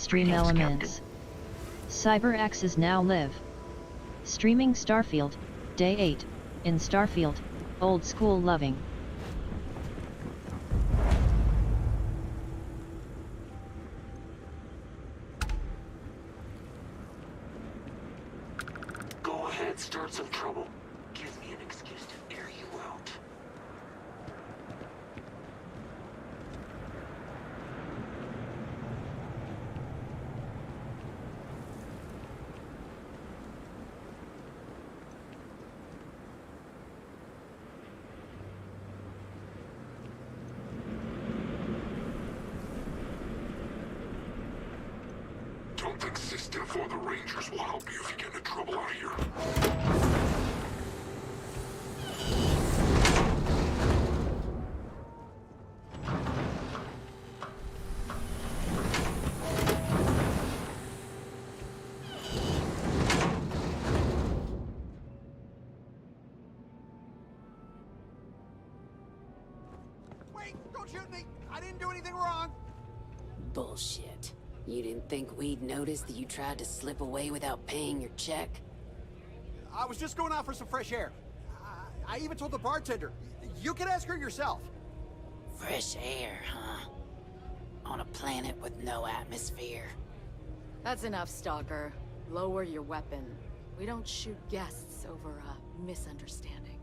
stream Yes, elements. CyberX is now live. Streaming Starfield, Day 8, in Starfield, old school loving. Go ahead, start some trouble. Give me an excuse to air you out. Don't think System or the Rangers will help you if you get into trouble out here. Wait! Don't shoot me! I didn't do anything wrong! Bullshit. You didn't think we'd notice that you tried to slip away without paying your check? I was just going out for some fresh air. I even told the bartender. You can ask her yourself. Fresh air, huh? On a planet with no atmosphere. That's enough, Stalker. Lower your weapon. We don't shoot guests over a misunderstanding.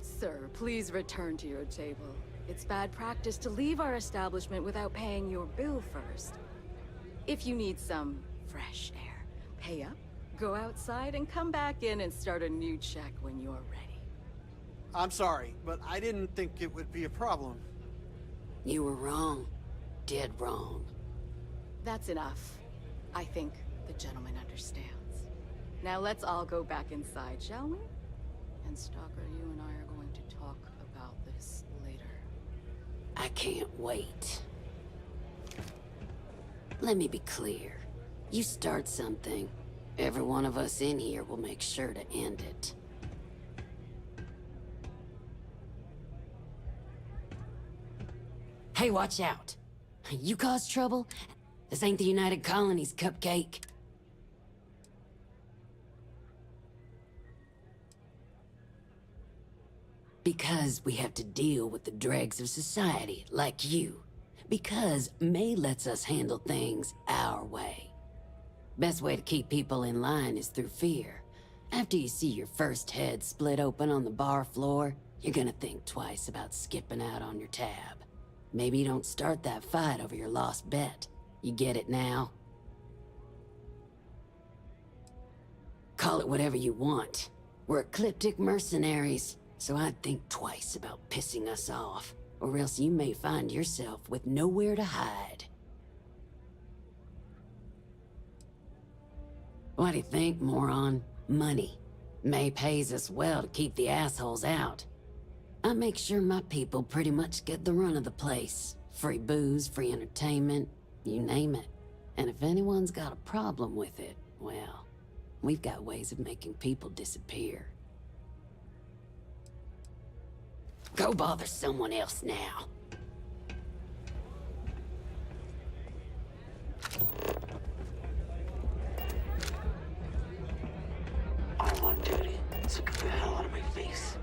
Sir, please return to your table. It's bad practice to leave our establishment without paying your bill first. If you need some fresh air, pay up, go outside, and come back in and start a new check when you're ready. I'm sorry, but I didn't think it would be a problem. You were wrong. Dead wrong. That's enough. I think the gentleman understands. Now let's all go back inside, shall we? And Stalker, you and I are going to talk about this later. I can't wait. Let me be clear. You start something, every one of us in here will make sure to end it. Hey, watch out! You cause trouble? This ain't the United Colonies, Cupcake. Because we have to deal with the dregs of society, like you. Because May lets us handle things our way. Best way to keep people in line is through fear. After you see your first head split open on the bar floor, you're gonna think twice about skipping out on your tab. Maybe you don't start that fight over your lost bet. You get it now? Call it whatever you want. We're ecliptic mercenaries, so I'd think twice about pissing us off, or else you may find yourself with nowhere to hide. What do you think, moron? Money. May pays us well to keep the assholes out. I make sure my people pretty much get the run of the place. Free booze, free entertainment, you name it. And if anyone's got a problem with it, well, we've got ways of making people disappear. Go bother someone else now. I'm on duty, so get the hell out of my face.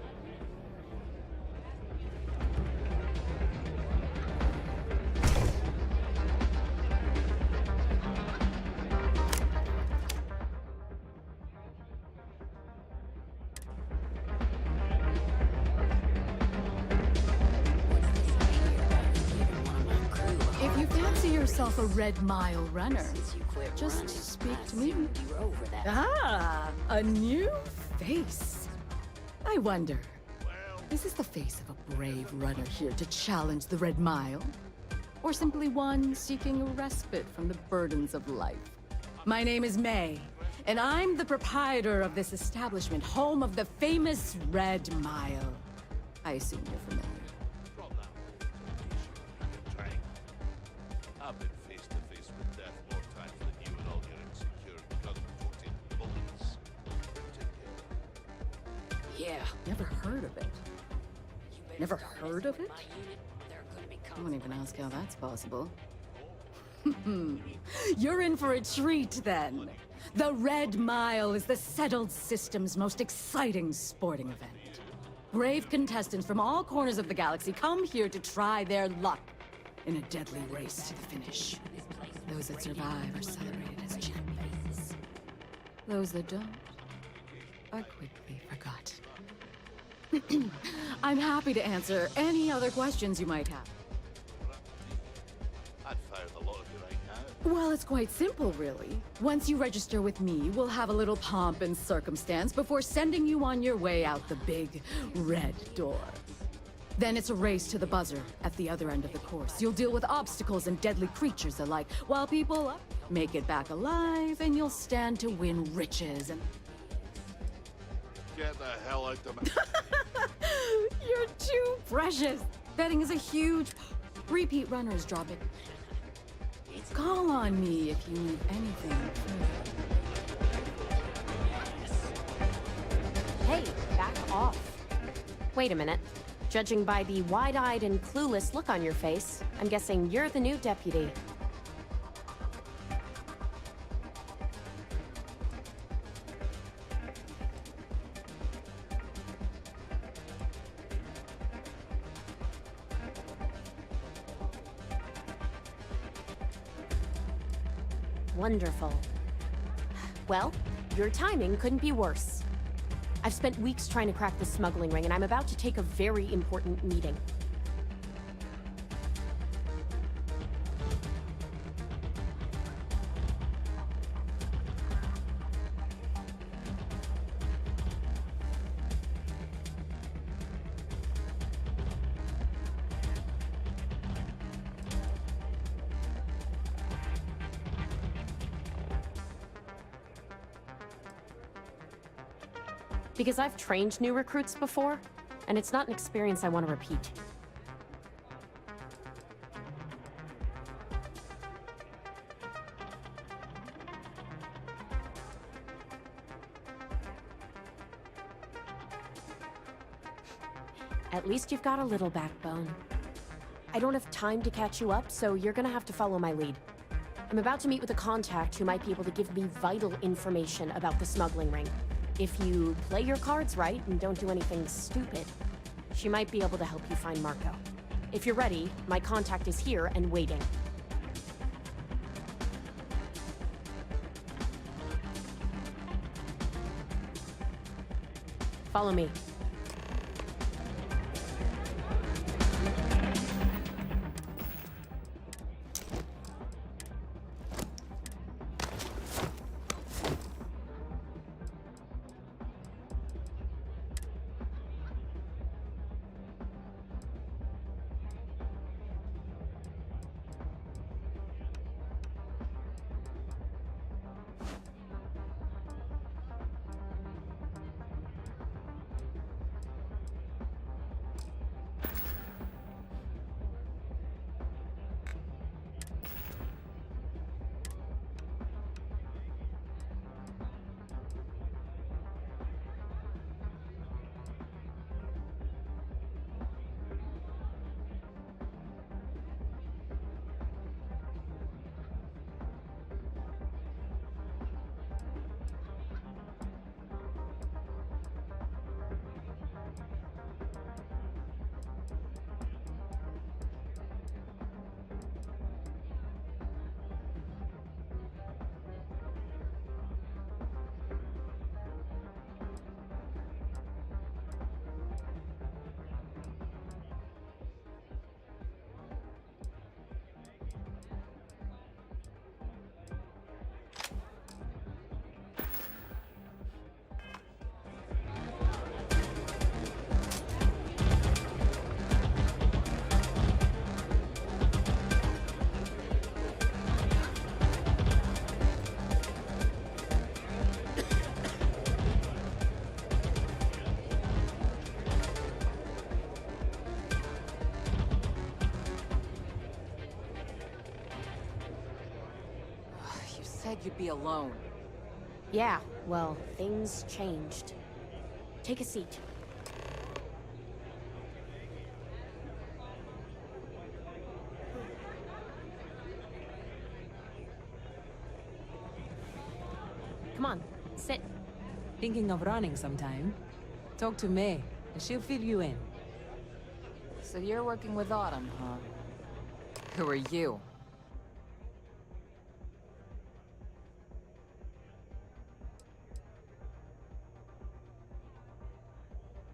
If you fancy yourself a Red Mile runner, just speak to me. Ah, a new face. I wonder, is this the face of a brave runner here to challenge the Red Mile? Or simply one seeking a respite from the burdens of life? My name is May, and I'm the proprietor of this establishment, home of the famous Red Mile. I assume you're familiar. I've been face to face with death more times than you and all your insecure gun-toting bullets. Yeah. Never heard of it. Never heard of it? I won't even ask how that's possible. You're in for a treat, then. The Red Mile is the settled system's most exciting sporting event. Brave contestants from all corners of the galaxy come here to try their luck in a deadly race to the finish. Those that survive are celebrated as champions. Those that don't are quickly forgotten. I'm happy to answer any other questions you might have. I'd fire the lot of you right now. Well, it's quite simple, really. Once you register with me, we'll have a little pomp and circumstance before sending you on your way out the big red door. Then it's a race to the buzzer at the other end of the course. You'll deal with obstacles and deadly creatures alike, while people make it back alive, and you'll stand to win riches and... Get the hell out of my... You're too precious! Betting is a huge... Repeat runners drop it. Call on me if you need anything further. Hey, back off. Wait a minute. Judging by the wide-eyed and clueless look on your face, I'm guessing you're the new deputy. Wonderful. Well, your timing couldn't be worse. I've spent weeks trying to crack the smuggling ring, and I'm about to take a very important meeting. Because I've trained new recruits before, and it's not an experience I want to repeat. At least you've got a little backbone. I don't have time to catch you up, so you're gonna have to follow my lead. I'm about to meet with a contact who might be able to give me vital information about the smuggling ring. If you play your cards right and don't do anything stupid, she might be able to help you find Marco. If you're ready, my contact is here and waiting. Follow me. Said you'd be alone. Yeah, well, things changed. Take a seat. Come on, sit. Thinking of running sometime? Talk to May, and she'll fill you in. So you're working with Autumn, huh? Who are you?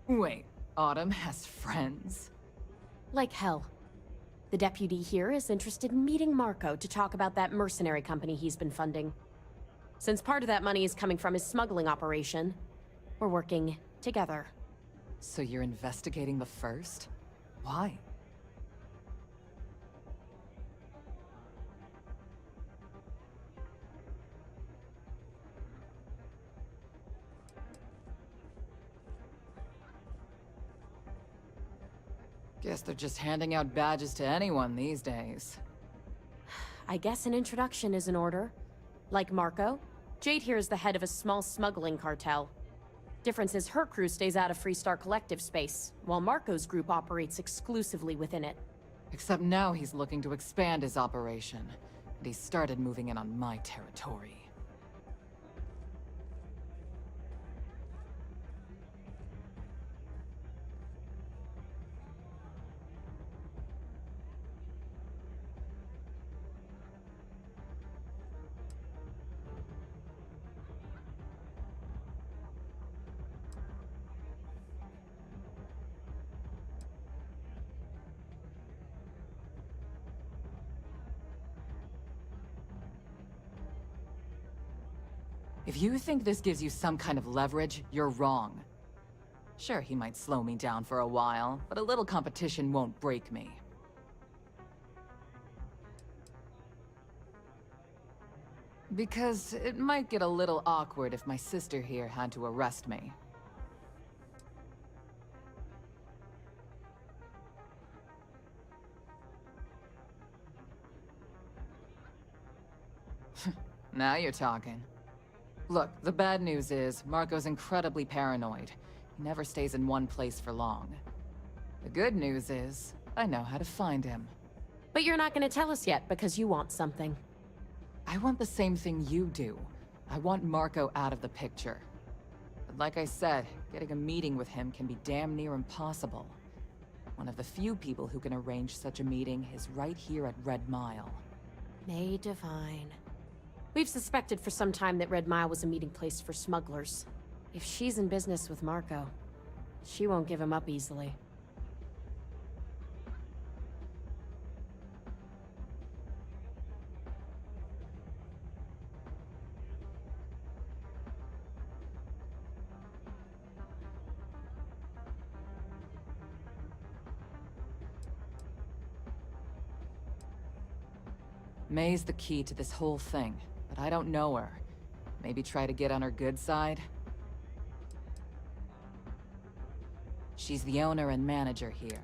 Wait, Autumn has friends? Like hell. The deputy here is interested in meeting Marco to talk about that mercenary company he's been funding. Since part of that money is coming from his smuggling operation, we're working together. So you're investigating the first? Why? Guess they're just handing out badges to anyone these days. I guess an introduction is in order. Like Marco, Jade here is the head of a small smuggling cartel. Difference is her crew stays out of Freestar Collective space, while Marco's group operates exclusively within it. Except now he's looking to expand his operation, and he started moving in on my territory. If you think this gives you some kind of leverage, you're wrong. Sure, he might slow me down for a while, but a little competition won't break me. Because it might get a little awkward if my sister here had to arrest me. Now you're talking. Look, the bad news is, Marco's incredibly paranoid. He never stays in one place for long. The good news is, I know how to find him. But you're not gonna tell us yet because you want something. I want the same thing you do. I want Marco out of the picture. But like I said, getting a meeting with him can be damn near impossible. One of the few people who can arrange such a meeting is right here at Red Mile. May Divine. We've suspected for some time that Red Mile was a meeting place for smugglers. If she's in business with Marco, she won't give him up easily. May's the key to this whole thing, but I don't know her. Maybe try to get on her good side? She's the owner and manager here.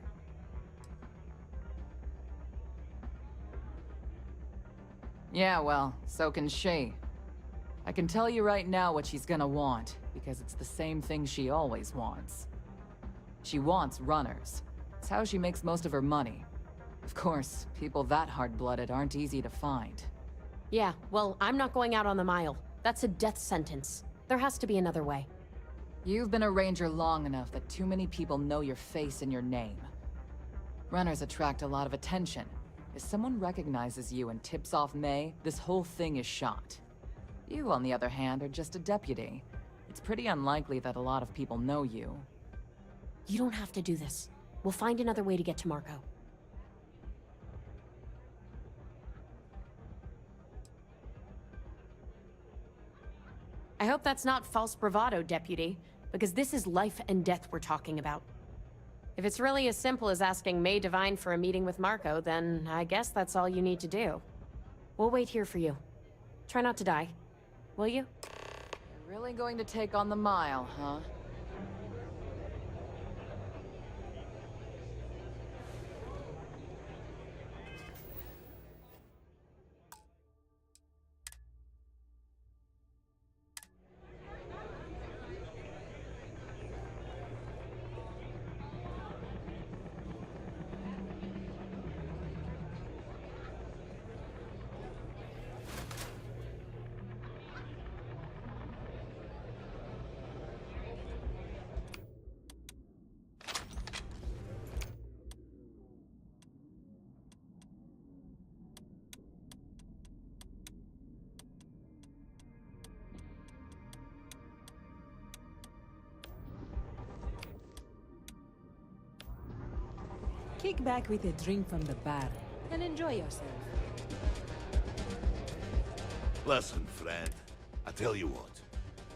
Yeah, well, so can she. I can tell you right now what she's gonna want, because it's the same thing she always wants. She wants runners. It's how she makes most of her money. Of course, people that hard-blooded aren't easy to find. Yeah, well, I'm not going out on the mile. That's a death sentence. There has to be another way. You've been a ranger long enough that too many people know your face and your name. Runners attract a lot of attention. If someone recognizes you and tips off May, this whole thing is shot. You, on the other hand, are just a deputy. It's pretty unlikely that a lot of people know you. You don't have to do this. We'll find another way to get to Marco. I hope that's not false bravado, Deputy, because this is life and death we're talking about. If it's really as simple as asking May Divine for a meeting with Marco, then I guess that's all you need to do. We'll wait here for you. Try not to die. Will you? You're really going to take on the mile, huh? Kick back with a drink from the bar and enjoy yourself. Listen, friend. I tell you what.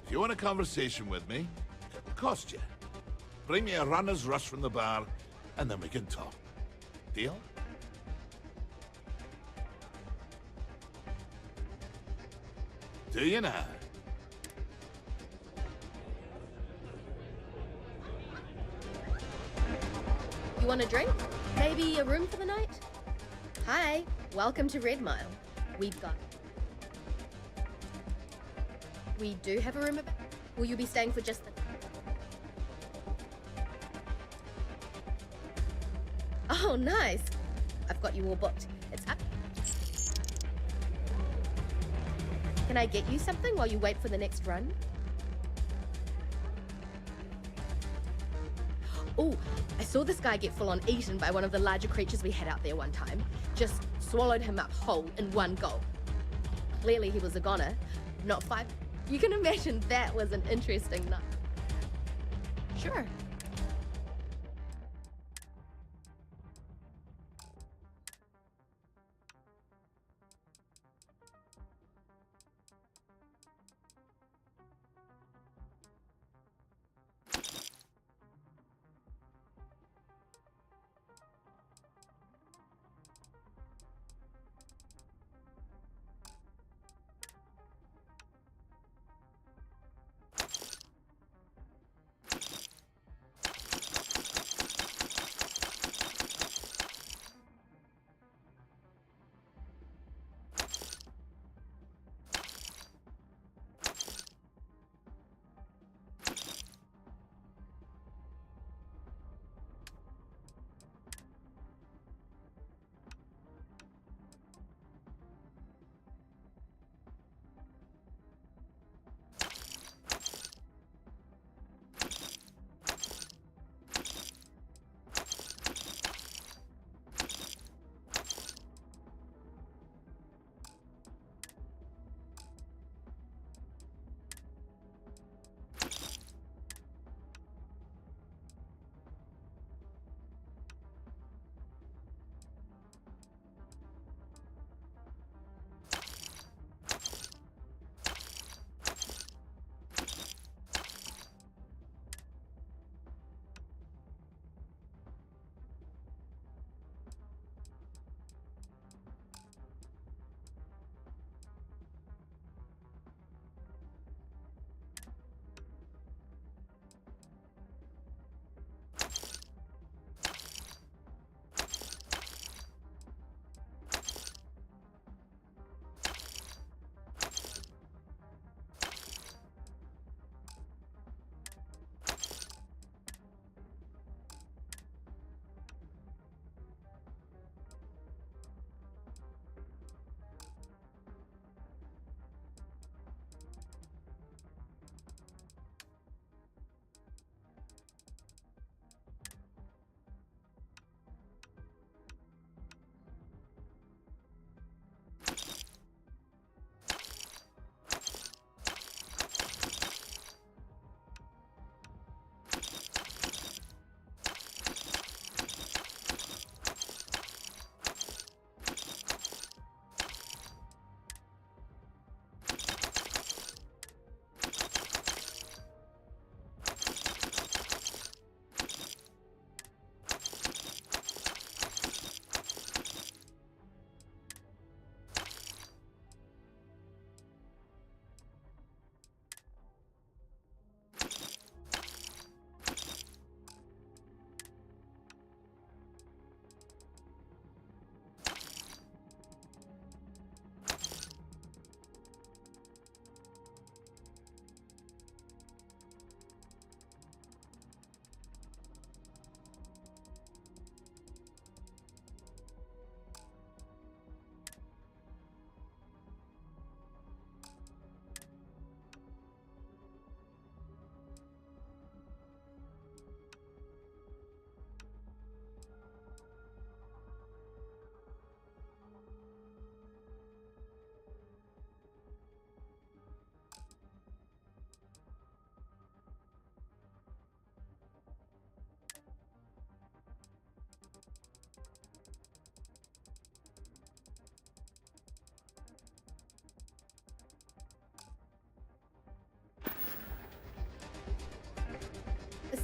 If you want a conversation with me, it'll cost you. Bring me a runner's rush from the bar, and then we can talk. Deal? Do you now? You want a drink? Maybe a room for the night? Hi, welcome to Red Mile. We do have a room. Will you be staying for just the... Oh, nice. I've got you all booked. It's up. Can I get you something while you wait for the next run? Oh, I saw this guy get full on eaten by one of the larger creatures we had out there one time. Just swallowed him up whole in one gulp. Clearly he was a goner, not five. You can imagine that was an interesting night. Sure.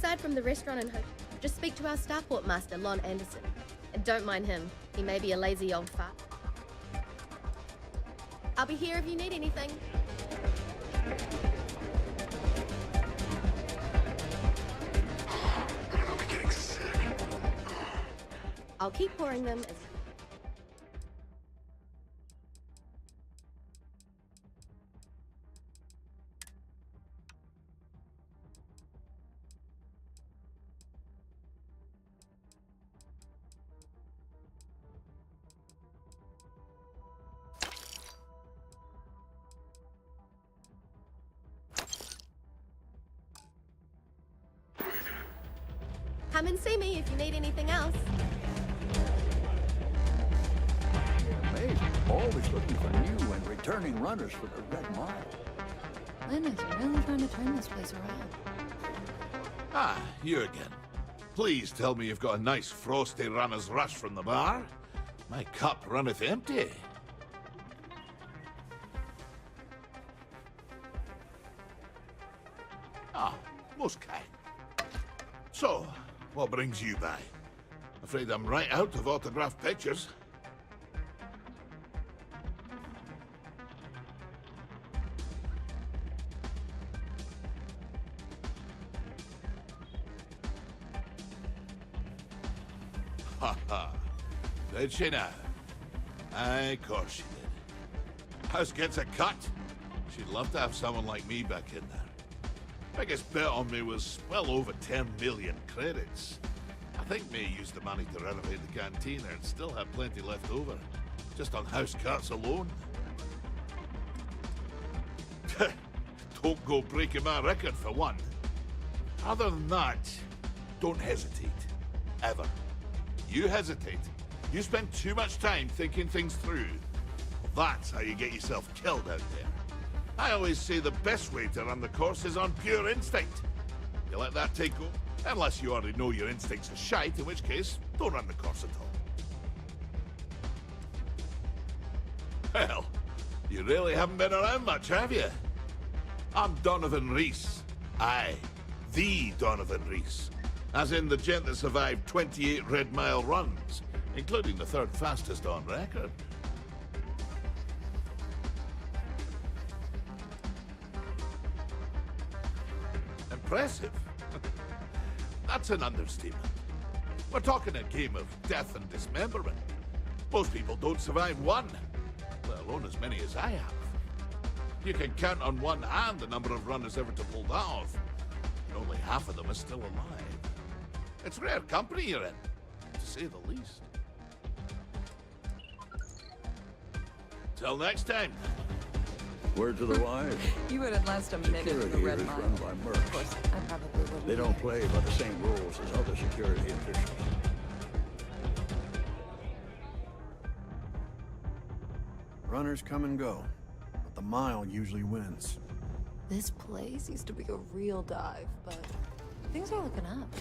aside from the restaurant and hotel, just speak to our starport master, Lon Anderson. And don't mind him. He may be a lazy old fart. I'll be here if you need anything. I'll be getting sick. I'll keep pouring them as... Come and see me if you need anything else. Amazing. Always looking for new and returning runners for the Red Mile. Lynn is really trying to turn this place around. Ah, you again. Please tell me you've got a nice frosty runner's rush from the bar. My cup runneth empty. Ah, most kind. So, what brings you by? Afraid I'm right out of autographed pictures. Ha ha. Did she now? Aye, of course she did. House gets a cut. She'd love to have someone like me back in there. Biggest bet on me was well over 10 million credits. I think May used the money to renovate the cantina and still had plenty left over. Just on house cuts alone. Don't go breaking my record for one. Other than that, don't hesitate. Ever. You hesitate. You spend too much time thinking things through. Well, that's how you get yourself killed out there. I always say the best way to run the course is on pure instinct. You let that take over, unless you already know your instincts are shite, in which case, don't run the course at all. Well, you really haven't been around much, have you? I'm Donovan Reese. Aye, the Donovan Reese. As in the gent that survived 28 Red Mile runs, including the third fastest on record. Impressive. That's an understatement. We're talking a game of death and dismemberment. Most people don't survive one, let alone as many as I have. You can count on one hand the number of runners ever to pull that off, and only half of them are still alive. It's rare company you're in, to say the least. Till next time. Word to the wise. You wouldn't last a minute in the Security Red is Mile. run by mercs. Of course, I probably wouldn't. They don't play by the same rules as other security officials. Runners come and go, but the mile usually wins. This place used to be a real dive, but things are looking up.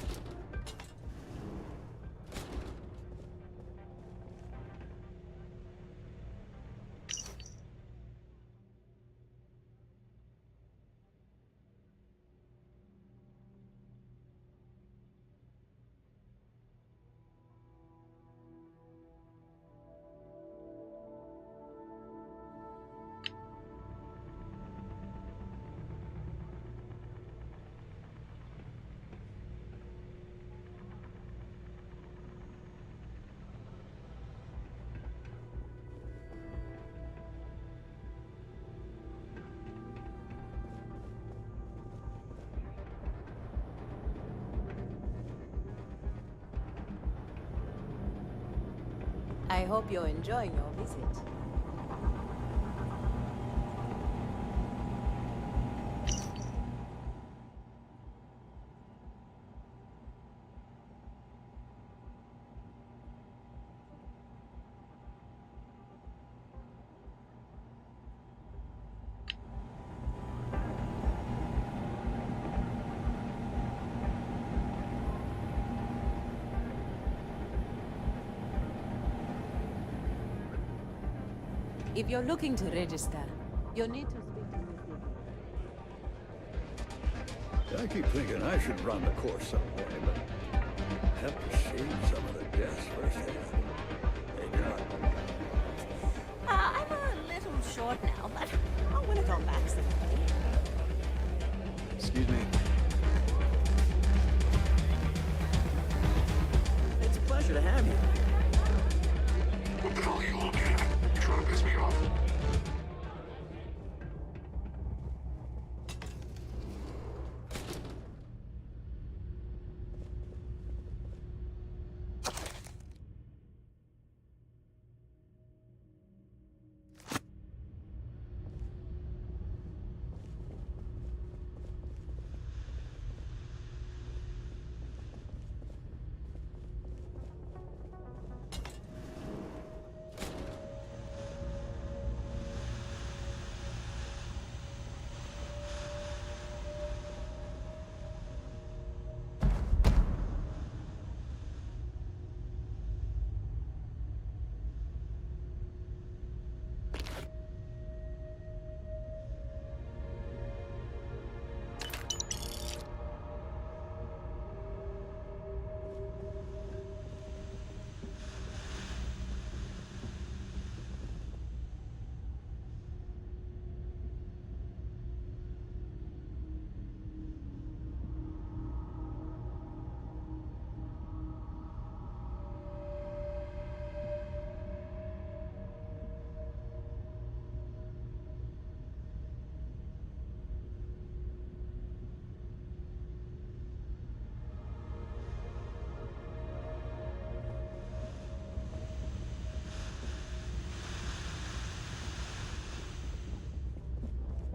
I hope you're enjoying your visit. If you're looking to register, you'll need to speak to Miss Vivian. I keep thinking I should run the course some way, but I have to see some of the guests firsthand. Hey, John. I'm a little short now, but I want to go back someday. Excuse me. It's a pleasure to have you. What the hell are you looking at? You trying to piss me off?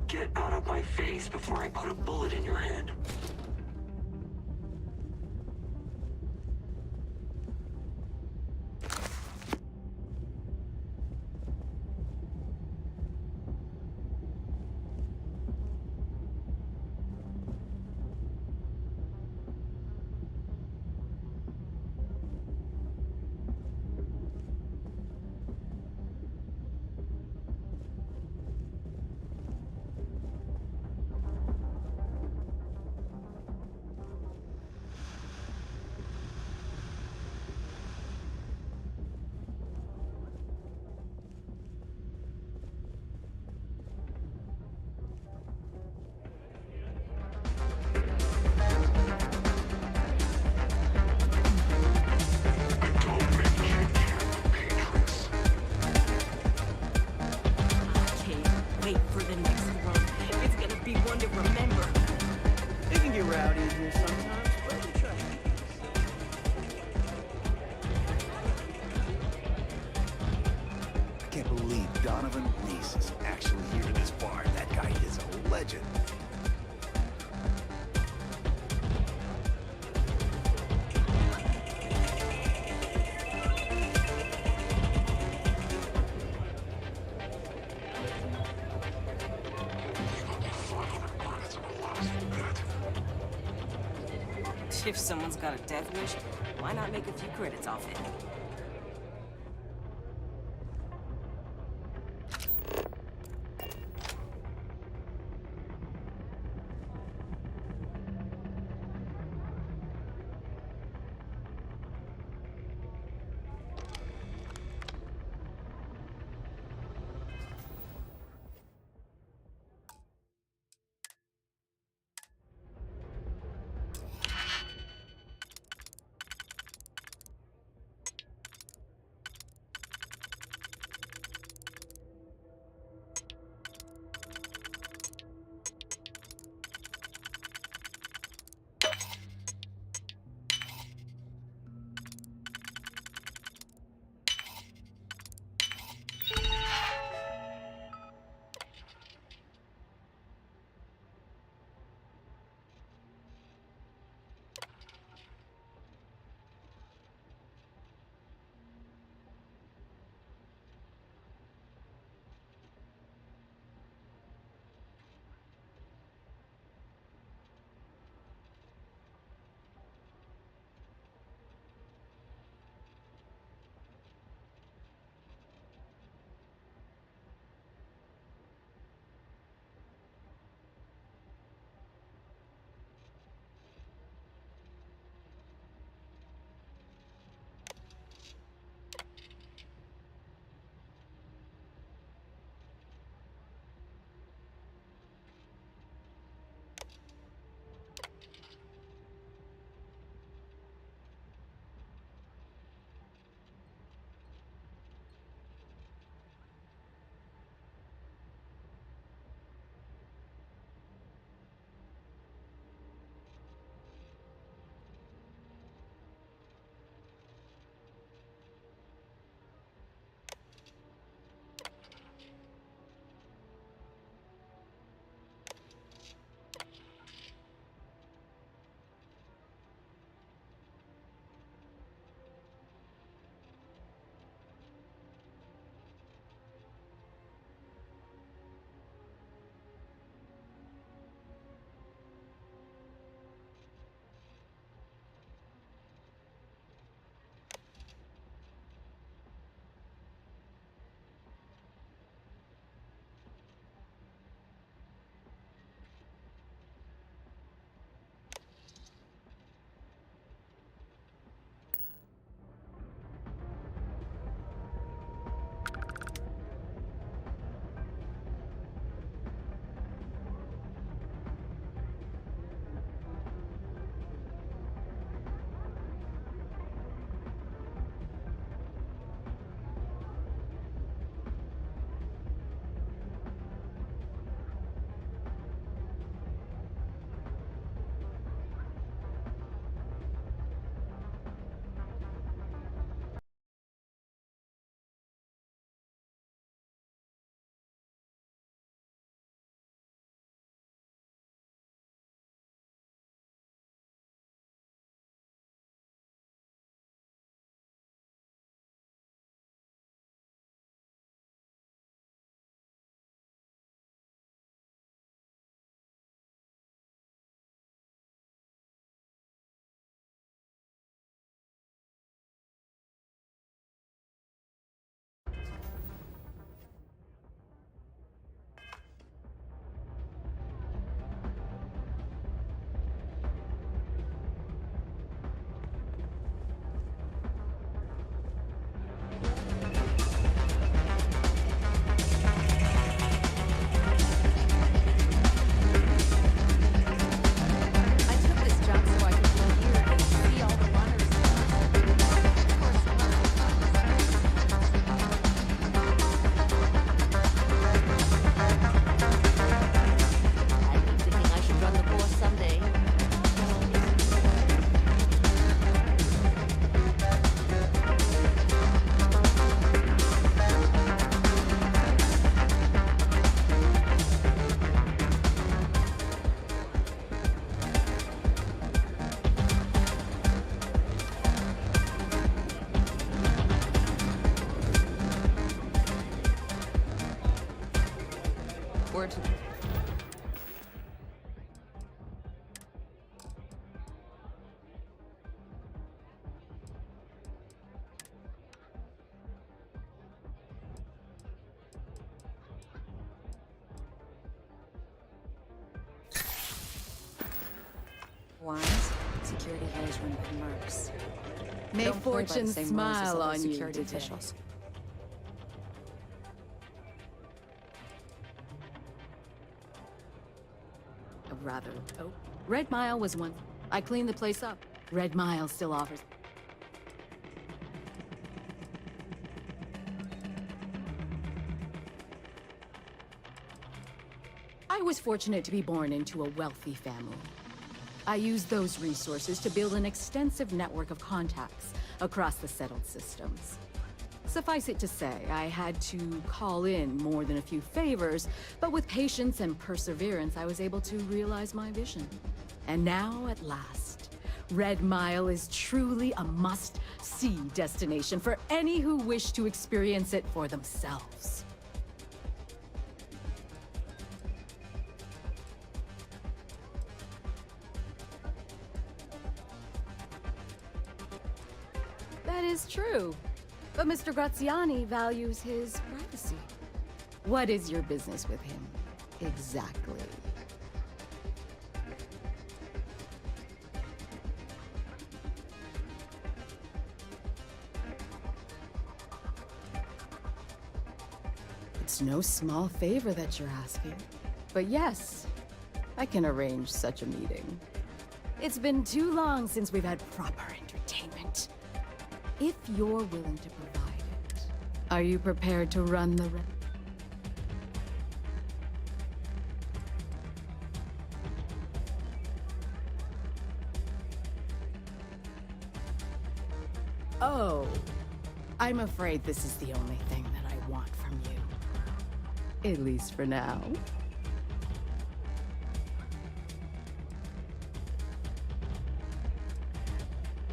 Get out of my face before I put a bullet in your head. Wait for the next one. It's gonna be one to remember. It can get rowdy in here sometimes, but we try. I can't believe Donovan Reese is actually here to this bar. That guy is a legend. If someone's got a death wish, why not make a few credits off it? forward to... Wise, security hires run by mercs. May Don't play by the fortune same rules as smile other on you security today. officials. Rather, oh, Red Mile was one. I cleaned the place up. Red Mile still offers. I was fortunate to be born into a wealthy family. I used those resources to build an extensive network of contacts across the settled systems. Suffice it to say, I had to call in more than a few favors, but with patience and perseverance, I was able to realize my vision. And now, at last, Red Mile is truly a must-see destination for any who wish to experience it for themselves. That is true. But Mr. Graziani values his privacy. What is your business with him, exactly? It's no small favor that you're asking. But yes, I can arrange such a meeting. It's been too long since we've had proper entertainment. If you're willing to provide it, are you prepared to run the risk? Oh, I'm afraid this is the only thing that I want from you. At least for now.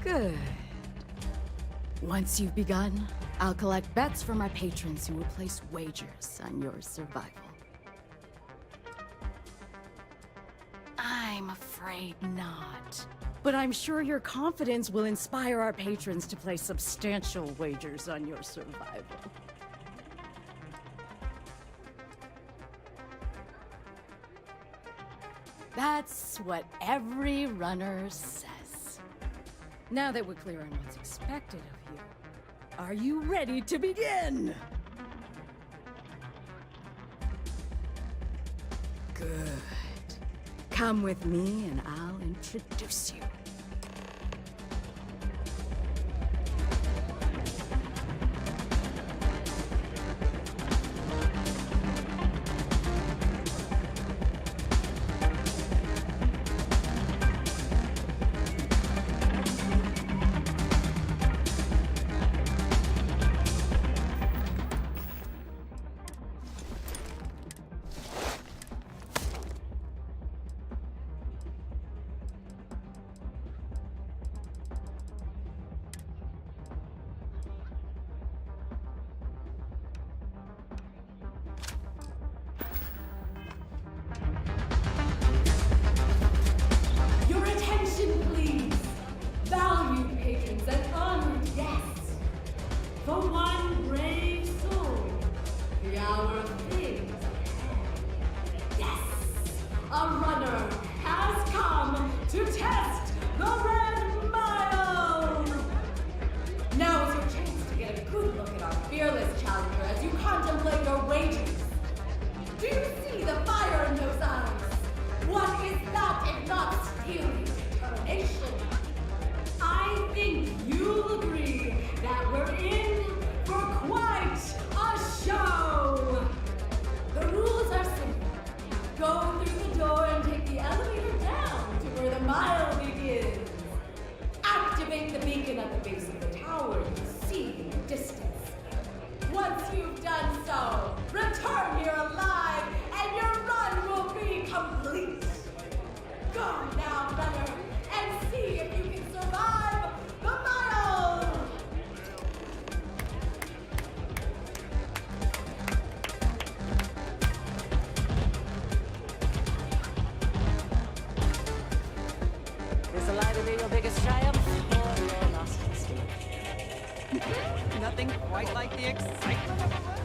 Good. Once you've begun, I'll collect bets from my patrons who will place wagers on your survival. I'm afraid not. But I'm sure your confidence will inspire our patrons to place substantial wagers on your survival. That's what every runner says. Now that we're clear on what's expected of you, are you ready to begin? Good. Come with me and I'll introduce you. Your attention, please! Valued patrons and honored guests! For one brave soul, the hour of things ahead. Yes! A runner has come to test the Red Mile! Now is your chance to get a good look at our fearless challenger as you contemplate your wagers. Do you see the fire in those eyes? What is that if not steely determination? I think you'll agree that we're in for quite a show! The rules are simple. Go through the door and take the elevator down to where the mile begins. Activate the beacon at the base of the tower you see in the distance. Once you've done so, return here alive and your run will be complete. Go now, runner, and see if you can survive the mile! either be your biggest triumph or your lost destiny. Nothing quite like the excitement of a run.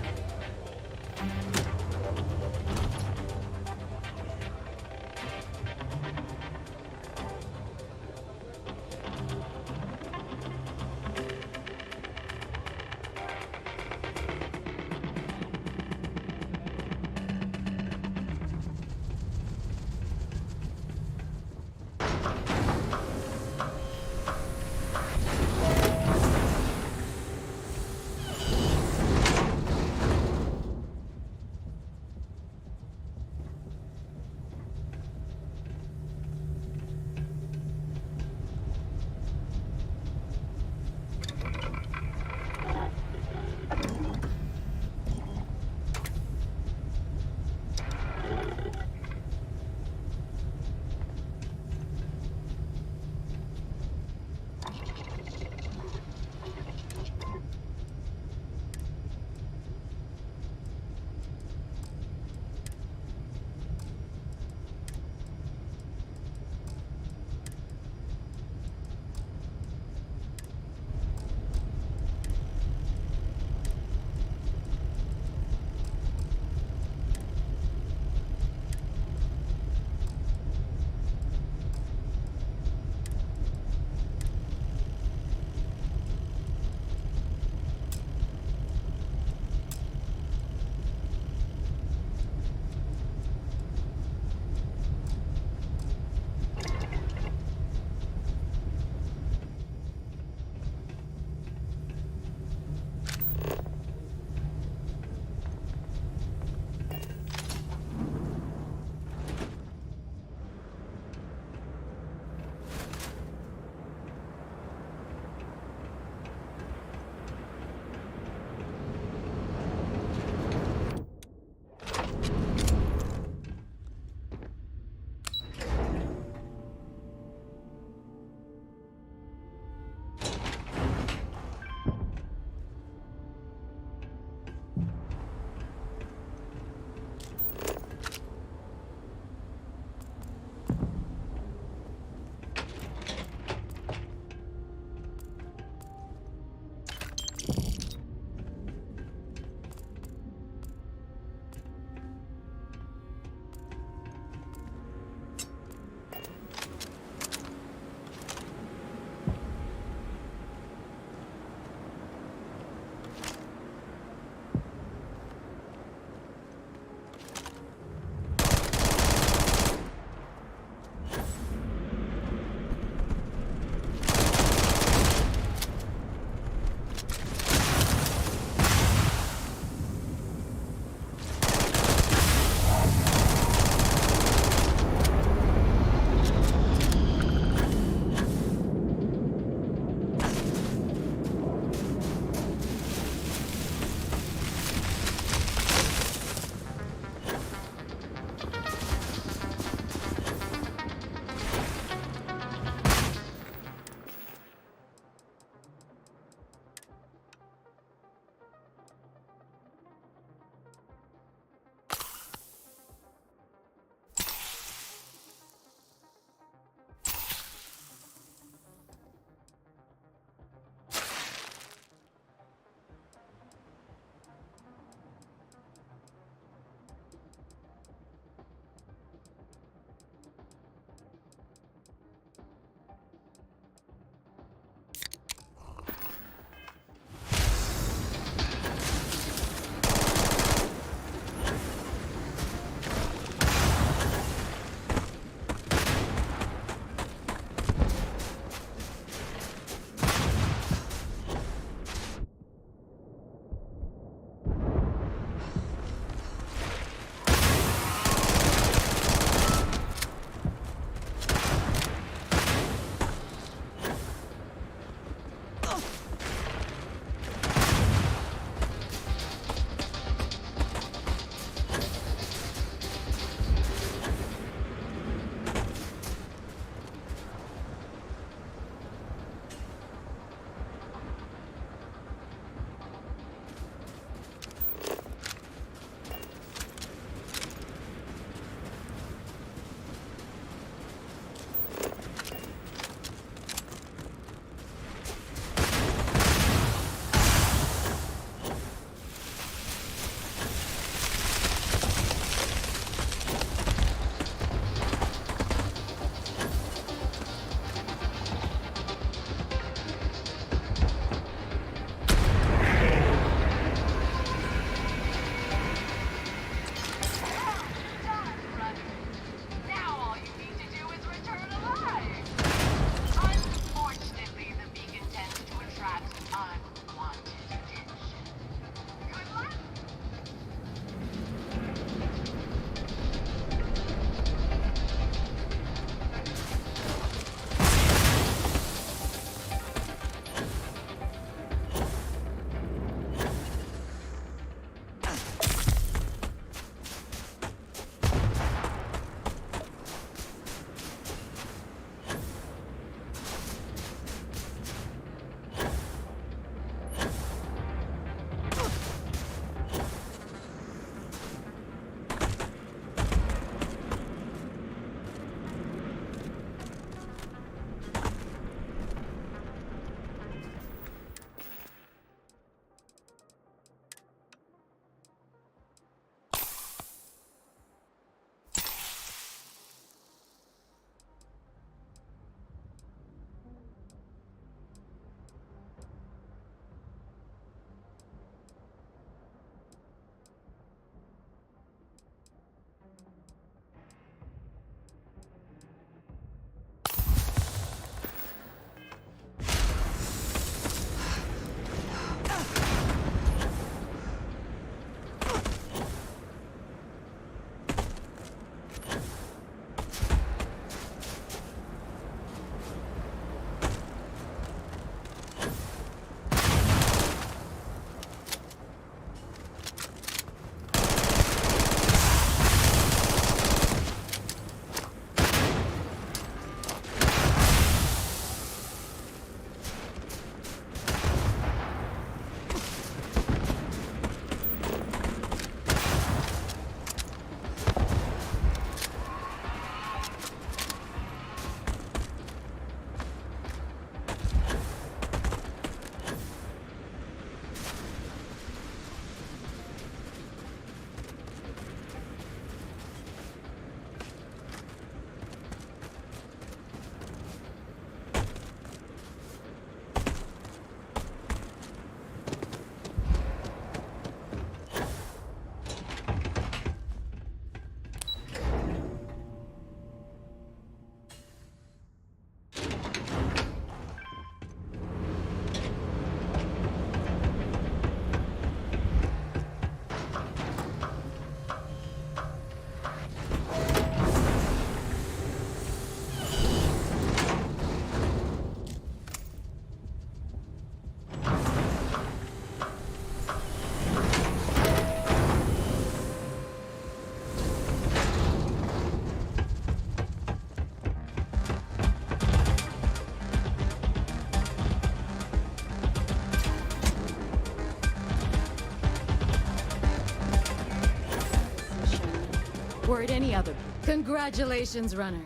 any other. Congratulations, runner.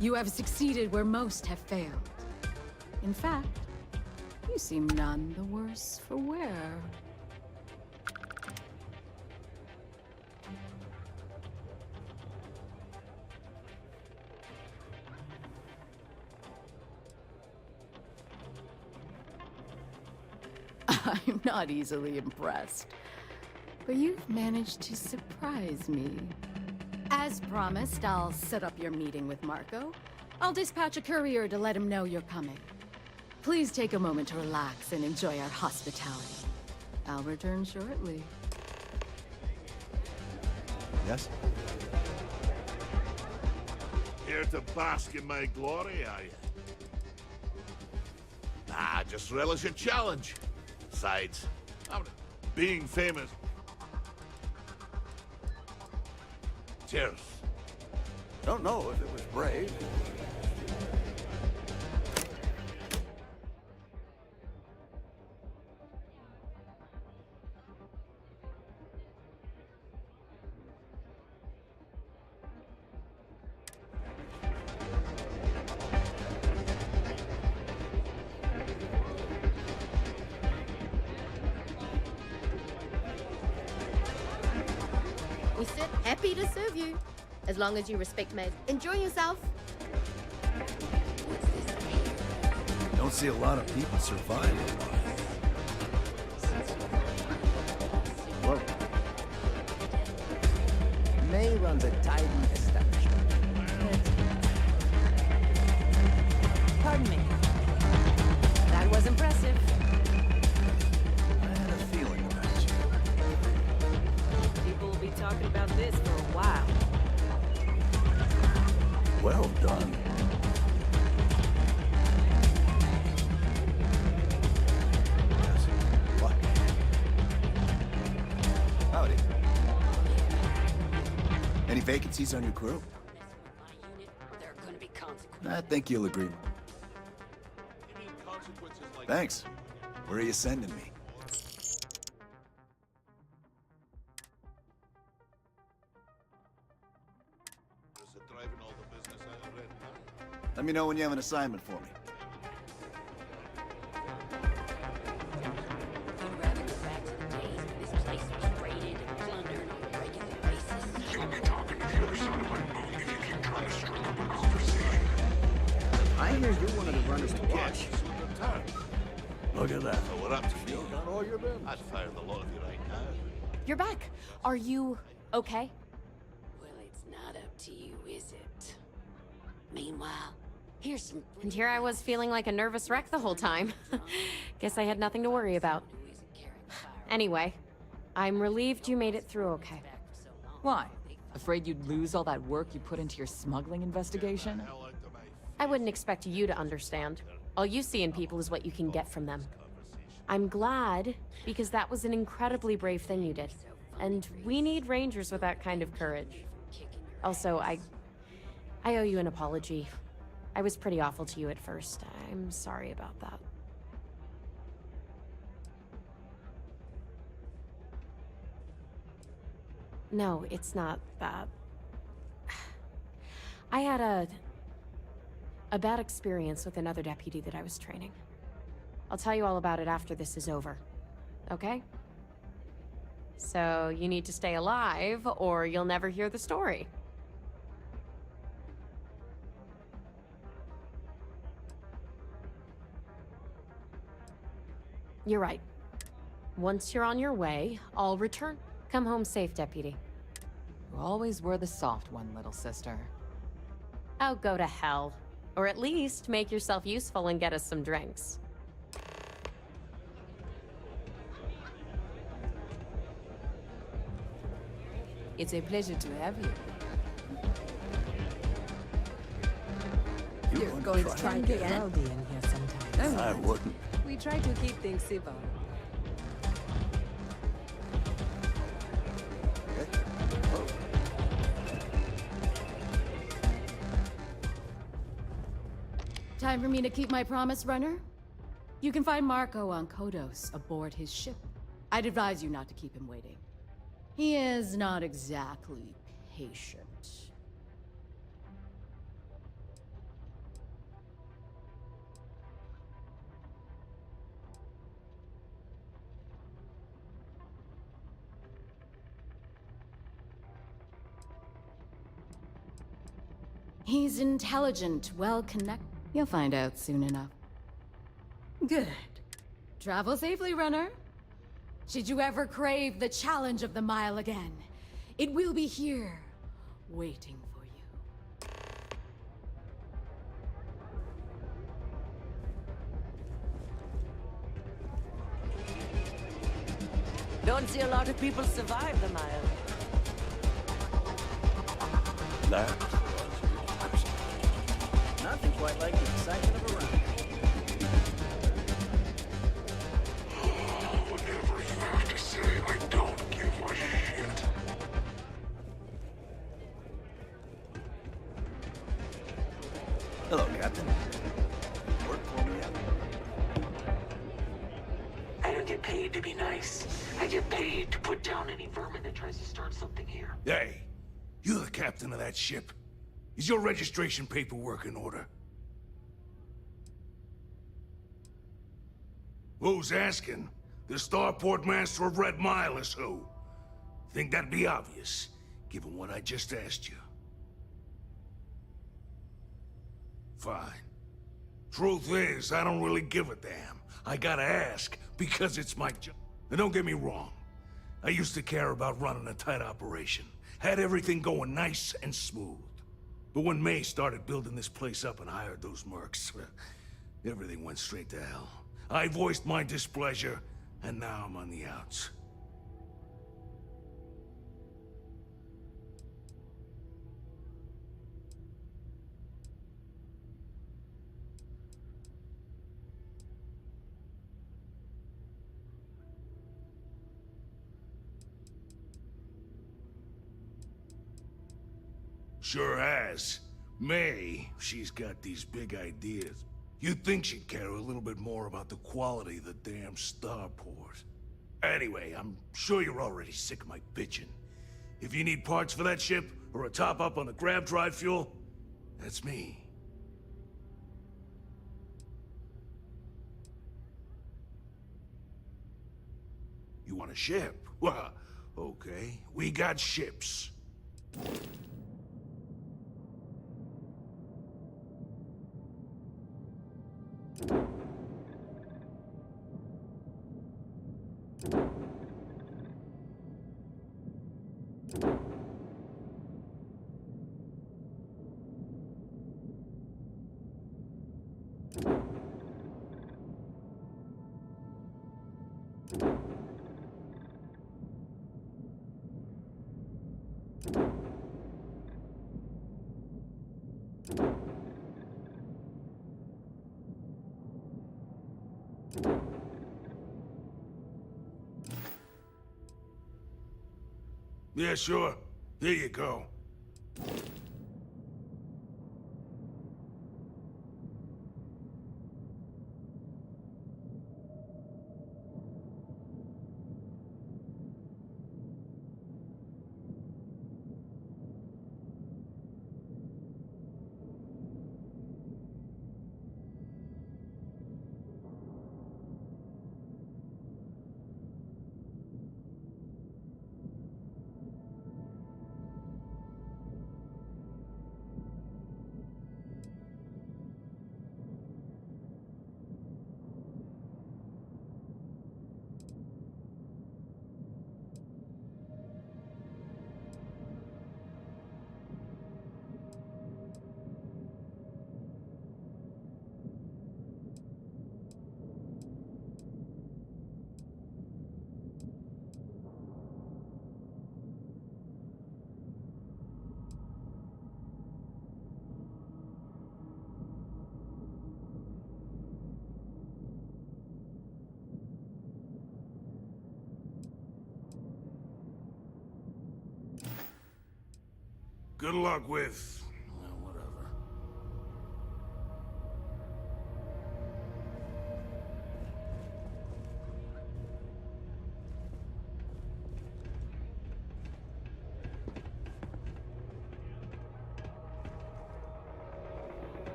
You have succeeded where most have failed. In fact, you seem none the worse for wear. I'm not easily impressed, but you've managed to surprise me. As promised, I'll set up your meeting with Marco. I'll dispatch a courier to let him know you're coming. Please take a moment to relax and enjoy our hospitality. I'll return shortly. Yes? Here to bask in my glory, are you? Nah, just relish a challenge. Besides, being famous... Cheers. Don't know if it was brave. We sit happy to serve you. As long as you respect Maze. Enjoy yourself. Don't see a lot of people survive. Whoa. May runs a tidy establishment. Pardon me. That was impressive. I had a feeling about you. People will be talking about this for a while. Well done. Yes. What? Howdy. Any vacancies on your crew? There are gonna be consequences. I think you'll agree. Thanks. Where are you sending me? Let me know when you have an assignment for me. You'll be talking to the other side of my boat if you keep trying to string up a conversation. I hear you're one of the runners to watch. Look at that. So we're up to me. Got all your limbs. I'd fire the lot of you right now. You're back. Are you okay? Well, it's not up to you, is it? Meanwhile, here's some... And here I was feeling like a nervous wreck the whole time. Guess I had nothing to worry about. Anyway, I'm relieved you made it through okay. Why? Afraid you'd lose all that work you put into your smuggling investigation? I wouldn't expect you to understand. All you see in people is what you can get from them. I'm glad, because that was an incredibly brave thing you did. And we need rangers with that kind of courage. Also, I owe you an apology. I was pretty awful to you at first. I'm sorry about that. No, it's not that. I had a bad experience with another deputy that I was training. I'll tell you all about it after this is over. Okay? So, you need to stay alive, or you'll never hear the story. You're right. Once you're on your way, I'll return. Come home safe, Deputy. You always were the soft one, little sister. Oh, go to hell. Or at least make yourself useful and get us some drinks. It's a pleasure to have you. You're going to Try to get rowdy in here sometimes. I wouldn't. We try to keep things civil. Time for me to keep my promise, runner? You can find Marco on Kodos aboard his ship. I'd advise you not to keep him waiting. He is not exactly patient. He's intelligent, well connected. You'll find out soon enough. Good. Travel safely, runner. Should you ever crave the challenge of the mile again, it will be here, waiting for you. Don't see a lot of people survive the mile. That Nothing quite like the excitement of a run. Whatever you have to say, I don't give a shit. Hello, Captain. Work for me yet? I don't get paid to be nice. I get paid to put down any vermin that tries to start something here. Hey, you the captain of that ship. Is your registration paperwork in order? Who's asking? The starport master of Red Mile is who? Think that'd be obvious, given what I just asked you. Fine. Truth is, I don't really give a damn. I gotta ask, because it's my job. And don't get me wrong. I used to care about running a tight operation. Had everything going nice and smooth. But when May started building this place up and hired those mercs, everything went straight to hell. I voiced my displeasure, and now I'm on the outs. Sure has. May, she's got these big ideas. You'd think she'd care a little bit more about the quality of the damn starport. Anyway, I'm sure you're already sick of my bitching. If you need parts for that ship, or a top-up on the grab drive fuel, that's me. You want a ship? Well, okay, we got ships. Yeah, sure. Here you go. Good luck with... well, whatever.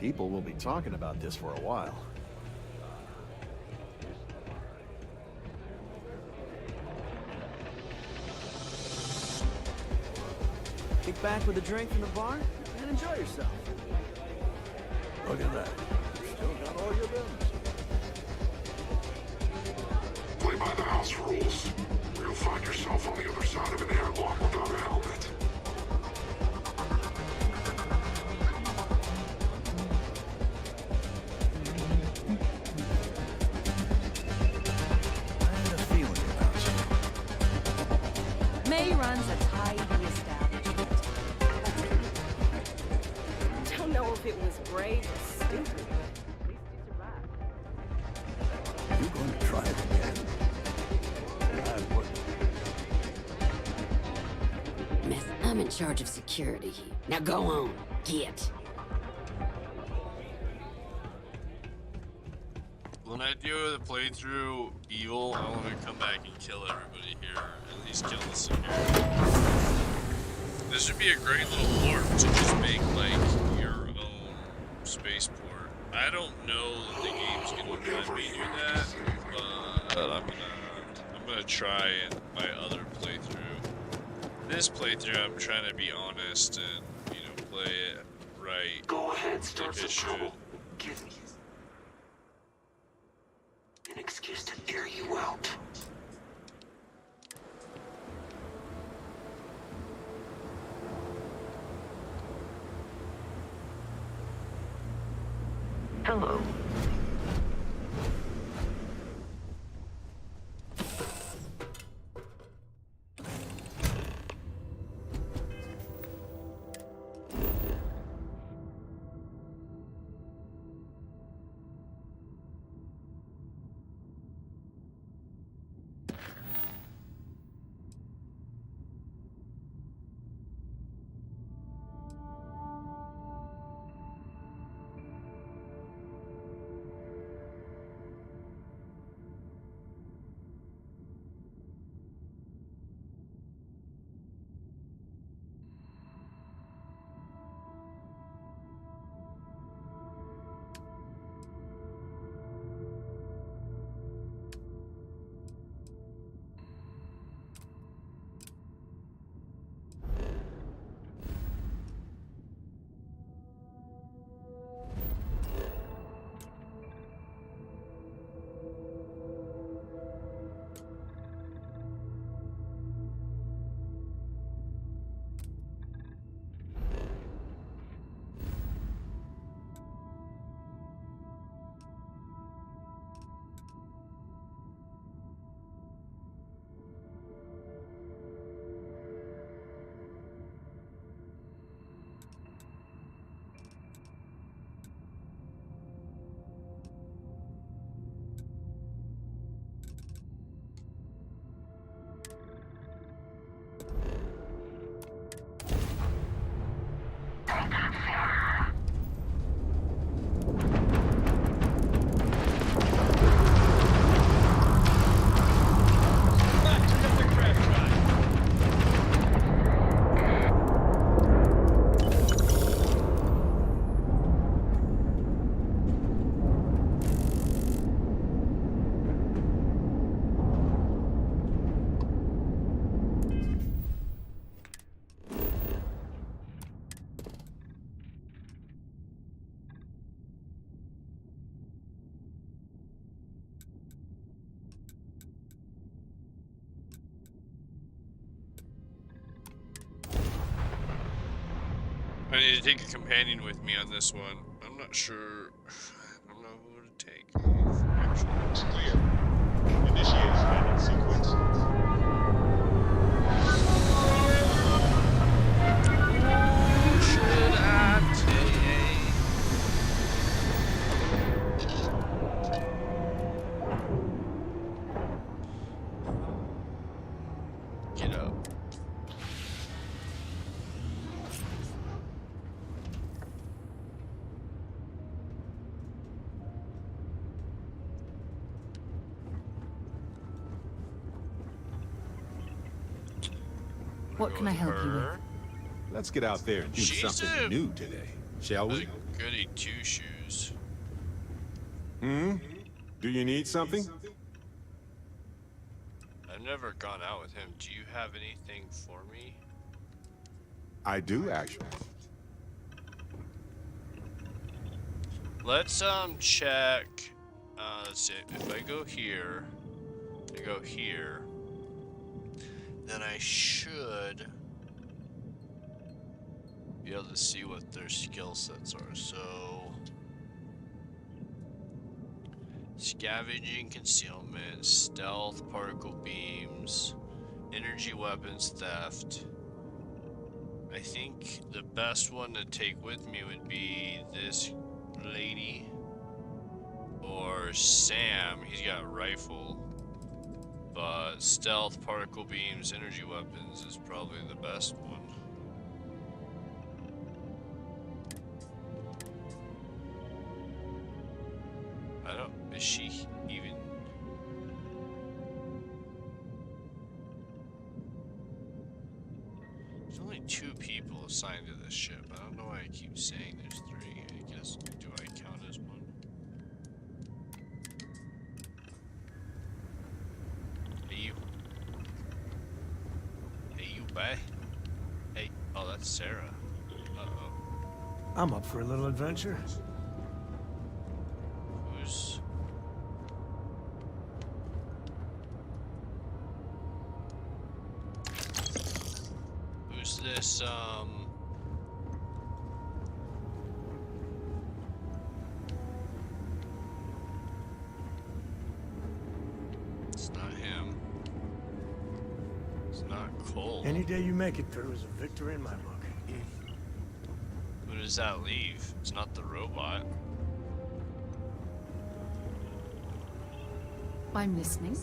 People will be talking about this for a while. Kick back with a drink from the bar and enjoy yourself. Look at that. You still got all your limbs. Play by the house rules, or you'll find yourself on the other side of an airlock without a helmet. I had a feeling about you. May runs a tidy establishment. Don't know if it was brave or stupid, but at least you survived. You going to try it again? I wouldn't. Miss, I'm in charge of security here. Now go on, get. When I do the playthrough evil, I want to come back and kill everybody here, at least kill the security. This would be a great little port to just make like your own spaceport. I don't know that the game's gonna let me do that, but I'm gonna try in my other playthrough. This playthrough, I'm trying to be honest and play it right. Go ahead, start like I some should. trouble. Give me an excuse to air you out. Hello. I need to take a companion with me on this one. I'm not sure. I don't know who to take. Actually, it's clear. Initiate landing sequence. Who should I take? Get up. What can I help you with? Let's get out there and do something new today. Shall we? Goody two shoes. Hmm? Do you need something? I've never gone out with him. Do you have anything for me? I do, actually. Let's check. Let's see. If I go here, then I should be able to see what their skill sets are. So, scavenging, concealment, stealth, particle beams, energy weapons, theft. I think the best one to take with me would be this lady or Sam. He's got a rifle, but stealth, particle beams, energy weapons is probably the best one. I don't. Is she even? There's only 2 people assigned to this ship. I don't know why I keep saying there's 3. I guess, do I count as one? Hey, you. Hey, you, bye. Hey, oh, that's Sarah. Uh-oh. I'm up for a little adventure. Who's... Who's this, It's not him. It's not Cole. Any day you make it through is a victory in my book. Who does that leave? It's not the robot. I'm listening.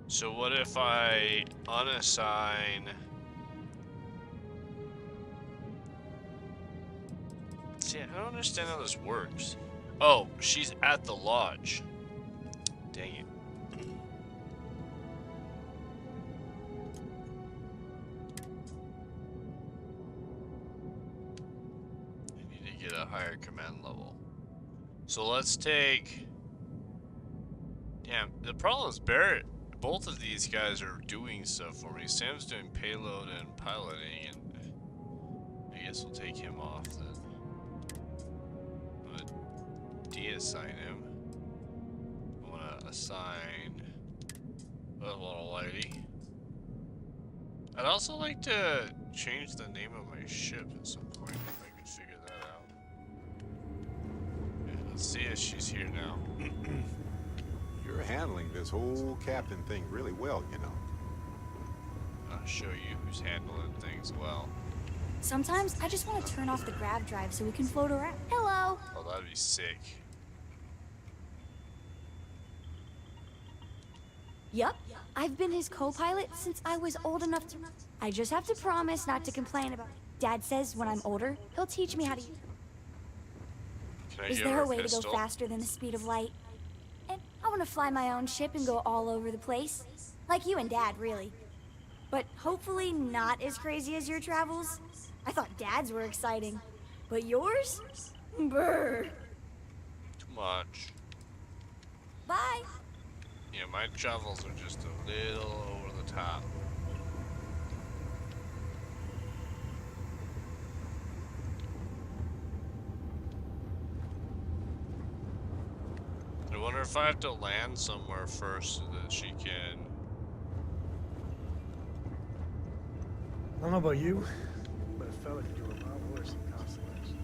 So what if I unassign... See, I don't understand how this works. Oh, she's at the lodge. Dang it. I need to get a higher command level. So let's take... Damn, the problem is Barrett. Both of these guys are doing stuff for me. Sam's doing payload and piloting, and I guess we'll take him off then. I'm gonna de-assign him. I wanna assign a little lady. I'd also like to change the name of my ship at some point if I could figure that out. Yeah, let's see if she's here now. You're handling this whole captain thing really well, you know. I'll show you who's handling things well. Sometimes I just want to turn off the grav drive so we can float around. Hello. Oh, that'd be sick. Yup. I've been his co-pilot since I was old enough to... I just have to promise not to complain about it. Dad says when I'm older, he'll teach me how to use it. Can I Is give there her a way pistol? to go faster than the speed of light? And I want to fly my own ship and go all over the place. Like you and Dad, really. But hopefully not as crazy as your travels. I thought Dad's were exciting. But yours? Brr. Too much. Bye. Yeah, my travels are just a little over the top. I wonder if I have to land somewhere first so that she can... I don't know about you, but a fella could do a lot worse than Constellation.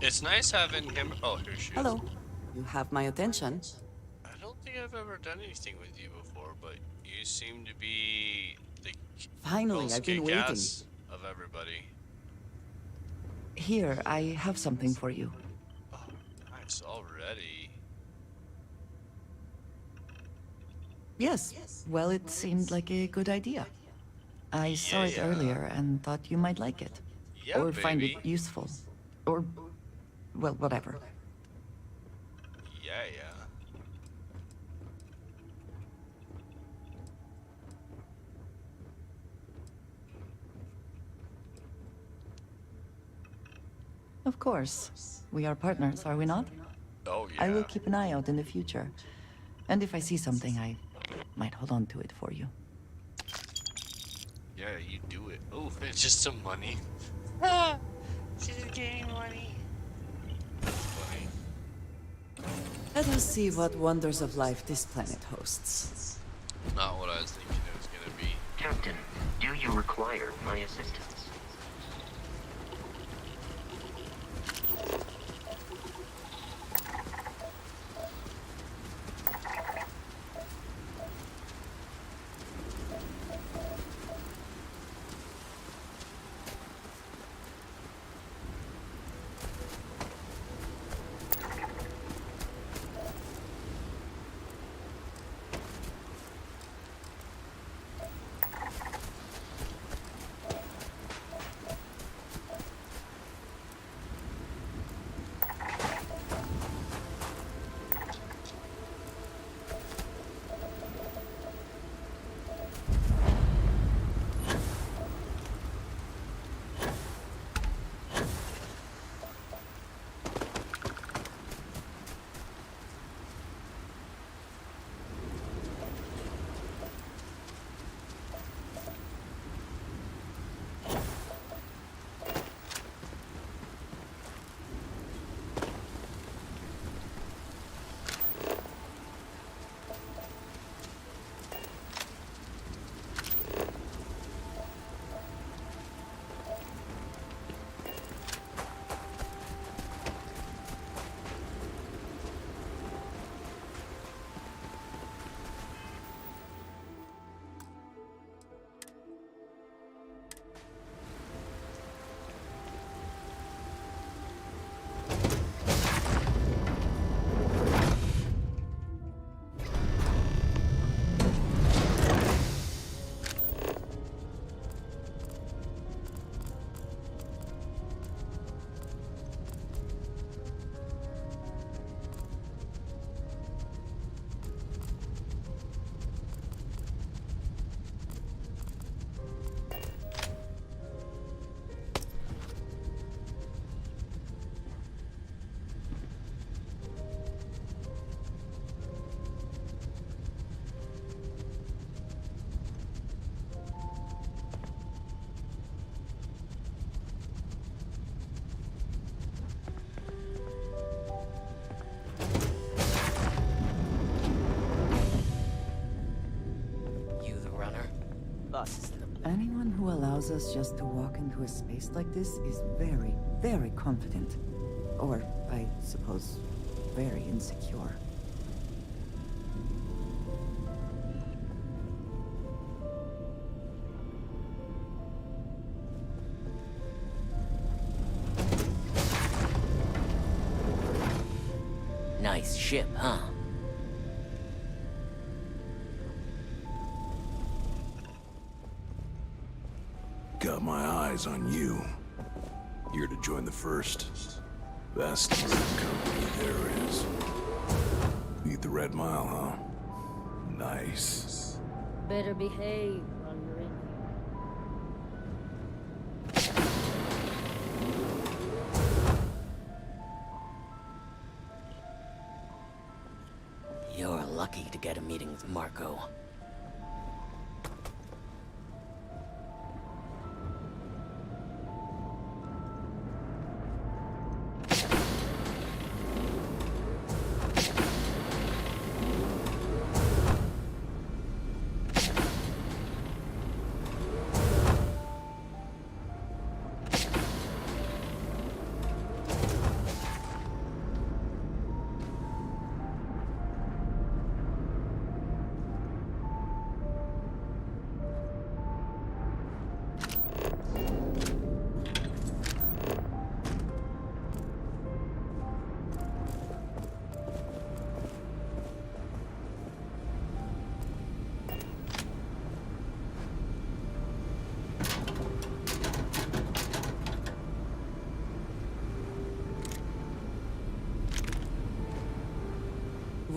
It's nice having him... Oh, here she is. Hello. You have my attention. I don't think I've ever done anything with you before, but you seem to be the Finally, most I've been waiting. kick-ass of everybody. Here, I have something for you. Oh, nice already. Yes. Well, it seemed like a good idea. I saw it earlier and thought you might like it. Yeah, Or find it baby. useful. Or, well, whatever. Yeah. Of course. We are partners, are we not? Oh, yeah. I will keep an eye out in the future. And if I see something, I might hold on to it for you. Yeah, you do it. Oh, it's just some money. She's getting money. Funny. Let us see what wonders of life this planet hosts. Not what I was thinking it was gonna be. Captain, do you require my assistance? Anyone who allows us just to walk into a space like this is very, very confident. Or, I suppose, very insecure. Nice ship, huh? Got my eyes on you. Here to join the first, best company there is. Beat the Red Mile, huh? Nice. Better behave while you're in here. You're lucky to get a meeting with Marco.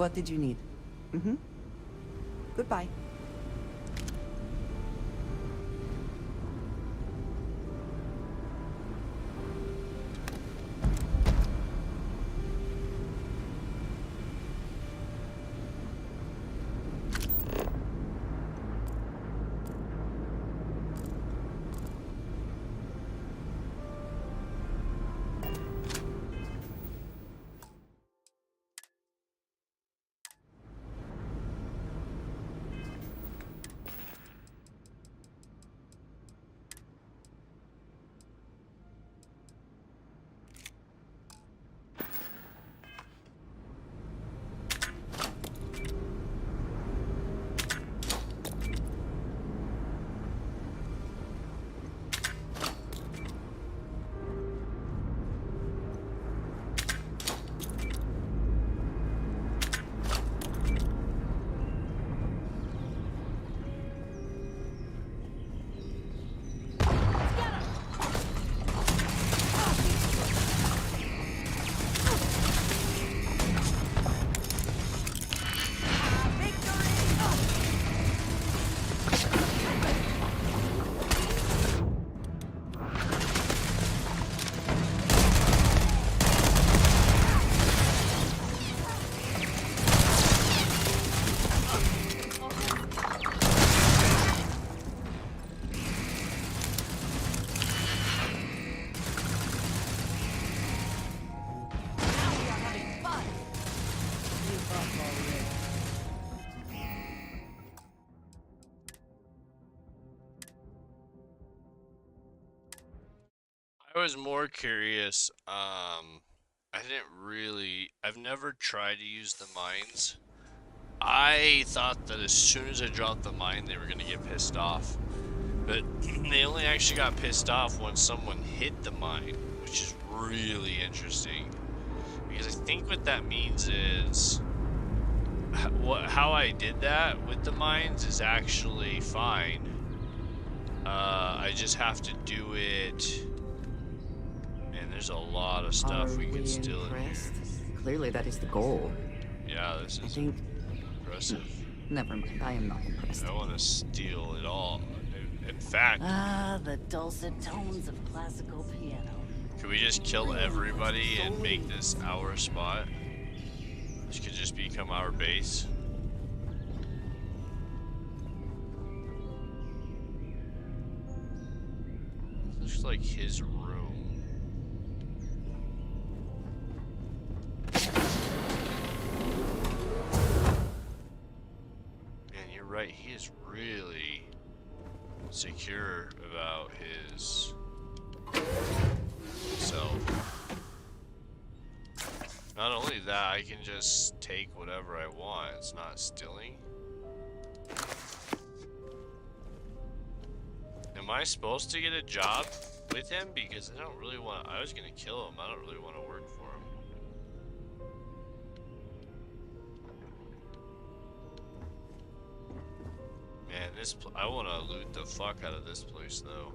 What did you need? Mm-hmm. Goodbye. I was more curious. I've never tried to use the mines. I thought that as soon as I dropped the mine, they were gonna get pissed off. But they only actually got pissed off when someone hit the mine, which is really interesting. Because I think what that means is, how I did that with the mines is actually fine. I just have to do it. And there's a lot of stuff we can still in here. Clearly that is the goal. Yeah, this is impressive. Never mind, I am not impressed. I want to steal it all. In fact, the dulcet tones of classical piano. could we just kill everybody and make this our spot? This could just become our base. Looks like his room. And you're right, he is really secure about his self. Not only that, I can just take whatever I want. It's not stealing. Am I supposed to get a job with him? Because I don't really want to. I was gonna kill him. I don't really want to work for him. Man, I want to loot the fuck out of this place, though.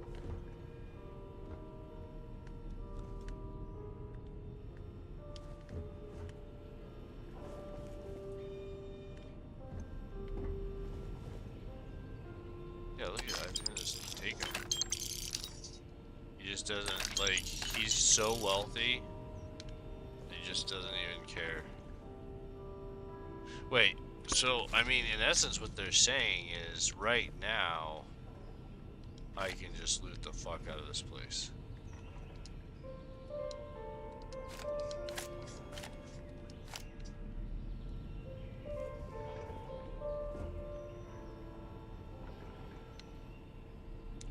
Yeah, look at that. I can just take him. He just doesn't, like, he's so wealthy. He just doesn't even care. Wait, so, I mean, in essence, what they're saying is, right now, I can just loot the fuck out of this place.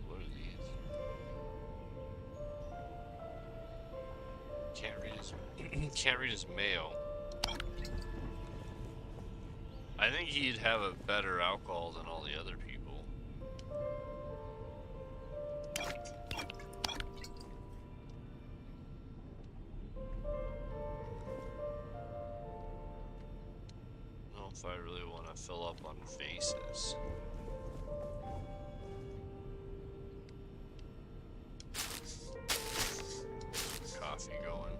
What are these? Can't read his mail. I think he'd have a better alcohol than all the other people. I don't know if I really want to fill up on faces. Coffee going.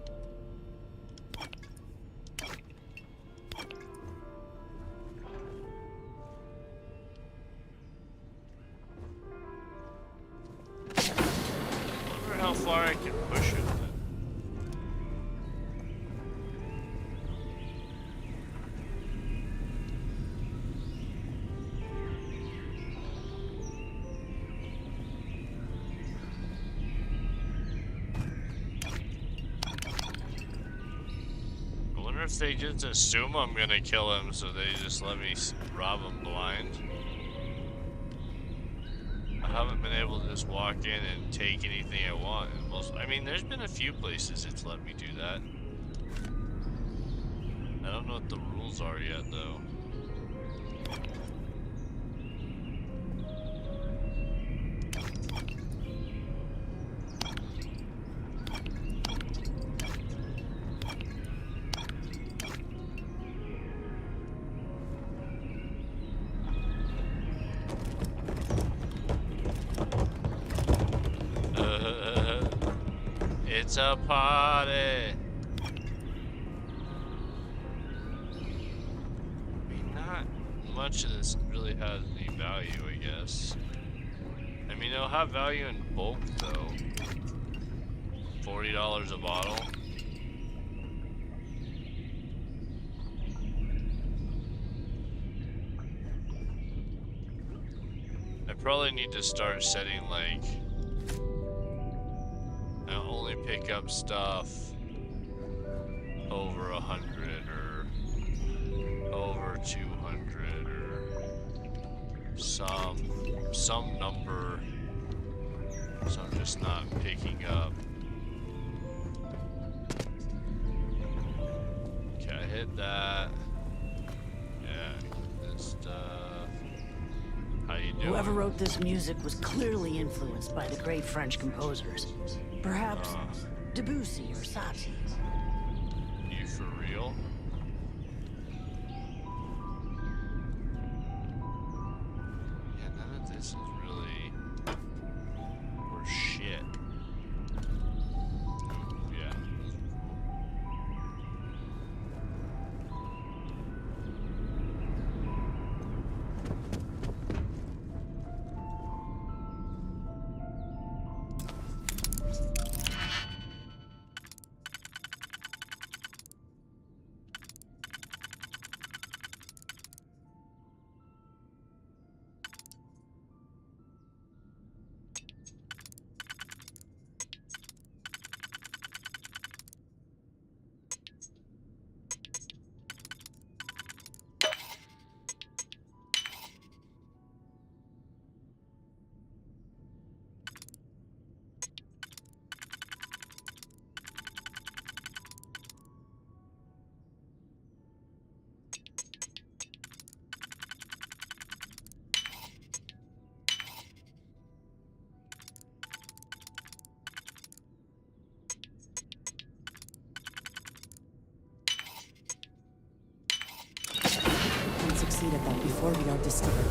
guess they just assume I'm gonna kill him, so they just let me rob him blind. I haven't been able to just walk in and take anything I want. And I mean, there's been a few places it's let me do that. I don't know what the rules are yet, though. It's a party. I mean, not much of this really has any value, I guess. I mean, it'll have value in bulk, though. $40 a bottle. I probably need to start setting, like, I only pick up stuff over 100 or over 200 or some number, so I'm just not picking up. Okay, I hit that. Yeah, this stuff. How you doing? Whoever wrote this music was clearly influenced by the great French composers. Perhaps Debussy or Satie. You for real? Yeah, none of this is really worth shit. Ooh, yeah. Succeed at that before we are discovered.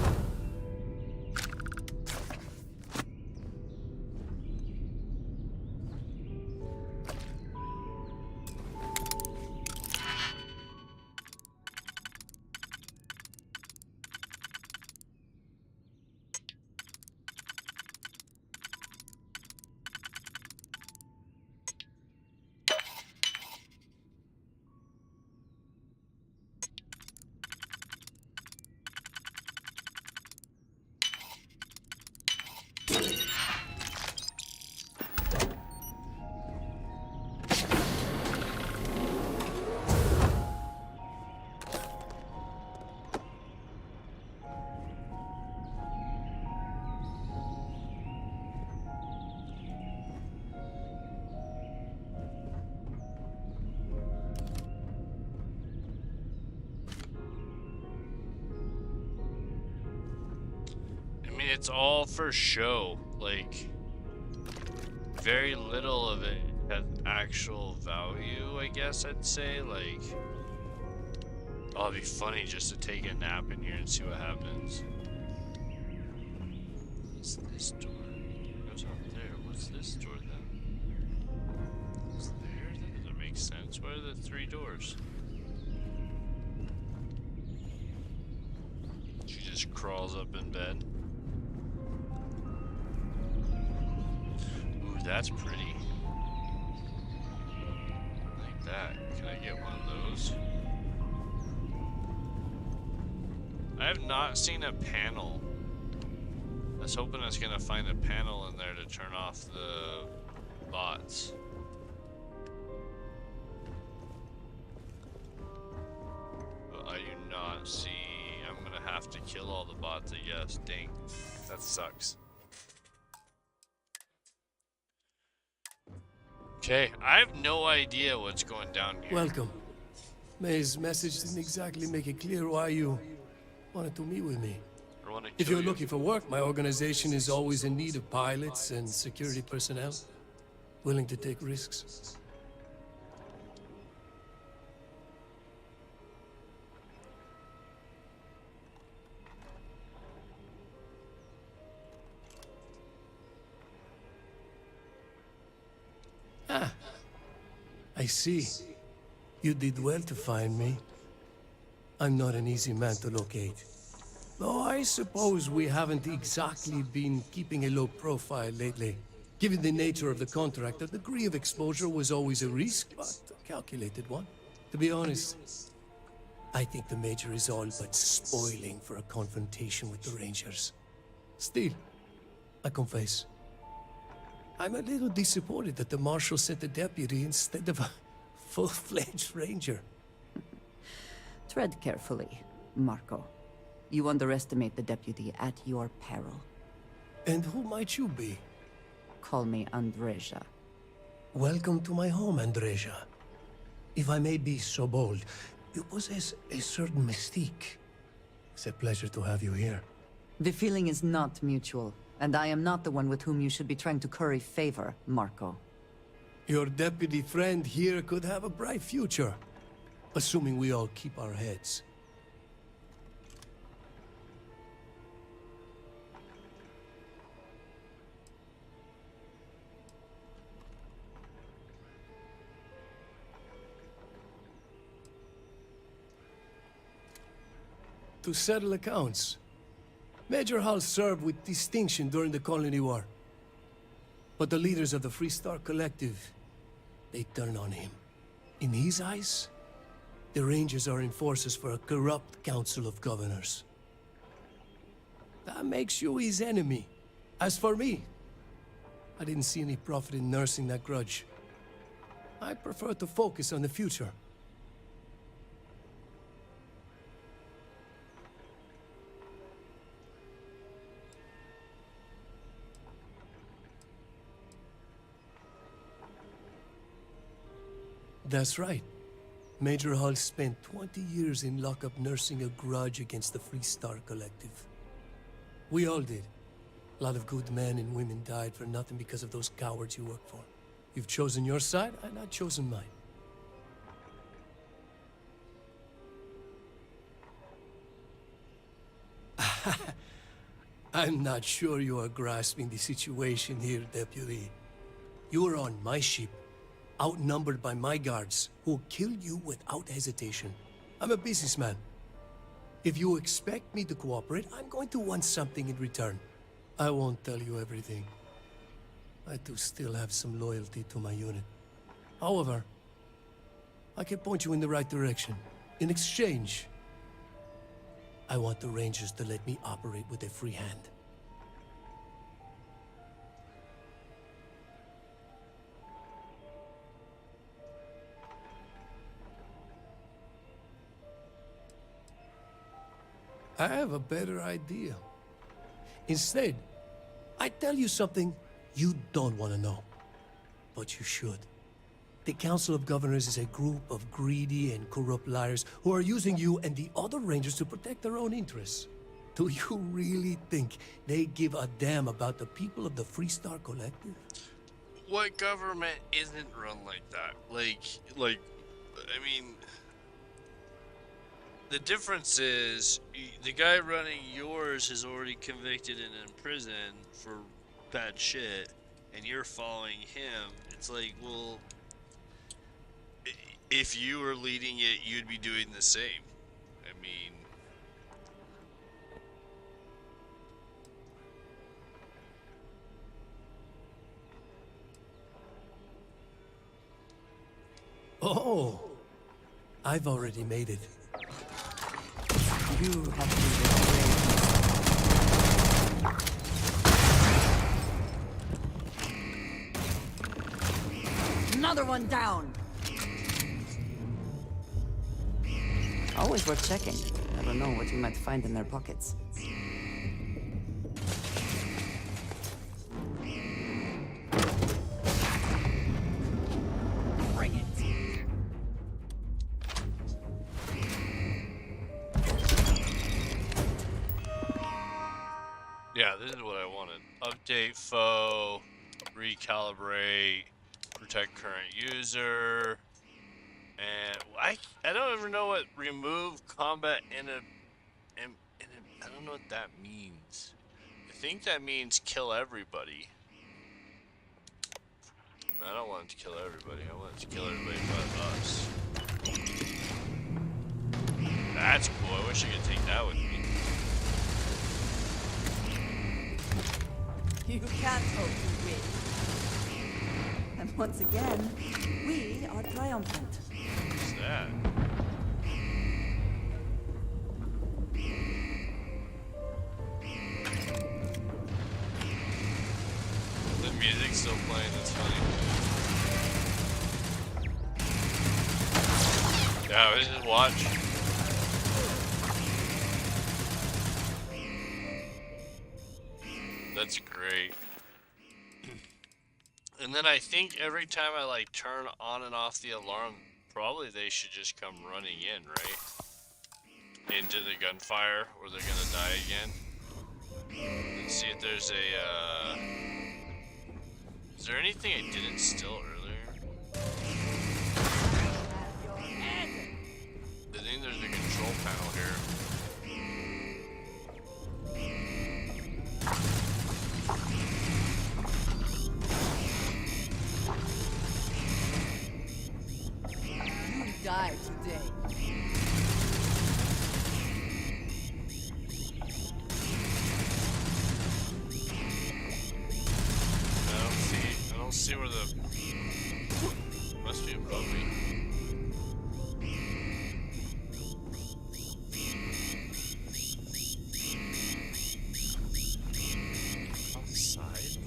It's all for show. Like, very little of it has actual value, I guess I'd say. Like, oh, it'd be funny just to take a nap in here and see what happens. What's this door? It goes up there. What's this door then? It's there? That doesn't make sense. What are the three doors? She just crawls up in bed. That's pretty. Like that. Can I get one of those? I have not seen a panel. I was hoping I was gonna find a panel in there to turn off the bots. not see. I'm gonna have to kill all the bots, I guess. Dang. That sucks. Okay, I have no idea what's going down here. Welcome. May's message didn't exactly make it clear why you wanted to meet with me. If you're looking for work, my organization is always in need of pilots and security personnel, willing to take risks. Ah, I see. You did well to find me. I'm not an easy man to locate. Though I suppose we haven't exactly been keeping a low profile lately. Given the nature of the contract, a degree of exposure was always a risk, but a calculated one. To be honest, I think the Major is all but spoiling for a confrontation with the Rangers. Still, I confess, I'm a little disappointed that the Marshal sent a deputy instead of a full-fledged Ranger. Tread carefully, Marco. You underestimate the deputy at your peril. And who might you be? Call me Andreja. Welcome to my home, Andreja. If I may be so bold, you possess a certain mystique. It's a pleasure to have you here. The feeling is not mutual, and I am not the one with whom you should be trying to curry favor, Marco. Your deputy friend here could have a bright future, assuming we all keep our heads. To settle accounts. Major Hall served with distinction during the Colony War. But the leaders of the Free Star Collective, they turn on him. In his eyes, the Rangers are enforcers for a corrupt Council of Governors. That makes you his enemy. As for me, I didn't see any profit in nursing that grudge. I prefer to focus on the future. That's right. Major Hall spent 20 years in lockup nursing a grudge against the Free Star Collective. We all did. A lot of good men and women died for nothing because of those cowards you work for. You've chosen your side, and I've chosen mine. I'm not sure you are grasping the situation here, Deputy. You are on my ship, outnumbered by my guards, who will kill you without hesitation. I'm a businessman. If you expect me to cooperate, I'm going to want something in return. I won't tell you everything. I do still have some loyalty to my unit. However, I can point you in the right direction. In exchange, I want the Rangers to let me operate with a free hand. I have a better idea. Instead, I tell you something you don't want to know. But you should. The Council of Governors is a group of greedy and corrupt liars who are using you and the other Rangers to protect their own interests. Do you really think they give a damn about the people of the Free Star Collective? What government isn't run like that? I mean, the difference is the guy running yours is already convicted and in prison for bad shit, and you're following him. It's like, well, if you were leading it, you'd be doing the same. I mean, oh, I've already made it. You have been betrayed. Another one down. Always worth checking. never know what you might find in their pockets. Bring it. Yeah, this is what I wanted. Update foe, recalibrate, protect current user, and I don't even know what remove combat I don't know what that means. I think that means kill everybody. I don't want it to kill everybody. I want it to kill everybody but us. That's cool. I wish I could take that with me. You can't hope to win. And once again, we are triumphant. What's that? The music's still playing, that's funny. Yeah, let's just watch. That's great. And then I think every time I like turn on and off the alarm, probably they should just come running in, right? Into the gunfire, or they're gonna die again. Let's see if there's a, is there anything I didn't steal earlier? I think there's a control panel here. You die today. I don't see where the... Must be above me. On the side?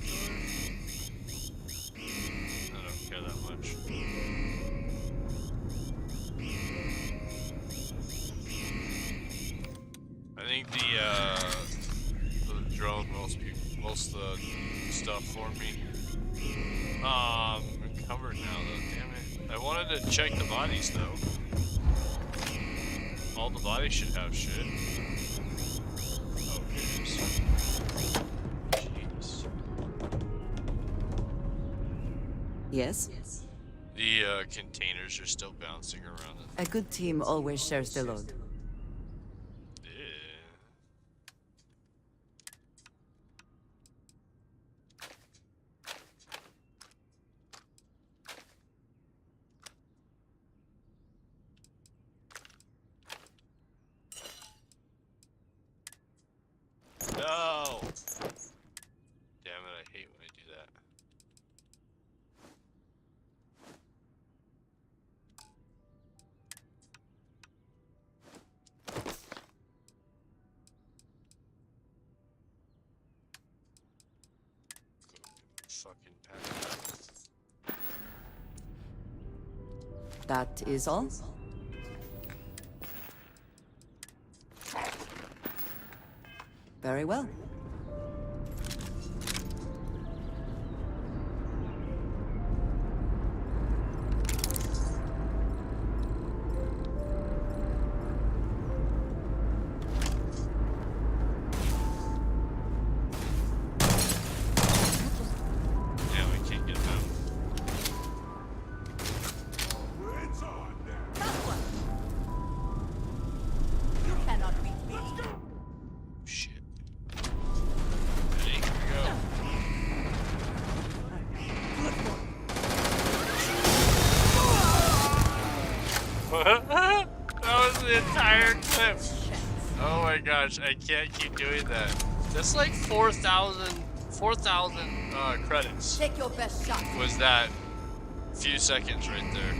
I don't care that much. I think the drone most of the stuff for me. I'm encumbered now though, damn it. I wanted to check the bodies though. All the bodies should have shit. Oh, here it is. Jeez. Yes? The containers are still bouncing around. A good team always shares the load. No! Damn it, I hate when I do that. Fucking pen. That is all? Very well. Yeah, we can't get him out. You cannot beat me. Shit. Ready? Here we go. That was the entire clip. Oh my gosh, I can't keep doing that. That's like 4,000 credits. Take your best shot. Was that few seconds right there.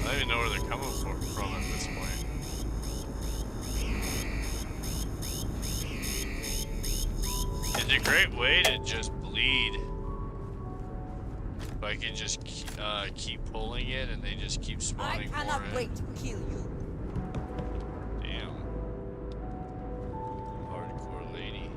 I don't even know where they're coming from at this point. great way to just bleed. If I can just keep pulling it and they just keep spawning more in. I cannot wait to kill you. Damn. Hardcore lady.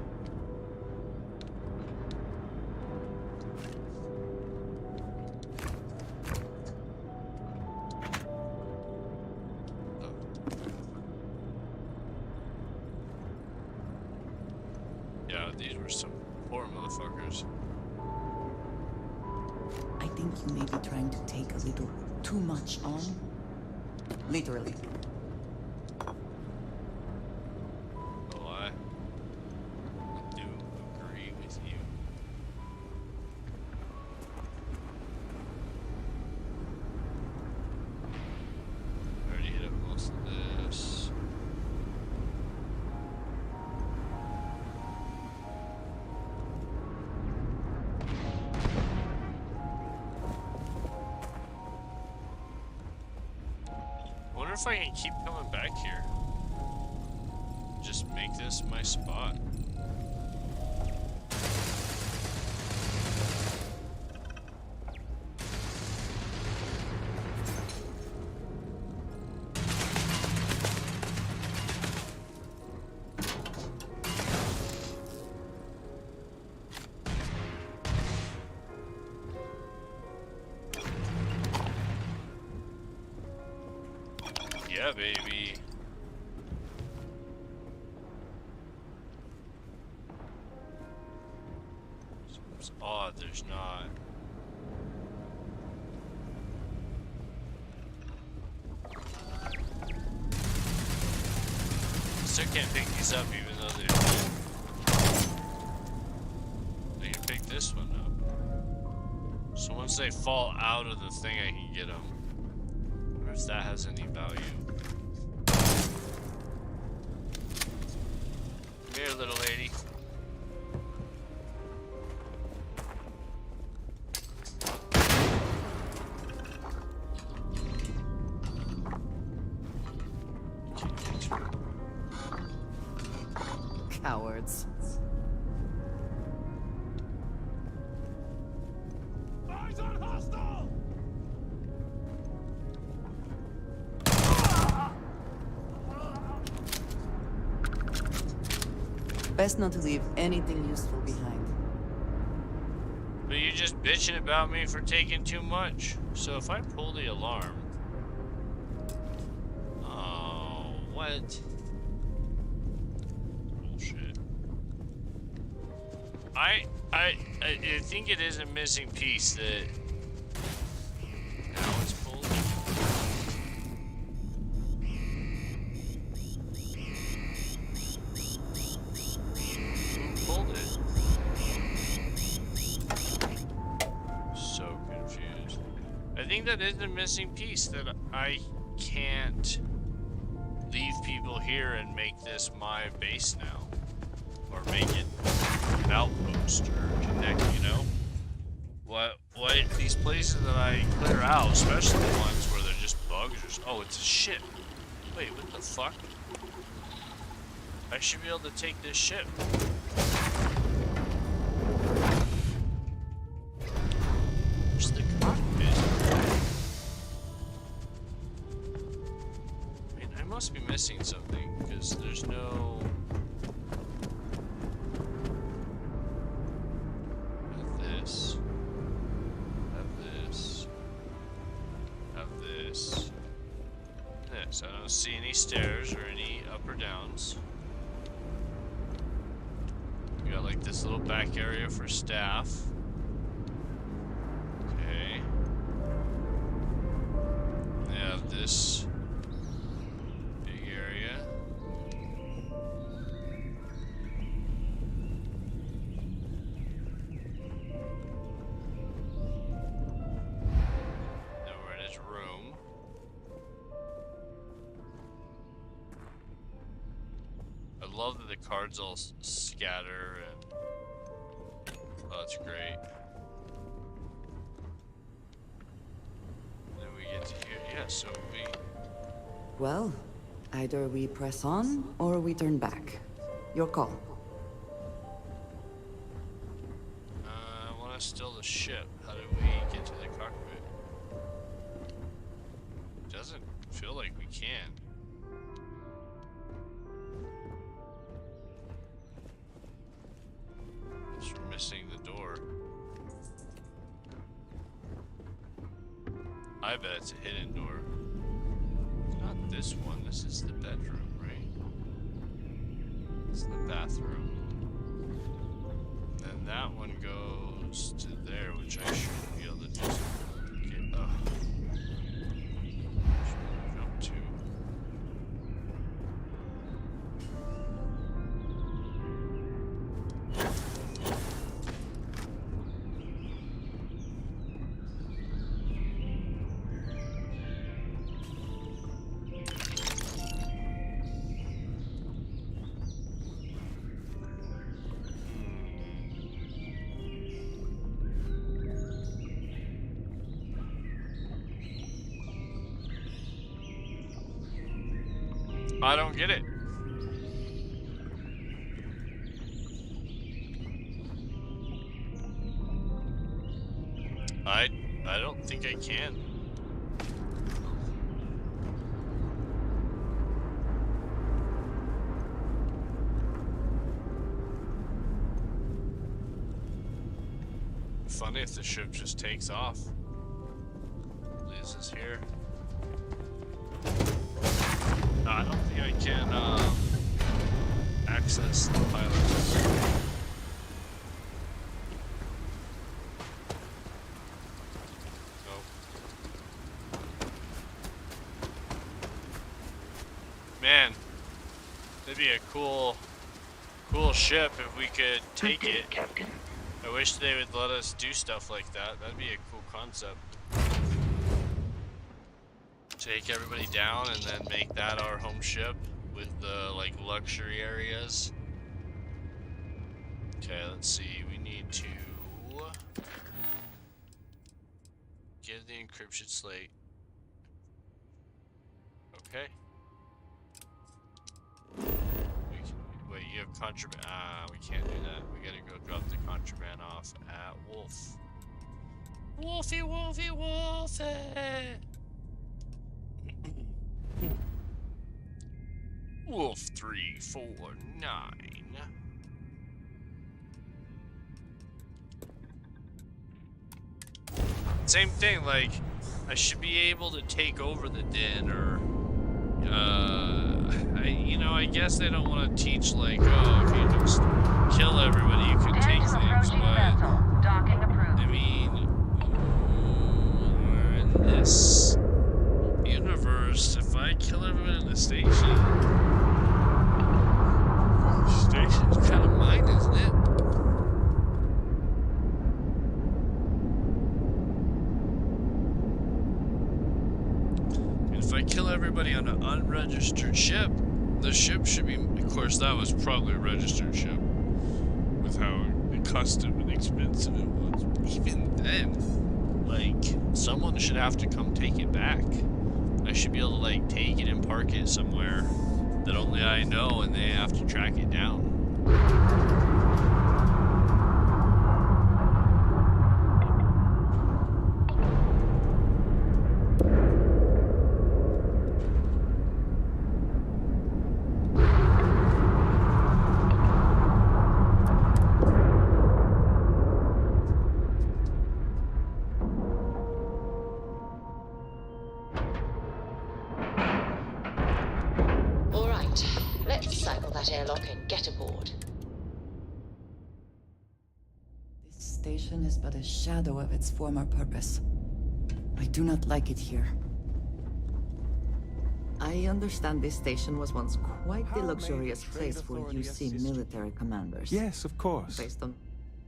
Yeah, these were some poor motherfuckers. I think you may be trying to take a little too much on. Literally. Oh, I do agree with you. I already hit up most of this. I wonder if I can keep coming back here. Just make this my spot. Yeah, baby. It's odd there's not. Still can't pick these up even though they're full. They can pick this one up. So once they fall out of the thing, I can get them. I wonder if that has any value. Come here, little lady. Cowards. Eyes on hostile! Best not to leave anything useful behind. But you're just bitching about me for taking too much. So if I pull the alarm... Oh, what? Bullshit. I think it is a missing piece that... Now it's pulled. Who pulled it? So confused. I think that is the missing piece that I can't leave people here and make this my base now. Or make it an outpost or connect, you know? What these places that I clear out, especially the ones where they're just bugs or oh, it's a ship. Wait, what the fuck? I should be able to take this ship. Where's the cockpit? I mean, I must be missing something, because there's no... Have this. Have this. Have this. This. I don't see any stairs or any up or downs. We got like this little back area for staff. Okay. They have this big area. Then we're in his room. I love that the cards all scatter and oh, that's great. Then we get to here. Yeah, so we Well, either we press on or we turn back. Your call. it's still the ship. How do we get to the cockpit? Doesn't feel like we can. Just we're missing the door. I bet it's a hidden door. It's not this one. This is the bedroom, right? It's the bathroom. Then that one goes to there, which I should be able to just get up. Jump to. I don't get it. I don't think I can. Funny if the ship just takes off. Leaves us here. I don't think I can access the pilot. Nope. Man, that'd be a cool ship if we could take it. Captain. I wish they would let us do stuff like that. That'd be a cool concept. Take everybody down and then make that our home ship with the like luxury areas. Okay, let's see. We need to give the encryption slate. Okay. Wait, you have contraband. We can't do that. We gotta go drop the contraband off at Wolf. Wolfie, Wolfie, Wolfie! Wolf 349. Same thing, like I should be able to take over the den, or I guess they don't want to teach like, oh, if you just kill everybody, you can take things, but I mean, we're in this universe. If I kill everyone in the station's kind of mine, isn't it? And if I kill everybody on an unregistered ship, the ship should be, of course, that was probably a registered ship with how accustomed and expensive it was. Even then, like, someone should have to come take it back. I should be able to like take it and park it somewhere that only I know, and they have to track it down. Is but a shadow of its former purpose. I do not like it here. I understand this station was once quite the luxurious place for UC military commanders. Yes, of course. Based on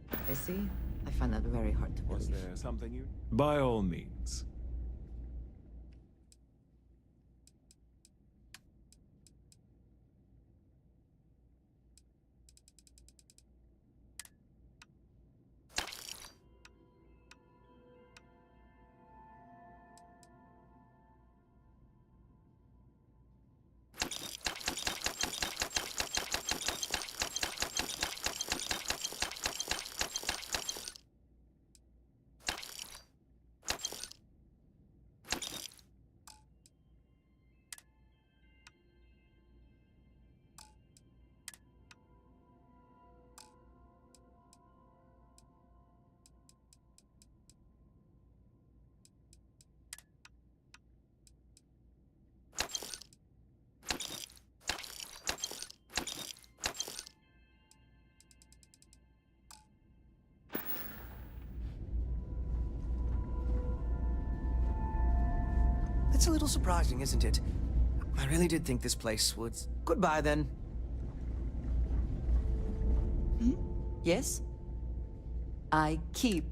what I see, I find that very hard to believe. Was there something you... By all means. That's a little surprising, isn't it? I really did think this place would... Goodbye, then. Yes? I keep.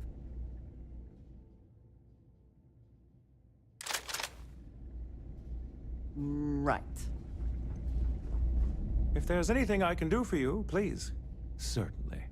Right. If there's anything I can do for you, please. Certainly.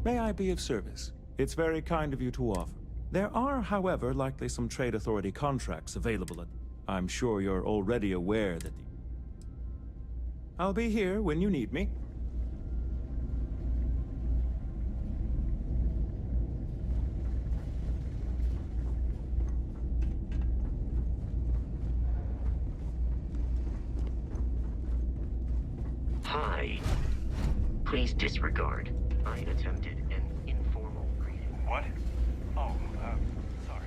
May I be of service? It's very kind of you to offer. There are, however, likely some Trade Authority contracts available. I'm sure you're already aware that the... I'll be here when you need me. Hi. Please disregard. I attempted an informal greeting. What? Oh, sorry.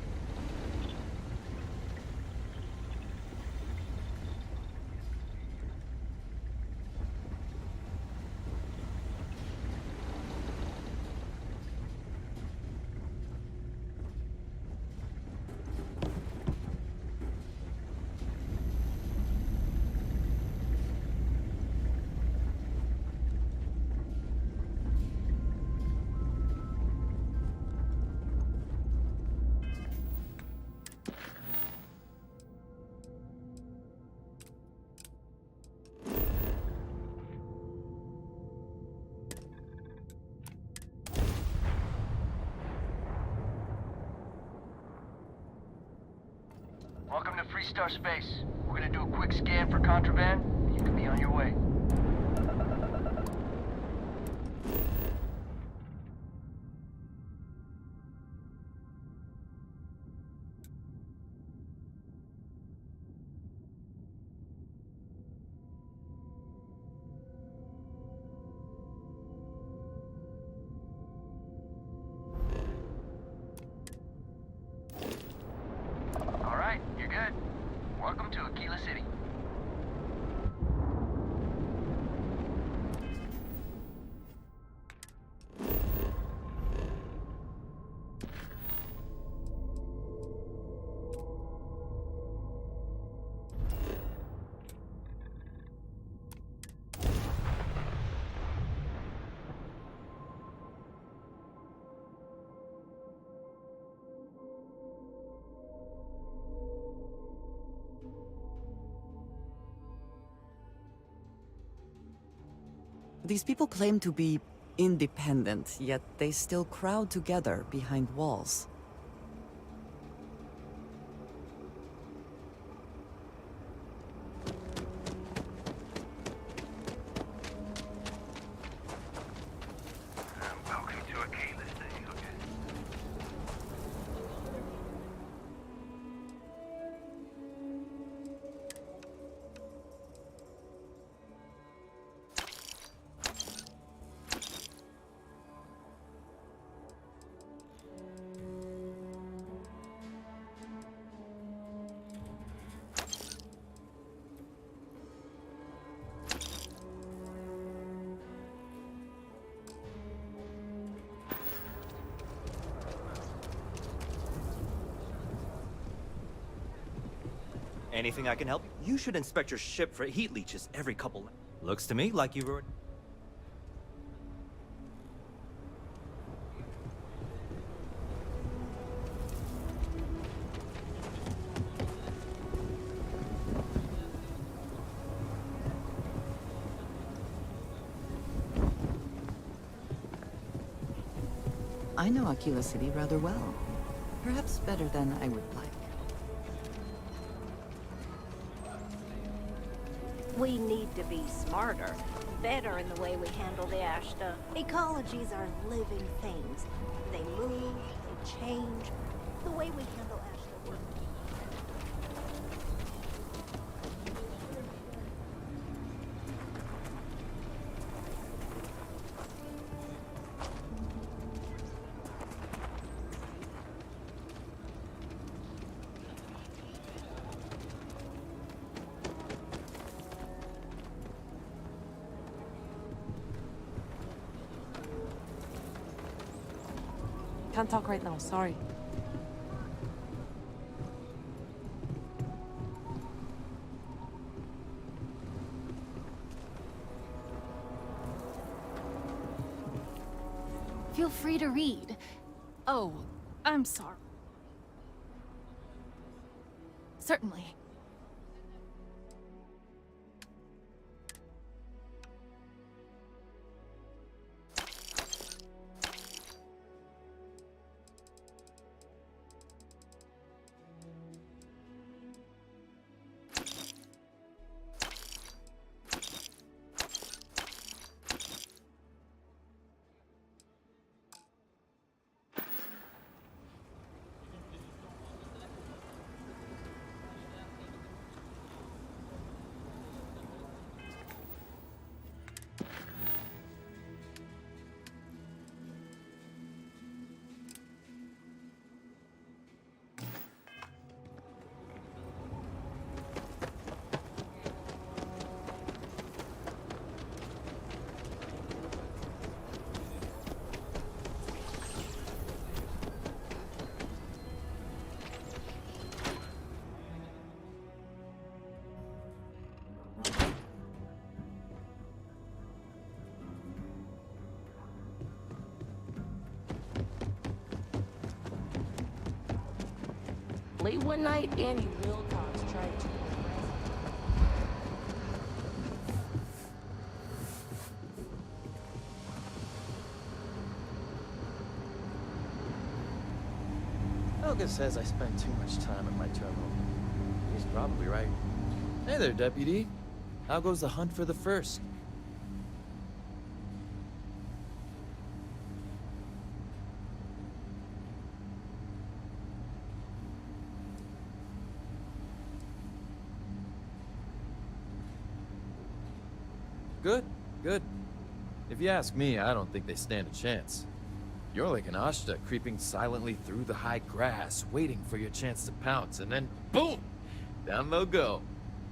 Welcome to Freestar Space. We're gonna do a quick scan for contraband, and you can be on your way. All right, you're good. Welcome to Aquila City. These people claim to be independent, yet they still crowd together behind walls. Welcome to Aquila City, okay? Anything I can help? You should inspect your ship for heat leeches every couple... Looks to me like you've already... I know Aquila City rather well. Perhaps better than I would like. We need to be smarter, better in the way we handle the Ashta. Ecologies are living things. They move, they change. The way we handle Ashta works. Can't talk right now, sorry. Feel free to read. Oh, I'm sorry. Certainly. Late one night, Andy Wilcox tried to... Helga says I spend too much time at my terminal. He's probably right. Hey there, Deputy. How goes the hunt for the first? Good, good. If you ask me, I don't think they stand a chance. You're like an Ashta creeping silently through the high grass, waiting for your chance to pounce, and then boom! Down they'll go.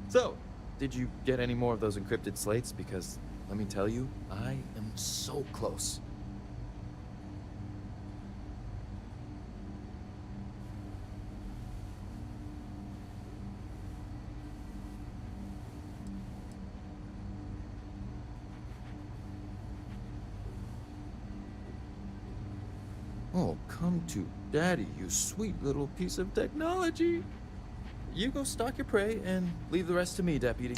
So, did you get any more of those encrypted slates? Because, let me tell you, I am so close. Oh, come to Daddy, you sweet little piece of technology. You go stalk your prey and leave the rest to me, Deputy.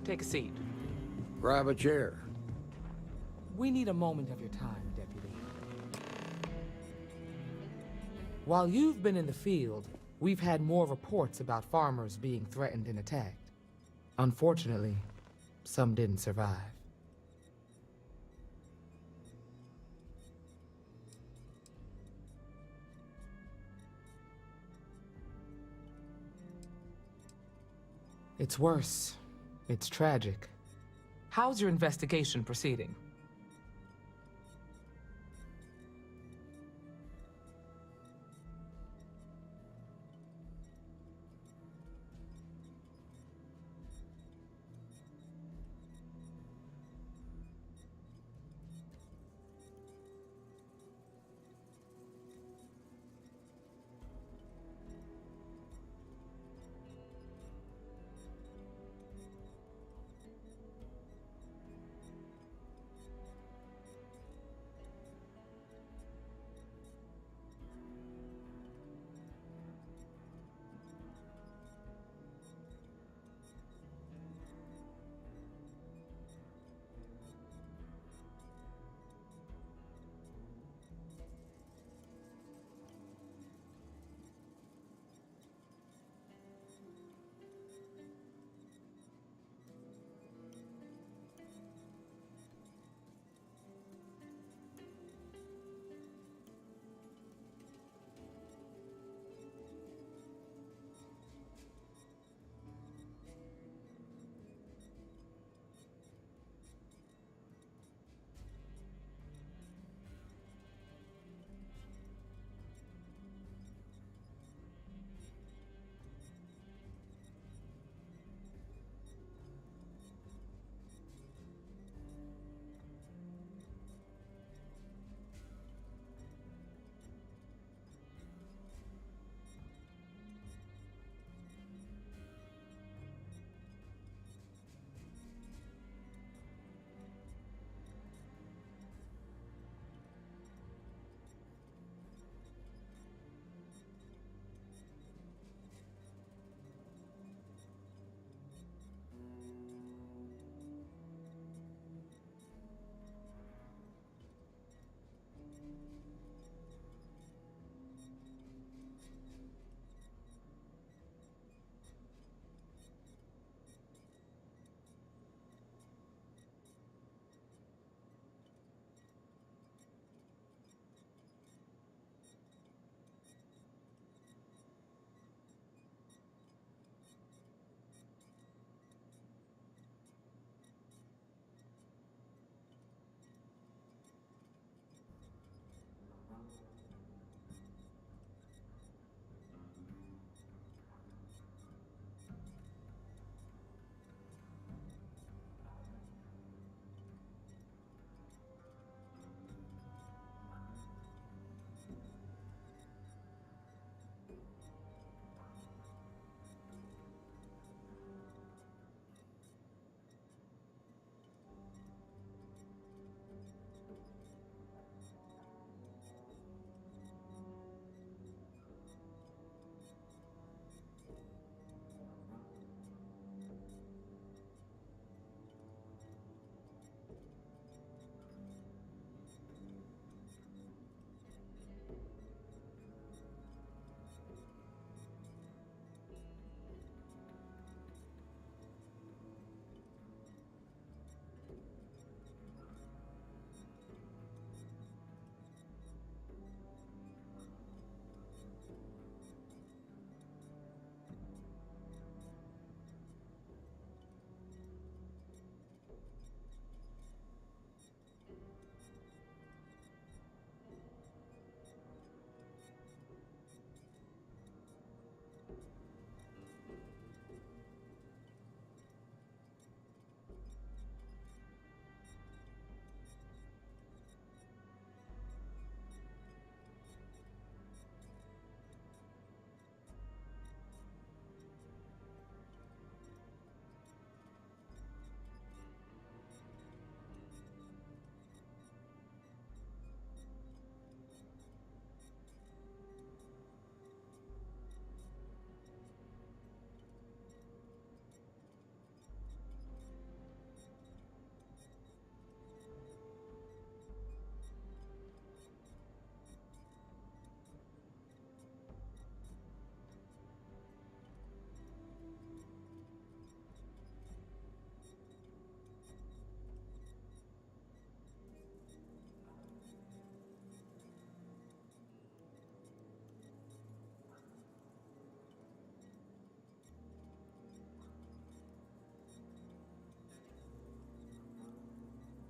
Take a seat. Grab a chair. We need a moment of your time, Deputy. While you've been in the field, we've had more reports about farmers being threatened and attacked. Unfortunately, some didn't survive. It's worse. It's tragic. How's your investigation proceeding?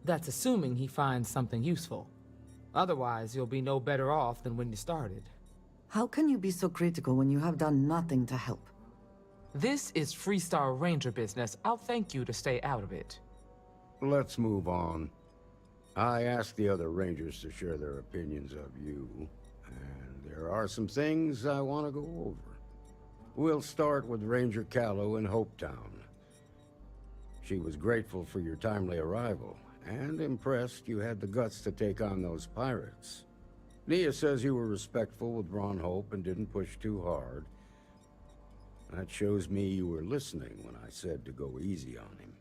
That's assuming he finds something useful. Otherwise, you'll be no better off than when you started. How can you be so critical when you have done nothing to help? This is Freestar Ranger business. I'll thank you to stay out of it. Let's move on. I asked the other Rangers to share their opinions of you, and there are some things I want to go over. We'll start with Ranger Callow in Hopetown. She was grateful for your timely arrival, and impressed you had the guts to take on those pirates. Nia says you were respectful with Ron Hope and didn't push too hard. That shows me you were listening when I said to go easy on him.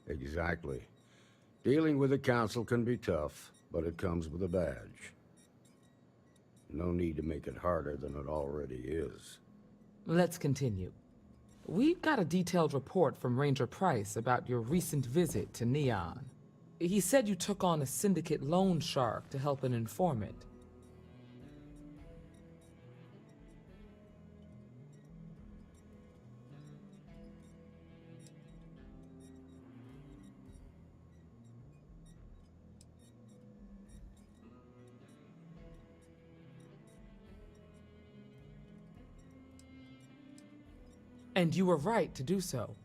Exactly. Dealing with the Council can be tough, but it comes with a badge. No need to make it harder than it already is. Let's continue. We got a detailed report from Ranger Price about your recent visit to Neon. He said you took on a syndicate loan shark to help an informant. And you were right to do so.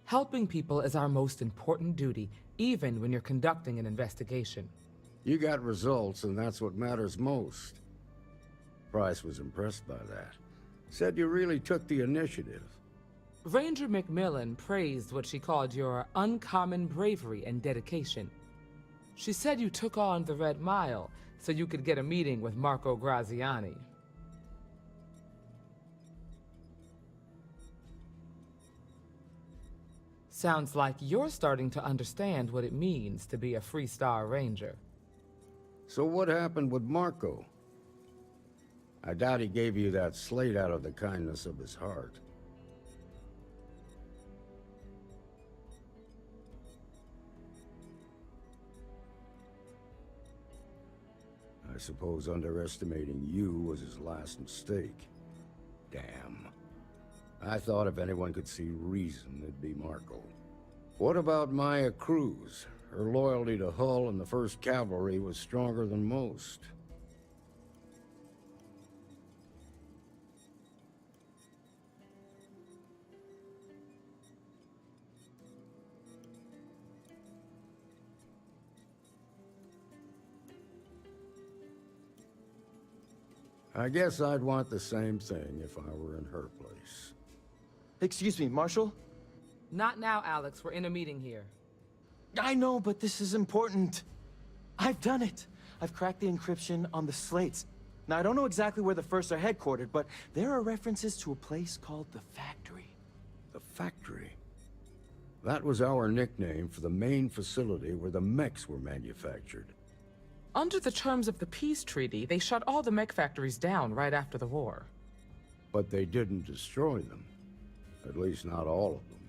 Helping people is our most important duty, even when you're conducting an investigation. You got results, and that's what matters most. Price was impressed by that. Said you really took the initiative. Ranger McMillan praised what she called your uncommon bravery and dedication. She said you took on the Red Mile so you could get a meeting with Marco Graziani. Sounds like you're starting to understand what it means to be a Freestar Ranger. So what happened with Marco? I doubt he gave you that slate out of the kindness of his heart. I suppose underestimating you was his last mistake. Damn. I thought if anyone could see reason, it'd be Marco. What about Maya Cruz? Her loyalty to Hull and the 1st Cavalry was stronger than most. I guess I'd want the same thing if I were in her place. Excuse me, Marshal? Not now, Alex. We're in a meeting here. I know, but this is important. I've done it. I've cracked the encryption on the slates. Now, I don't know exactly where the First are headquartered, but there are references to a place called the Factory. The Factory? That was our nickname for the main facility where the mechs were manufactured. Under the terms of the peace treaty, they shut all the mech factories down right after the war. But they didn't destroy them. At least not all of them.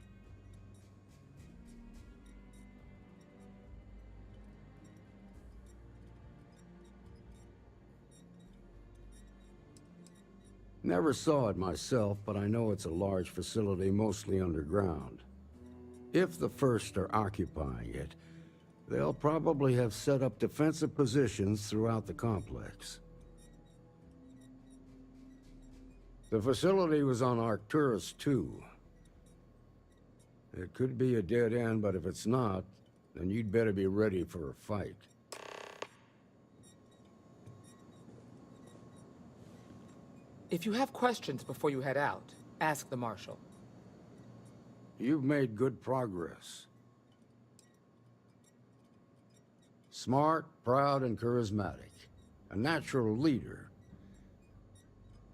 Never saw it myself, but I know it's a large facility mostly underground. If the First are occupying it, they'll probably have set up defensive positions throughout the complex. The facility was on Arcturus 2. It could be a dead end, but if it's not, then you'd better be ready for a fight. If you have questions before you head out, ask the Marshal. You've made good progress. Smart, proud, and charismatic. A natural leader.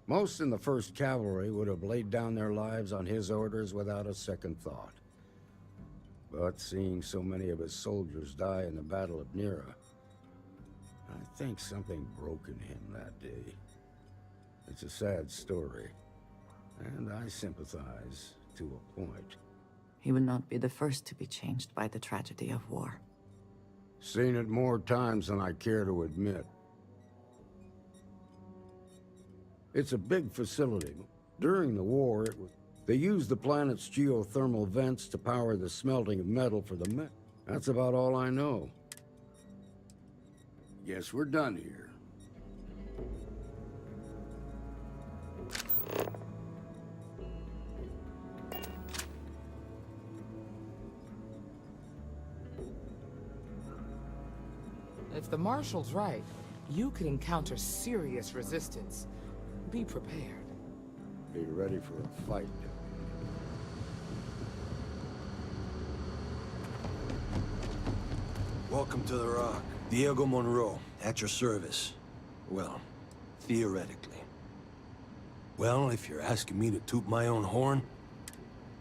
Most in the 1st Cavalry would have laid down their lives on his orders without a second thought. But seeing so many of his soldiers die in the Battle of Nera, I think something broke in him that day. It's a sad story, and I sympathize to a point. He would not be the first to be changed by the tragedy of war. Seen it more times than I care to admit. It's a big facility. During the war, they used the planet's geothermal vents to power the smelting of metal for the met. That's about all I know. Guess we're done here. If the Marshal's right, you could encounter serious resistance. Be prepared. Be ready for a fight. Welcome to the Rock. Diego Monroe, at your service. Well, theoretically. Well, if you're asking me to toot my own horn,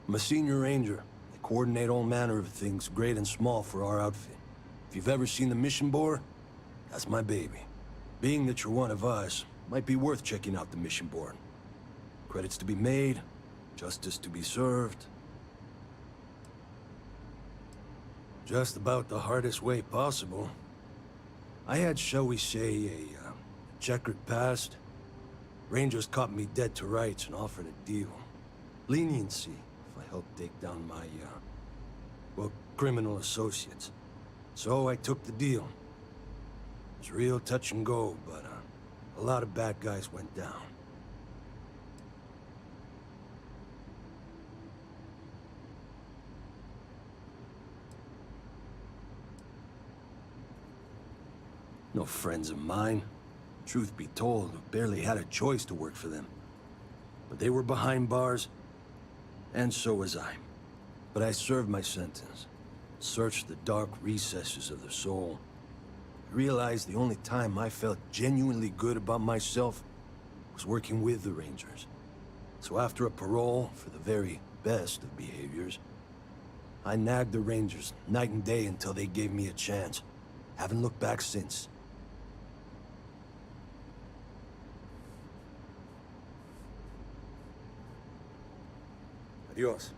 I'm a senior ranger. I coordinate all manner of things, great and small, for our outfit. If you've ever seen the mission board, that's my baby. Being that you're one of us, might be worth checking out the mission board. Credits to be made, justice to be served. Just about the hardest way possible. I had, shall we say, a checkered past. Rangers caught me dead to rights and offered a deal. Leniency, if I helped take down my, well, criminal associates. So I took the deal. It was real touch and go, but a lot of bad guys went down. No friends of mine. Truth be told, barely had a choice to work for them. But they were behind bars, and so was I. But I served my sentence. Searched the dark recesses of the soul. I realized the only time I felt genuinely good about myself was working with the Rangers. So after a parole for the very best of behaviors, I nagged the Rangers night and day until they gave me a chance. Haven't looked back since. Adios.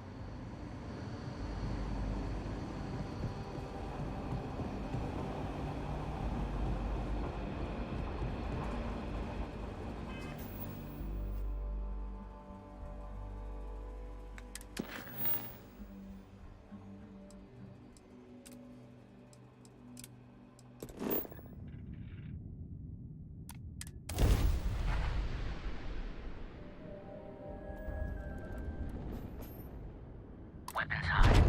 Weapons high.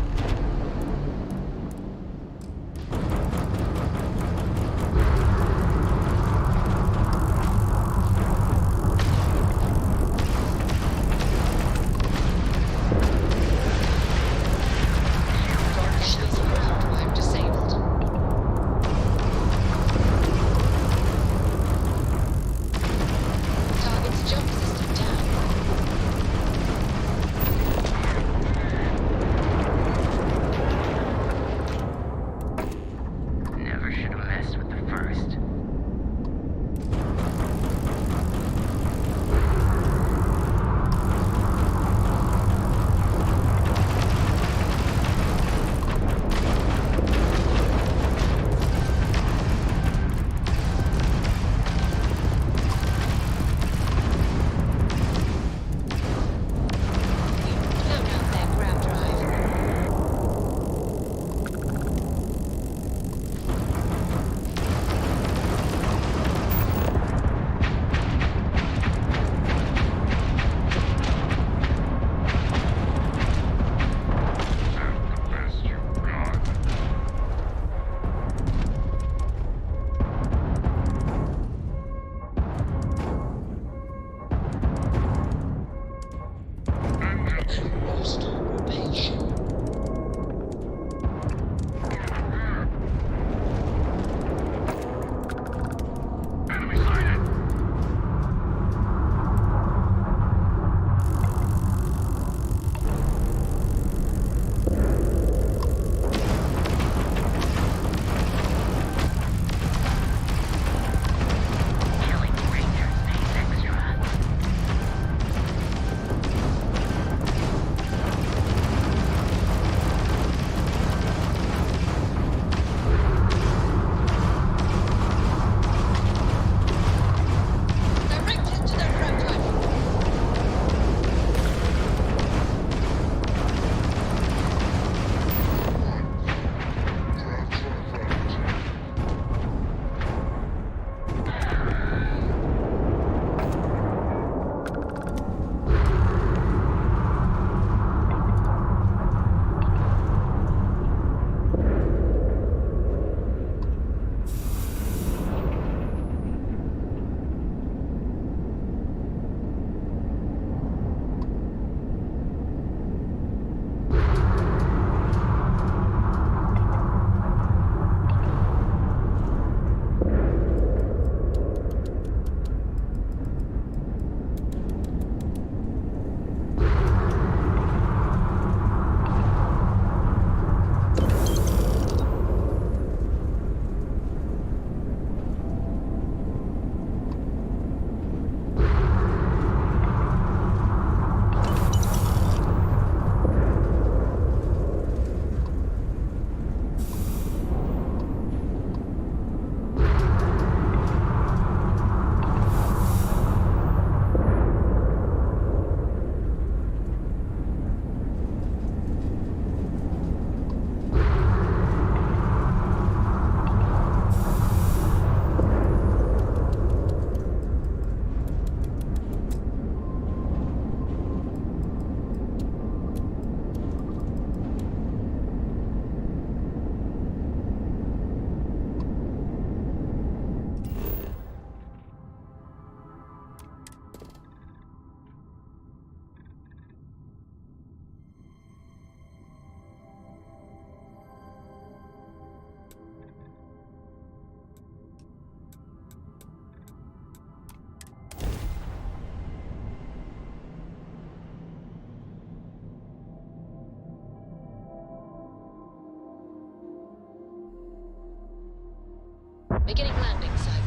Beginning landing cycle.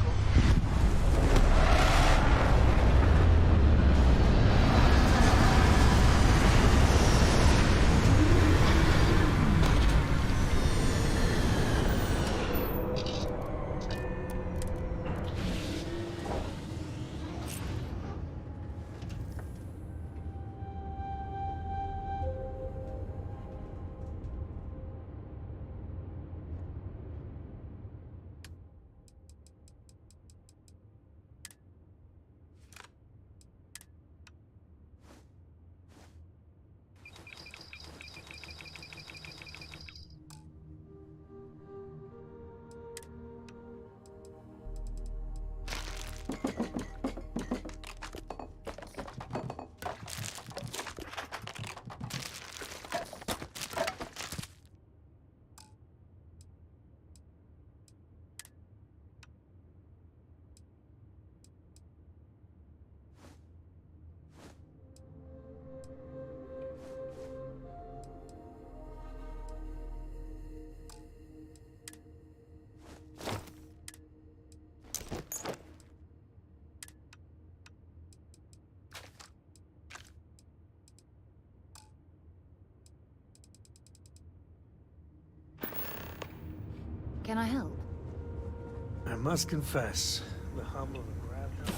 Can I help? I must confess, the hum of a grabbed.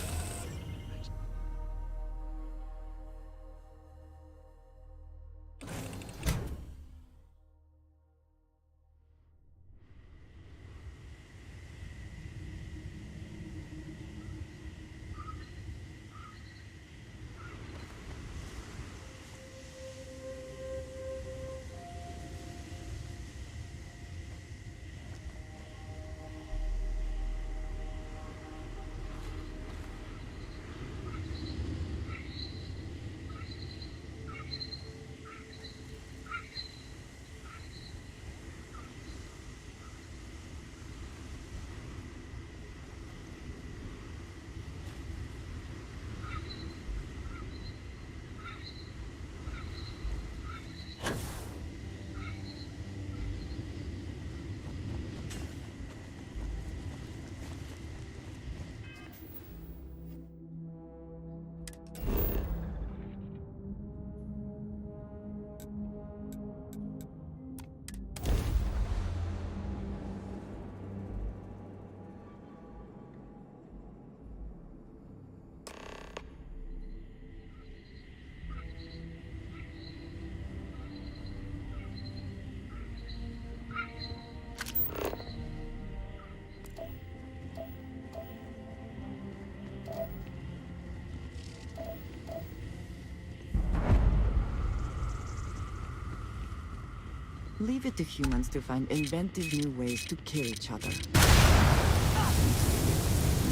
Leave it to humans to find inventive new ways to kill each other. Maps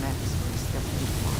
were a step too far.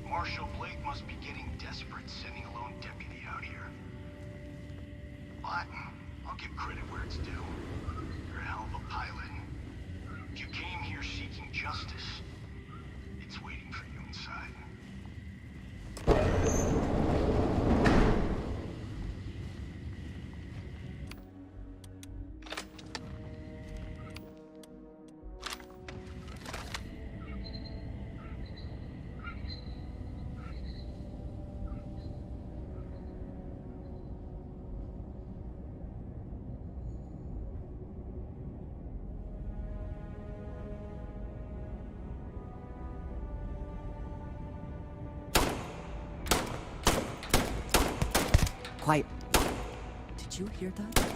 Marshal Blake must be getting desperate sending a lone deputy out here. But I'll give credit where it's due. You're a hell of a pilot. If you came here seeking justice, it's waiting for you inside. Quiet. Did you hear that?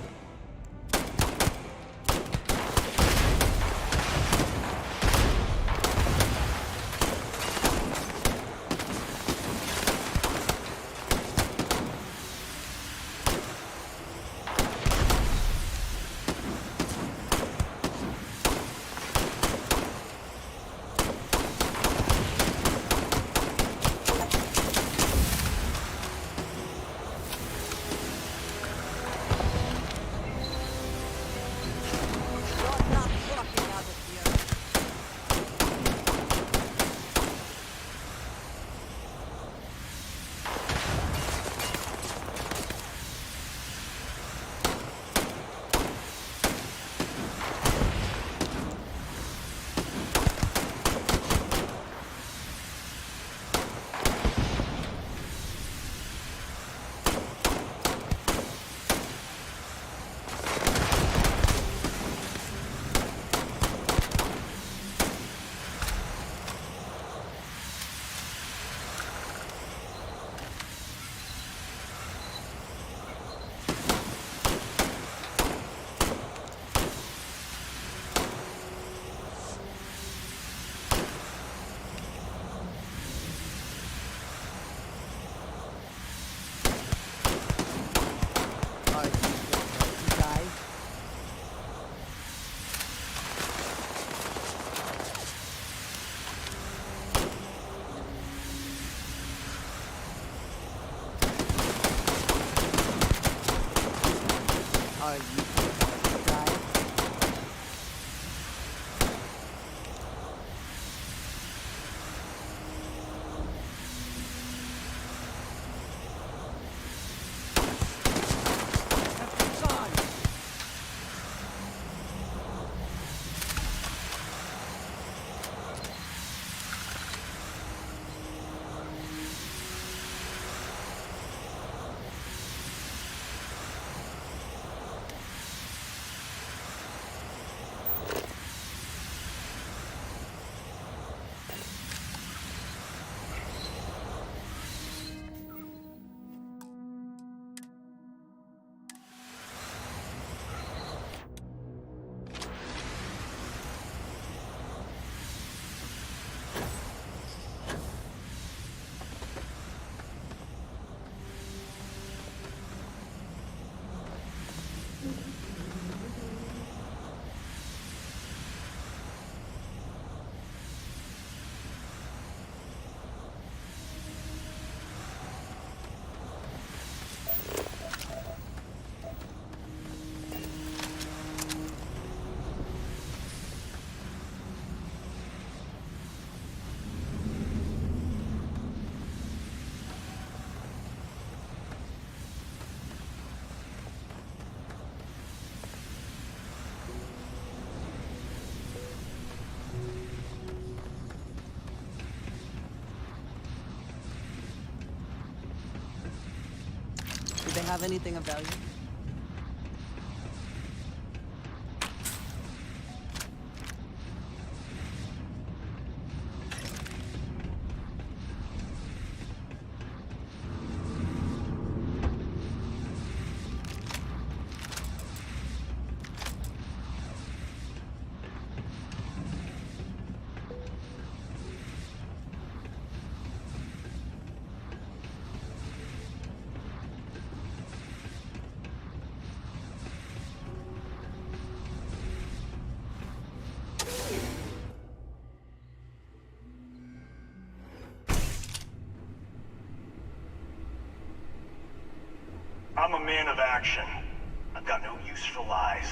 They have anything of value? I'm a man of action. I've got no use for lies.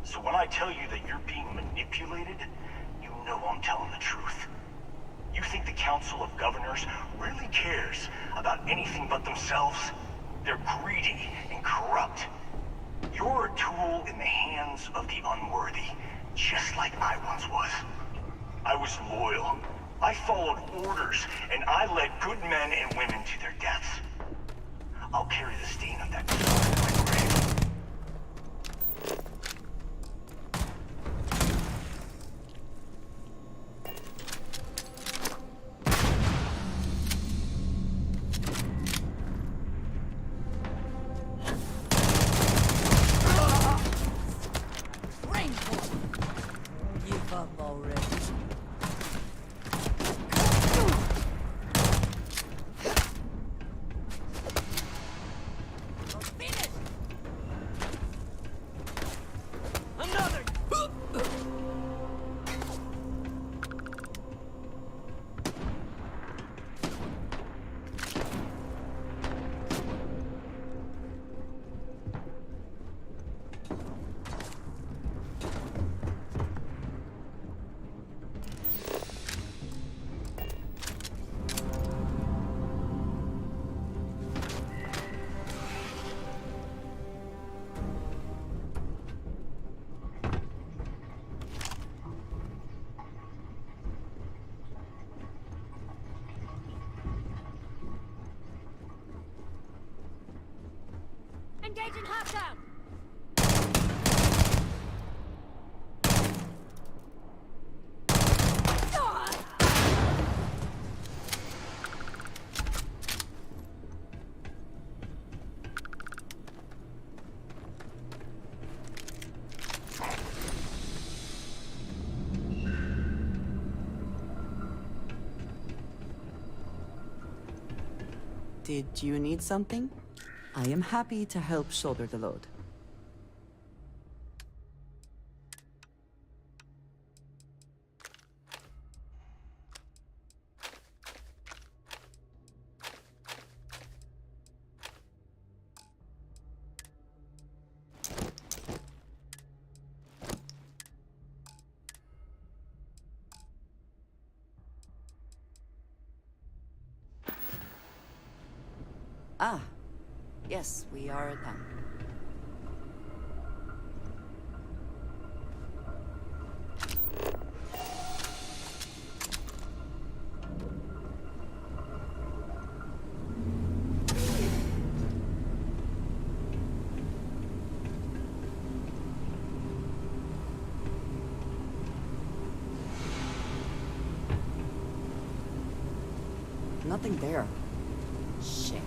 So when I tell you that you're being manipulated, you know I'm telling the truth. You think the Council of Governors really cares about anything but themselves? They're greedy and corrupt. You're a tool in the hands of the unworthy, just like I once was. I was loyal. I followed orders, and I led good men and women to their deaths. I'll carry the stain of that blood in my grave. Engaging hostile! Did you need something? I am happy to help shoulder the load. Ah, yes, we are done. Nothing there. Shit.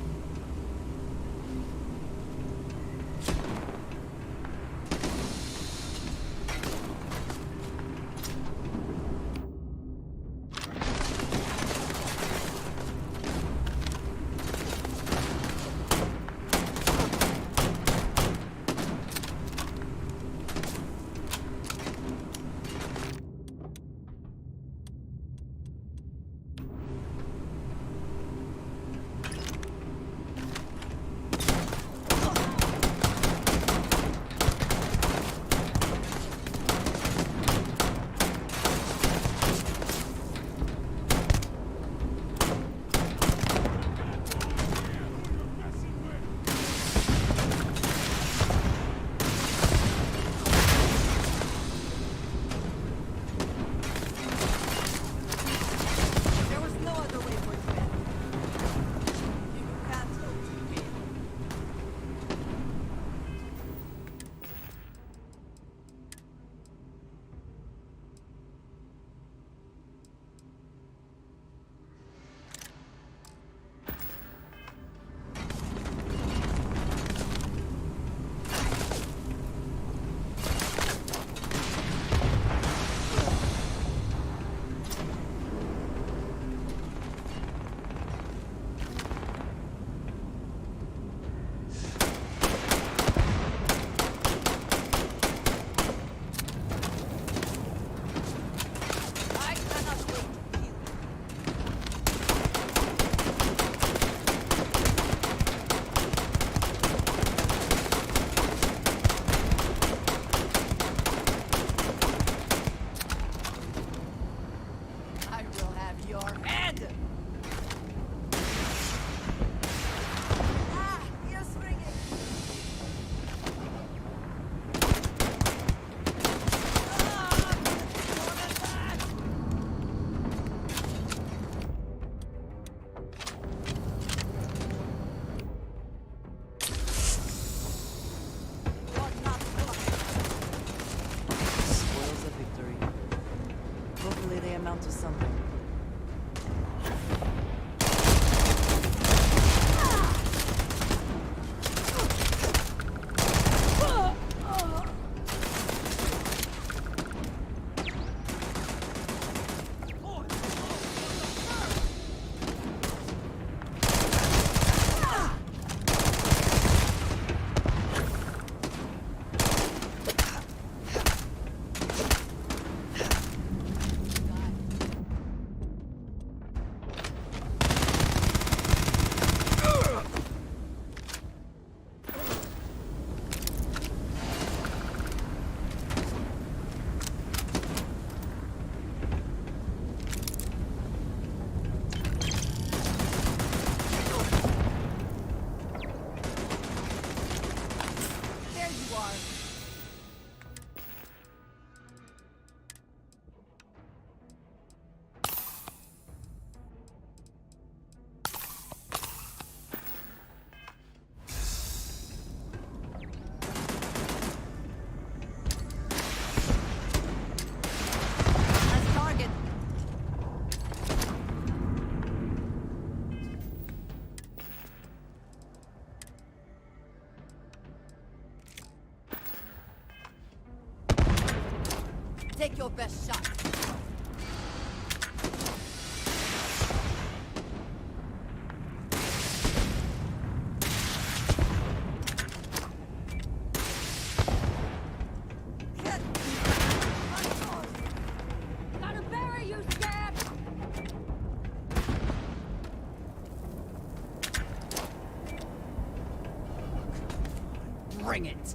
Bring it!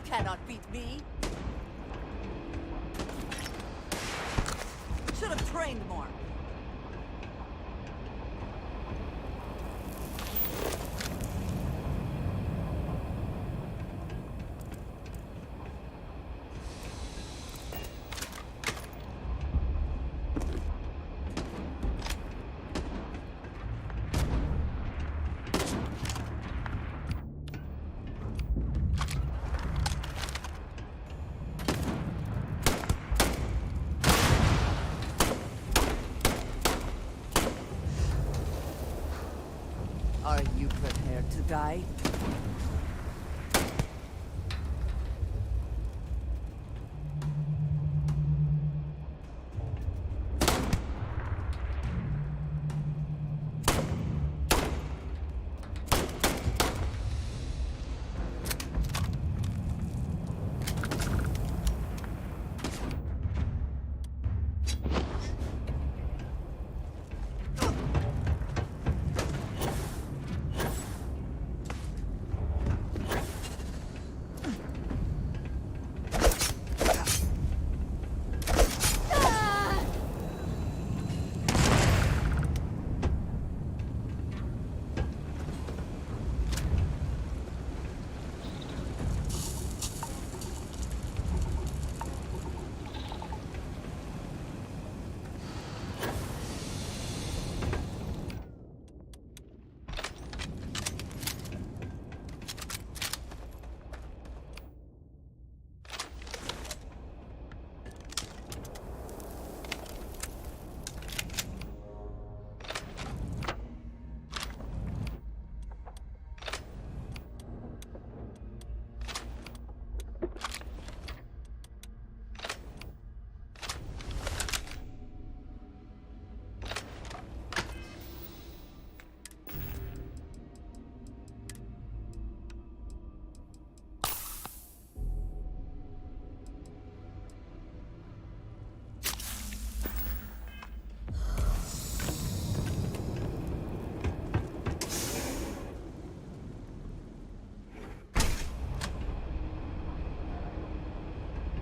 Cannot beat me. Should have trained more. Are you prepared to die?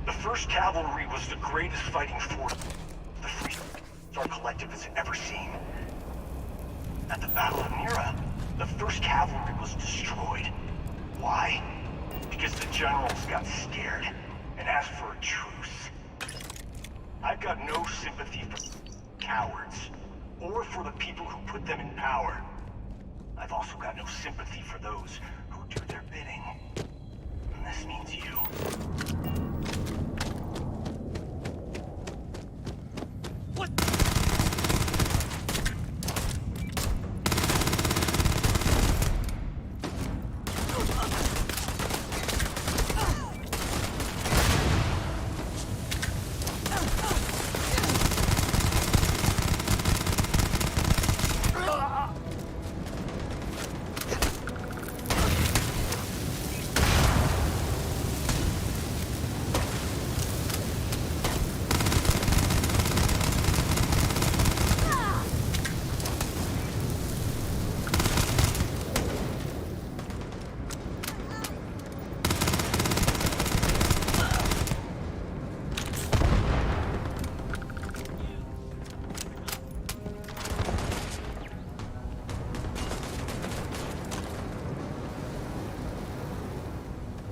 The 1st Cavalry was the greatest fighting force the Free Star Collective has ever seen. At the Battle of Mira, the 1st Cavalry was destroyed. Why? Because the generals got scared and asked for a truce. I've got no sympathy for cowards, or for the people who put them in power. I've also got no sympathy for those who do their bidding. And this means you.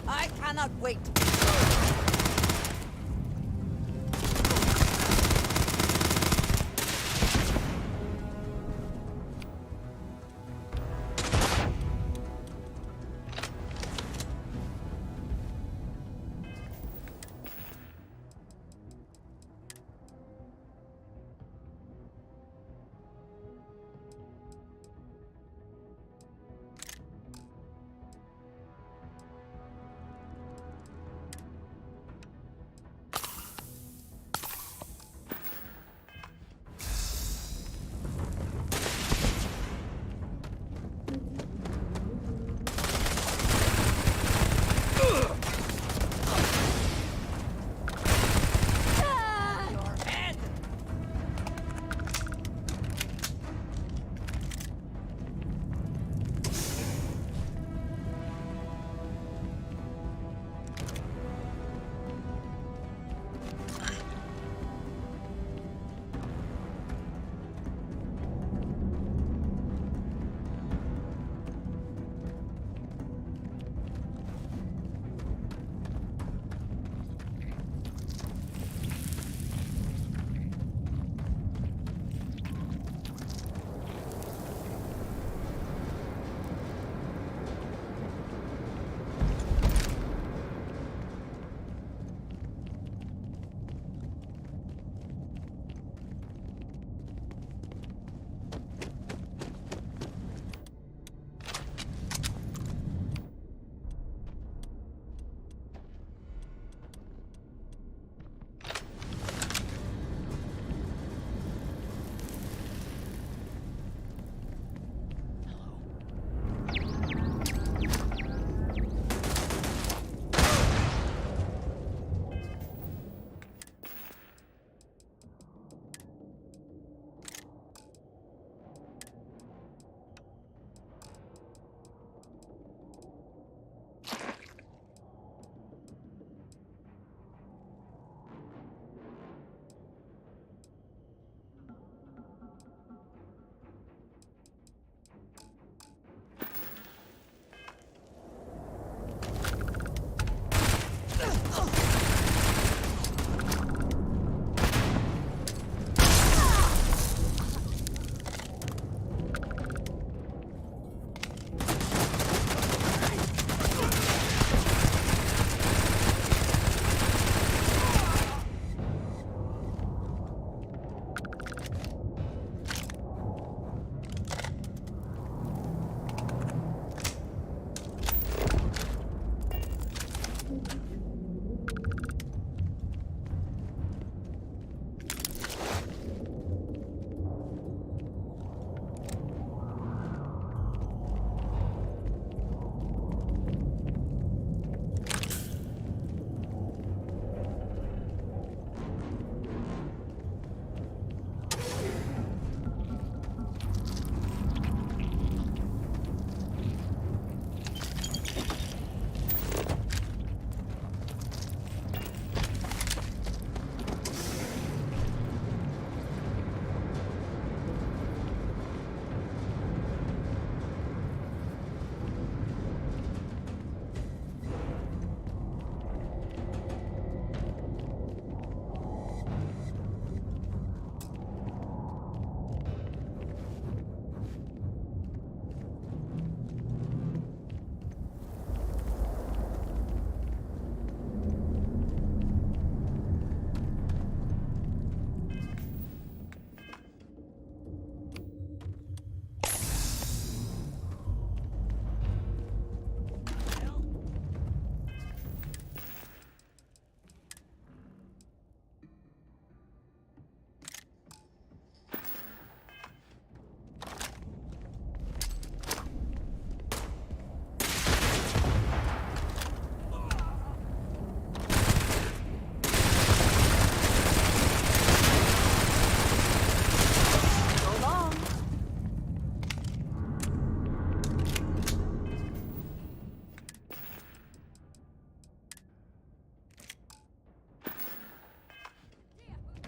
I cannot wait.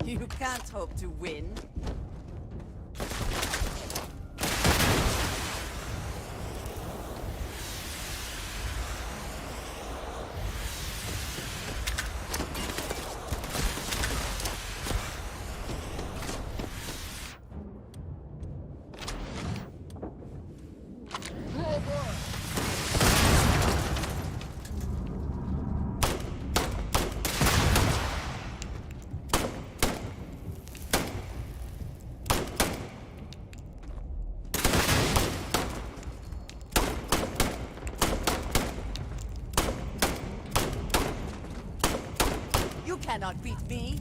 You can't hope to win. You cannot beat me.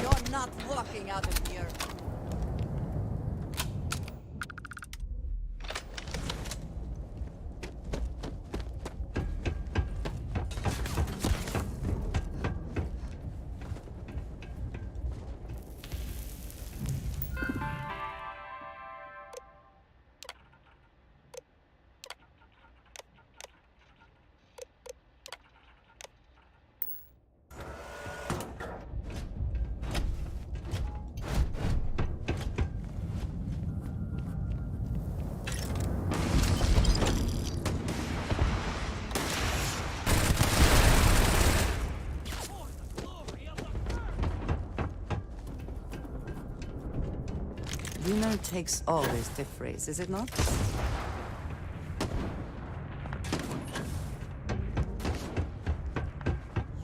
You're not walking out of here. Dinner takes always to phrase, is it not?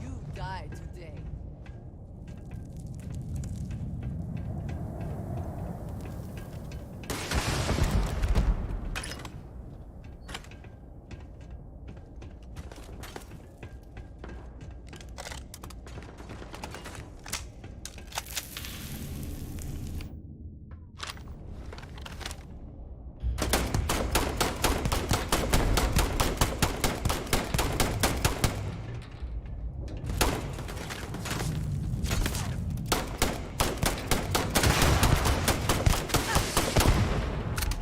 You die today.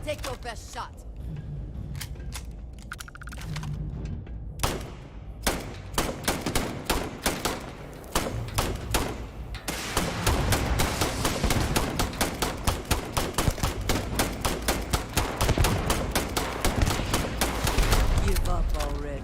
Take your best shot. Give up already.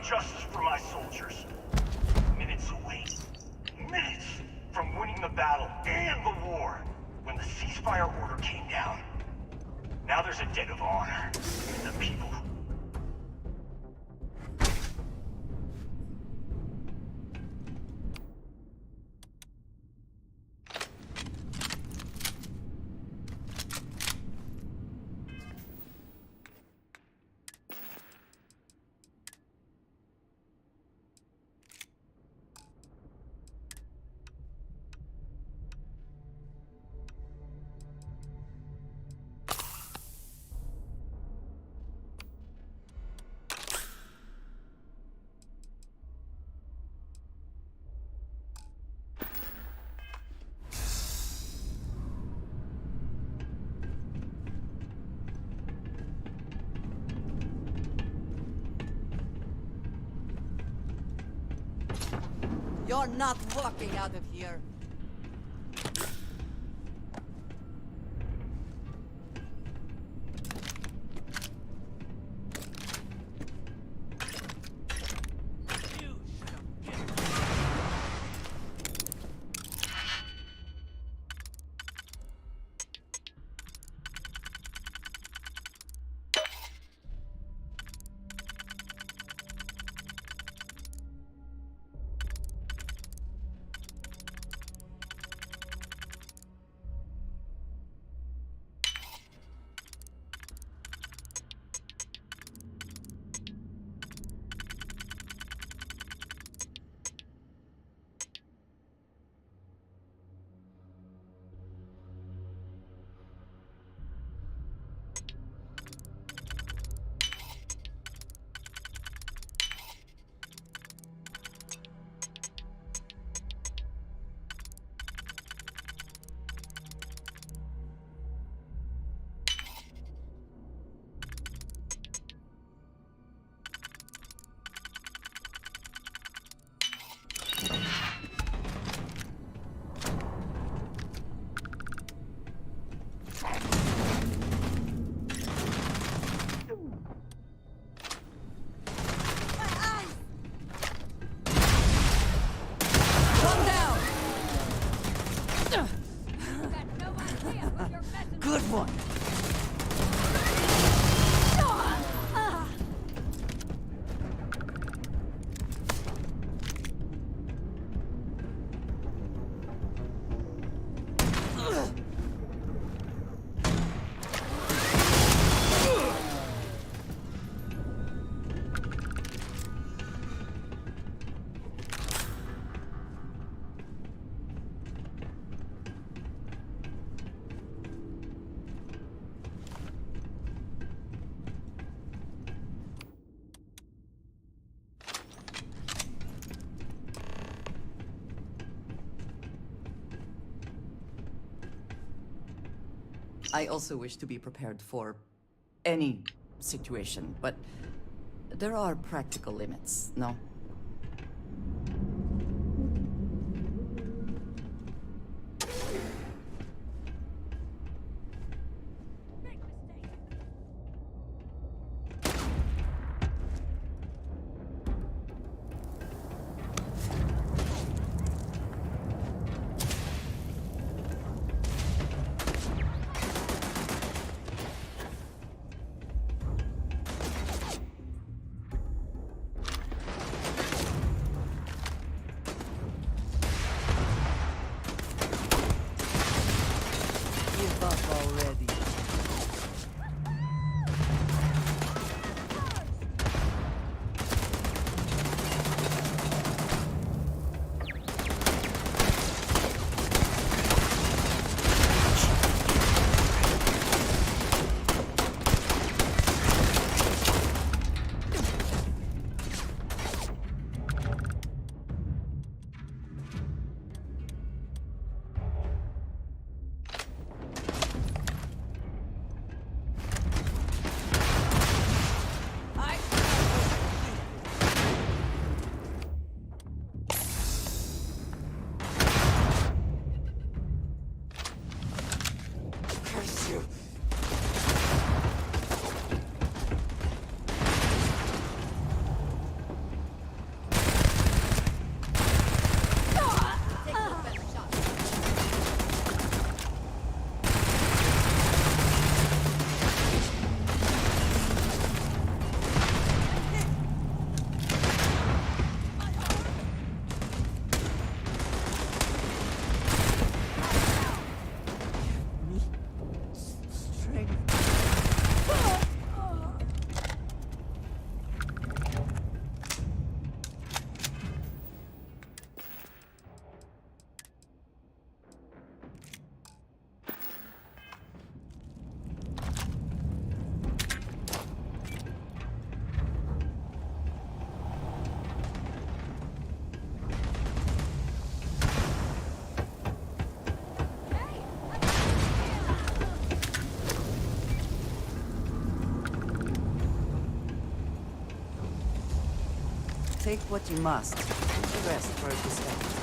justice for my soldiers. Minutes away. Minutes from winning the battle and the war when the ceasefire order came down. Now there's a debt of honor in the people. You're not walking out of here. Good one. I also wish to be prepared for any situation, but there are practical limits, no? Give up already. Take what you must. Leave the rest for the spectators.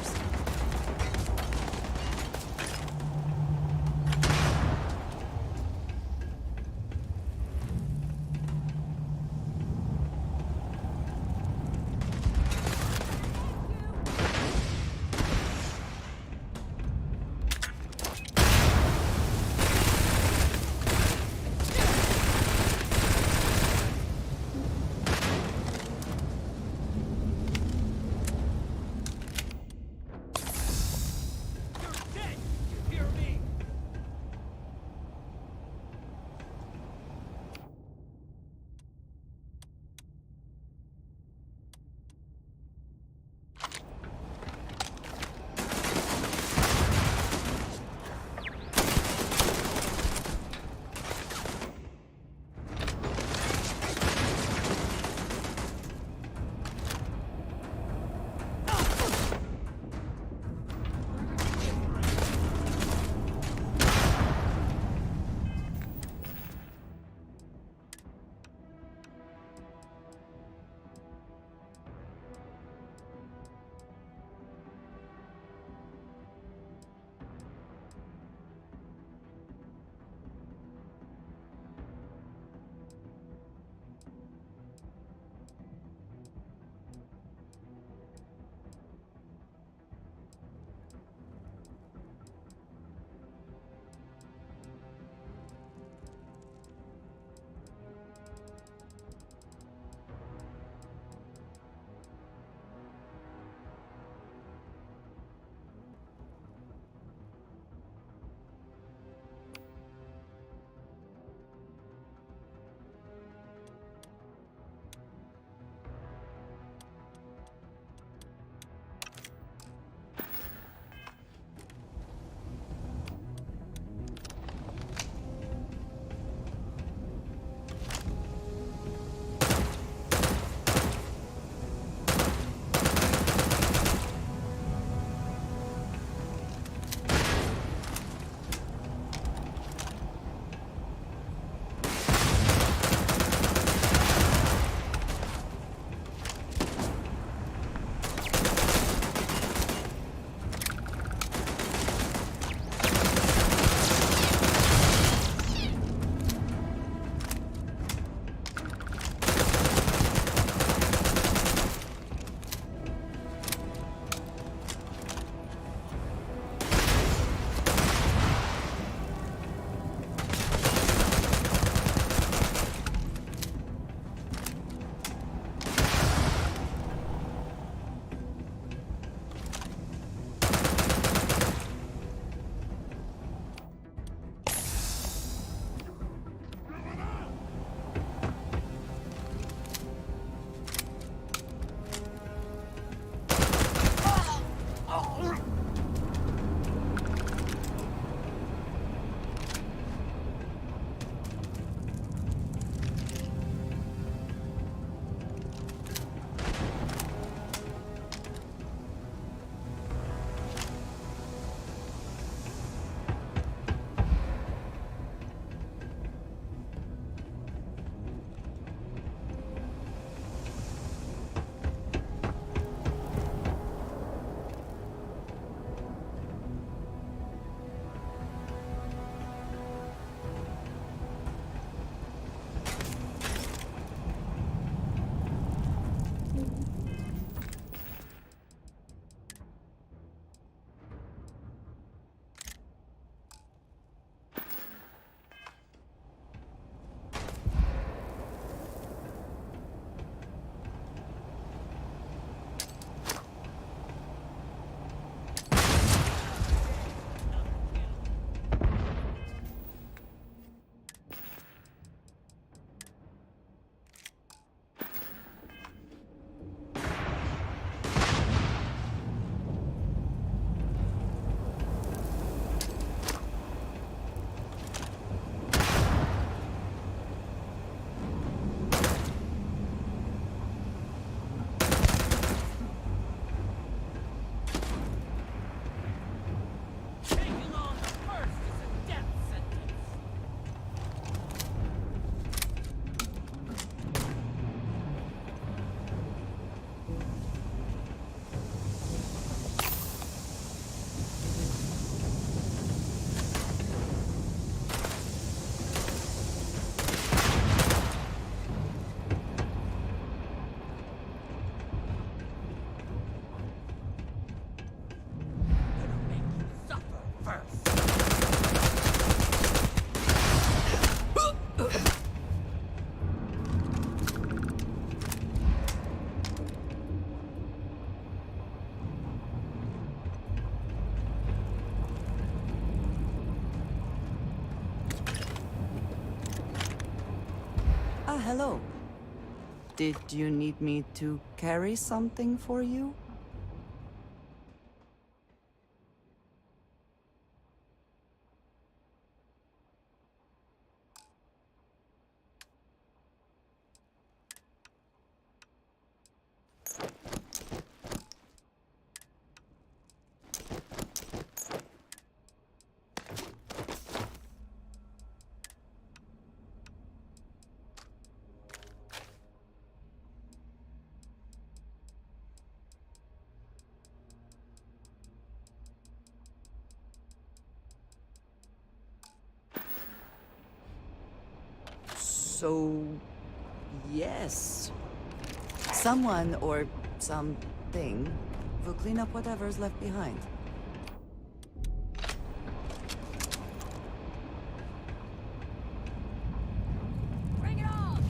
hello. Did you need me to carry something for you? So, yes. Someone or something will clean up whatever's left behind. Bring it on!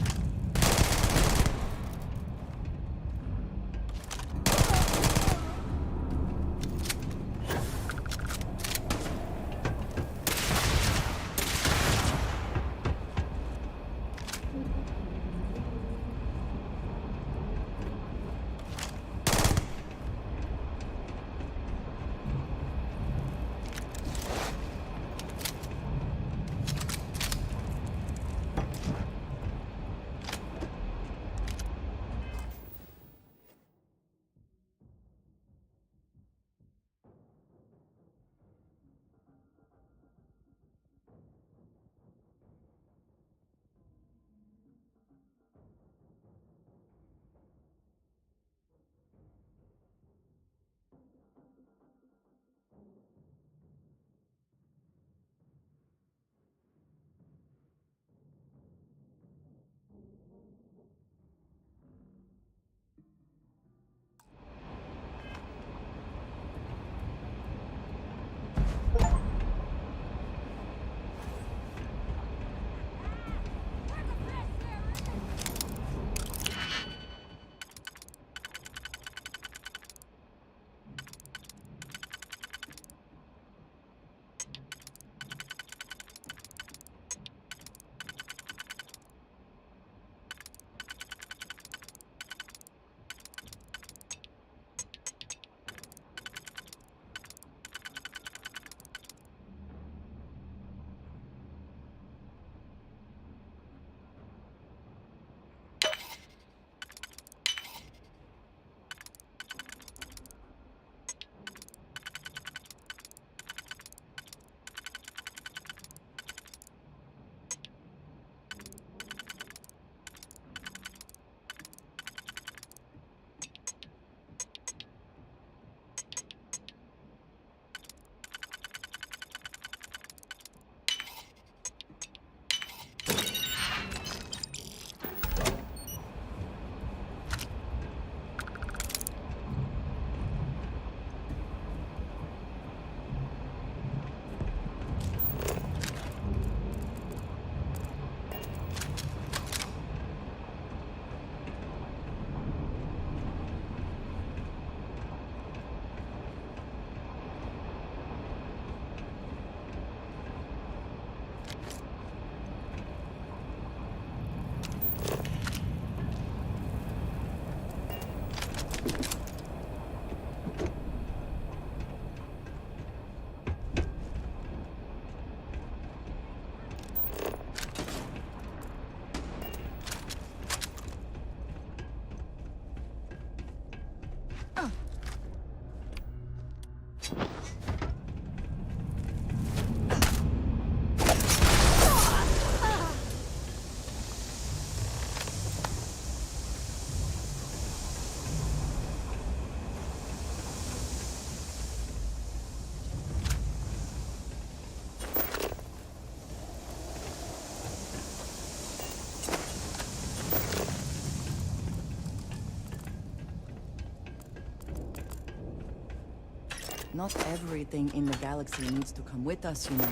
Not everything in the galaxy needs to come with us, you know.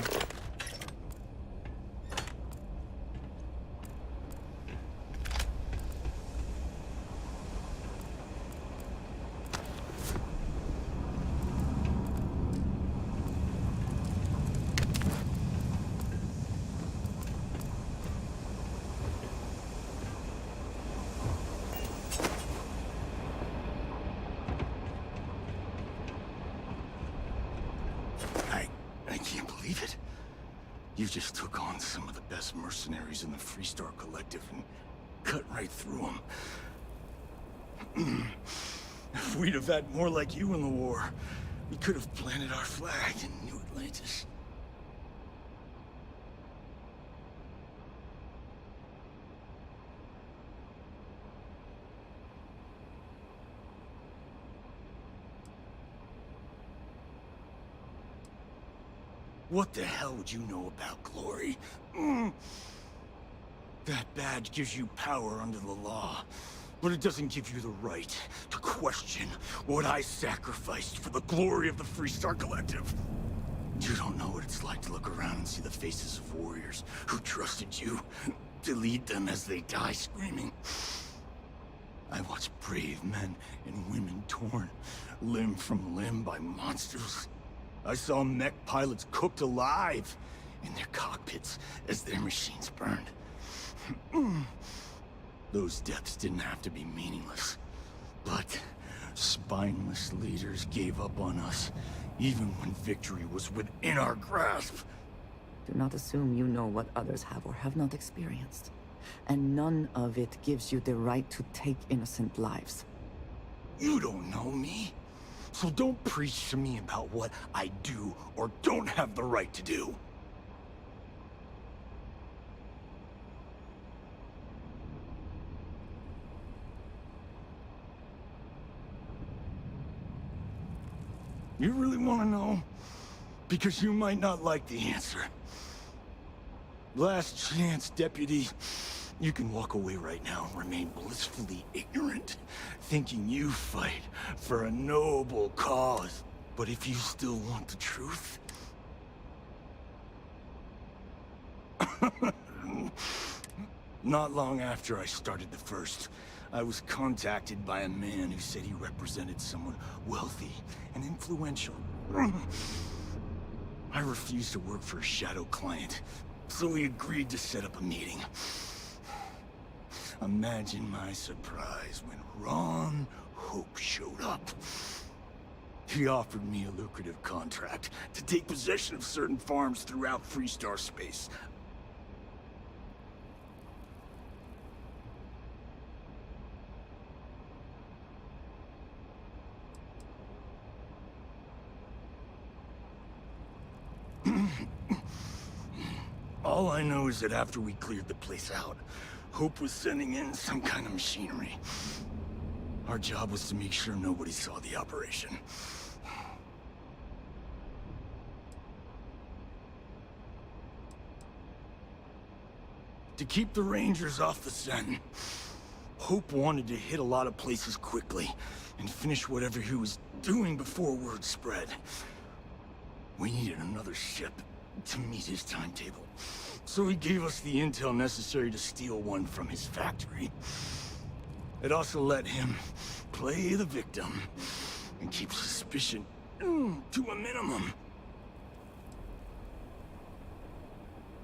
believe it? You just took on some of the best mercenaries in the Freestar Collective and cut right through them. If we'd have had more like you in the war, we could have planted our flag in New Atlantis. What the hell would you know about glory? That badge gives you power under the law, but it doesn't give you the right to question what I sacrificed for the glory of the Freestar Collective. You don't know what it's like to look around and see the faces of warriors who trusted you to lead them as they die screaming. I watched brave men and women torn limb from limb by monsters. I saw mech pilots cooked alive in their cockpits as their machines burned. Those deaths didn't have to be meaningless, but spineless leaders gave up on us, even when victory was within our grasp. Do not assume you know what others have or have not experienced. And none of it gives you the right to take innocent lives. You don't know me, so don't preach to me about what I do or don't have the right to do. You really want to know? Because you might not like the answer. Last chance, Deputy. You can walk away right now and remain blissfully ignorant, thinking you fight for a noble cause. But if you still want the truth... Not long after I started the First, I was contacted by a man who said he represented someone wealthy and influential. I refused to work for a shadow client, so we agreed to set up a meeting. Imagine my surprise when Ron Hope showed up. He offered me a lucrative contract to take possession of certain farms throughout Freestar space. All I know is that after we cleared the place out, Hope was sending in some kind of machinery. Our job was to make sure nobody saw the operation. To keep the Rangers off the scent, Hope wanted to hit a lot of places quickly and finish whatever he was doing before word spread. We needed another ship to meet his timetable, so he gave us the intel necessary to steal one from his factory. It also let him play the victim and keep suspicion to a minimum.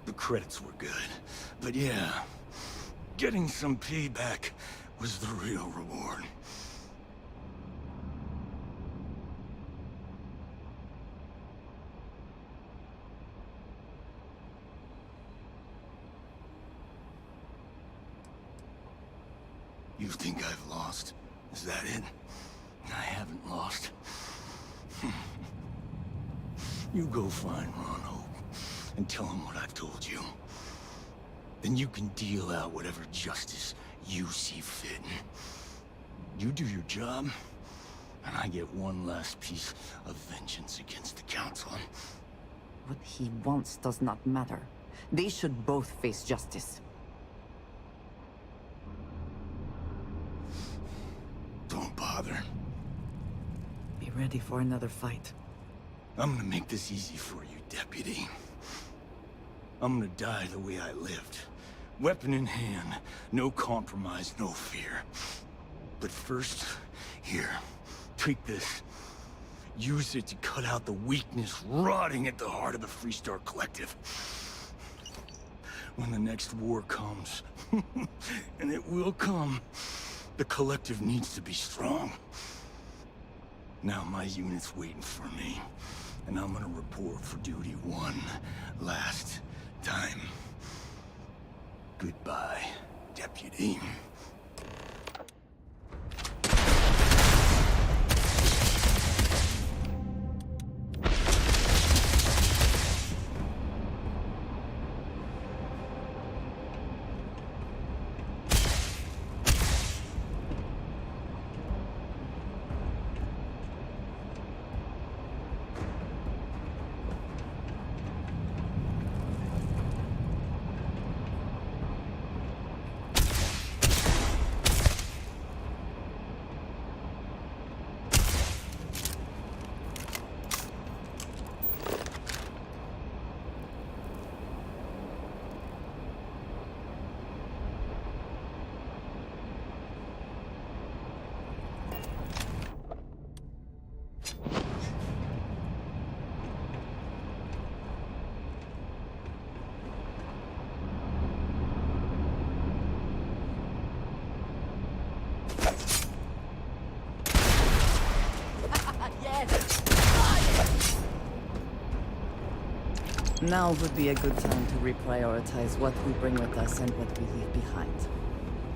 The credits were good, but yeah, getting some payback was the real reward. You think I've lost? Is that it? I haven't lost. You go find Ron Hope and tell him what I've told you. Then you can deal out whatever justice you see fit. You do your job, and I get one last piece of vengeance against the Council. What he wants does not matter. They should both face justice. Don't bother. Be ready for another fight. I'm gonna make this easy for you, Deputy. I'm gonna die the way I lived. Weapon in hand, no compromise, no fear. But first, here, take this. Use it to cut out the weakness rotting at the heart of the Freestar Collective. When the next war comes, and it will come, the Collective needs to be strong. Now my unit's waiting for me. and I'm gonna report for duty one last time. Goodbye, Deputy. Now would be a good time to reprioritize what we bring with us and what we leave behind.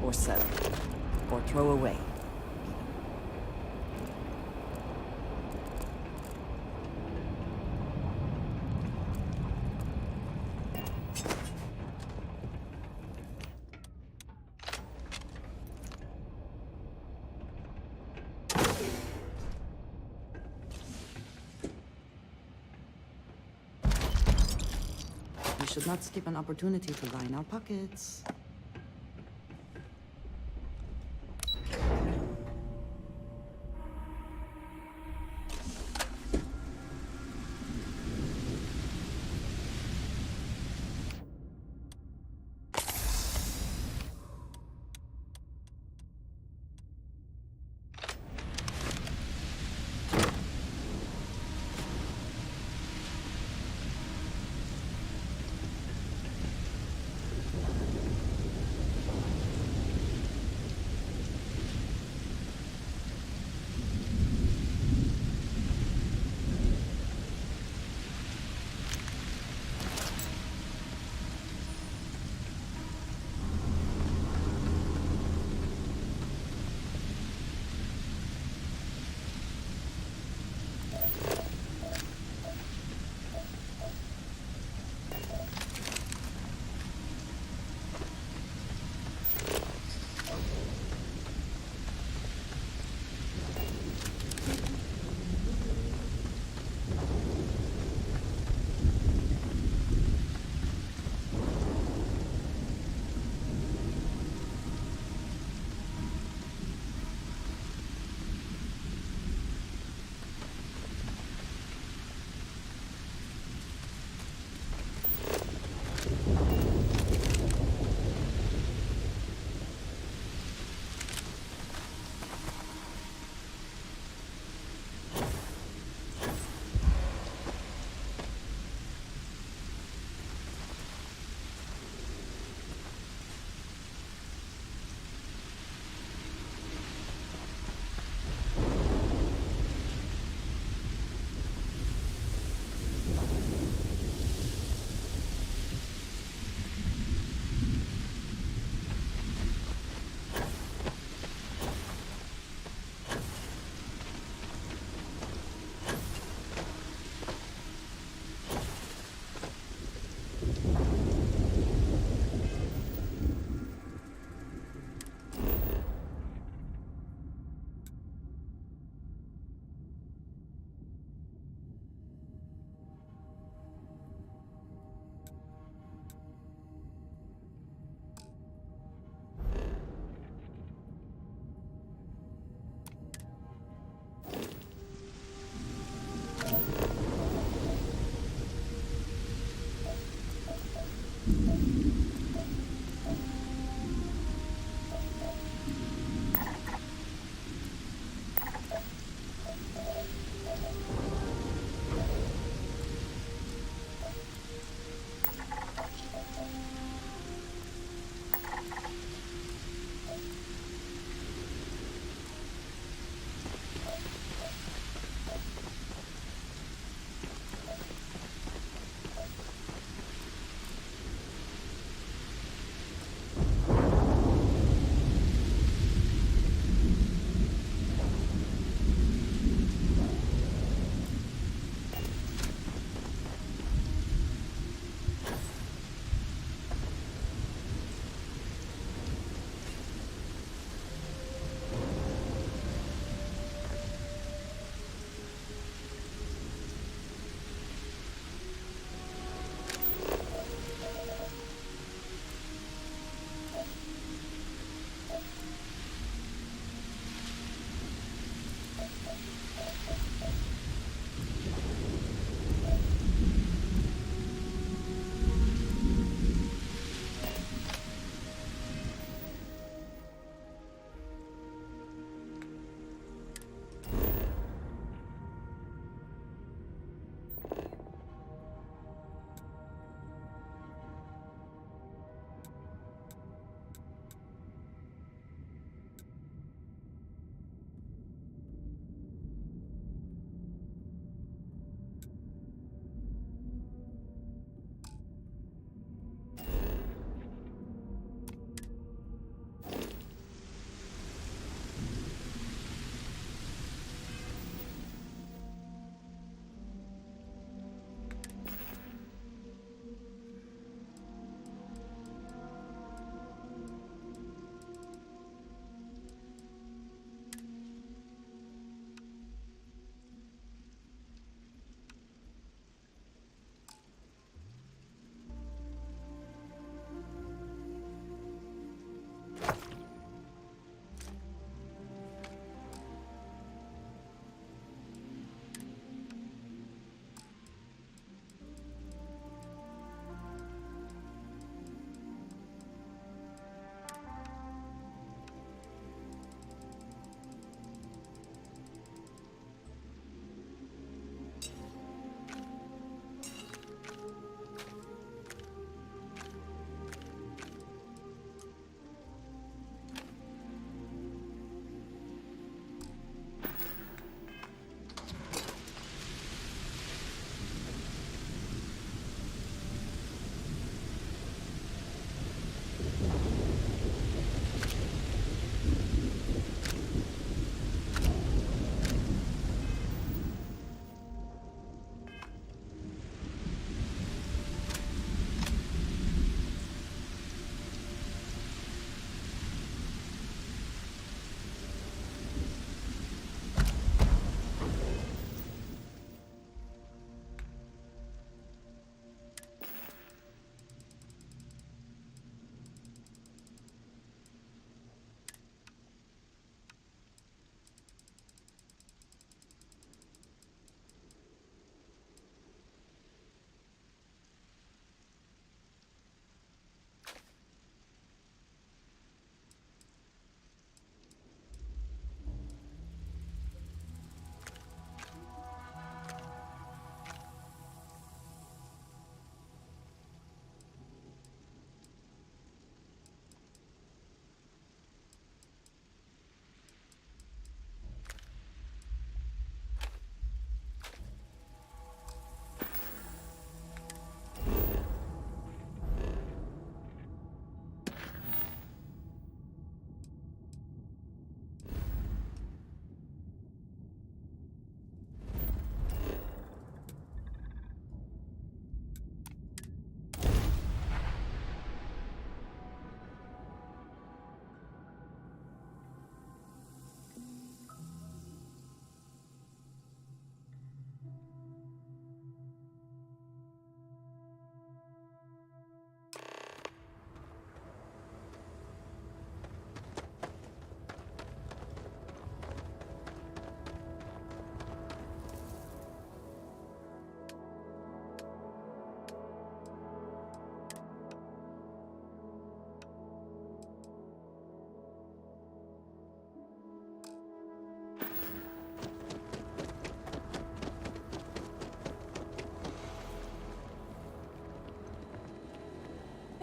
Or sell. Or throw away. We should not skip an opportunity to line our pockets.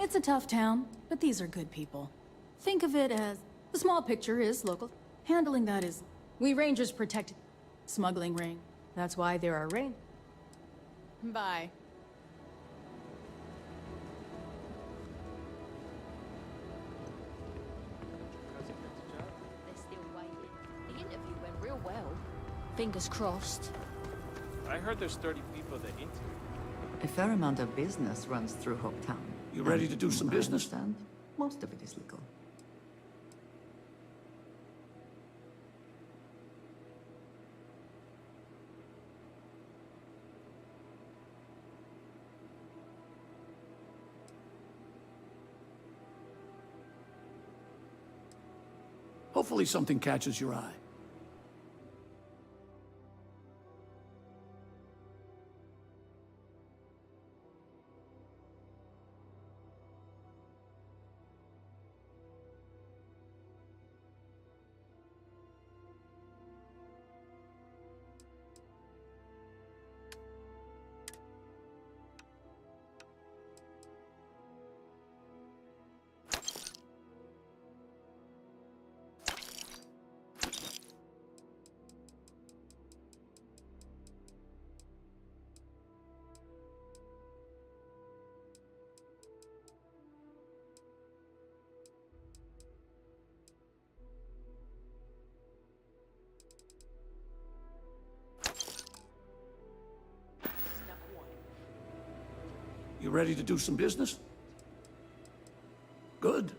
It's a tough town, but these are good people. Think of it as the small picture is local. Handling that is, we Rangers protect smuggling ring. That's why there are rain. Bye. They're still waiting. The interview went real well. Fingers crossed. I heard there's 30 people that interview. A fair amount of business runs through Hopetown. You ready to do some business? Understand? Most of it is legal. Hopefully something catches your eye. You ready to do some business? Good.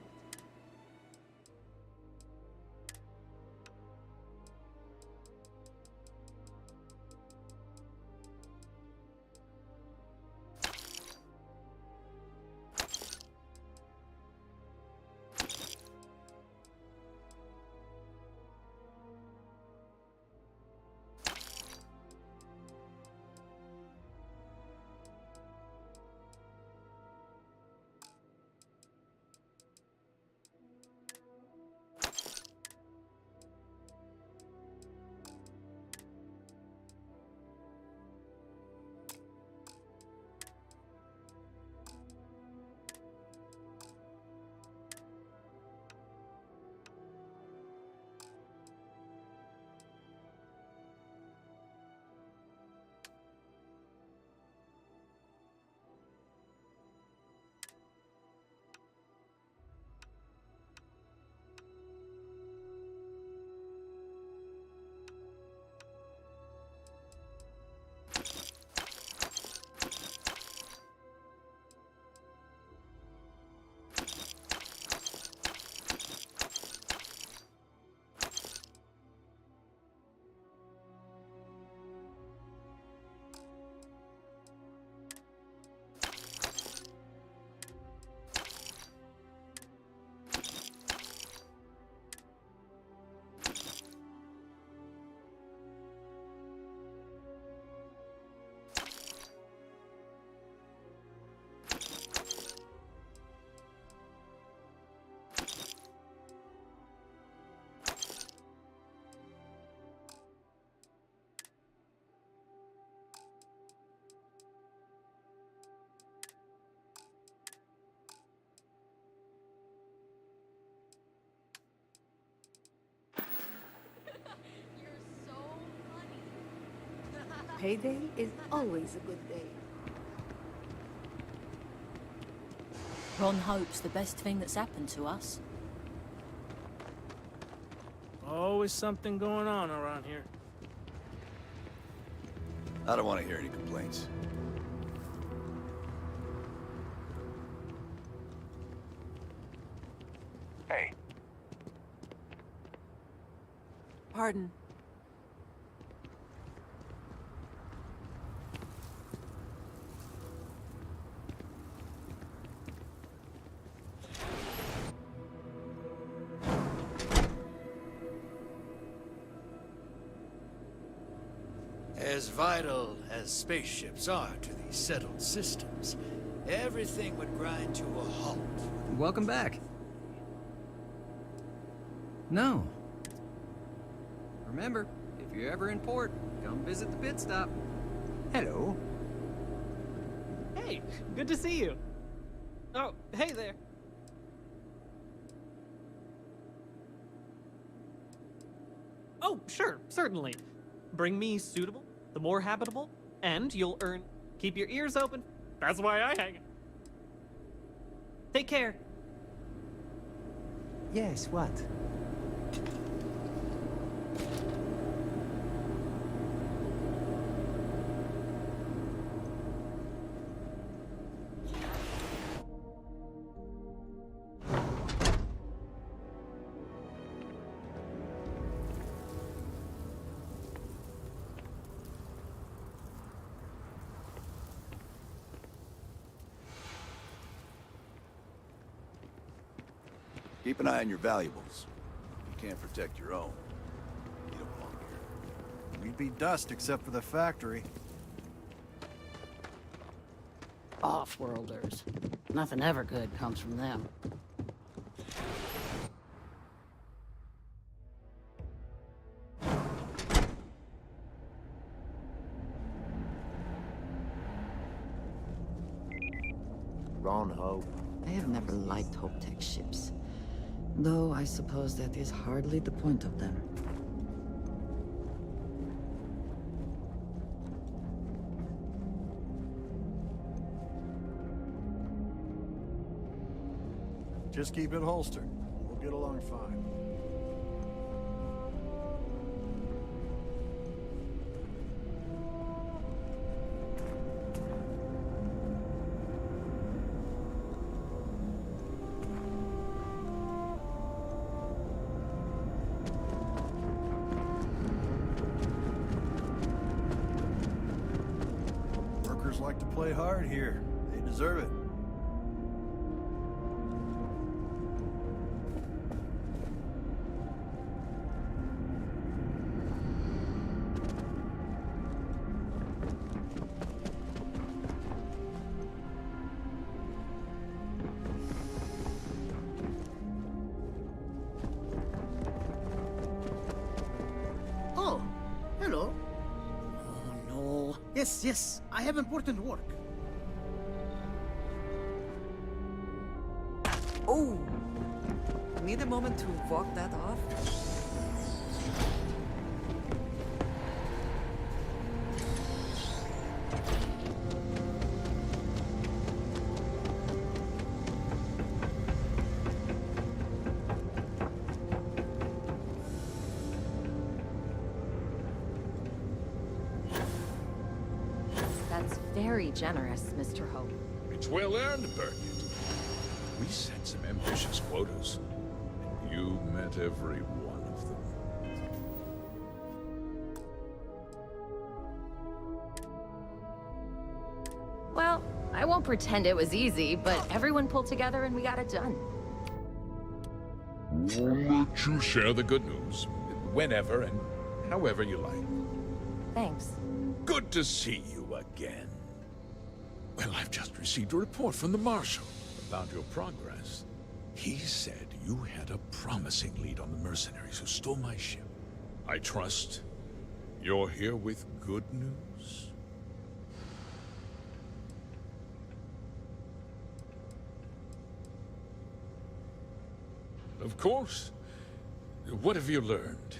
Payday is always a good day. Ron hopes the best thing that's happened to us. Always something going on around here. I don't want to hear any complaints. Hey. Pardon. As vital as spaceships are to these settled systems, everything would grind to a halt. Welcome back. No. Remember, if you're ever in port, come visit the pit stop. Hello. Hey, good to see you. Oh, hey there. Oh, sure, certainly. Bring me suitable, the more habitable, and you'll earn. Keep your ears open. That's why I hang. Take care. Yes, what? Keep an eye on your valuables. You can't protect your own. You don't belong here. We'd be dust except for the factory. Off-worlders. Nothing ever good comes from them. Ron Hope. I have never liked Hope Tech ships. Though I suppose that is hardly the point of them. Just keep it holstered. We'll get along fine. Workers like to play hard here. They deserve it. Oh, hello. Oh, no. Yes, yes, I have important work. Oh! Need a moment to walk that off? That's very generous, Mr. Hope. It's well earned, Burkett. We set some ambitious quotas, and you met every one of them. Well, I won't pretend it was easy, but everyone pulled together and we got it done. We'll let you share the good news, whenever and however you like. Thanks. Good to see you again. Well, I've just received a report from the Marshal about your progress. He said you had a promising lead on the mercenaries who stole my ship. I trust you're here with good news? Of course. What have you learned?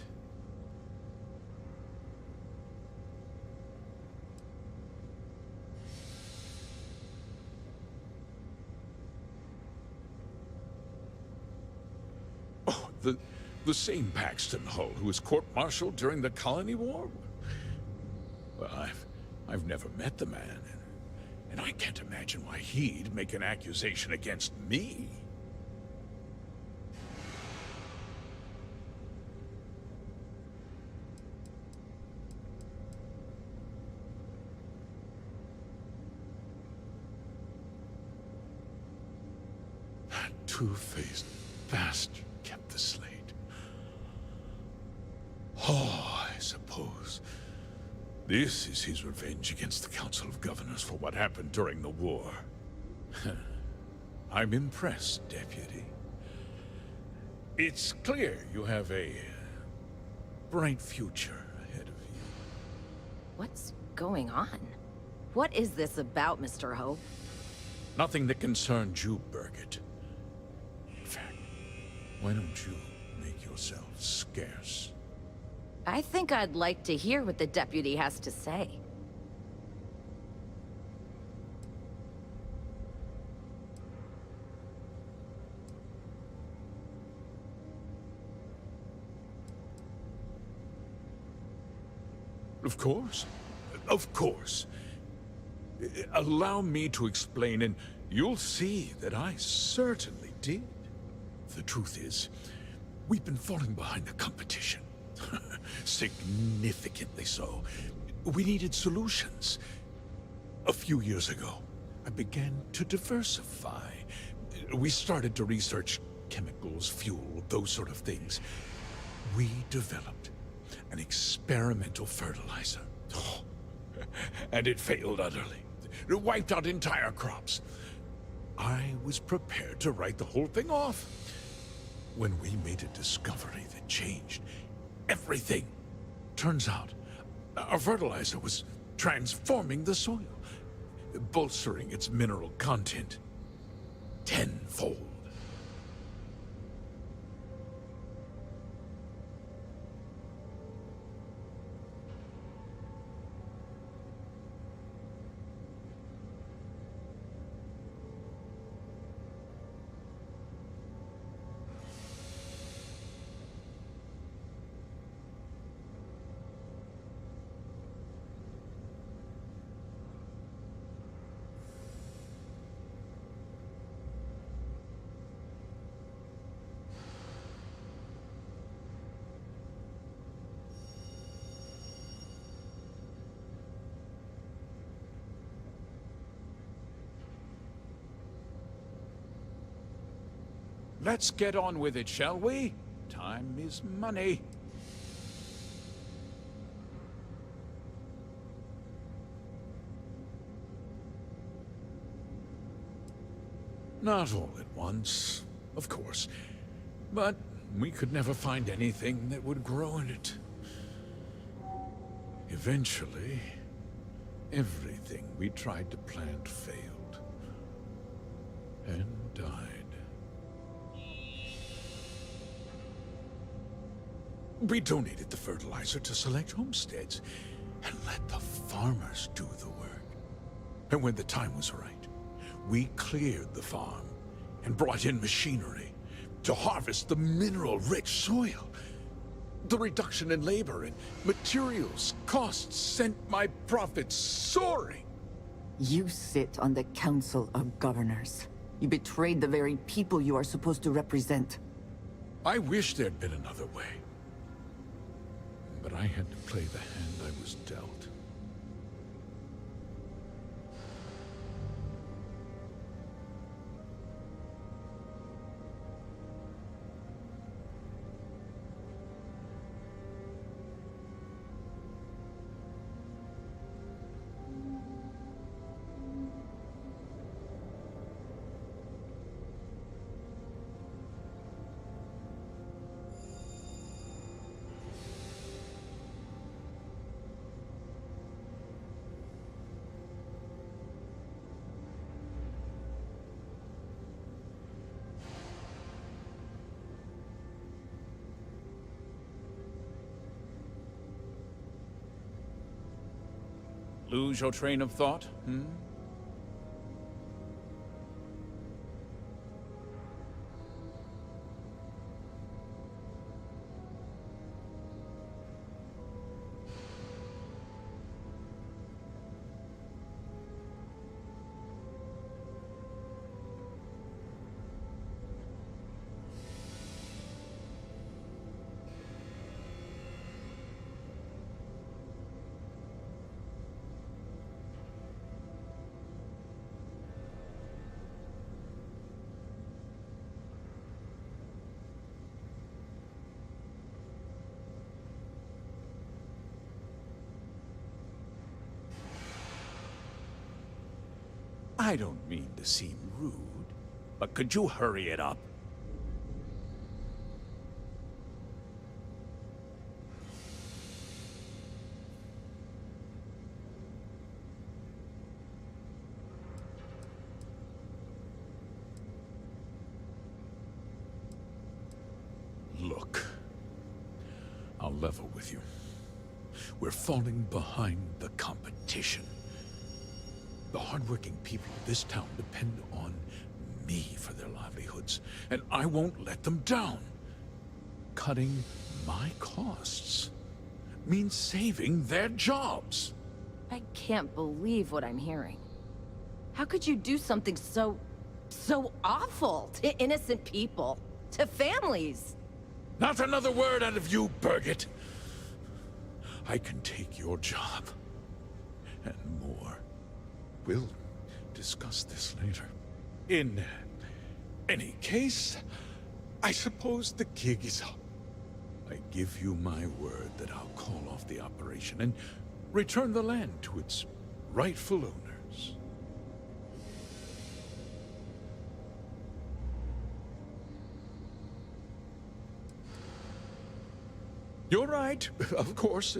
Oh, the same Paxton Hull who was court-martialed during the Colony War? Well, I've never met the man, and I can't imagine why he'd make an accusation against me. That two-faced bastard kept the slate. Oh, I suppose this is his revenge against the Council of Governors for what happened during the war. I'm impressed, Deputy. It's clear you have a bright future ahead of you. What's going on? What is this about, Mr. Hope? Nothing that concerns you, Birgit. In fact, why don't you make yourself scarce? I think I'd like to hear what the deputy has to say. Of course. Of course. Allow me to explain, and you'll see that I certainly did. The truth is, we've been falling behind the competition. Significantly so. We needed solutions. A few years ago, I began to diversify. We started to research chemicals, fuel, those sort of things. We developed an experimental fertilizer. Oh, and it failed utterly. It wiped out entire crops. I was prepared to write the whole thing off when we made a discovery that changed everything. Turns out, our fertilizer was transforming the soil, bolstering its mineral content tenfold. Let's get on with it, shall we? Time is money. Not all at once, of course. But we could never find anything that would grow in it. Eventually, everything we tried to plant failed. And died. We donated the fertilizer to select homesteads and let the farmers do the work. And when the time was right, we cleared the farm and brought in machinery to harvest the mineral-rich soil. The reduction in labor and materials costs sent my profits soaring. You sit on the Council of Governors. You betrayed the very people you are supposed to represent. I wish there'd been another way. But I had to play the hand I was dealt. Lose your train of thought, hmm? I don't mean to seem rude, but could you hurry it up? level with you. We're falling behind the competition. The hardworking people of this town depend on me for their livelihoods, and I won't let them down. Cutting my costs means saving their jobs. I can't believe what I'm hearing. How could you do something so awful to innocent people, to families? Not another word out of you, Birgit. I can take your job, and more. We'll discuss this later. In any case, I suppose the gig is up. I give you my word that I'll call off the operation and return the land to its rightful owners. You're right, of course.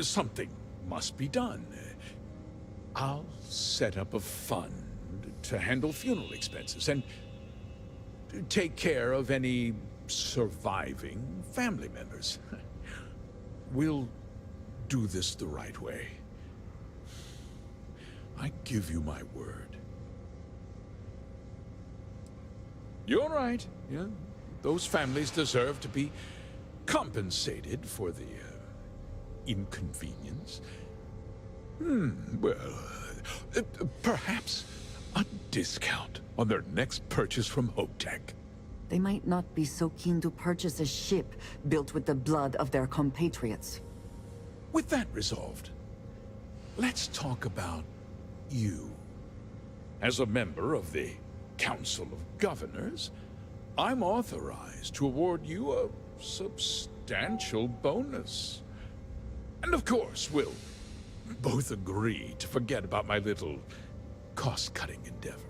Something must be done. I'll set up a fund to handle funeral expenses and take care of any surviving family members. We'll do this the right way. I give you my word. You're right. Yeah, those families deserve to be compensated for the inconvenience. Well, perhaps a discount on their next purchase from Hotech. They might not be so keen to purchase a ship built with the blood of their compatriots. With that resolved, let's talk about you. As a member of the Council of Governors, I'm authorized to award you a substantial bonus. And of course, we'll both agree to forget about my little cost-cutting endeavor.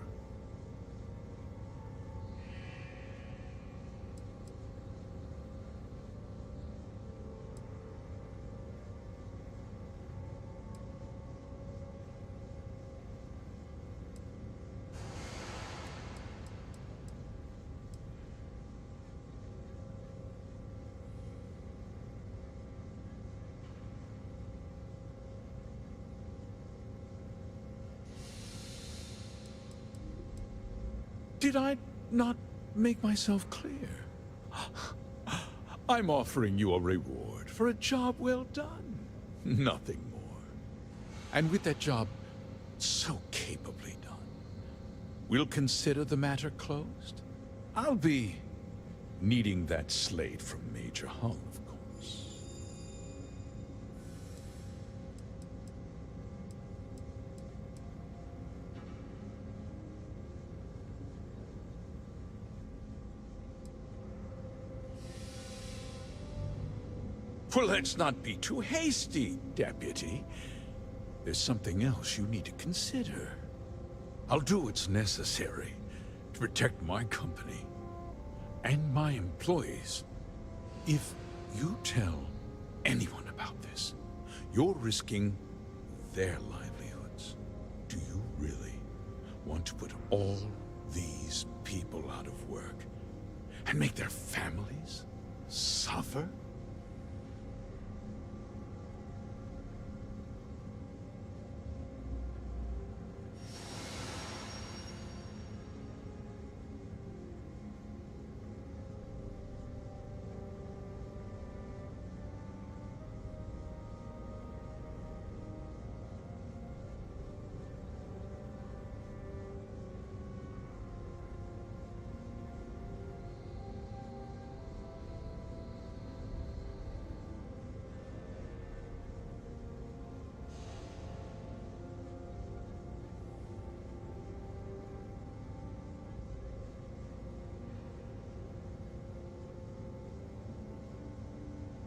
Did I not make myself clear? I'm offering you a reward for a job well done. Nothing more. And with that job so capably done, we'll consider the matter closed. I'll be needing that slate from Major Hull, of course. Well, let's not be too hasty, Deputy. There's something else you need to consider. I'll do what's necessary to protect my company and my employees. If you tell anyone about this, you're risking their livelihoods. Do you really want to put all these people out of work and make their families suffer?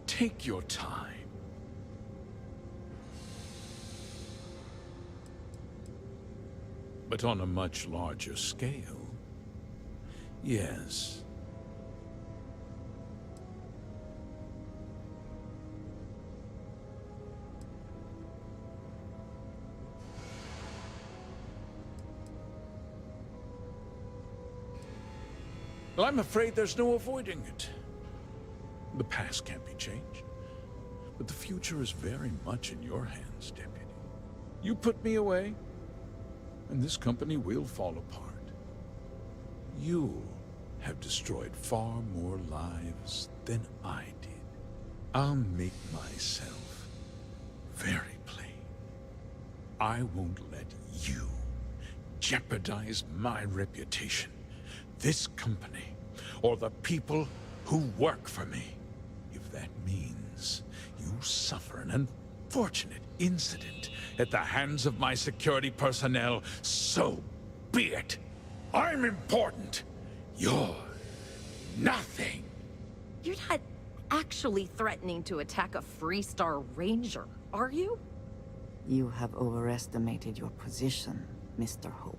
Take your time. But on a much larger scale, yes. Well, I'm afraid there's no avoiding it. The past can't be changed. But the future is very much in your hands, Deputy. You put me away, and this company will fall apart. You have destroyed far more lives than I did. I'll make myself very plain. I won't let you jeopardize my reputation, this company, or the people who work for me. If that means you suffer an unfortunate incident at the hands of my security personnel, so be it. I'm important. You're nothing. You're not actually threatening to attack a Freestar Ranger, are you? You have overestimated your position, Mr. Hope.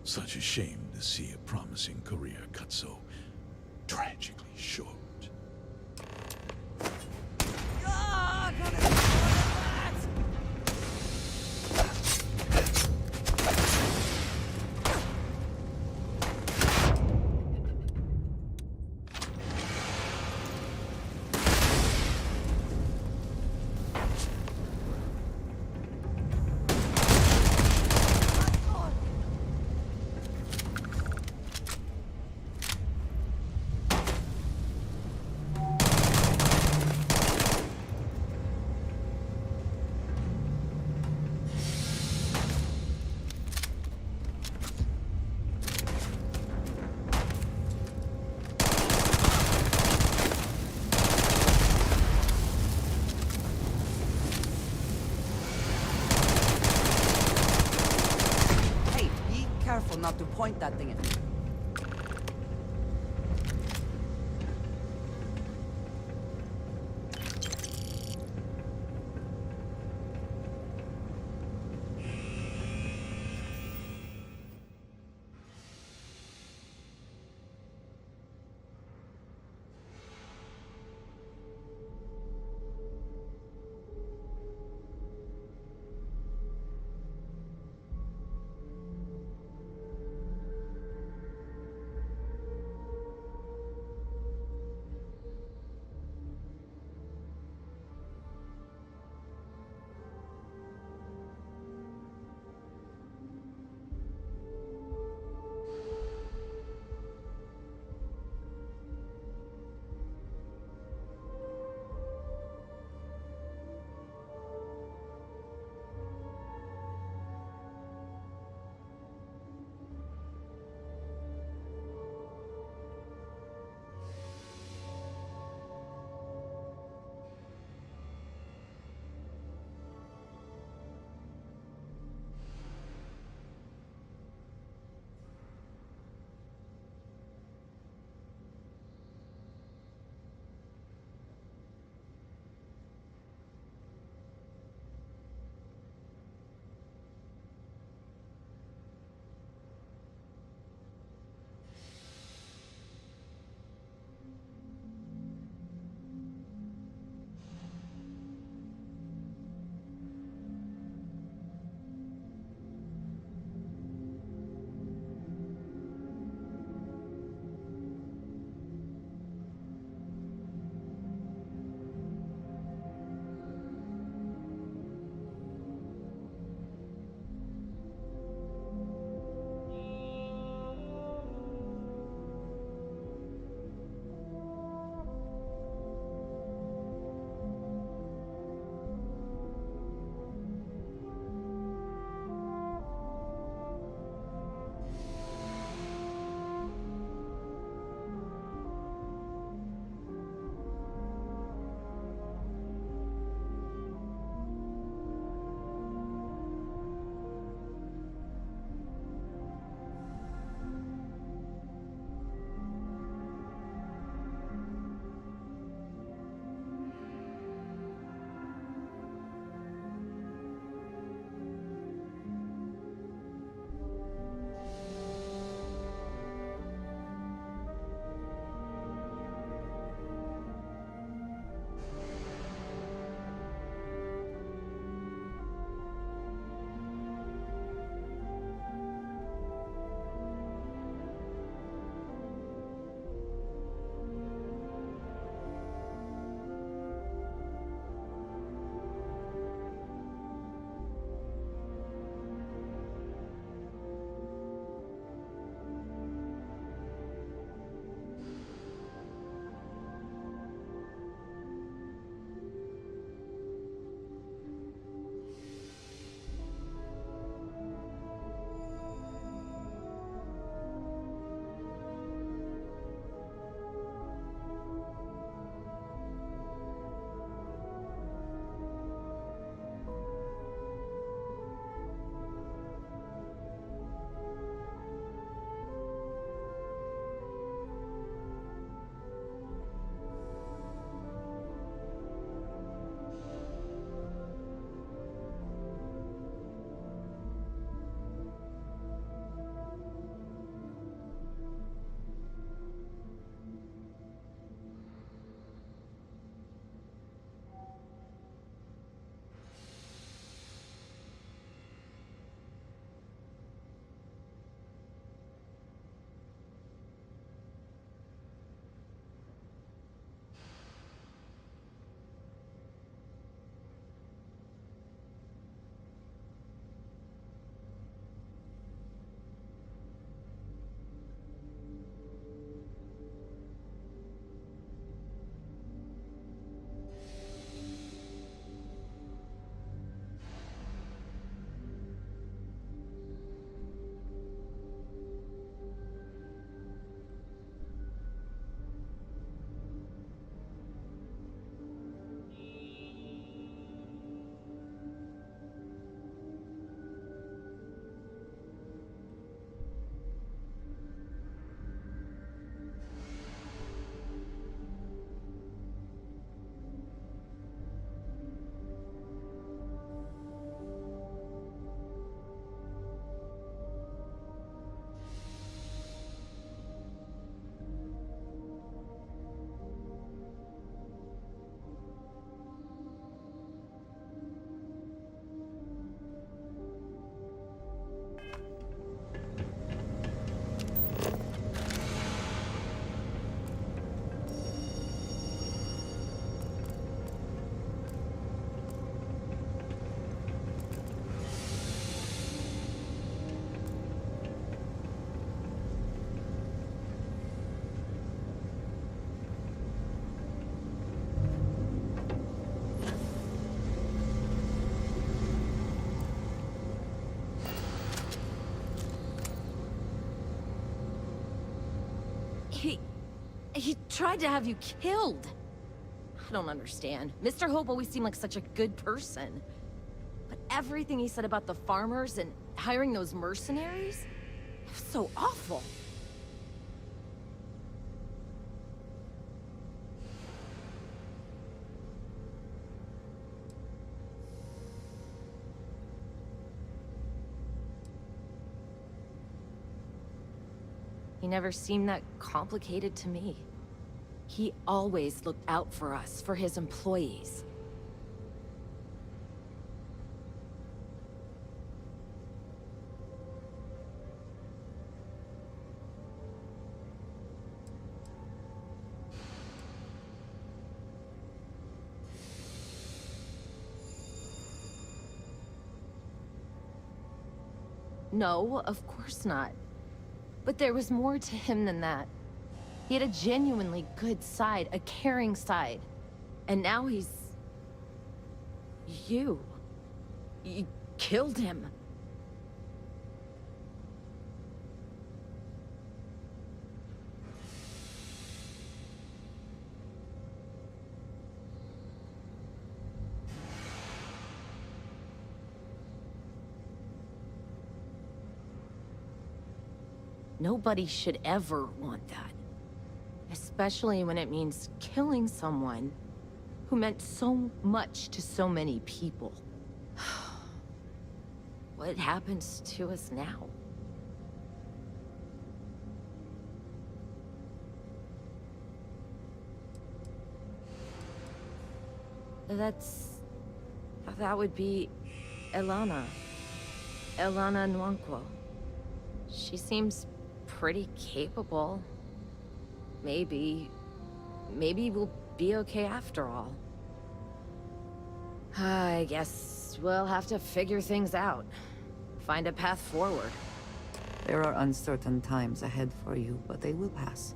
Such a shame to see a promising career cut so tragically short. Careful not to point that thing at me. He tried to have you killed. I don't understand. Mr. Hope always seemed like such a good person. But everything he said about the farmers and hiring those mercenaries, it was so awful. He never seemed that complicated to me. He always looked out for us, for his employees. No, of course not. But there was more to him than that. He had a genuinely good side, a caring side. And now he's... You killed him. Nobody should ever want that. Especially when it means killing someone who meant so much to so many people. What happens to us now? That would be Elana. Elana Nwankwo. She seems pretty capable. Maybe we'll be okay after all. I guess we'll have to figure things out. Find a path forward. There are uncertain times ahead for you, but they will pass.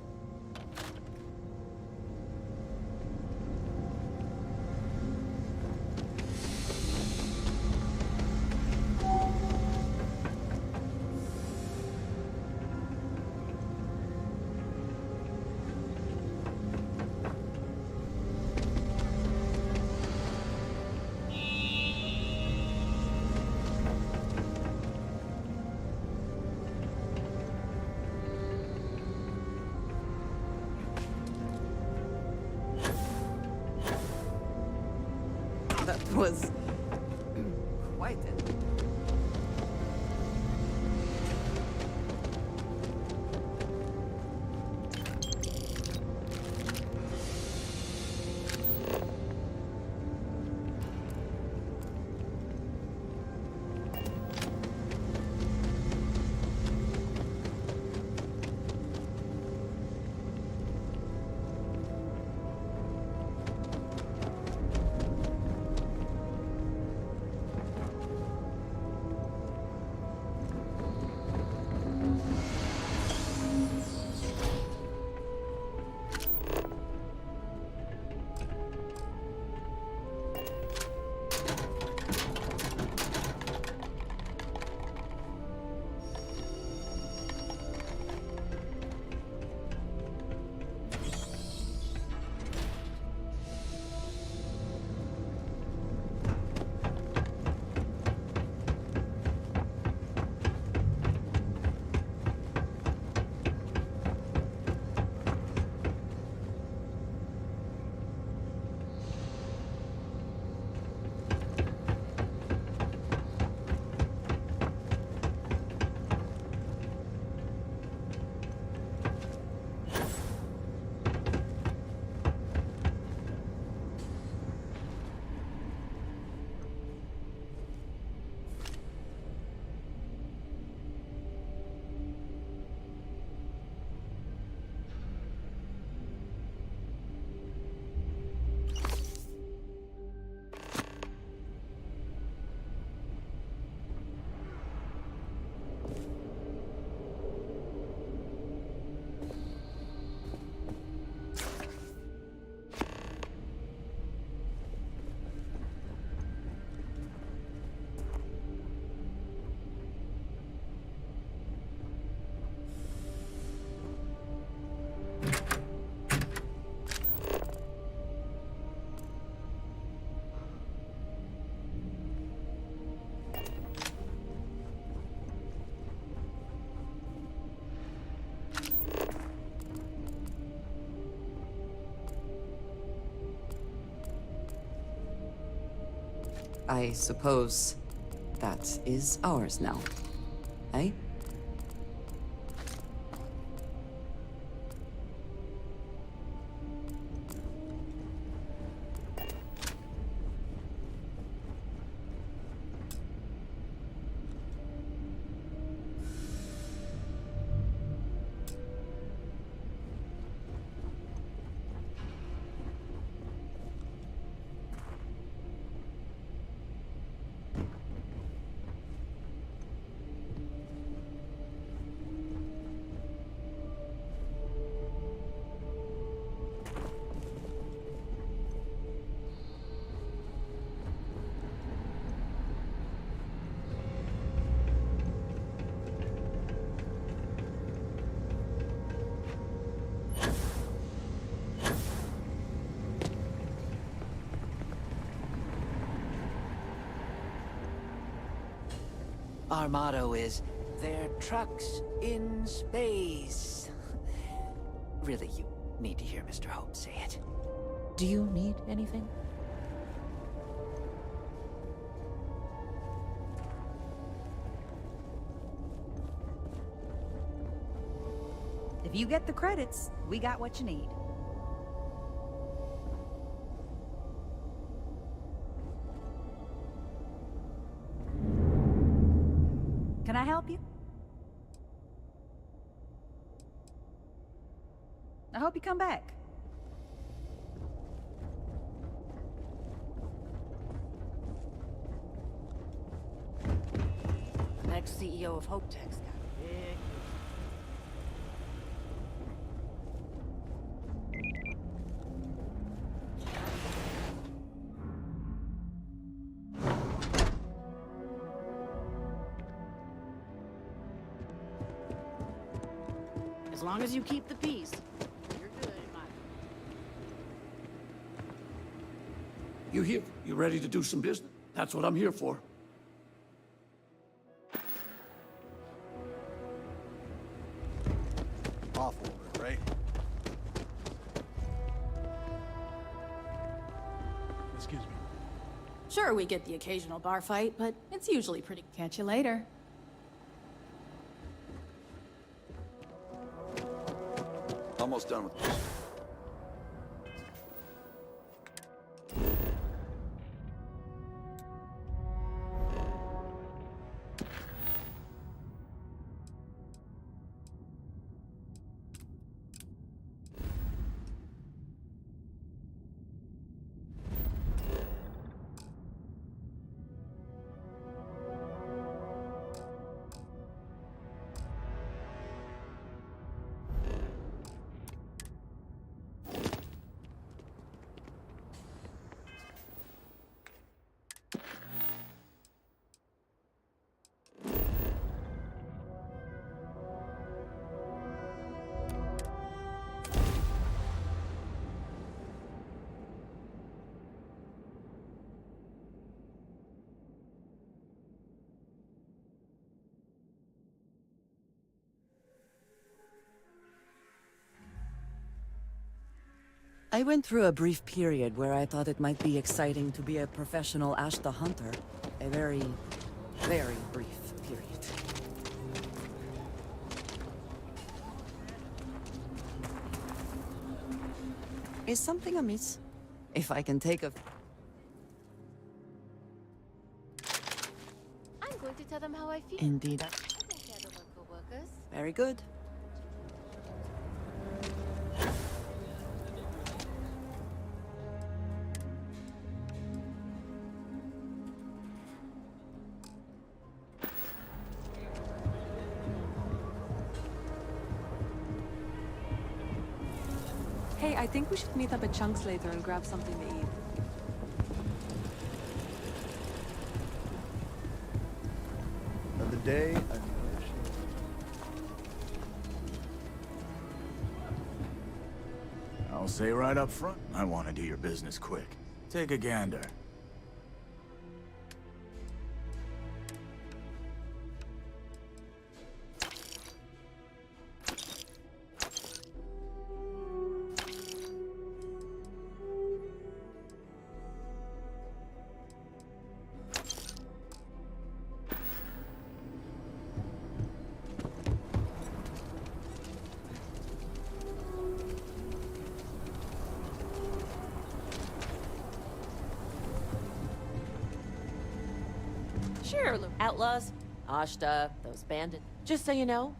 That was quite it. I suppose that is ours now. Eh? Our motto is, "They're trucks in space." Really, you need to hear Mr. Hope say it. Do you need anything? If you get the credits, we got what you need. Can I help you? I hope you come back. Next CEO of Hope Tech's got a big... As long as you keep the peace, you're good in my... You here? You ready to do some business? That's what I'm here for. Off order, right? Excuse me. Sure, we get the occasional bar fight, but it's usually pretty... Catch you later. Almost done with this. I went through a brief period where I thought it might be exciting to be a professional Ashta hunter. A very, very brief period. Is something amiss? If I can take a... I'm going to tell them how I feel. Indeed. I don't care about co-workers. Very good. Hey, I think we should meet up at Chunks later and grab something to eat. Another day, another shift. I'll say right up front, I want to do your business quick. Take a gander. Sure, outlaws, Ashta, those bandits. Just so you know.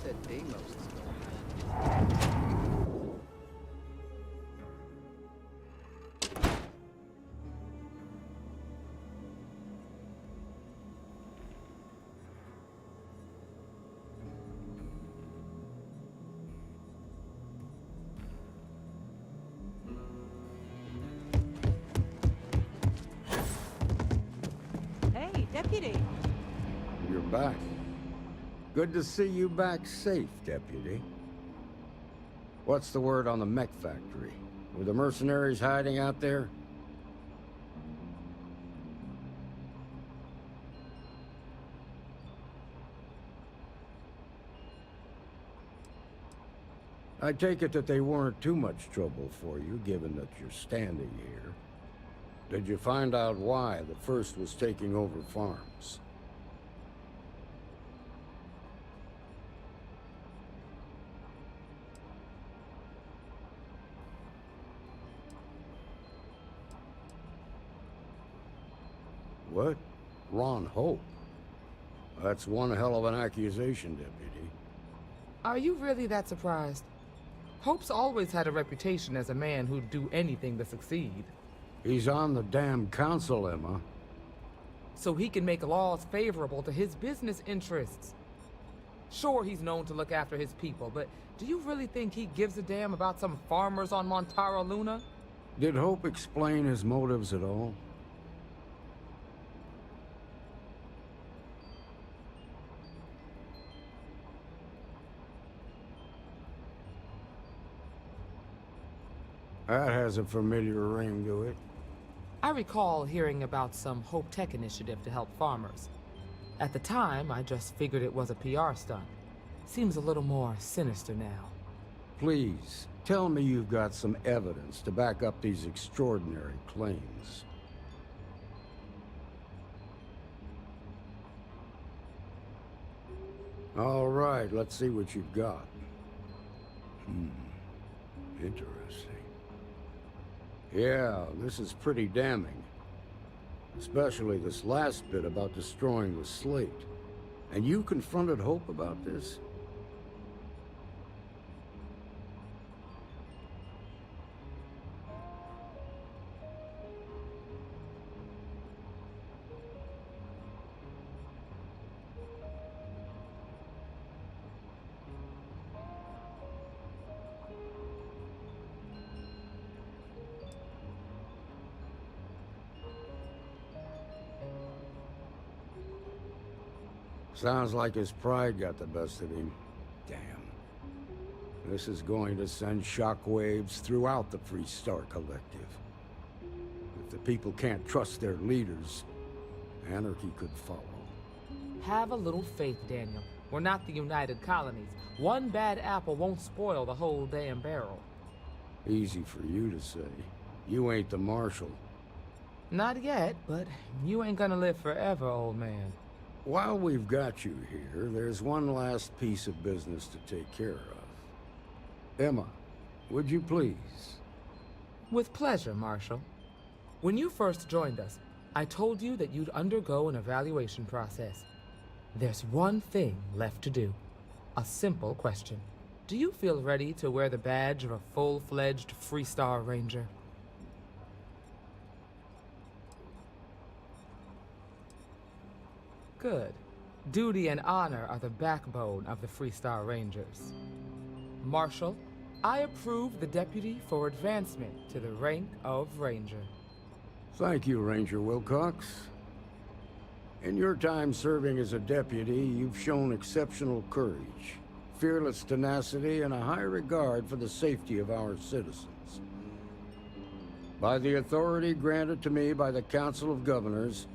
Said Deimos is going. Hey, deputy. You're back. Good to see you back safe, Deputy. What's the word on the mech factory? Were the mercenaries hiding out there? I take it that they weren't too much trouble for you, given that you're standing here. Did you find out why the first was taking over farms? What? Ron Hope? That's one hell of an accusation, Deputy. Are you really that surprised? Hope's always had a reputation as a man who'd do anything to succeed. He's on the damn council, Emma. So he can make laws favorable to his business interests. Sure, he's known to look after his people, but do you really think he gives a damn about some farmers on Montara Luna? Did Hope explain his motives at all? That has a familiar ring to it. I recall hearing about some Hope Tech initiative to help farmers. At the time, I just figured it was a PR stunt. Seems a little more sinister now. Please, tell me you've got some evidence to back up these extraordinary claims. All right, let's see what you've got. Interesting. Yeah, this is pretty damning. Especially this last bit about destroying the slate. And you confronted Hope about this? Sounds like his pride got the best of him. Damn. This is going to send shockwaves throughout the Free Star Collective. If the people can't trust their leaders, anarchy could follow. Have a little faith, Daniel. We're not the United Colonies. One bad apple won't spoil the whole damn barrel. Easy for you to say. You ain't the marshal. Not yet, but you ain't gonna live forever, old man. While we've got you here, there's one last piece of business to take care of. Emma, would you please? With pleasure, Marshal. When you first joined us, I told you that you'd undergo an evaluation process. There's one thing left to do. A simple question. Do you feel ready to wear the badge of a full-fledged Free Star Ranger? Good. Duty and honor are the backbone of the Free Star Rangers. Marshal, I approve the deputy for advancement to the rank of Ranger. Thank you, Ranger Wilcox. In your time serving as a deputy, you've shown exceptional courage, fearless tenacity, and a high regard for the safety of our citizens. By the authority granted to me by the Council of Governors,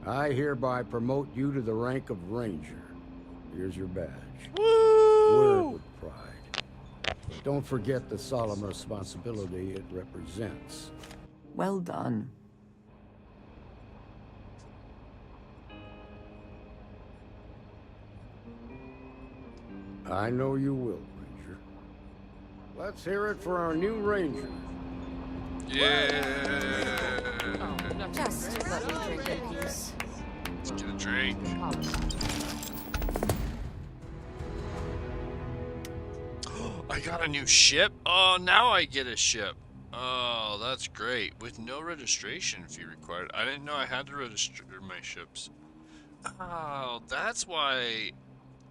I hereby promote you to the rank of Ranger. Here's your badge. Woo! Wear it with pride. Don't forget the solemn responsibility it represents. Well done. I know you will, Ranger. Let's hear it for our new Ranger. Yeah. Just let me drink in peace. Let's get a drink. I got a new ship. Oh, now I get a ship. Oh, that's great. With no registration fee required. I didn't know I had to register my ships. Oh, that's why.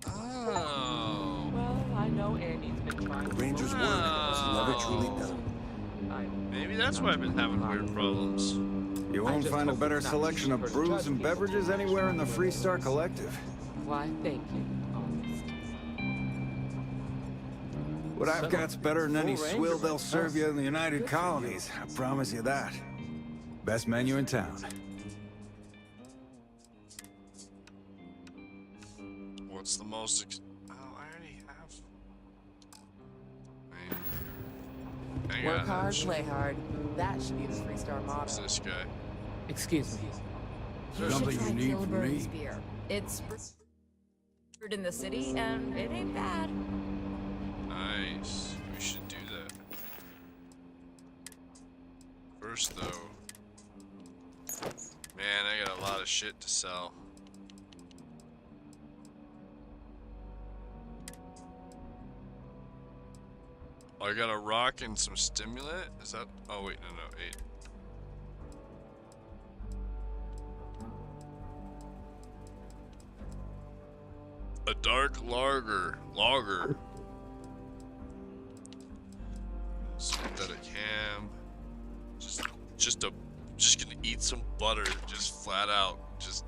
Oh. Well, I know Annie's been trying. The Ranger's work is never truly done. Maybe that's why I've been having weird problems. You won't find a better selection of brews and beverages anywhere in the Freestar Collective. Why, thank you. What I've got's better than any swill they'll serve you in the United Colonies. I promise you that. Best menu in town. What's the most? Oh, I already have. Work hard, play hard. That should be the Freestar motto. Who's this guy? Excuse me. Something you need from me? Beer. It's brewed in the city, and it ain't bad. Nice. We should do that. First, though, man, I got a lot of shit to sell. I got a rock and some stimulant. Is that? Oh wait, no, 8. A dark lager. Synthetic ham. Just gonna eat some butter, just flat out, just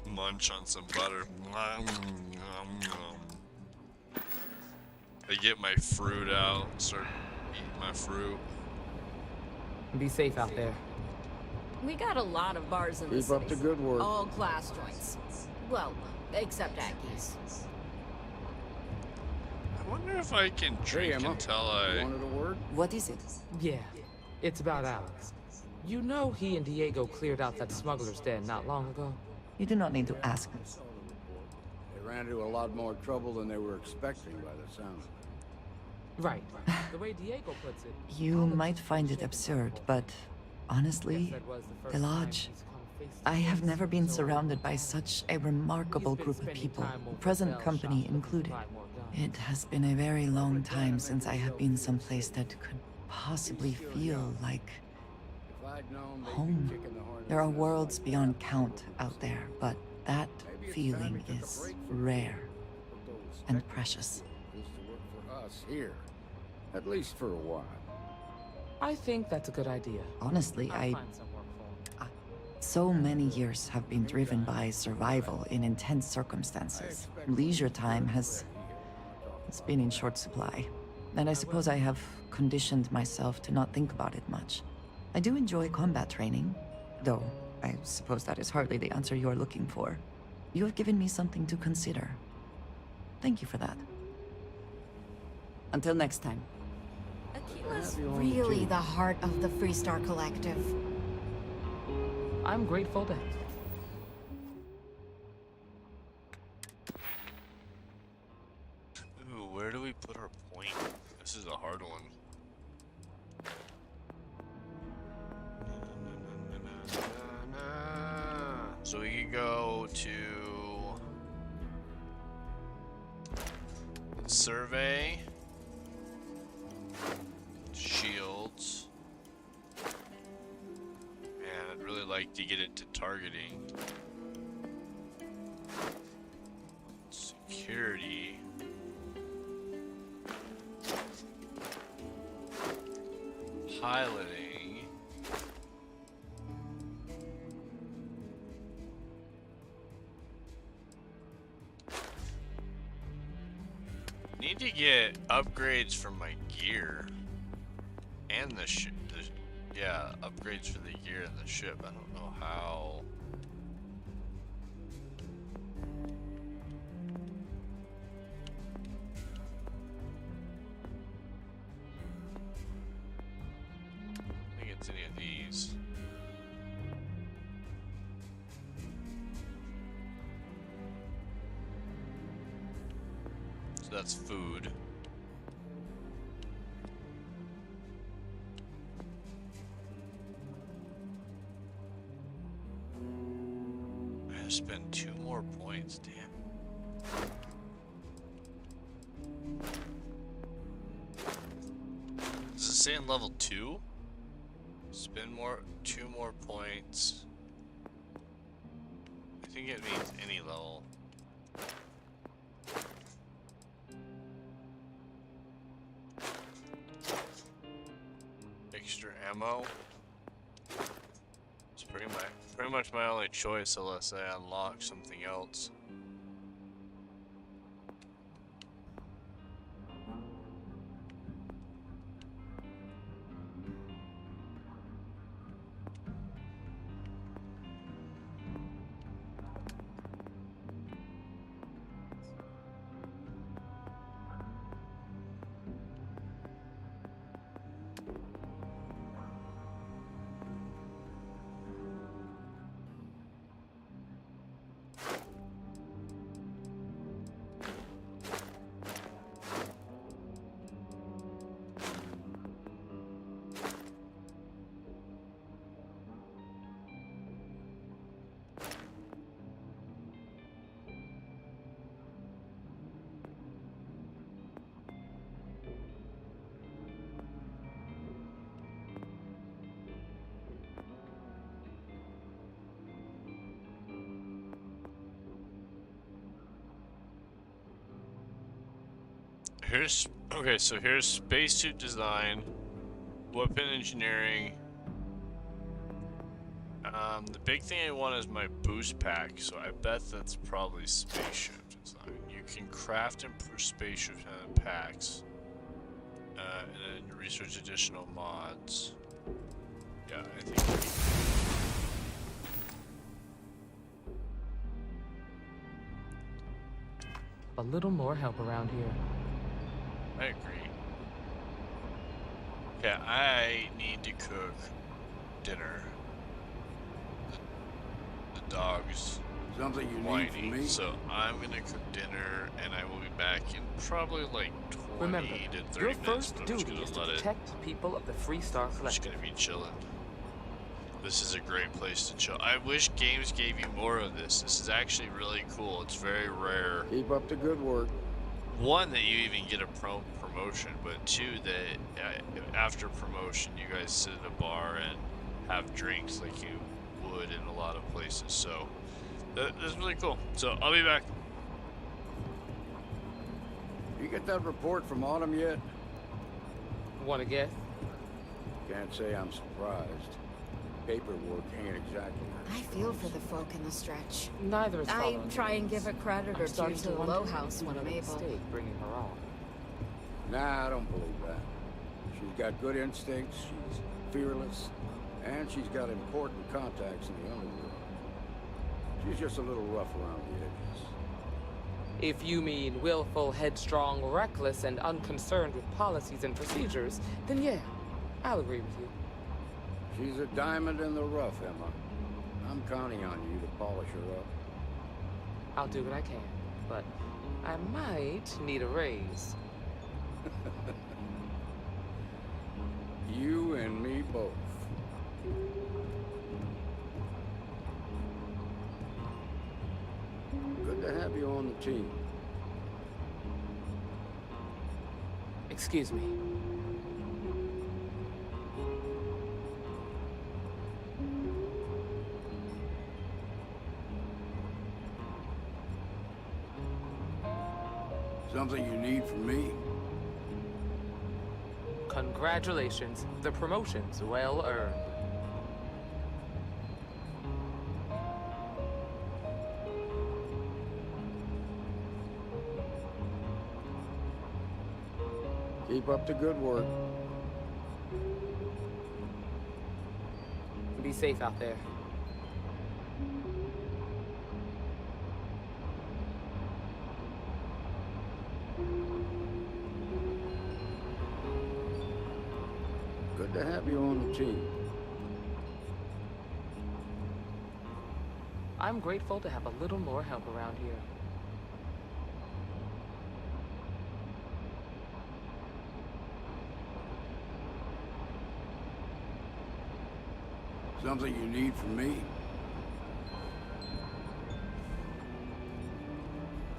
munch on some butter. I get my fruit out, start eating my fruit. Be safe out there. We got a lot of bars in the Keep city. up the good work. All class joints. Well, except Aggies. I wonder if I can drink until I... Wanted a word? What is it? Yeah, it's about Alex. You know he and Diego cleared out that smuggler's den not long ago? You do not need to ask me. They ran into a lot more trouble than they were expecting by the sound of it. Right. The way Diego puts it. You might find it absurd, but honestly, the Lodge. I have never been surrounded by such a remarkable group of people, present company included. It has been a very long time since I have been someplace that could possibly feel like home. There are worlds beyond count out there, but that feeling is rare and precious. Us here, at least for a while. I think that's a good idea. Honestly, I'll find some work for him. So many years have been driven by survival in intense circumstances. Leisure time it's been in short supply. And I suppose I have conditioned myself to not think about it much. I do enjoy combat training, though I suppose that is hardly the answer you are looking for. You have given me something to consider. Thank you for that. Until next time. Aquila's really the heart of the Freestar Collective. I'm grateful to... Ooh, where do we put our point? This is a hard one. So we could go to survey, shields, and I'd really like to get into targeting, security, piloting. Need to get upgrades for my gear and the ship. Yeah, upgrades for the gear and the ship. I don't know how. that's food. I have spent 2 more points, damn. Does it say in level 2? Spend 2 more points. I think it means any level. Extra ammo. It's pretty much my only choice unless I unlock something else. Here's spacesuit design, weapon engineering. The big thing I want is my boost pack, so I bet that's probably spaceship design. You can craft and spaceship packs, and then research additional mods. Yeah, I think. A little more help around here. I agree. Yeah, I need to cook dinner. The dog's something you whining, need from me. So I'm gonna cook dinner, and I will be back in probably like 20 Remember, to 30 your minutes. first But I'm just duty gonna is to let it. protect the people of the Free Star I'm just Collective. gonna be chilling. This is a great place to chill. I wish games gave you more of this. This is actually really cool. It's very rare. Keep up the good work. One, that you even get a promotion, but two, that after promotion you guys sit in a bar and have drinks like you would in a lot of places. So that's really cool. So I'll be back. You get that report from Autumn yet? Wanna guess? Can't say I'm surprised. Paperwork ain't exactly. I feel for the folk in the stretch. Neither is I following try and orders. give a credit I'm or two starting to the wonder Low if House you when I'm made a able. mistake bringing her on. Nah, I don't believe that. She's got good instincts, she's fearless, and she's got important contacts in the underworld. She's just a little rough around the edges. If you mean willful, headstrong, reckless, and unconcerned with policies and procedures, then yeah, I'll agree with you. She's a diamond in the rough, Emma. I'm counting on you to polish her up. I'll do what I can, but I might need a raise. You and me both. Good to have you on the team. Excuse me. Something you need from me? Congratulations. The promotion's well earned. Keep up the good work. Be safe out there. Good to have you on the team. I'm grateful to have a little more help around here. Something you need from me?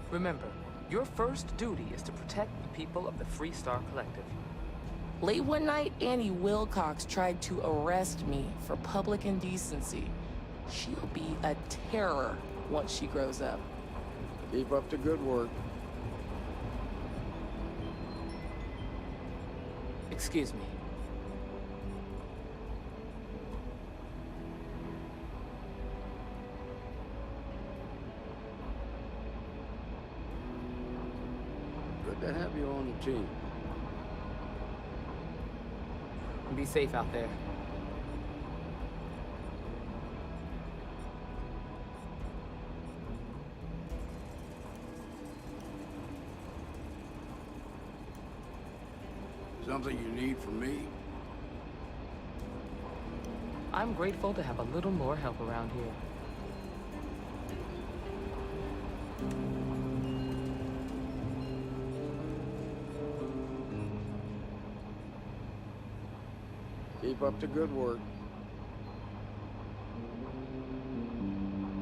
Remember, your first duty is to protect the people of the Free Star Collective. Late one night, Annie Wilcox tried to arrest me for public indecency. She'll be a terror once she grows up. Keep up the good work. Excuse me. Good to have you on the team. Be safe out there. Something you need from me? I'm grateful to have a little more help around here. Keep up the good work.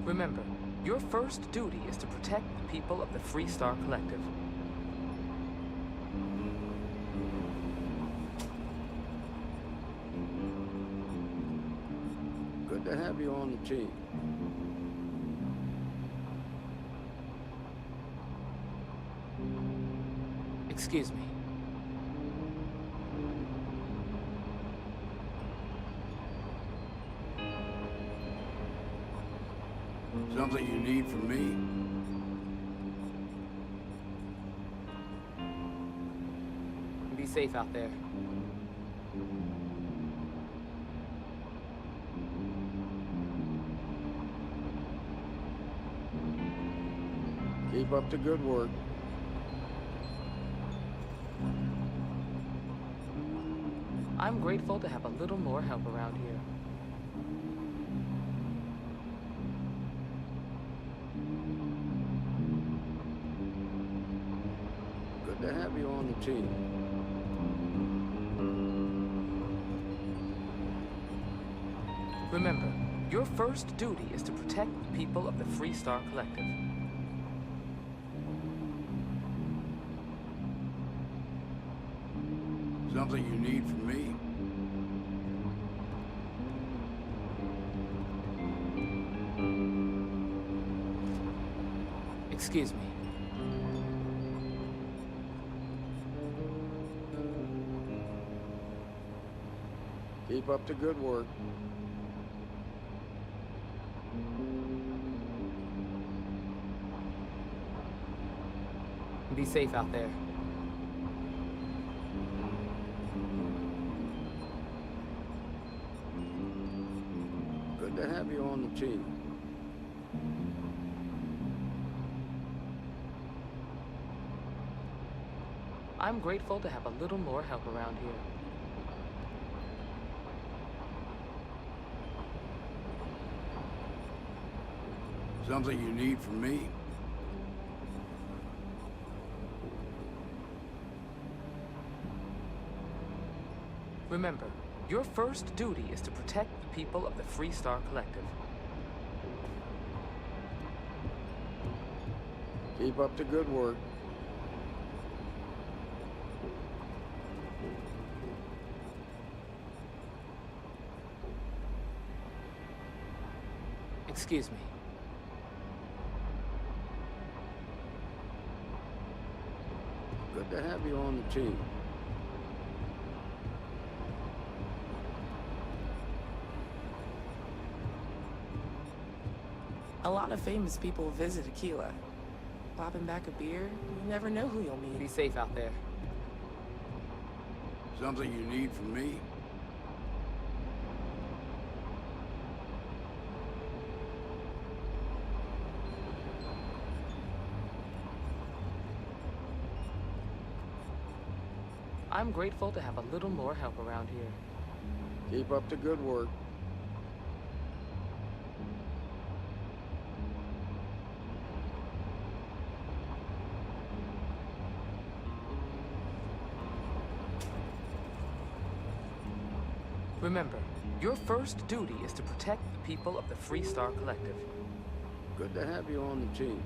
Remember, your first duty is to protect the people of the Free Star Collective. Good to have you on the team. Excuse me. Something you need from me? Be safe out there. Keep up the good work. I'm grateful to have a little more help around here. Good to have you on the team. Remember, your first duty is to protect the people of the Free Star Collective. Something you need from me? Excuse me. Keep up the good work. Be safe out there. Good to have you on the team. I'm grateful to have a little more help around here. Something you need from me? Remember, your first duty is to protect the people of the Free Star Collective. Keep up the good work. Excuse me. Good to have you on the team. A lot of famous people visit Aquila. Popping back a beer, you never know who you'll meet. Be safe out there. Something you need from me? I'm grateful to have a little more help around here. Keep up the good work. Remember, your first duty is to protect the people of the Free Star Collective. Good to have you on the team.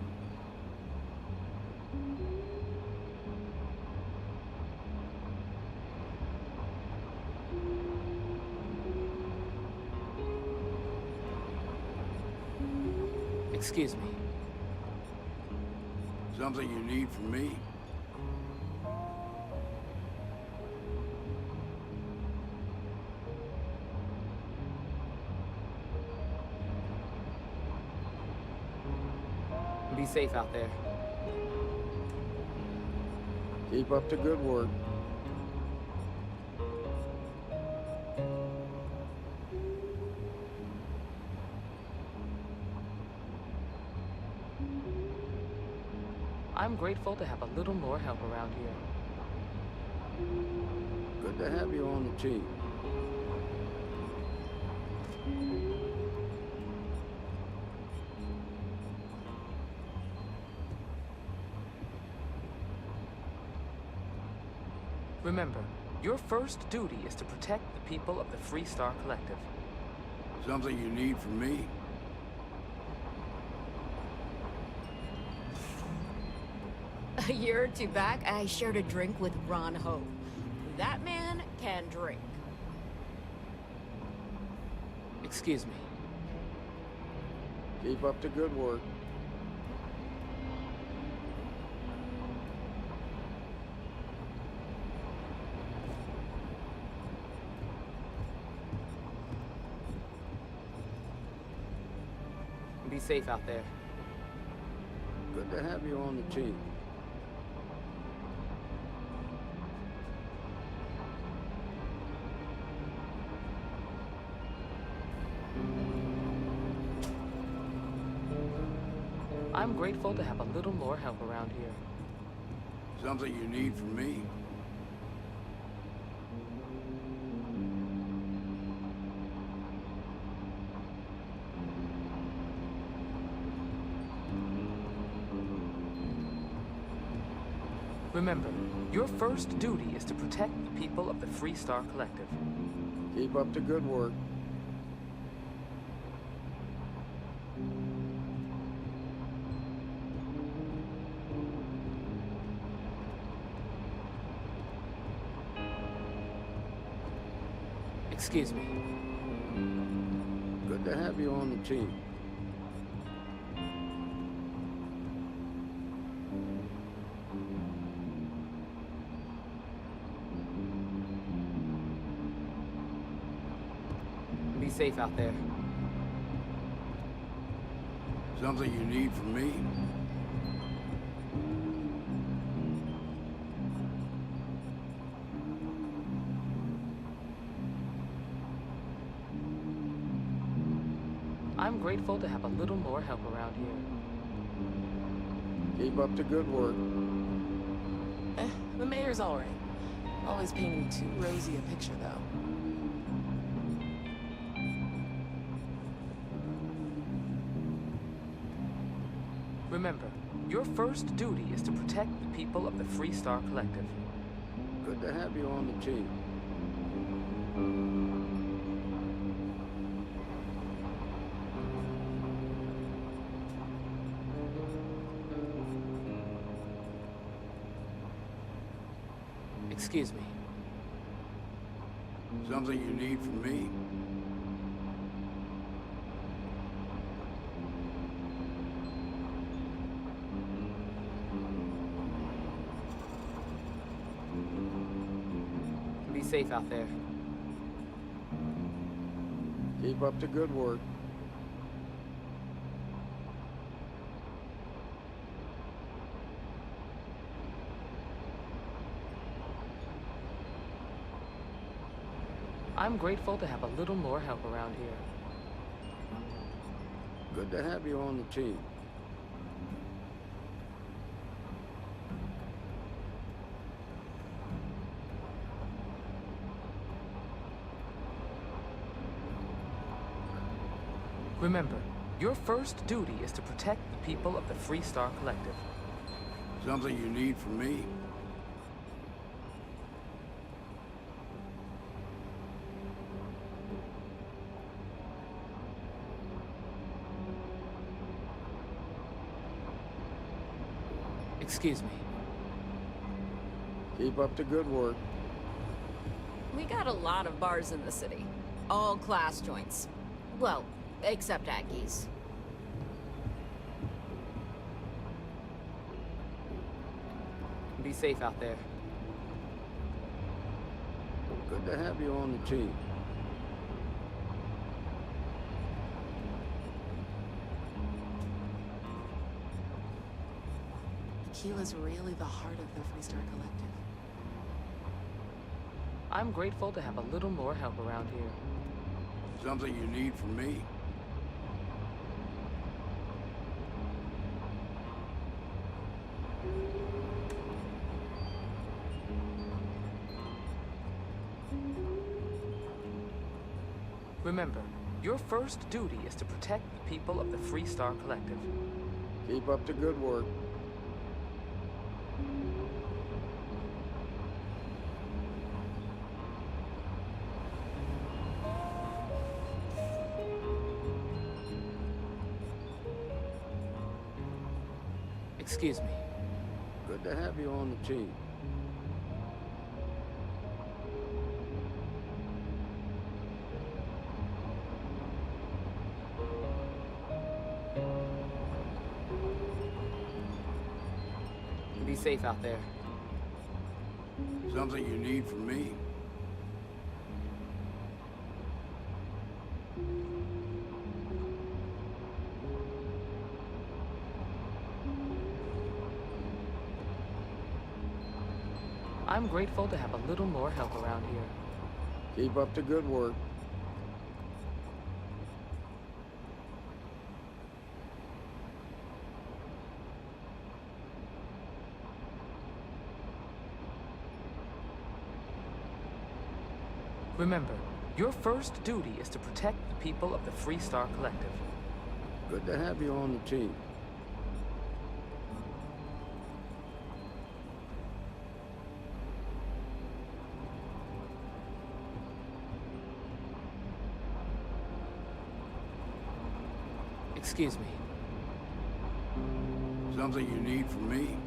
Excuse me. Something you need from me? Be safe out there. Keep up the good work. I'm grateful to have a little more help around here. Good to have you on the team. Remember, your first duty is to protect the people of the Free Star Collective. Something you need from me? A year or two back, I shared a drink with Ron Hope. That man can drink. Excuse me. Keep up the good work. Be safe out there. Good to have you on the team. I'm grateful to have a little more help around here. Something you need from me? Remember, your first duty is to protect the people of the Free Star Collective. Keep up the good work. Excuse me. Good to have you on the team. Be safe out there. Something you need from me? I'm grateful to have a little more help around here. Keep up the good work. The mayor's all right. Always painting too rosy a picture, though. Remember, your first duty is to protect the people of the Free Star Collective. Good to have you on the team. Excuse me. Something you need from me? Be safe out there. Keep up the good work. I'm grateful to have a little more help around here. Good to have you on the team. Remember, your first duty is to protect the people of the Free Star Collective. Something you need from me? Excuse me. Keep up the good work. We got a lot of bars in the city. All class joints. Well, except Aggie's. Be safe out there. Good to have you on the team. Tequila's really the heart of the Freestar Collective. I'm grateful to have a little more help around here. Something you need from me? Remember, your first duty is to protect the people of the Freestar Collective. Keep up the good work. Excuse me. Good to have you on the team. Be safe out there. Something you need from me? I'm grateful to have a little more help around here. Keep up the good work. Remember, your first duty is to protect the people of the Freestar Collective. Good to have you on the team. Excuse me. Something you need from me?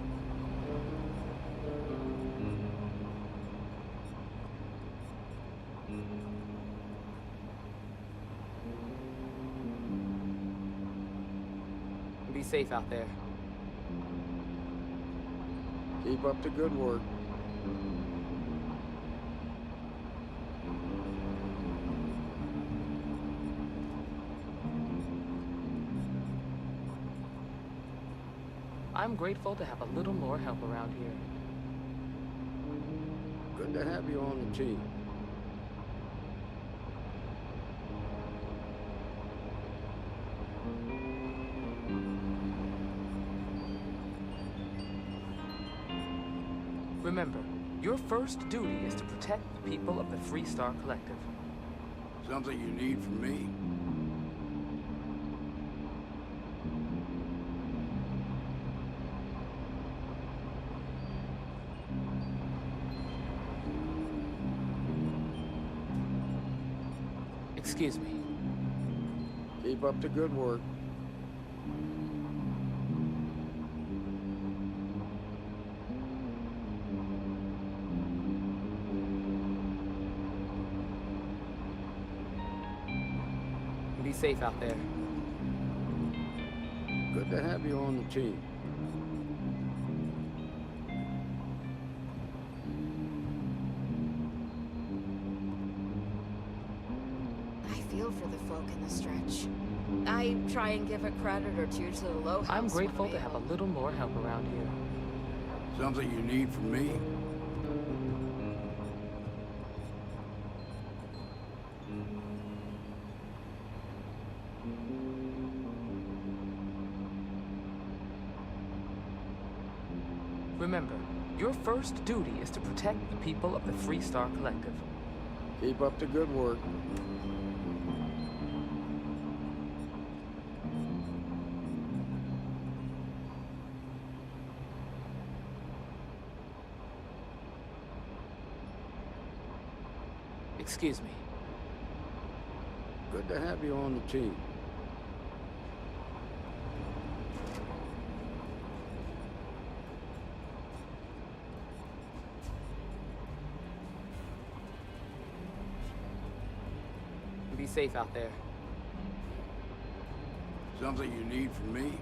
Be safe out there. Keep up the good work. I'm grateful to have a little more help around here. Good to have you on the team. Remember, your first duty is to protect the people of the Freestar Collective. Something you need from me? Excuse me. Keep up the good work. Be safe out there. Good to have you on the team. I feel for the folk in the stretch. I try and give a credit or two to the low house. I'm grateful to have a little more help around here. Something you need from me? Remember, your first duty is to protect the people of the Freestar Collective. Keep up the good work. Excuse me. Good to have you on the team. safe out there. Something you need from me?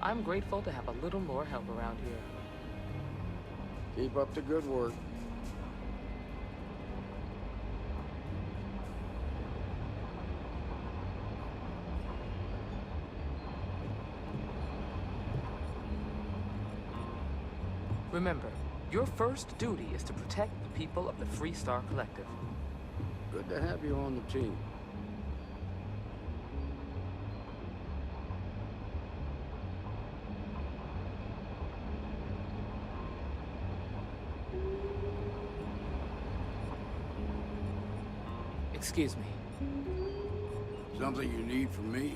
I'm grateful to have a little more help around here. Keep up the good work. Remember, your first duty is to protect the people of the Free Star Collective. Good to have you on the team. Excuse me. Something you need from me?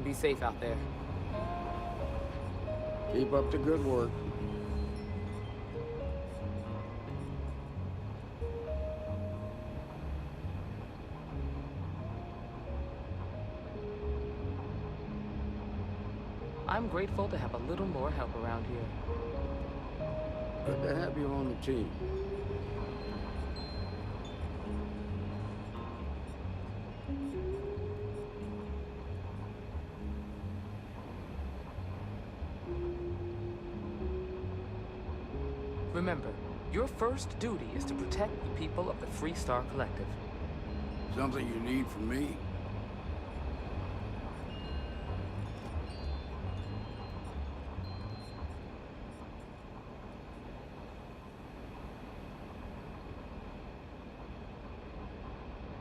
Be safe out there. Keep up the good work. I'm grateful to have a little more help around here. Good to have you on the team. Remember, your first duty is to protect the people of the Free Star Collective. Something you need from me?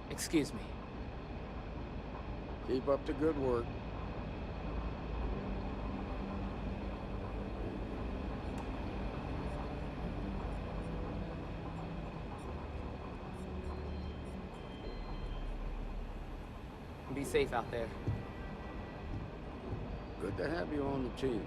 Excuse me. Keep up the good work. Be safe out there. Good to have you on the team.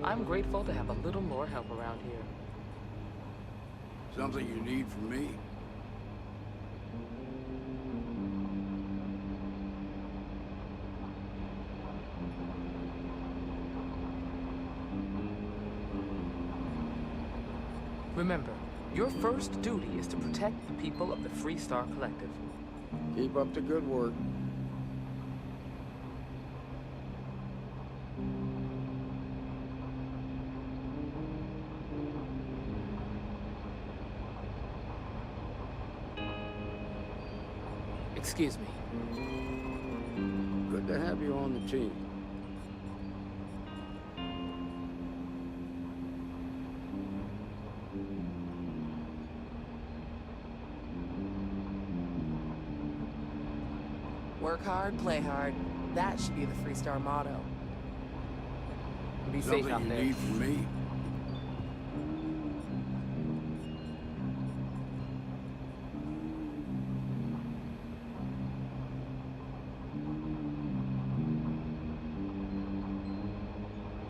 I'm grateful to have a little more help around here. Something you need from me? Remember, your first duty is to protect the people of the Free Star Collective. Keep up the good work. Excuse me. Good to have you on the team. Work hard, play hard. That should be the Free Star motto. Be safe Something out you there. need from me?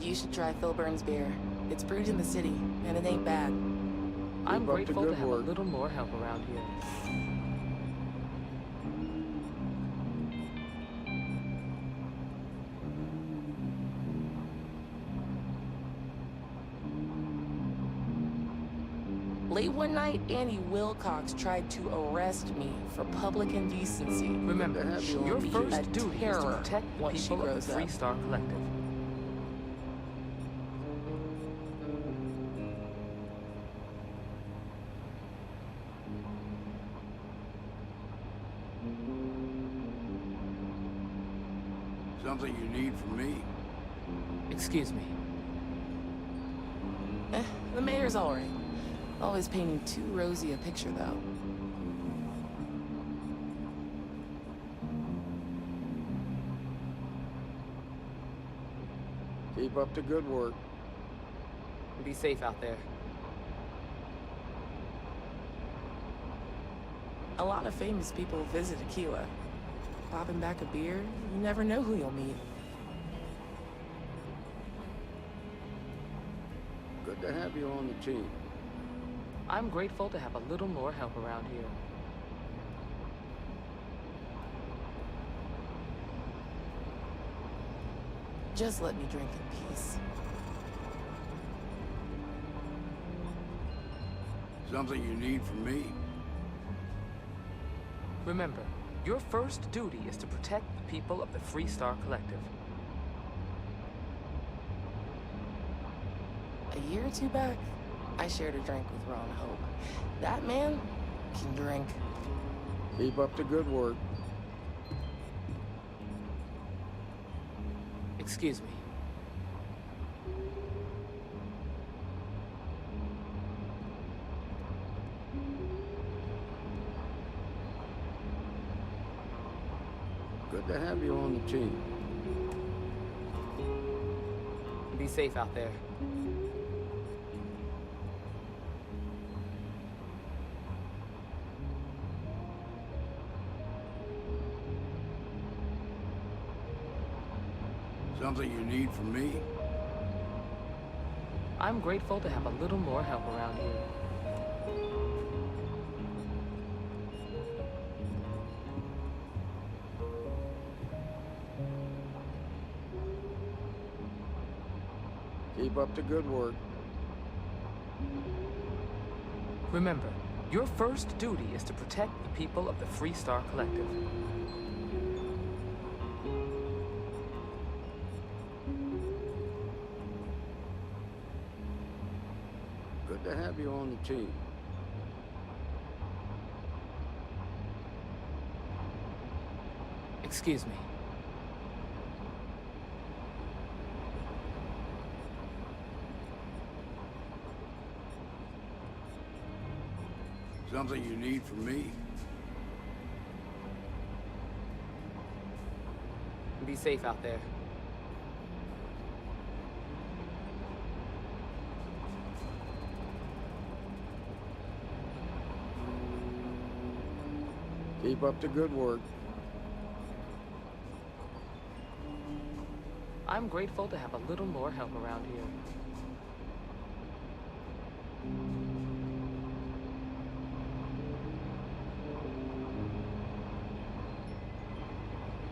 You should try Philburn's beer. It's brewed in the city, and it ain't bad. I'm Keep up the grateful to good have work. a little more help around here. Late one night, Annie Wilcox tried to arrest me for public indecency. Remember, have you your on the first team. duty is to Terror protect the once she people of grows the Free up. Star Collective. Something you need from me? Excuse me. The mayor's all right. Always painting too rosy a picture, though. Keep up the good work. Be safe out there. A lot of famous people visit Aquila. Popping back a beer, you never know who you'll meet. Good to have you on the team. I'm grateful to have a little more help around here. Just let me drink in peace. Something you need from me? Remember, your first duty is to protect the people of the Free Star Collective. A year or two back, I shared a drink with Ron Hope. That man can drink. Keep up the good work. Excuse me. Good to have you on the team. Be safe out there. Something you need from me? I'm grateful to have a little more help around here. Keep up the good work. Remember, your first duty is to protect the people of the Free Star Collective. Good to have you on the team. Excuse me. Something you need from me? Be safe out there. Keep up the good work. I'm grateful to have a little more help around here.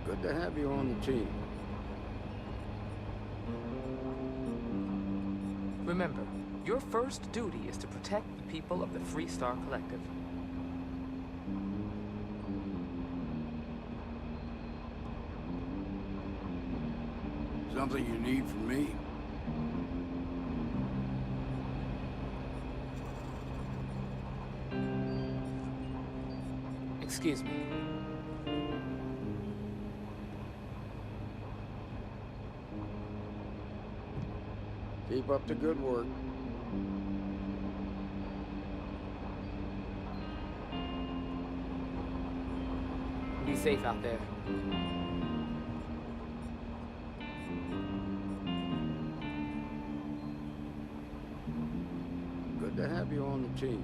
Good to have you on the team. Remember, your first duty is to protect the people of the Free Star Collective. Something you need from me? Excuse me. Keep up the good work. Be safe out there. Good to have you on the team.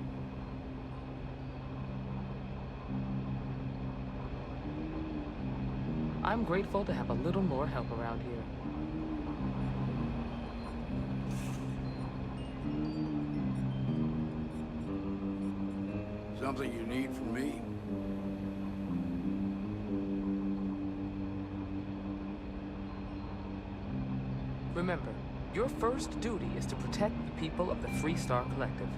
I'm grateful to have a little more help around here. Something you need from me? Remember, your first duty is to protect the people of the Free Star Collective.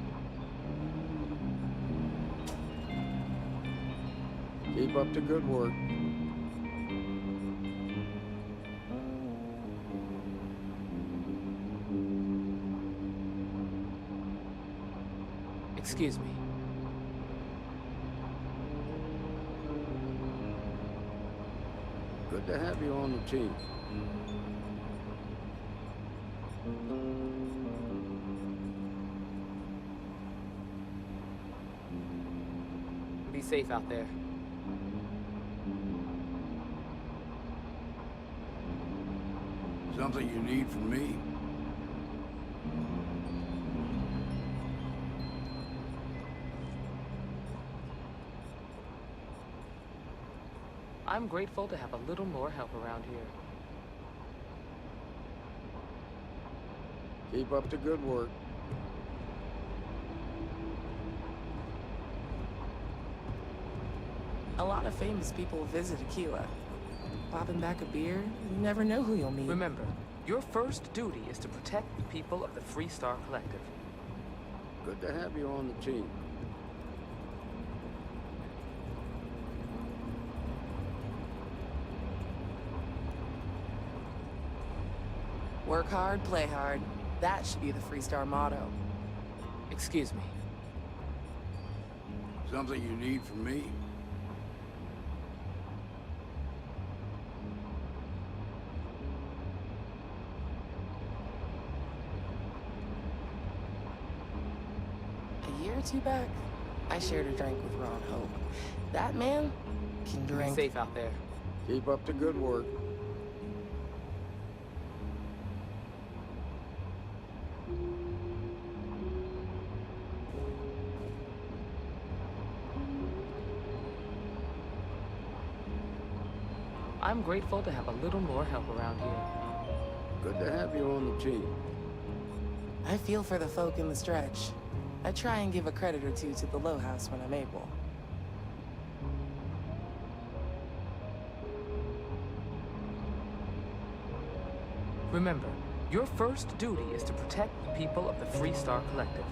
Keep up the good work. Excuse me. Good to have you on the team. Be safe out there. Something you need from me? I'm grateful to have a little more help around here. Keep up the good work. A lot of famous people visit Aquila. Popping back a beer, you never know who you'll meet. Remember, your first duty is to protect the people of the Free Star Collective. Good to have you on the team. Work hard, play hard. That should be the Free Star motto. Excuse me. Something you need from me? A year or two back, I shared a drink with Ron Hope. That man can drink. Be safe out there. Keep up the good work. I'm grateful to have a little more help around here. Good to have you on the team. I feel for the folk in the stretch. I try and give a credit or two to the Low House when I'm able. Remember, your first duty is to protect the people of the Free Star Collective.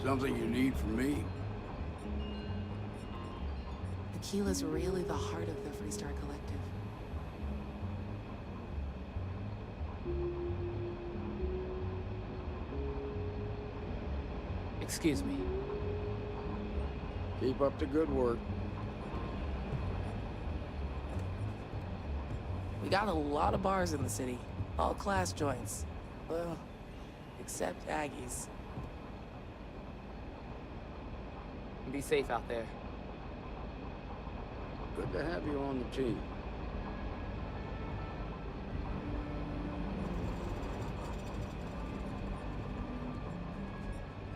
Something you need from me? Aquila's really the heart of the Free Star Collective. Excuse me. Keep up the good work. We got a lot of bars in the city. All class joints. Well, except Aggie's. Be safe out there. Good to have you on the team.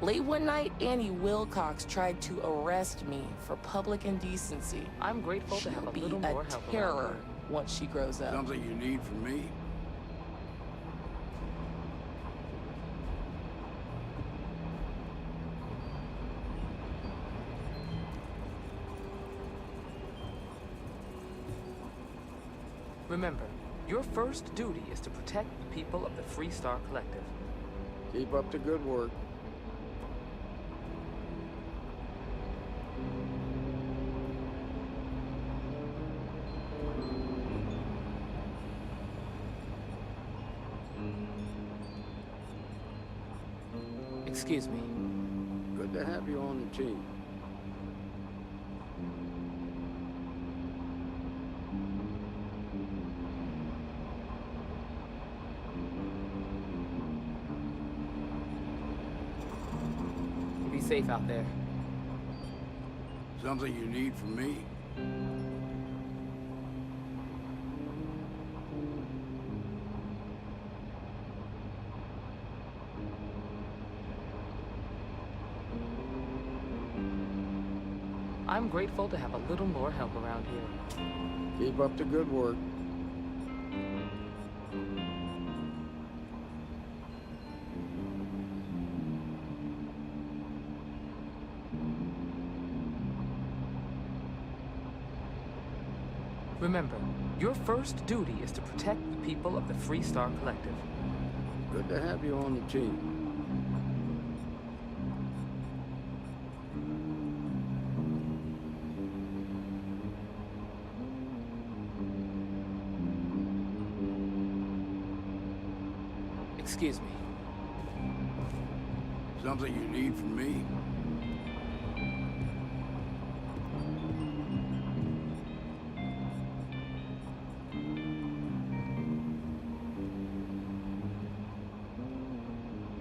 Late one night, Annie Wilcox tried to arrest me for public indecency. I'm grateful to have a little more help She'll around be a terror here. once she grows up. Something you need from me? Remember, your first duty is to protect the people of the Free Star Collective. Keep up the good work. Excuse me. Good to have you on the team. Be safe out there. Something you need from me? I'm grateful to have a little more help around here. Keep up the good work. Remember, your first duty is to protect the people of the Free Star Collective. Good to have you on the team. Excuse me. Something you need from me?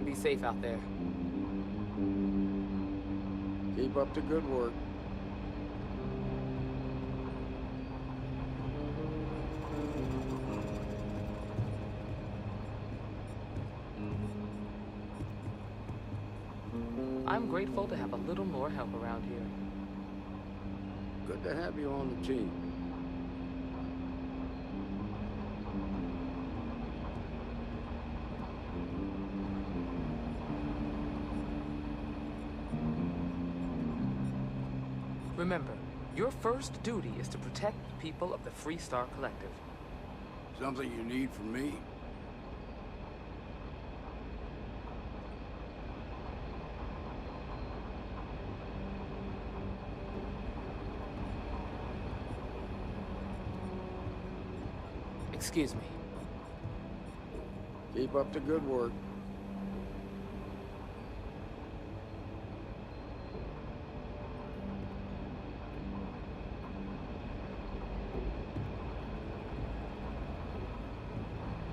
Be safe out there. Keep up the good work. I'm grateful to have a little more help around here. Good to have you on the team. Remember, your first duty is to protect the people of the Freestar Collective. Something you need from me? Excuse me. Keep up the good work.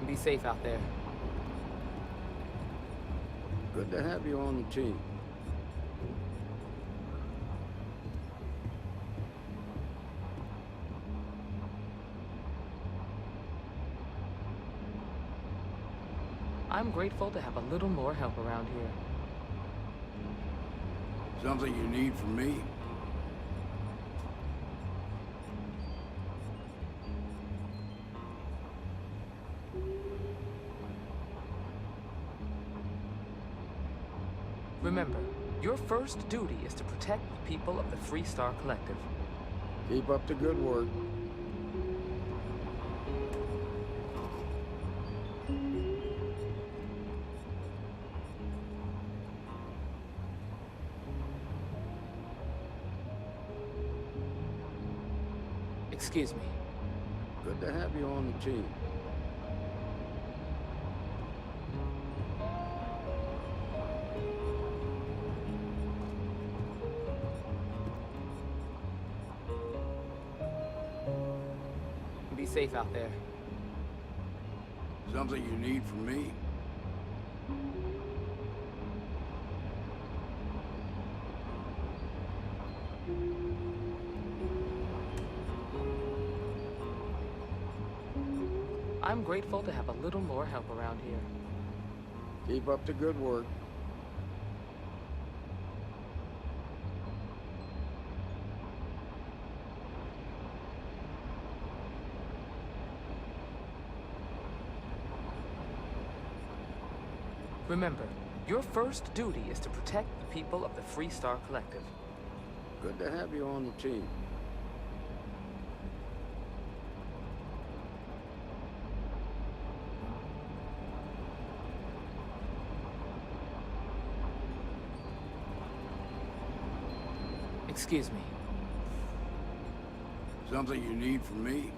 Be safe out there. Good to have you on the team. I'm grateful to have a little more help around here. Something you need from me? Remember, your first duty is to protect the people of the Freestar Collective. Keep up the good work. Excuse me. Good to have you on the team. Be safe out there. Something you need from me? I'm grateful to have a little more help around here. Keep up the good work. Remember, your first duty is to protect the people of the Freestar Collective. Good to have you on the team. Excuse me. Something you need from me?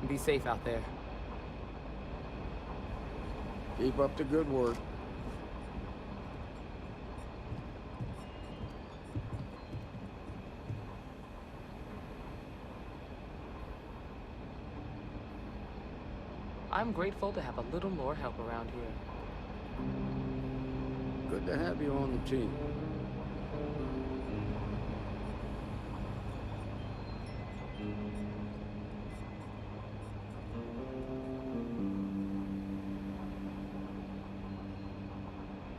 Be safe out there. Keep up the good work. I'm grateful to have a little more help around here. Good to have you on the team.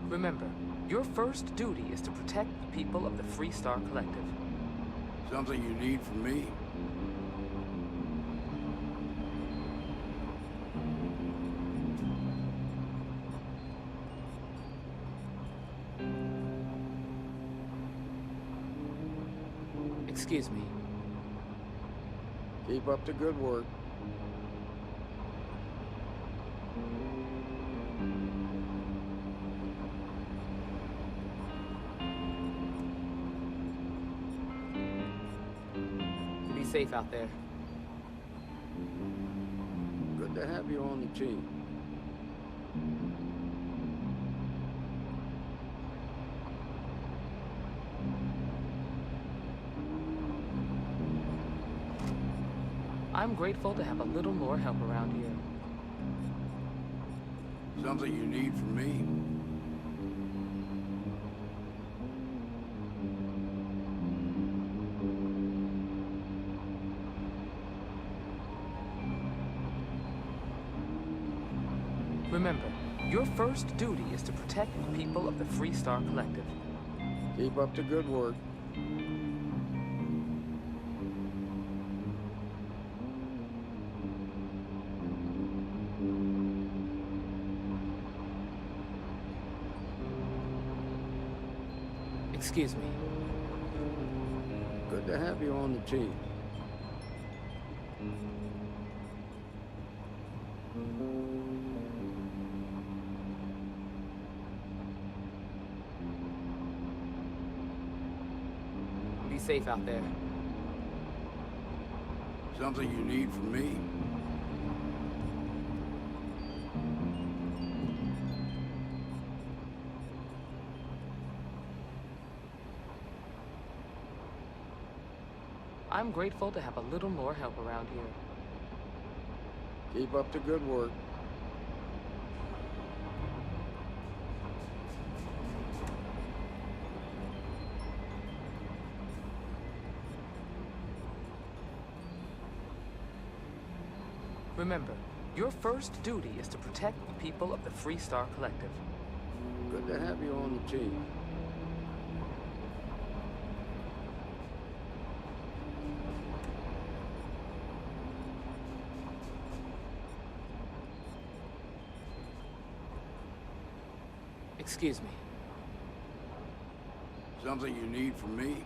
Remember, your first duty is to protect the people of the Freestar Collective. Something you need from me? Excuse me. Keep up the good work. Be safe out there. Good to have you on the team. I'm grateful to have a little more help around here. Something you need from me? Remember, your first duty is to protect the people of the Freestar Collective. Keep up the good work. Excuse me. Good to have you on the team. Be safe out there. Something you need from me? I'm grateful to have a little more help around here. Keep up the good work. Remember, your first duty is to protect the people of the Free Star Collective. Good to have you on the team. Excuse me. Something you need from me?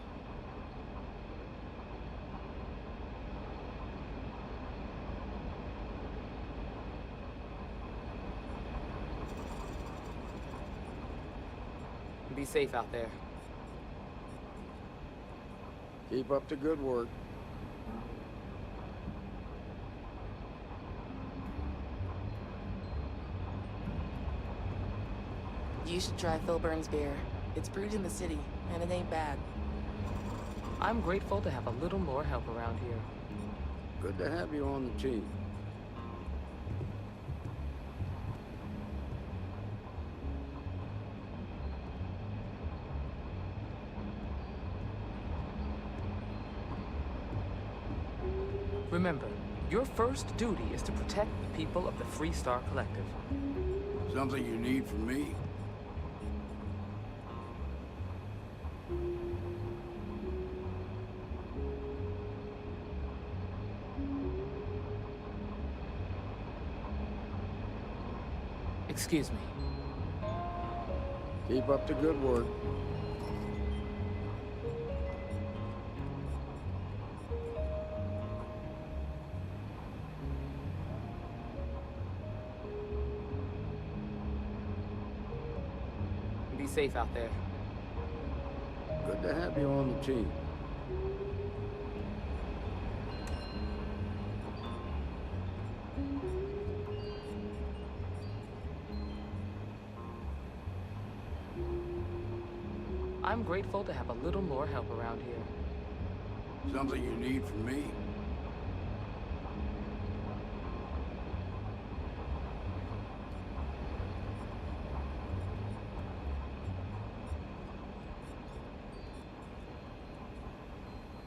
Be safe out there. Keep up the good work. You should try Phil Burns' beer. It's brewed in the city, and it ain't bad. I'm grateful to have a little more help around here. Good to have you on the team. Remember, your first duty is to protect the people of the Free Star Collective. Something you need from me? Excuse me. Keep up the good work. Be safe out there. Good to have you on the team. I'm grateful to have a little more help around here. Something you need from me?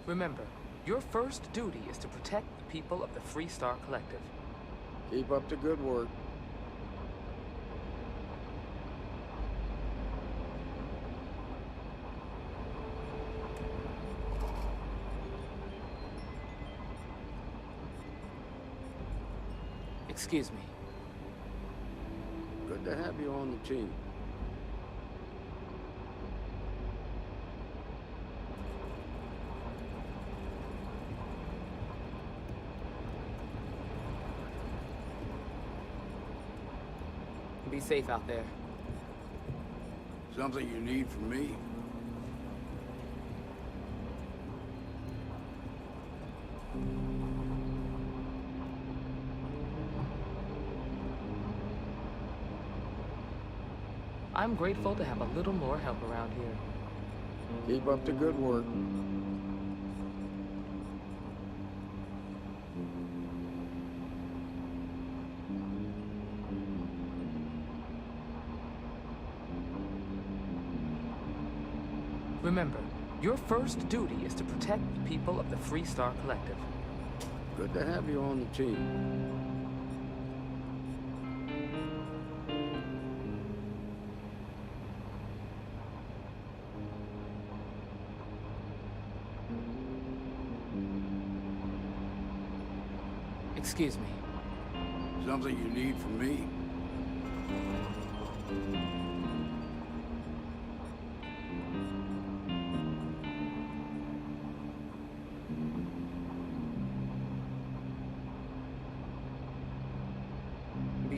Remember, your first duty is to protect the people of the Free Star Collective. Keep up the good work. Excuse me. Good to have you on the team. Be safe out there. Something you need from me? I'm grateful to have a little more help around here. Keep up the good work. Remember, your first duty is to protect the people of the Free Star Collective. Good to have you on the team. Excuse me. Something you need from me?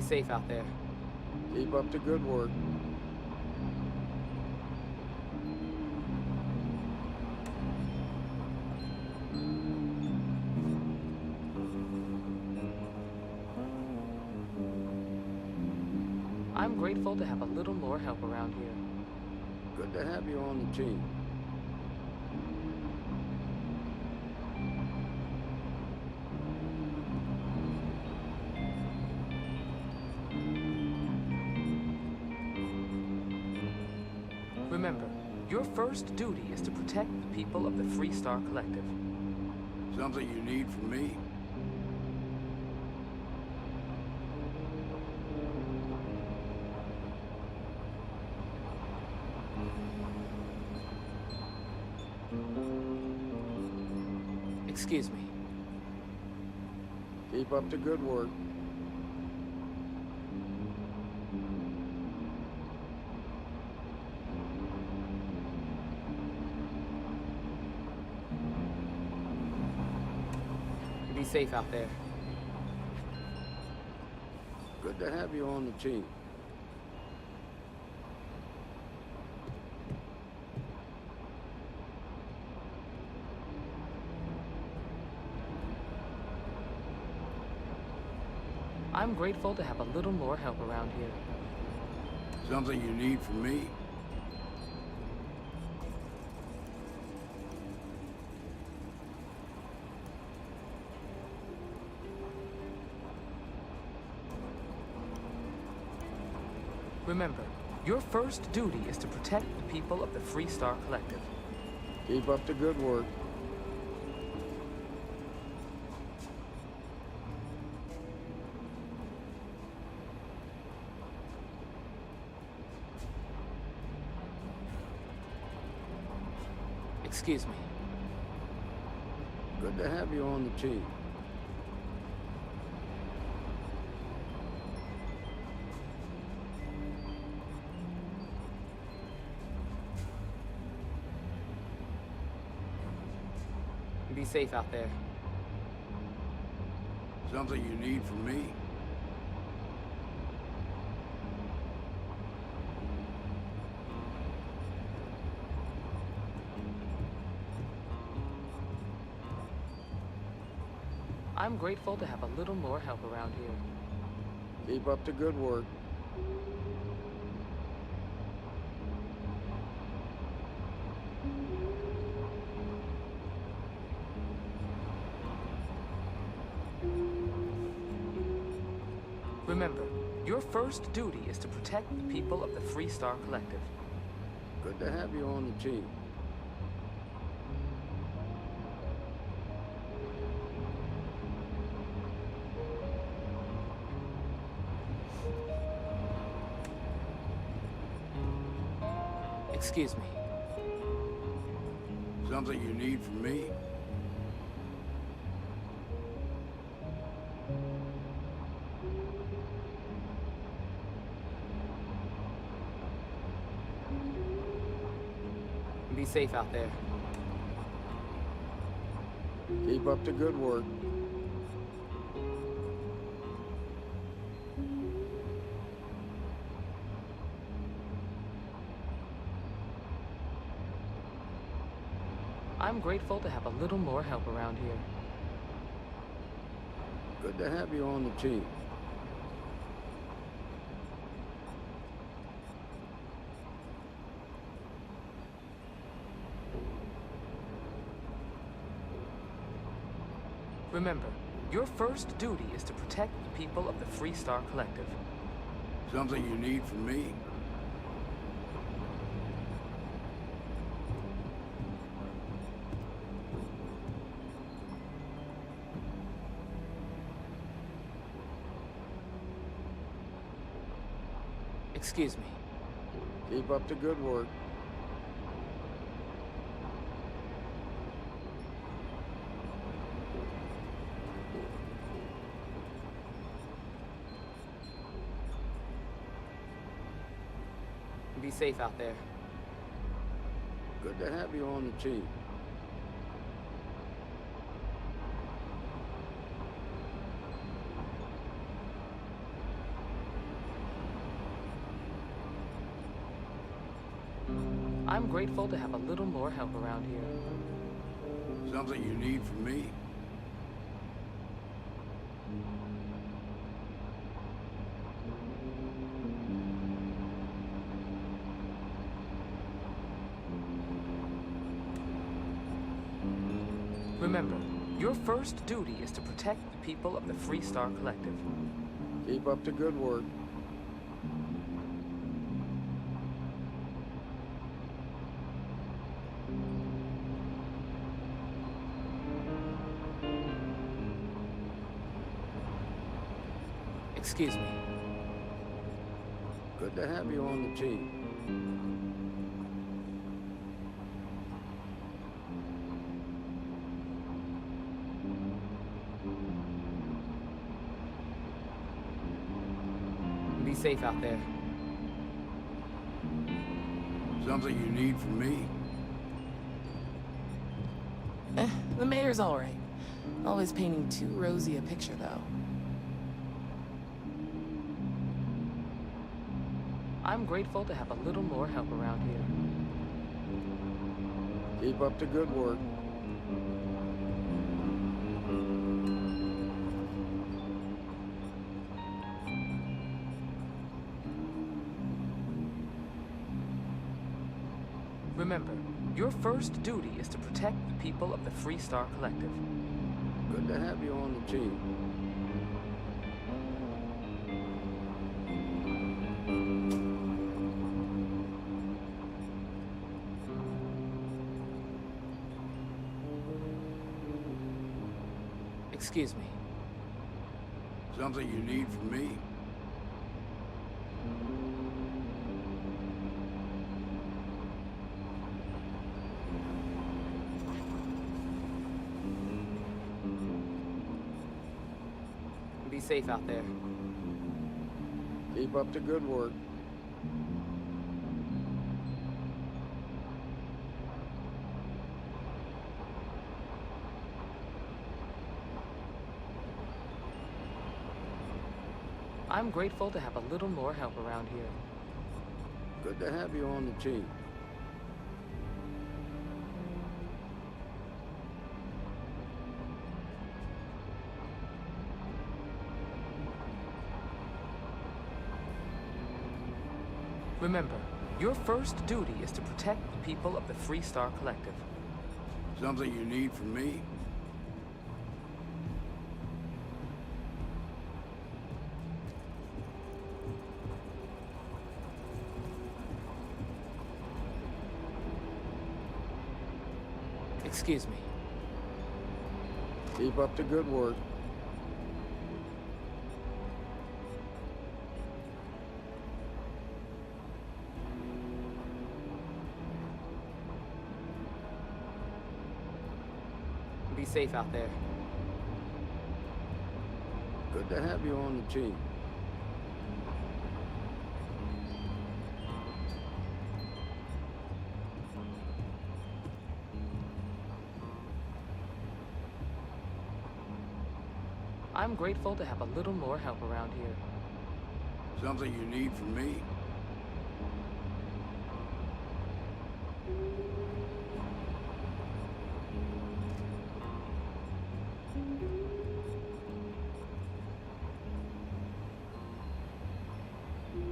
safe out there. Keep up the good work. I'm grateful to have a little more help around here. Good to have you on the team. Remember, your first duty is to protect the people of the Free Star Collective. Something you need from me? Excuse me. Keep up the good work. Be safe out there. Good to have you on the team. I'm grateful to have a little more help around here. Something you need from me? Remember, your first duty is to protect the people of the Free Star Collective. Keep up the good work. Excuse me. Good to have you on the team. Be safe out there. Something you need from me? I'm grateful to have a little more help around here. Keep up the good work. Remember, your first duty is to protect the people of the Free Star Collective. Good to have you on the team. Excuse me. Something you need from me? Be safe out there. Keep up the good work. I'm grateful to have a little more help around here. Good to have you on the team. Remember, your first duty is to protect the people of the Free Star Collective. Something you need from me? Excuse me. Keep up the good work. Be safe out there. Good to have you on the team. I'm grateful to have a little more help around here. Something you need from me? Remember, your first duty is to protect the people of the Free Star Collective. Keep up the good work. Excuse me. Good to have you on the team. Be safe out there. Something you need from me? The mayor's all right. Always painting too rosy a picture, though. I'm grateful to have a little more help around here. Keep up the good work. Remember, your first duty is to protect the people of the Free Star Collective. Good to have you on the team. Excuse me. Something you need from me? Be safe out there. Keep up the good work. I'm grateful to have a little more help around here. Good to have you on the team. Remember, your first duty is to protect the people of the Free Star Collective. Something you need from me? Excuse me. Keep up the good work. Be safe out there. Good to have you on the team. I'm grateful to have a little more help around here. Something you need from me?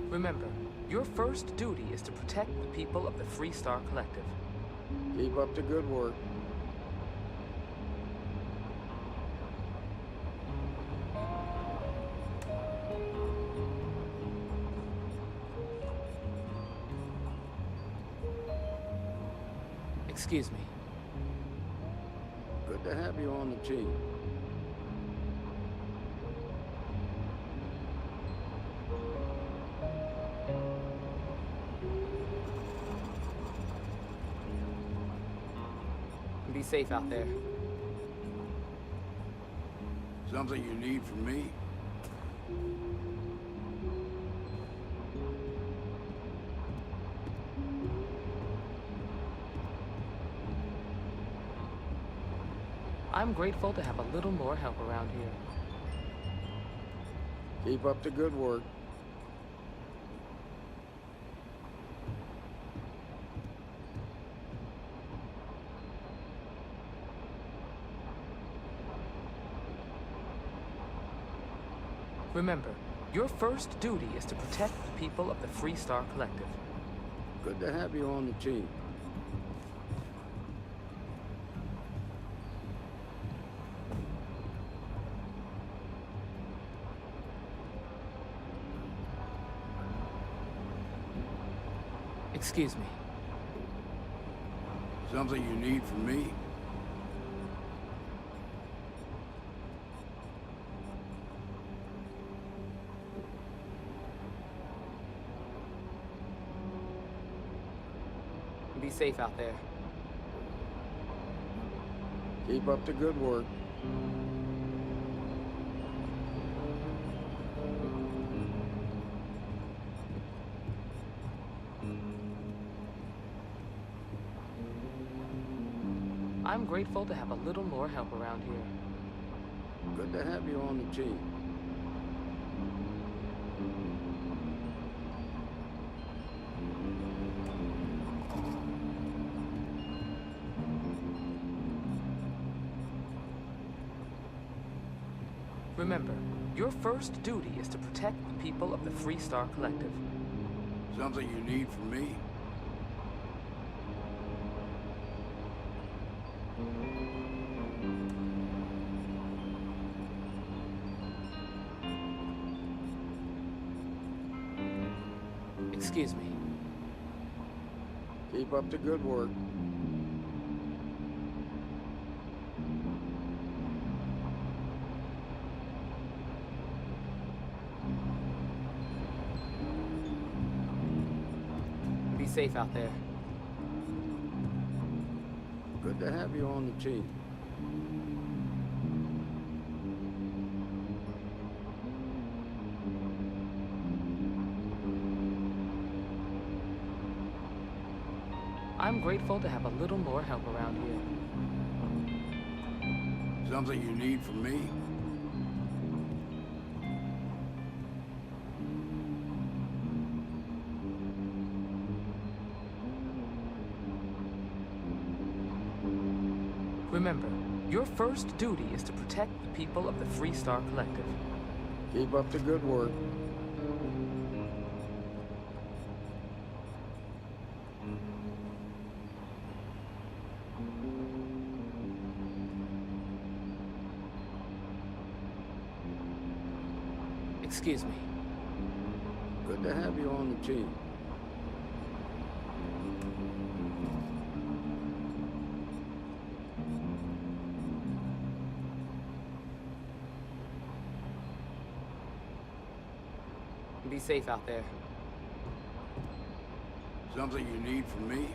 Remember, your first duty is to protect the people of the Free Star Collective. Keep up the good work. Excuse me. Good to have you on the team. Be safe out there. Something you need from me? I'm grateful to have a little more help around here. Keep up the good work. Remember, your first duty is to protect the people of the Free Star Collective. Good to have you on the team. Excuse me. Something you need from me? Be safe out there. Keep up the good work. I'm grateful to have a little more help around here. Good to have you on the team. Remember, your first duty is to protect the people of the Free Star Collective. Something you need from me? Excuse me. Keep up the good work. Be safe out there. Good to have you on the team. I'm grateful to have a little more help around here. Something you need from me? Remember, your first duty is to protect the people of the Free Star Collective. Keep up the good work. Excuse me. Good to have you on the team. Be safe out there. Something you need from me?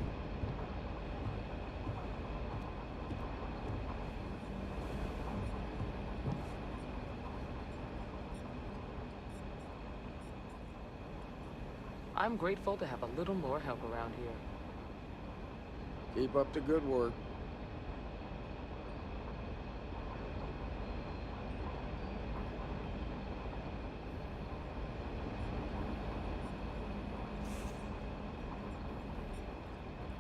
I'm grateful to have a little more help around here. Keep up the good work.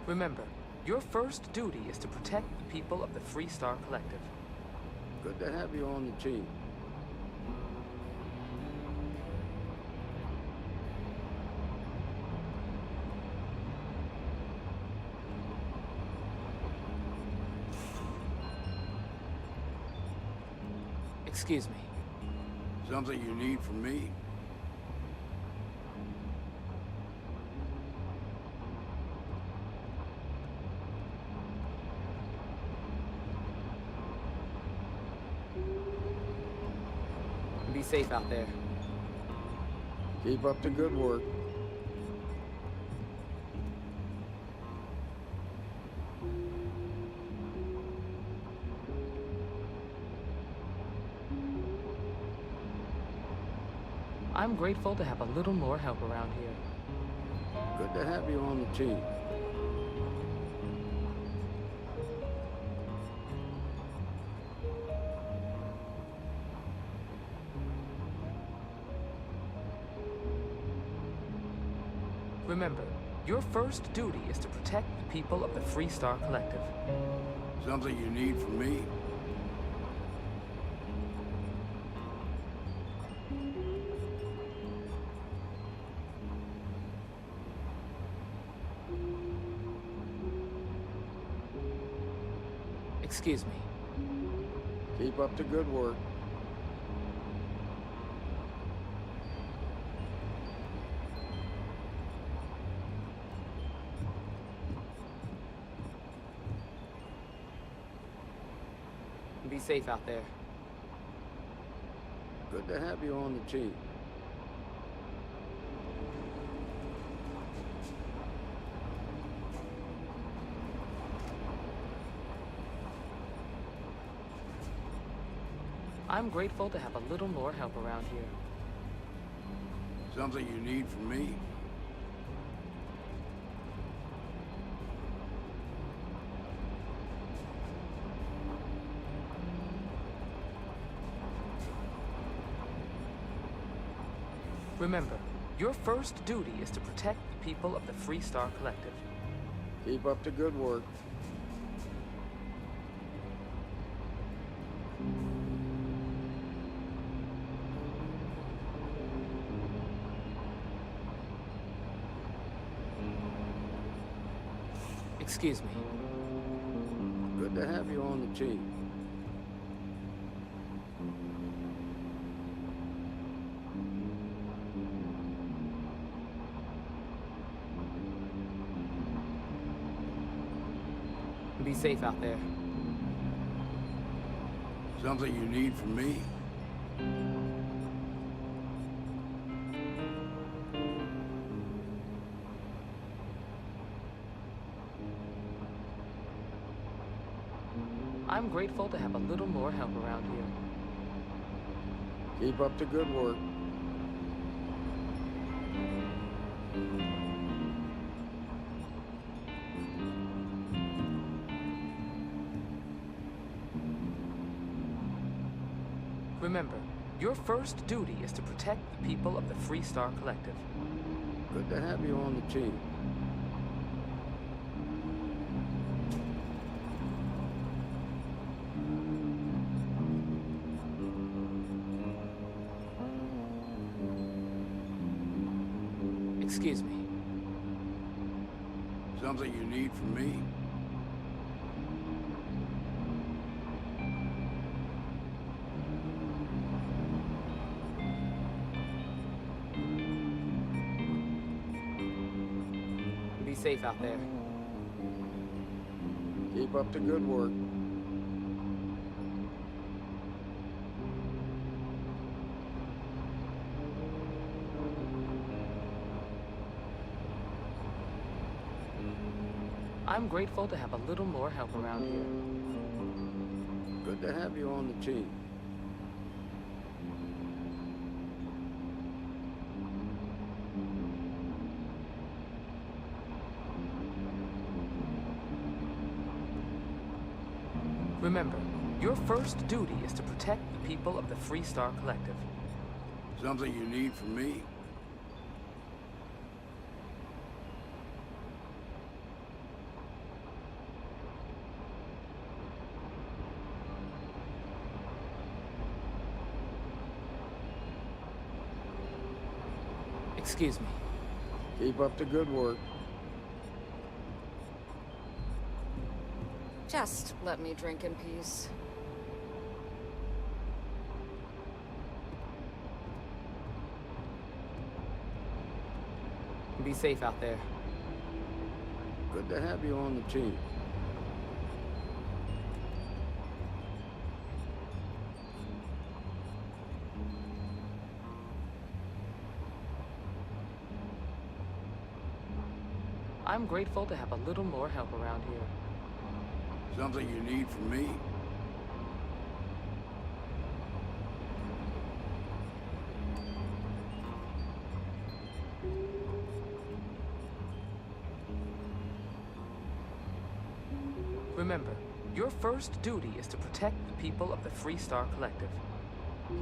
Remember, your first duty is to protect the people of the Free Star Collective. Good to have you on the team. Excuse me. Something you need from me? Be safe out there. Keep up the good work. I'm grateful to have a little more help around here. Good to have you on the team. Remember, your first duty is to protect the people of the Free Star Collective. Something you need from me? Excuse me. Keep up the good work. Be safe out there. Good to have you on the team. I'm grateful to have a little more help around here. Something you need from me? Remember, your first duty is to protect the people of the Free Star Collective. Keep up the good work. Excuse me. Good to have you on the team. Be safe out there. Something you need from me? I'm grateful to have a little more help around here. Keep up the good work. Remember, your first duty is to protect the people of the Free Star Collective. Good to have you on the team. Excuse me. Something you need from me? Be safe out there. Keep up the good work. I'm grateful to have a little more help around here. Good to have you on the team. Remember, your first duty is to protect the people of the Free Star Collective. Something you need from me? Excuse me. Keep up the good work. Just let me drink in peace. Be safe out there. Good to have you on the team. I'm grateful to have a little more help around here. Something you need from me? Remember, your first duty is to protect the people of the Free Star Collective.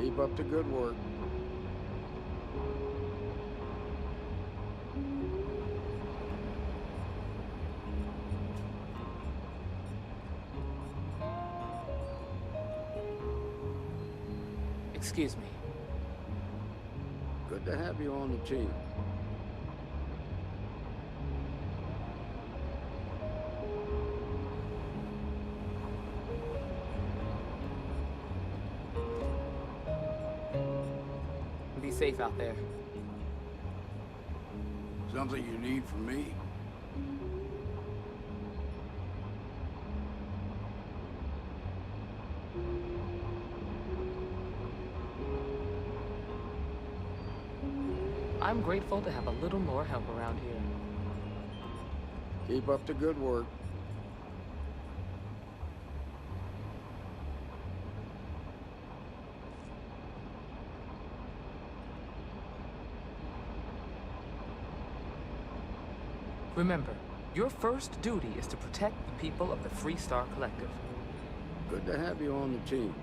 Keep up the good work. Excuse me. Good to have you on the team. safe out there. Something you need from me? I'm grateful to have a little more help around here. Keep up the good work. Remember, your first duty is to protect the people of the Free Star Collective. Good to have you on the team.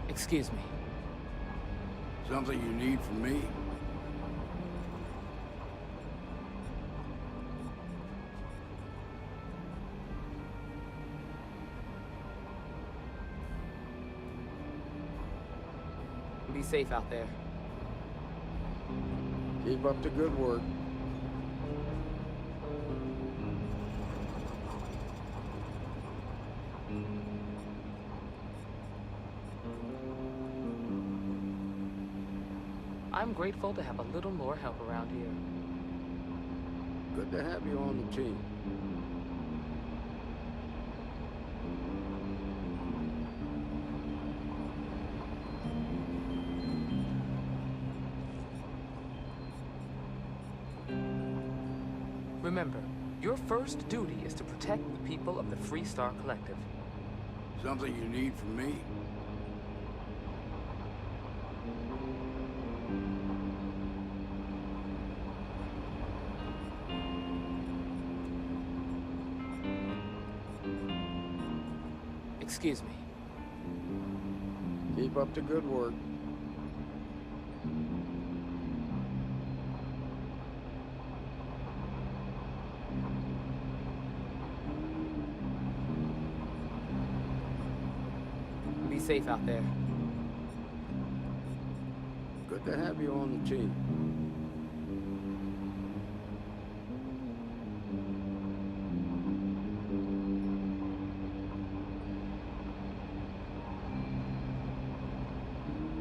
Excuse me. Something you need from me? Be safe out there. Keep up the good work. I'm grateful to have a little more help around here. Good to have you on the team. Remember, your first duty is to protect the people of the Free Star Collective. Something you need from me? Excuse me. Keep up the good work. Be safe out there. Good to have you on the team.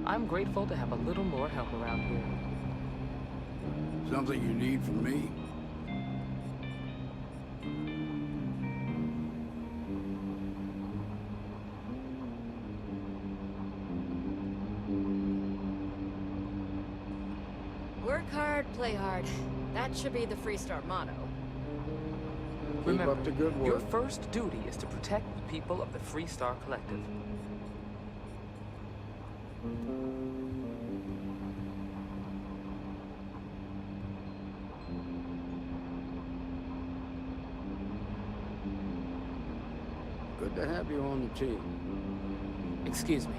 I'm grateful to have a little more help around here. Something you need from me? Work hard, play hard. That should be the Free Star motto. Remember, up the good work. your first duty is to protect the people of the Free Star Collective. Good to have you on the team. Excuse me.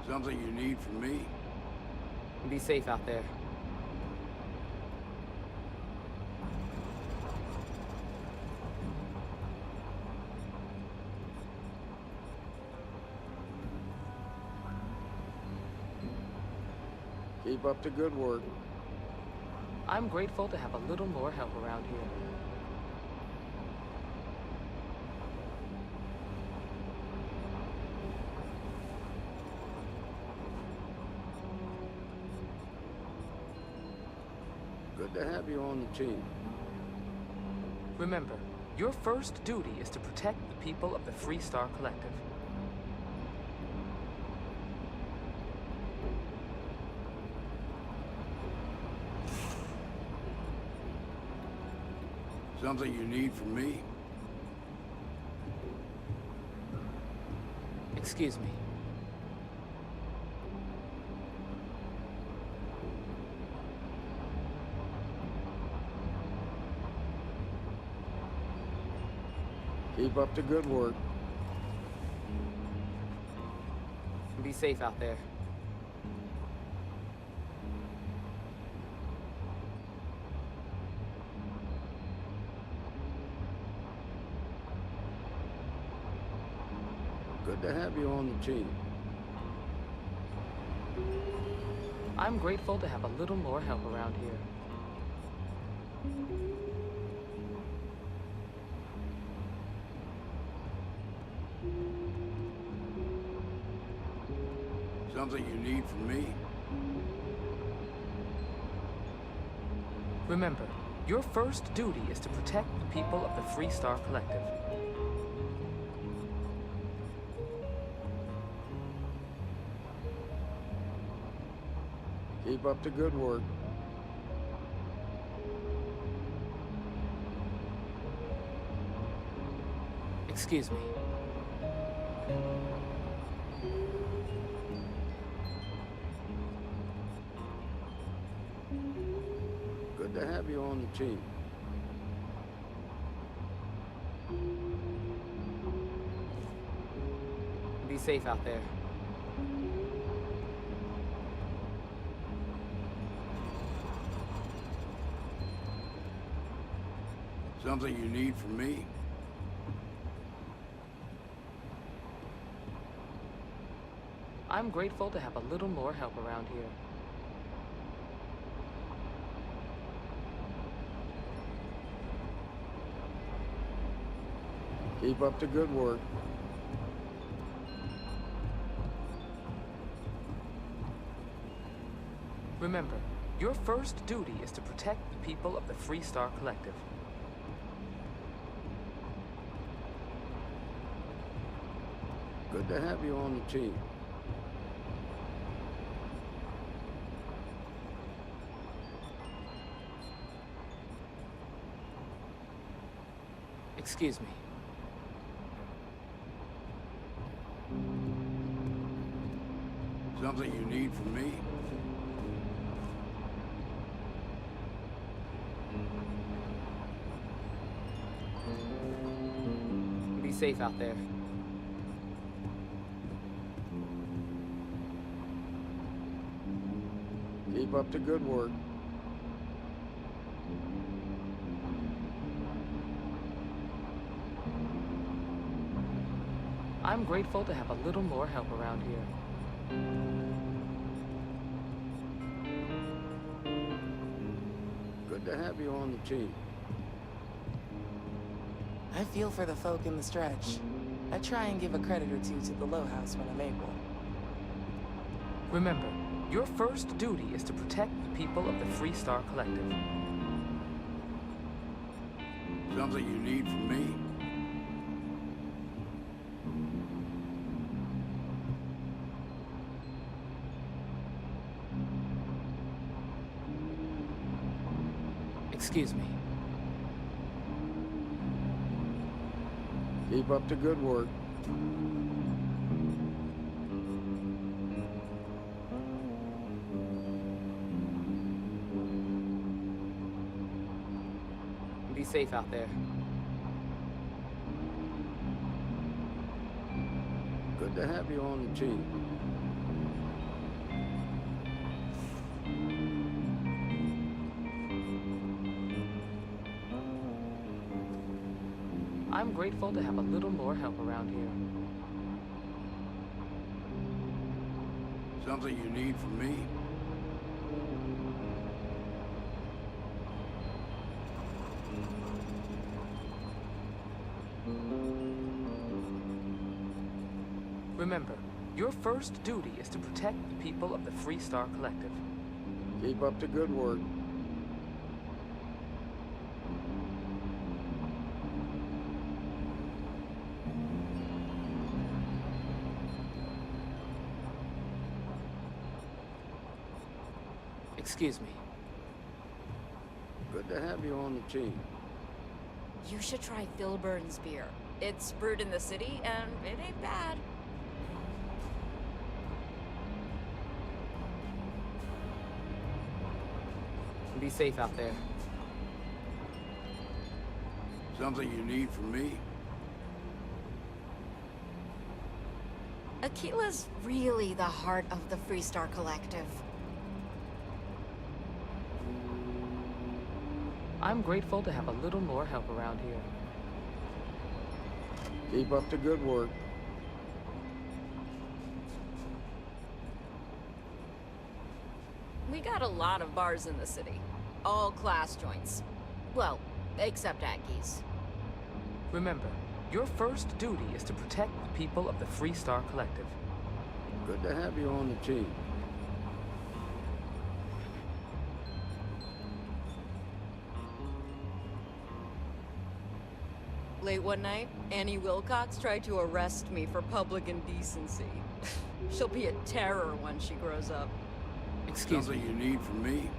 Something you need from me? Be safe out there. Keep up the good work. I'm grateful to have a little more help around here. Good to have you on the team. Remember, your first duty is to protect the people of the Free Star Collective. Something you need from me? Excuse me. Keep up the good work. Be safe out there. Good to have you on the team. I'm grateful to have a little more help around here. Something you need from me? Remember, your first duty is to protect the people of the Free Star Collective. Keep up the good work. Excuse me. Good to have you on the team. Be safe out there. Something you need from me? I'm grateful to have a little more help around here. Keep up the good work. Remember, your first duty is to protect the people of the Free Star Collective. Good to have you on the team. Excuse me. Something you need from me? Be safe out there. Keep up the good work. I'm grateful to have a little more help around here. Good to have you on the team. I feel for the folk in the stretch. I try and give a credit or two to the Low House when I'm able. Remember, your first duty is to protect the people of the Free Star Collective. Something you need from me? Excuse me. Keep up the good work. Be safe out there. Good to have you on the team. I'm grateful to have a little more help around here. Something you need from me? Remember, your first duty is to protect the people of the Free Star Collective. Keep up the good work. Excuse me. Good to have you on the team. You should try Filburn's beer. It's brewed in the city, and it ain't bad. Be safe out there. Something you need from me? Aquila's really the heart of the Free Star Collective. I'm grateful to have a little more help around here. Keep up the good work. We got a lot of bars in the city. All class joints. Well, except Aggies. Remember, your first duty is to protect the people of the Free Star Collective. Good to have you on the team. Late one night, Annie Wilcox tried to arrest me for public indecency. She'll be a terror when she grows up. Excuse me. Something you need from me?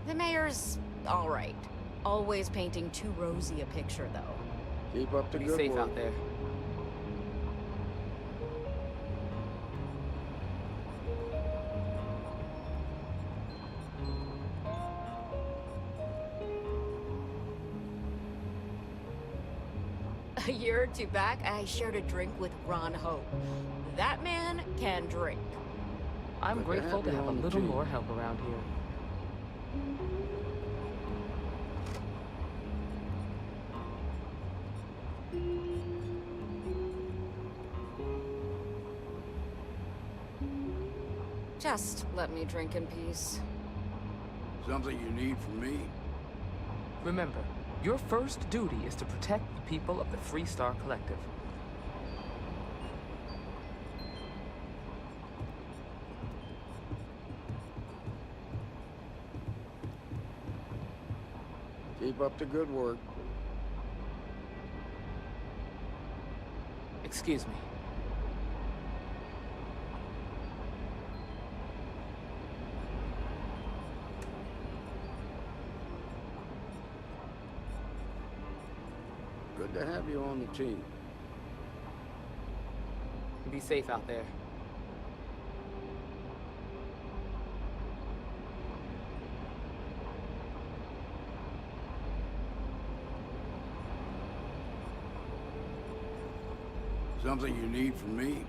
The mayor's all right. Always painting too rosy a picture, though. Keep up the Be good safe work. out there. A year or two back, I shared a drink with Ron Hope. That man can drink. I'm grateful to have a little more help around here. Just let me drink in peace. Something you need from me? Remember, your first duty is to protect the people of the Free Star Collective. Keep up the good work. Excuse me. Good to have you on the team. Be safe out there. Something you need from me?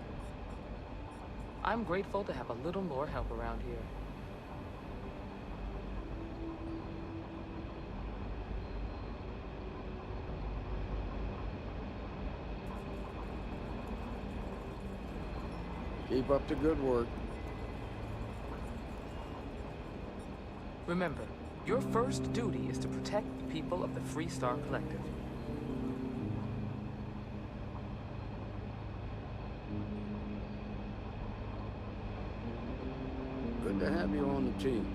I'm grateful to have a little more help around here. Keep up the good work. Remember, your first duty is to protect the people of the Free Star Collective. Good to have you on the team.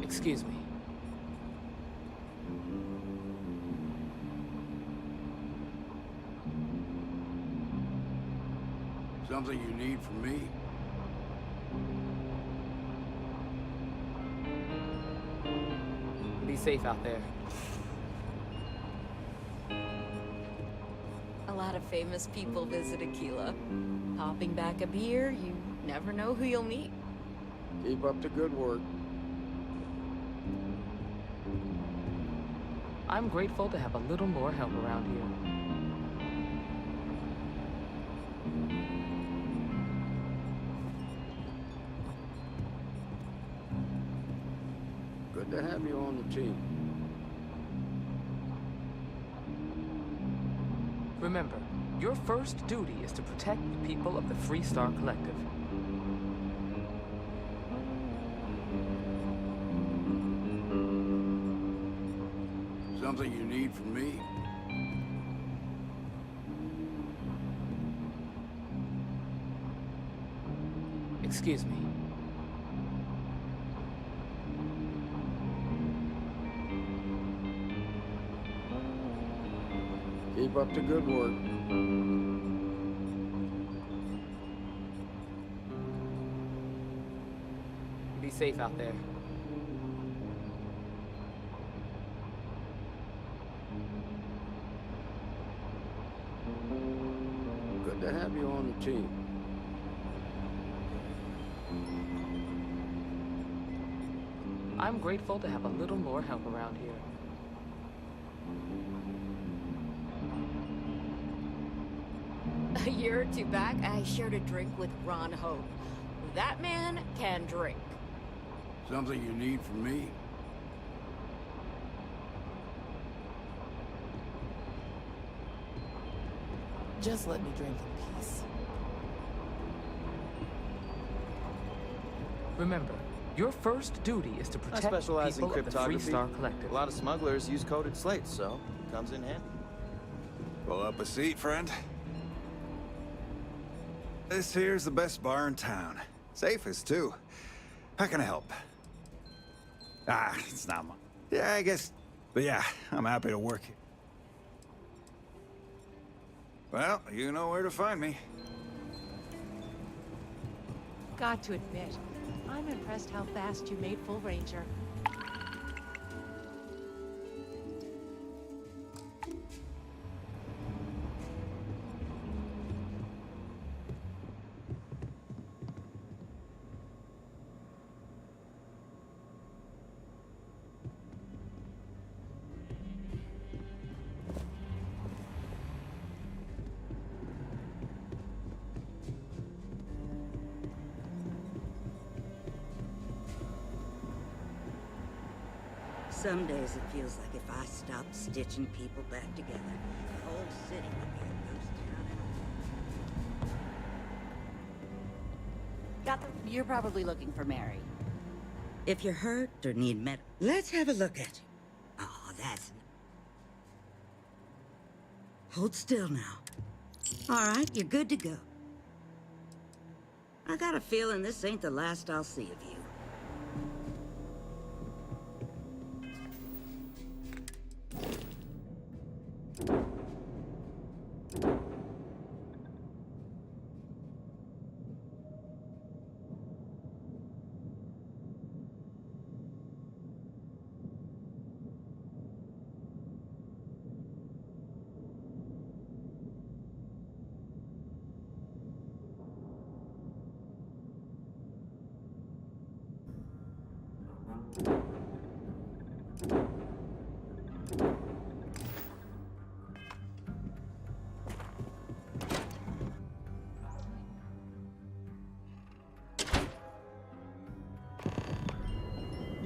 Excuse me. Something you need from me? Be safe out there. A lot of famous people visit Aquila. Popping back a beer, you never know who you'll meet. Keep up the good work. I'm grateful to have a little more help around here. Good to have you on the team. Remember, your first duty is to protect the people of the Free Star Collective. Something you need from me? Excuse me. Keep up the good work. Be safe out there. Good to have you on the team. I'm grateful to have a little more help around here. A year or two back, I shared a drink with Ron Hope. That man can drink. Something you need from me? Just let me drink in peace. Remember, your first duty is to I protect specialize in people of the cryptography. Free Star Collective. A lot of smugglers use coded slates, so comes in handy. Pull up a seat, friend. This here's the best bar in town. Safest, too. How can I help? Ah, it's not mine. Yeah, I guess. But yeah, I'm happy to work here. Well, you know where to find me. Got to admit, I'm impressed how fast you made Full Ranger. Some days it feels like if I stopped stitching people back together, the whole city would be a ghost town. Got them. You're probably looking for Mary. If you're hurt or need med, let's have a look at you. Oh, that's... Hold still now. All right, you're good to go. I got a feeling this ain't the last I'll see of you.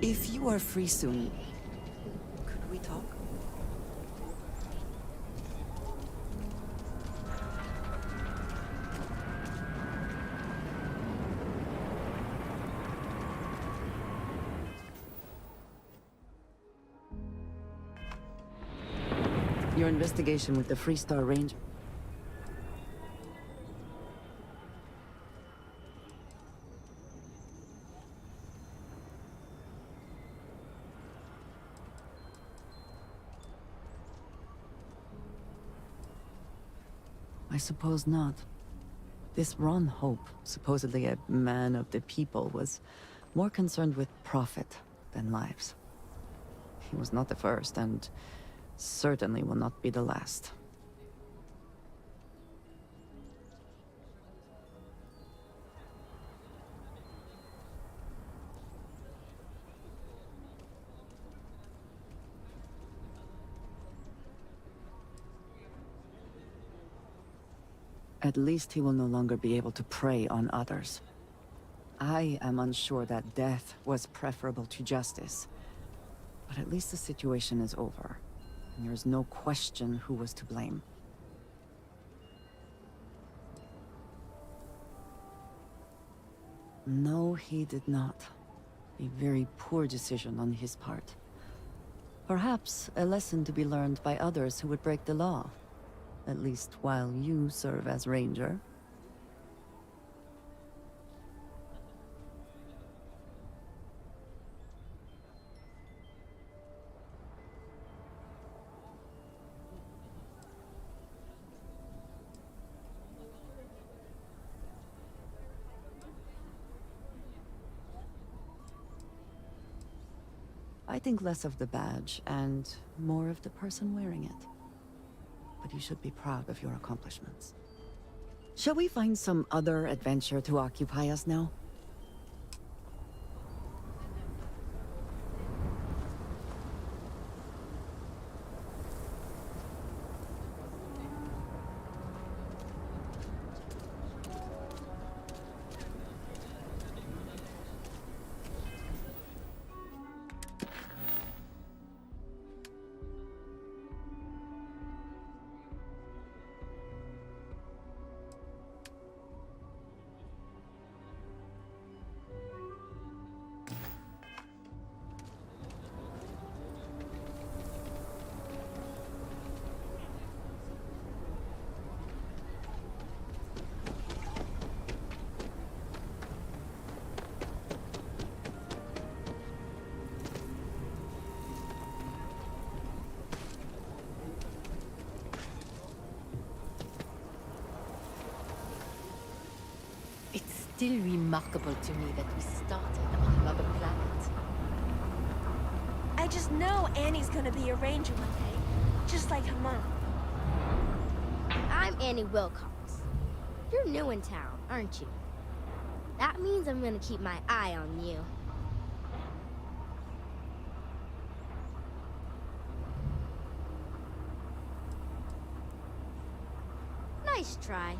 If you are free soon, could we talk? Your investigation with the Free Star Ranger. I suppose not. This Ron Hope, supposedly a man of the people, was more concerned with profit than lives. He was not the first, and certainly will not be the last. At least he will no longer be able to prey on others. I am unsure that death was preferable to justice. But at least the situation is over. And there is no question who was to blame. No, he did not. A very poor decision on his part. Perhaps a lesson to be learned by others who would break the law. At least while you serve as Ranger. I think less of the badge and more of the person wearing it. But you should be proud of your accomplishments. Shall we find some other adventure to occupy us now? still remarkable to me that we started on another planet. I just know Annie's gonna be a ranger one day, just like her mom. I'm Annie Wilcox. You're new in town, aren't you? That means I'm gonna keep my eye on you. Nice try.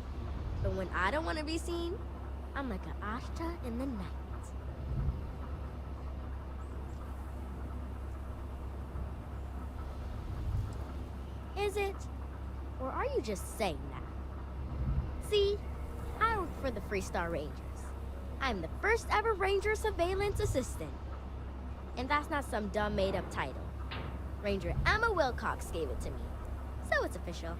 But when I don't want to be seen, I'm like an Ashta in the night. Is it? Or are you just saying that? See, I work for the Freestar Rangers. I'm the first ever Ranger Surveillance Assistant. And that's not some dumb made-up title. Ranger Emma Wilcox gave it to me. So it's official.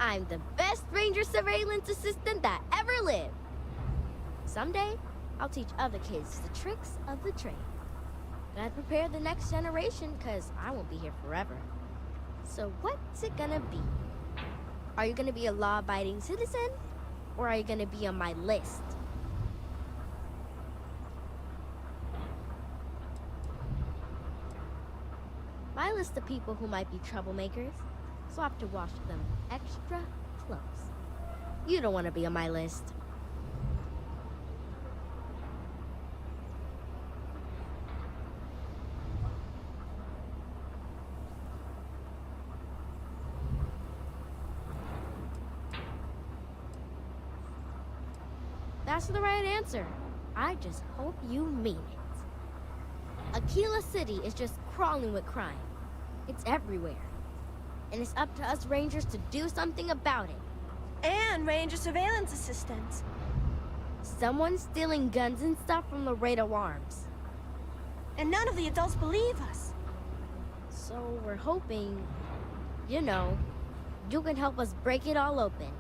I'm the best Ranger Surveillance Assistant that ever lived. Someday, I'll teach other kids the tricks of the trade. Gotta prepare the next generation, because I won't be here forever. So what's it gonna be? Are you gonna be a law-abiding citizen? Or are you gonna be on my list? My list of people who might be troublemakers, so I have to watch them extra close. You don't want to be on my list. That's the right answer. I just hope you mean it. Aquila City is just crawling with crime. It's everywhere. And it's up to us Rangers to do something about it. And Ranger Surveillance Assistants. Someone's stealing guns and stuff from Laredo Arms. And none of the adults believe us. So we're hoping, you know, you can help us break it all open.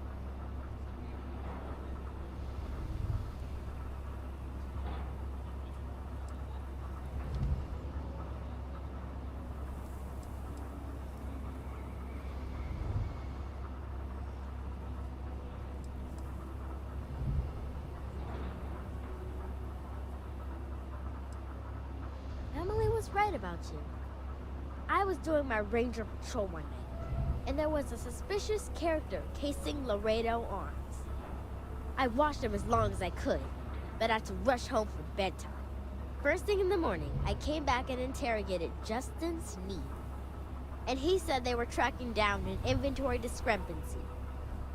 Right about you. I was doing my ranger patrol one night, and there was a suspicious character casing Laredo Arms. I watched him as long as I could, but I had to rush home for bedtime. First thing in the morning, I came back and interrogated Justin Sneed, and he said they were tracking down an inventory discrepancy.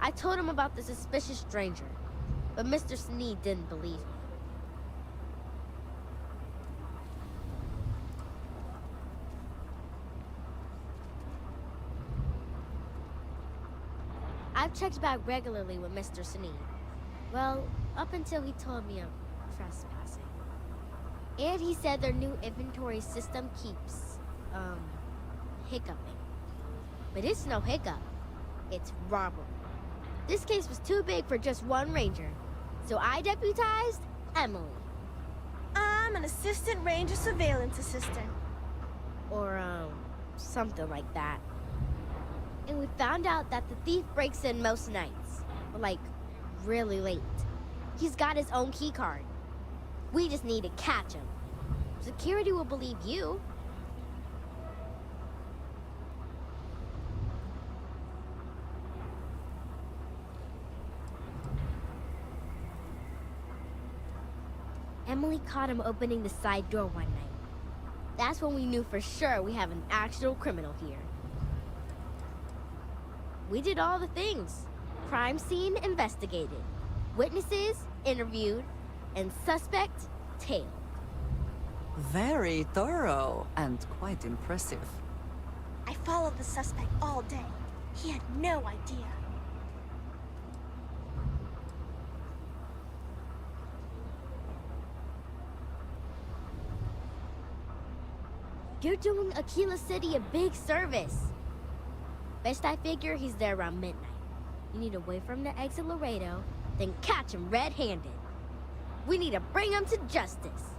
I told him about the suspicious stranger, but Mr. Sneed didn't believe me. I've checked back regularly with Mr. Sneed. Well, up until he told me I'm trespassing. And he said their new inventory system keeps, hiccuping. But it's no hiccup. It's robbery. This case was too big for just one ranger, so I deputized Emily. I'm an Assistant Ranger Surveillance Assistant. Or, something like that. And we found out that the thief breaks in most nights, but like, really late. He's got his own key card. We just need to catch him. Security will believe you. Emily caught him opening the side door one night. That's when we knew for sure we have an actual criminal here. We did all the things. Crime scene investigated. Witnesses interviewed. And suspect tailed. Very thorough and quite impressive. I followed the suspect all day. He had no idea. You're doing Aquila City a big service. Best I figure he's there around midnight. You need to wait for him to exit Laredo, then catch him red-handed. We need to bring him to justice.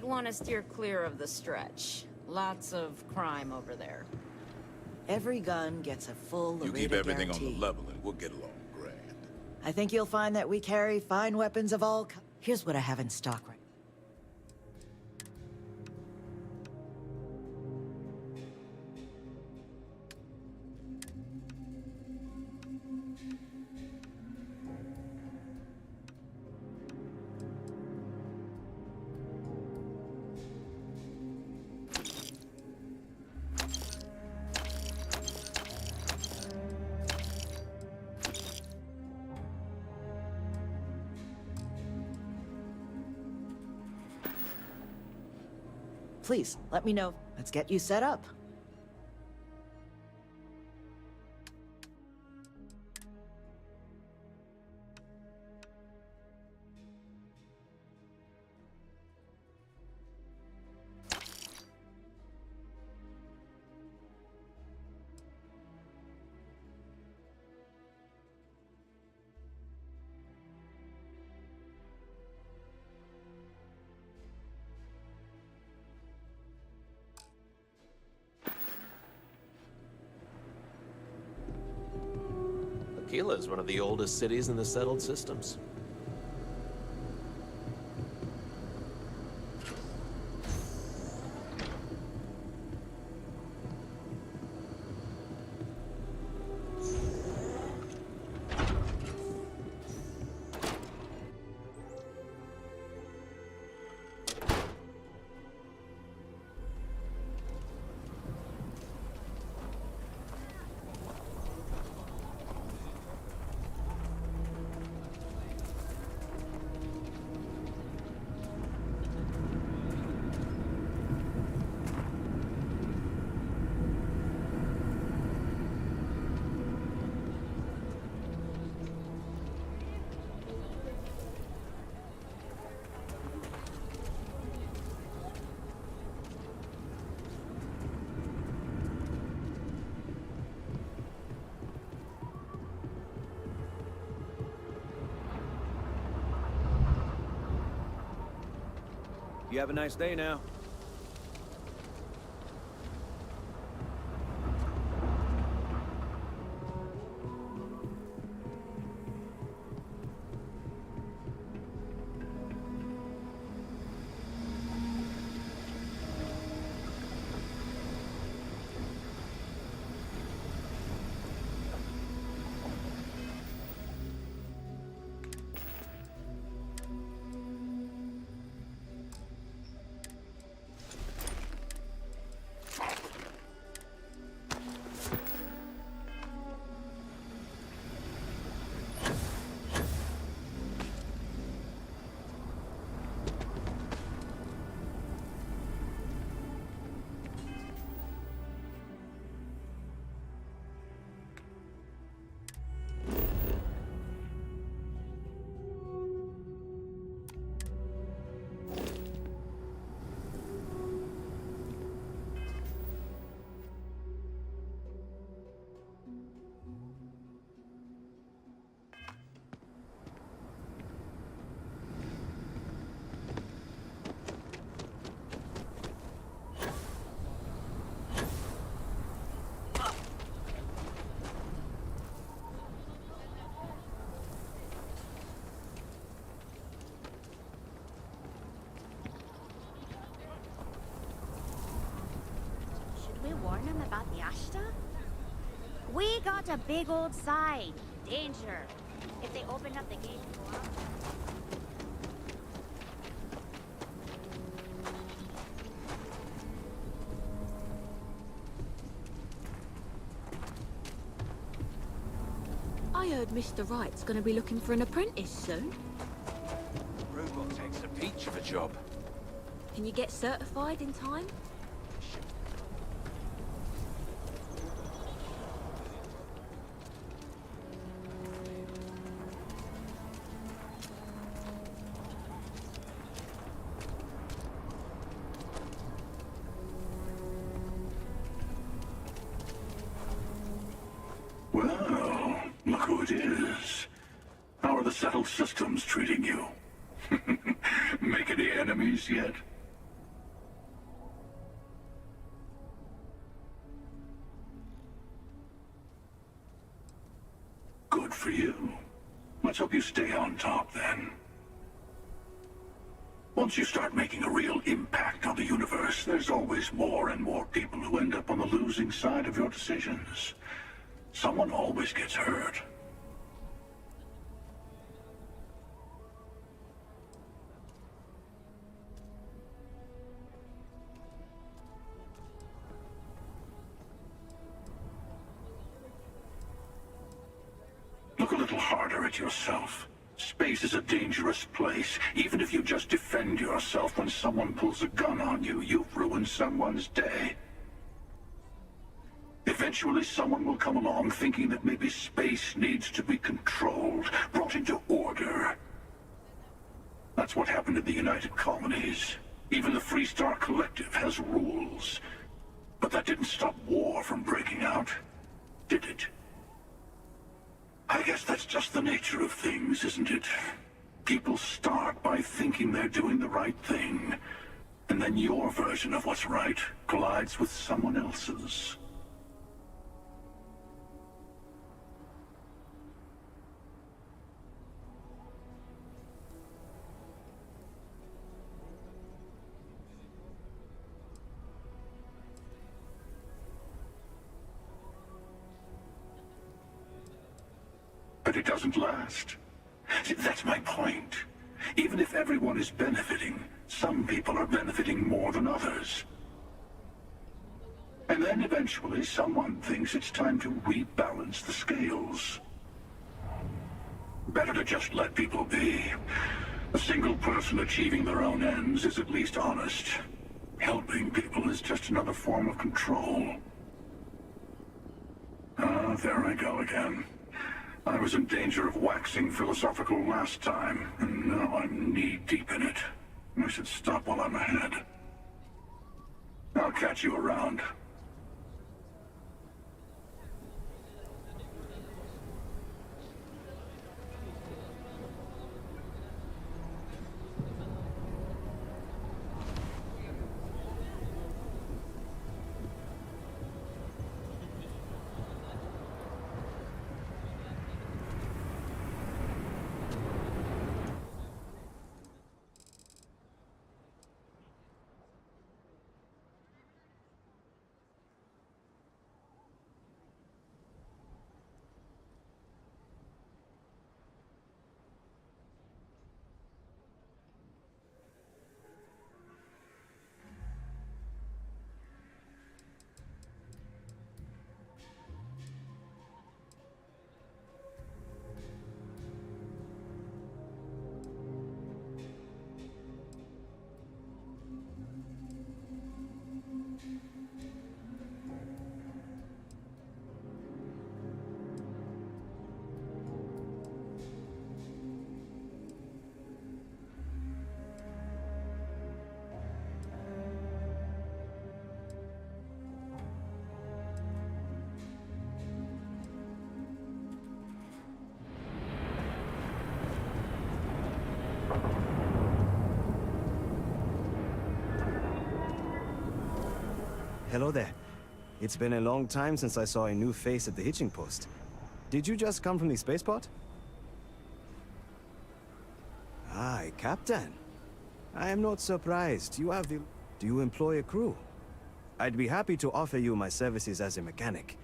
might want to steer clear of the stretch. Lots of crime over there. Every gun gets a full You Laredo keep everything guarantee. on the level and we'll get along grand. I think you'll find that we carry fine weapons of all kinds. Here's what I have in stock right. Please, let me know. Let's get you set up. Aquila is one of the oldest cities in the settled systems. You have a nice day now. We warn them about the Ashta? We got a big old sign. Danger. If they open up the gate and go out. I heard Mr. Wright's gonna be looking for an apprentice soon. Robot takes a peach of a job. Can you get certified in time? Well, look who it is. How are the settled systems treating you? Make any enemies yet? Good for you. Let's hope you stay on top then. Once you start making a real impact on the universe, there's always more and more people who end up on the losing side of your decisions. Someone always gets hurt. Look a little harder at yourself. Space is a dangerous place. Even if you just defend yourself when someone pulls a gun on you, you've ruined someone's day. Eventually someone will come along thinking that maybe space needs to be controlled, brought into order. That's what happened in the United Colonies. Even the Freestar Collective has rules. But that didn't stop war from breaking out, did it? I guess that's just the nature of things, isn't it? People start by thinking they're doing the right thing, and then your version of what's right collides with someone else's. But it doesn't last. See, that's my point. Even if everyone is benefiting, some people are benefiting more than others. And then eventually someone thinks it's time to rebalance the scales. Better to just let people be. A single person achieving their own ends is at least honest. Helping people is just another form of control. Ah, there I go again. I was in danger of waxing philosophical last time, and now I'm knee-deep in it. I should stop while I'm ahead. I'll catch you around. Hello there. It's been a long time since I saw a new face at the hitching post. Did you just come from the spaceport? Ah, a captain. I am not surprised. You have the... Do you employ a crew? I'd be happy to offer you my services as a mechanic.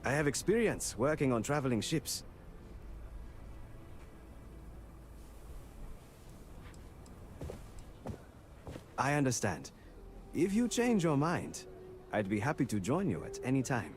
I have experience working on traveling ships. I understand. If you change your mind, I'd be happy to join you at any time.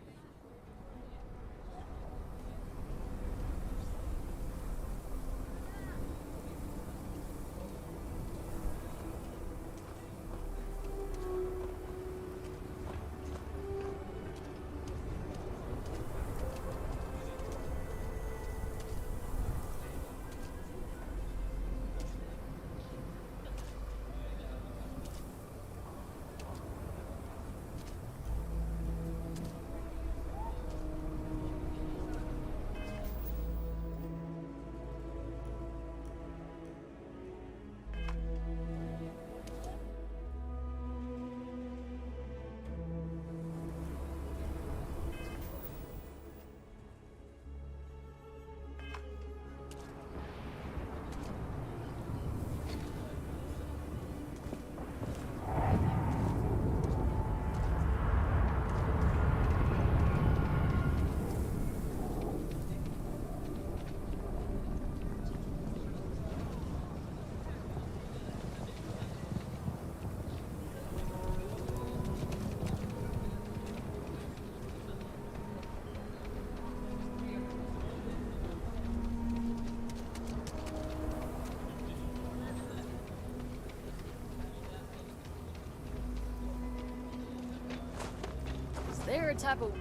type of...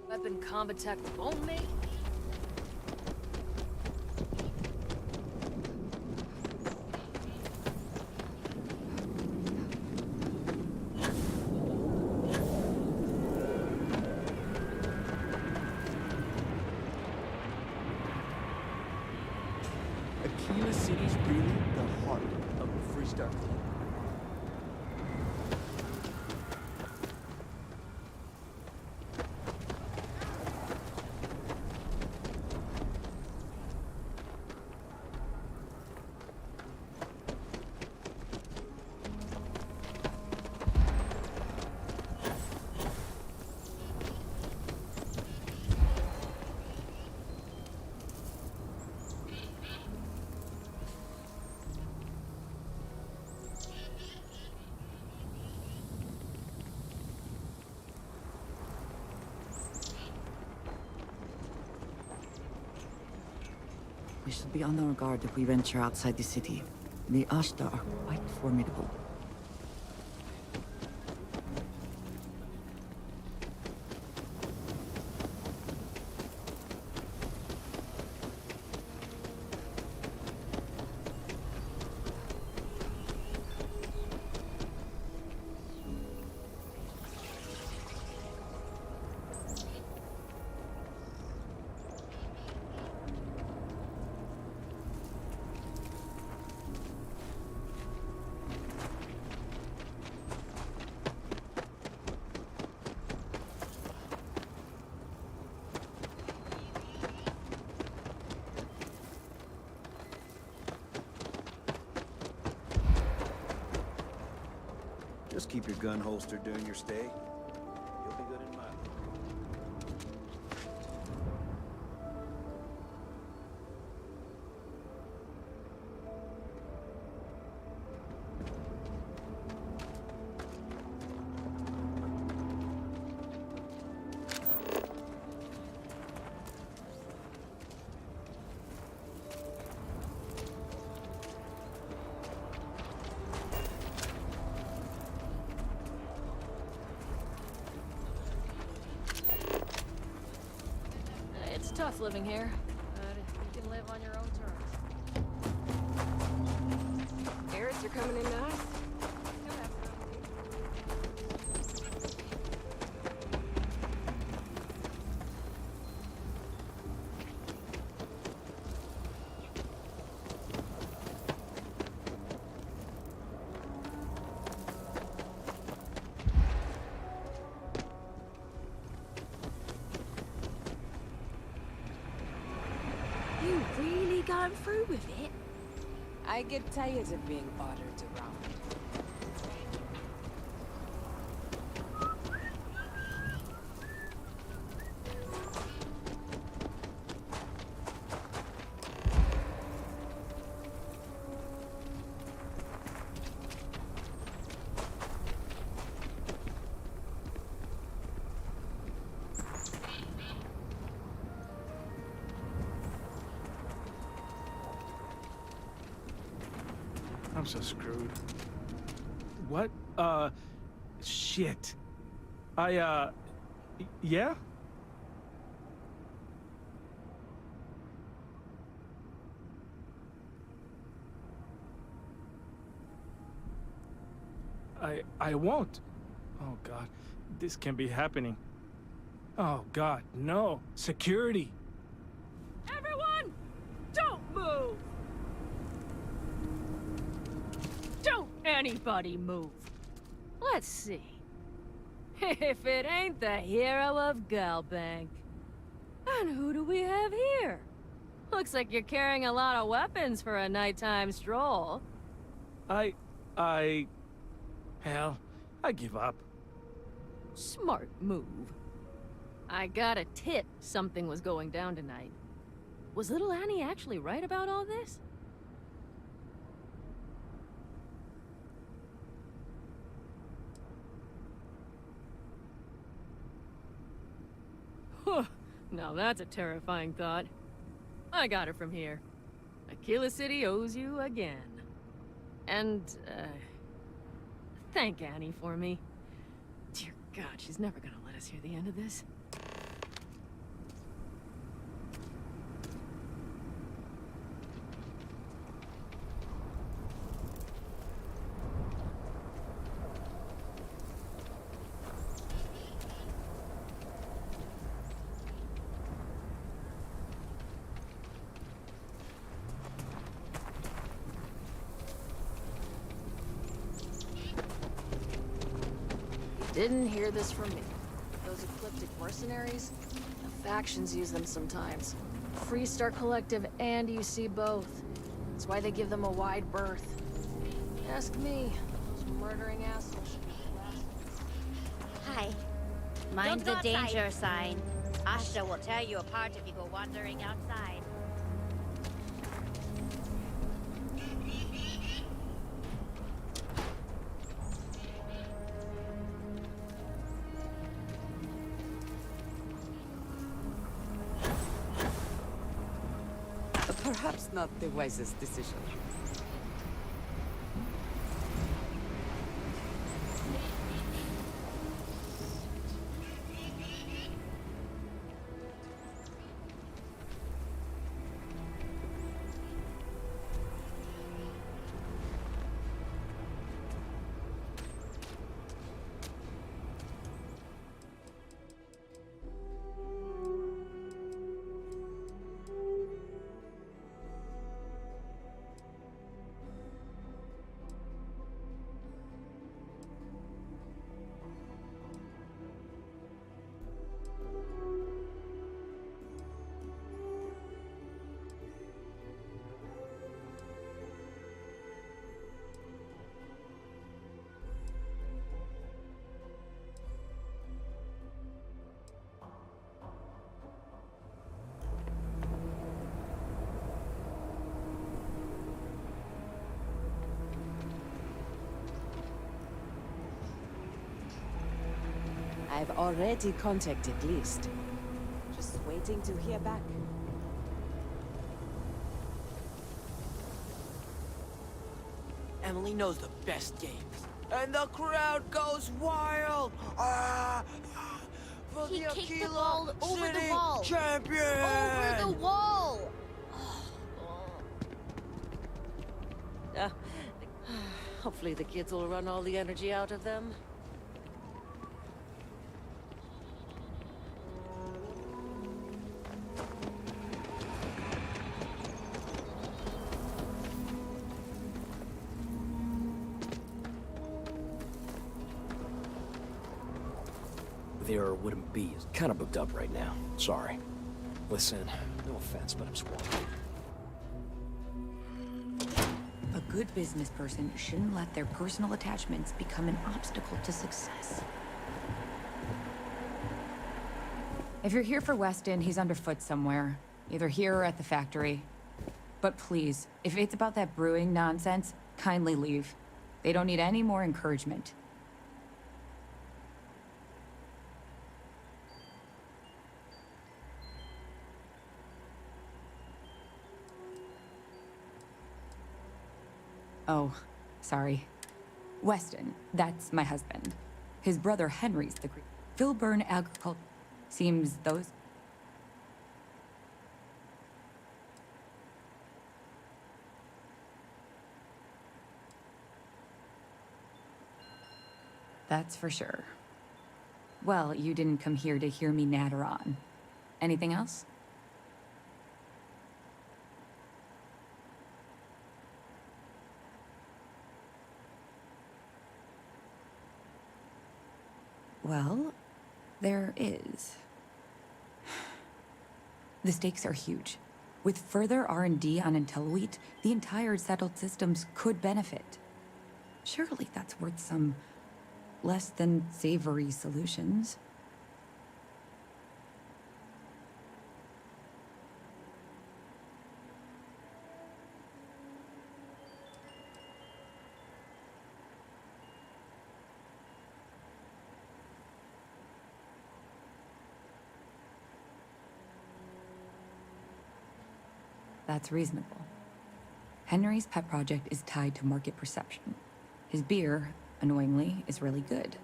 Weapon combat tactic only? Aquila City's really the heart of the Free Starfield. We should be on our guard if we venture outside the city. The Ashta are quite formidable. Just keep your gun holstered during your stay. You'll be good in my book. It's tough living here, but you can live on your own terms. Errands are coming in nice. You really going through with it? I get tired of being ordered around. I'm so screwed. What? Shit. Yeah? I won't. Oh, God. This can't be happening. Oh, God, no. Security. Everyone, don't move! Don't anybody move. Let's see. If it ain't the hero of Galbank. And who do we have here? Looks like you're carrying a lot of weapons for a nighttime stroll. Hell, I give up. Smart move. I got a tip something was going down tonight. Was little Annie actually right about all this? Now that's a terrifying thought. I got it from here. Aquila City owes you again. And, thank Annie for me. Dear God, she's never gonna let us hear the end of this. Didn't hear this from me. Those ecliptic mercenaries, the factions use them sometimes. Freestar Collective and UC both. That's why they give them a wide berth. Ask me, those murdering assholes should be blasted. Hi. Mind Don't the go outside. danger sign. Ashta will tear you apart if you go wandering outside. Perhaps not the wisest decision. I've already contacted List. Just waiting to hear back. Emily knows the best games. And the crowd goes wild! Ah! For He the kicked the Aquila ball over the City wall. Champion! Over the wall! Hopefully the kids will run all the energy out of them. There wouldn't be. Kind of booked up right now. Sorry. Listen, no offense, but I'm swamped. A good business person shouldn't let their personal attachments become an obstacle to success. If you're here for Weston, he's underfoot somewhere. Either here or at the factory. But please, if it's about that brewing nonsense, kindly leave. They don't need any more encouragement. Oh, sorry. Weston, that's my husband. His brother Henry's the Filburn Agriculture. Seems those... That's for sure. Well, you didn't come here to hear me natter on. Anything else? Well, there is. The stakes are huge. With further R&D on IntelliWheat, the entire settled systems could benefit. Surely that's worth some less than savory solutions. That's reasonable. Henry's pet project is tied to market perception. His beer, annoyingly, is really good.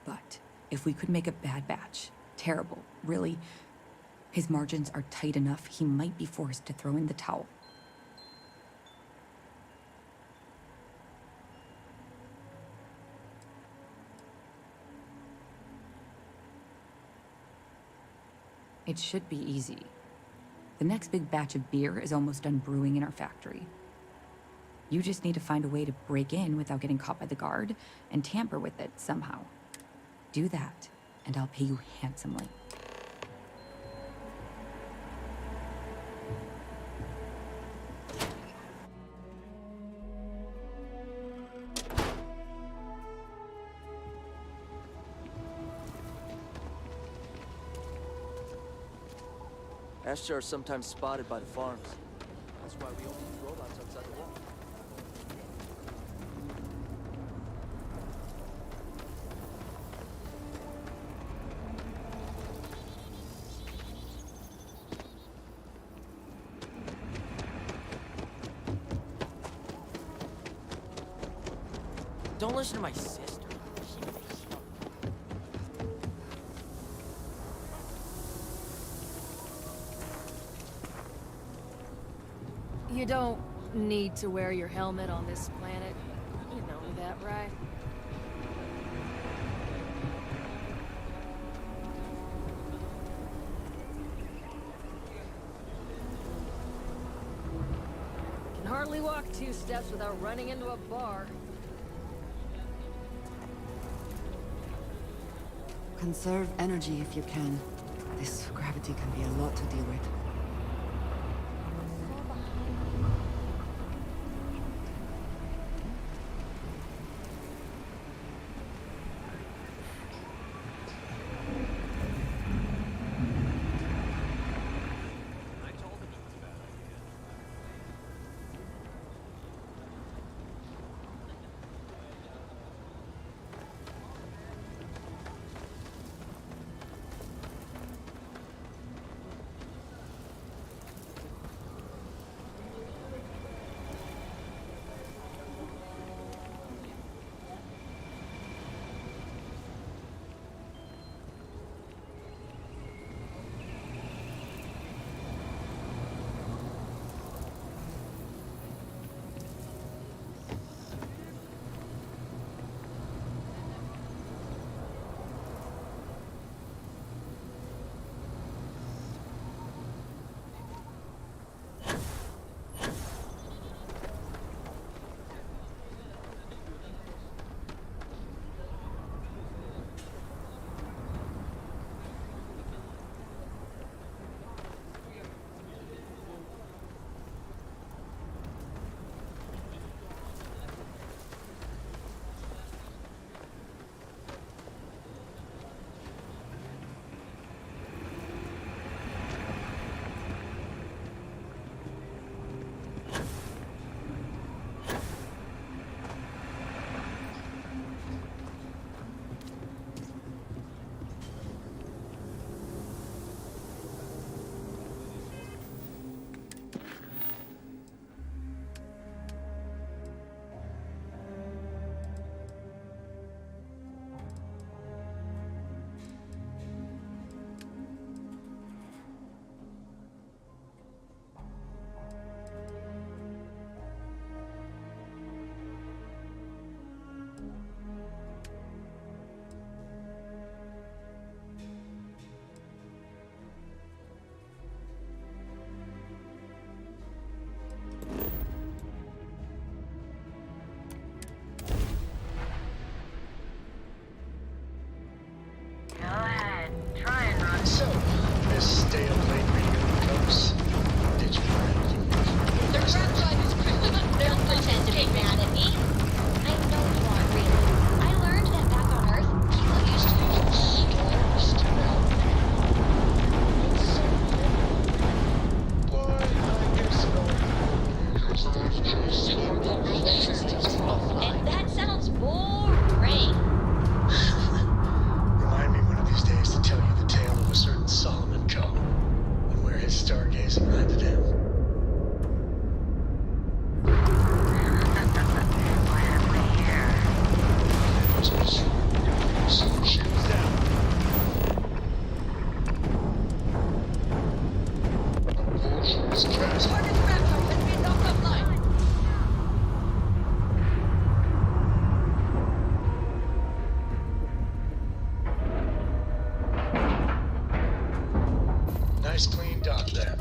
But if we could make a bad batch, terrible, really, his margins are tight enough he might be forced to throw in the towel. It should be easy. The next big batch of beer is almost done brewing in our factory. You just need to find a way to break in without getting caught by the guard and tamper with it somehow. Do that, and I'll pay you handsomely. Asher are sometimes spotted by the farms. That's why we only use robots outside the wall. Don't listen to my sister. You don't need to wear your helmet on this planet. You know that, right? Can hardly walk 2 steps without running into a bar. Conserve energy if you can. This gravity can be a lot to deal with. And that sounds boring. Remind me one of these days to tell you the tale of a certain Solomon come and where his stargazing landed him. What have we here? Ships down. Portions trash. Target Raptor has been knocked offline. Nice clean dock there.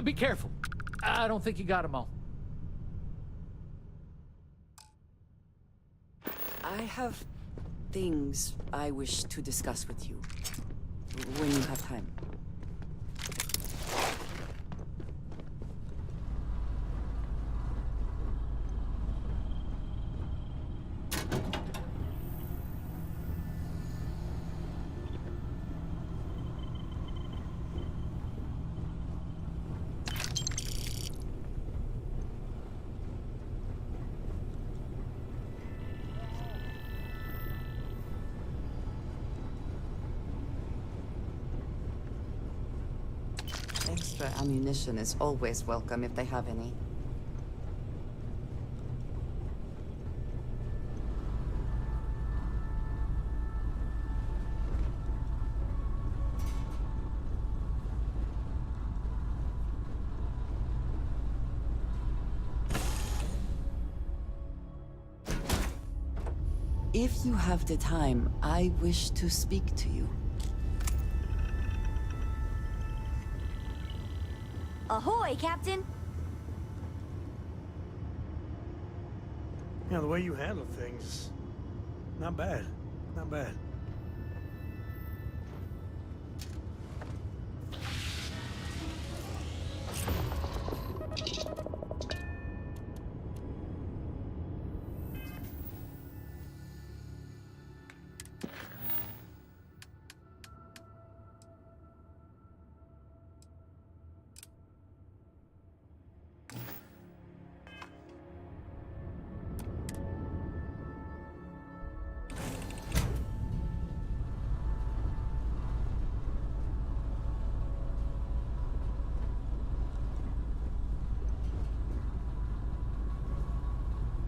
Be careful. I don't think you got them all. I have things I wish to discuss with you when you have time. Extra ammunition is always welcome if they have any. If you have the time, I wish to speak to you. Ahoy, Captain! You know, the way you handle things, not bad. Not bad.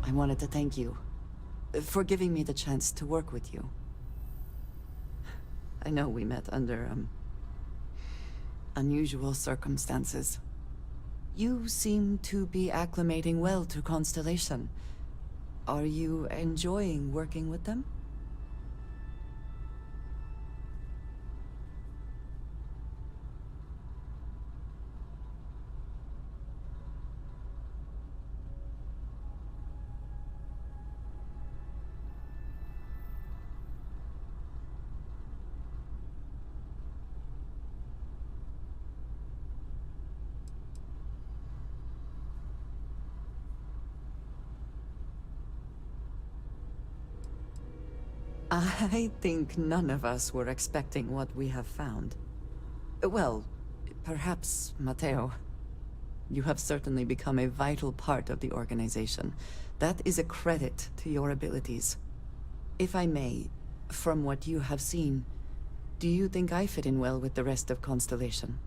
I wanted to thank you for giving me the chance to work with you. I know we met under, unusual circumstances. You seem to be acclimating well to Constellation. Are you enjoying working with them? I think none of us were expecting what we have found. Well, perhaps Matteo. You have certainly become a vital part of the organization. That is a credit to your abilities. If I may, from what you have seen, do you think I fit in well with the rest of Constellation?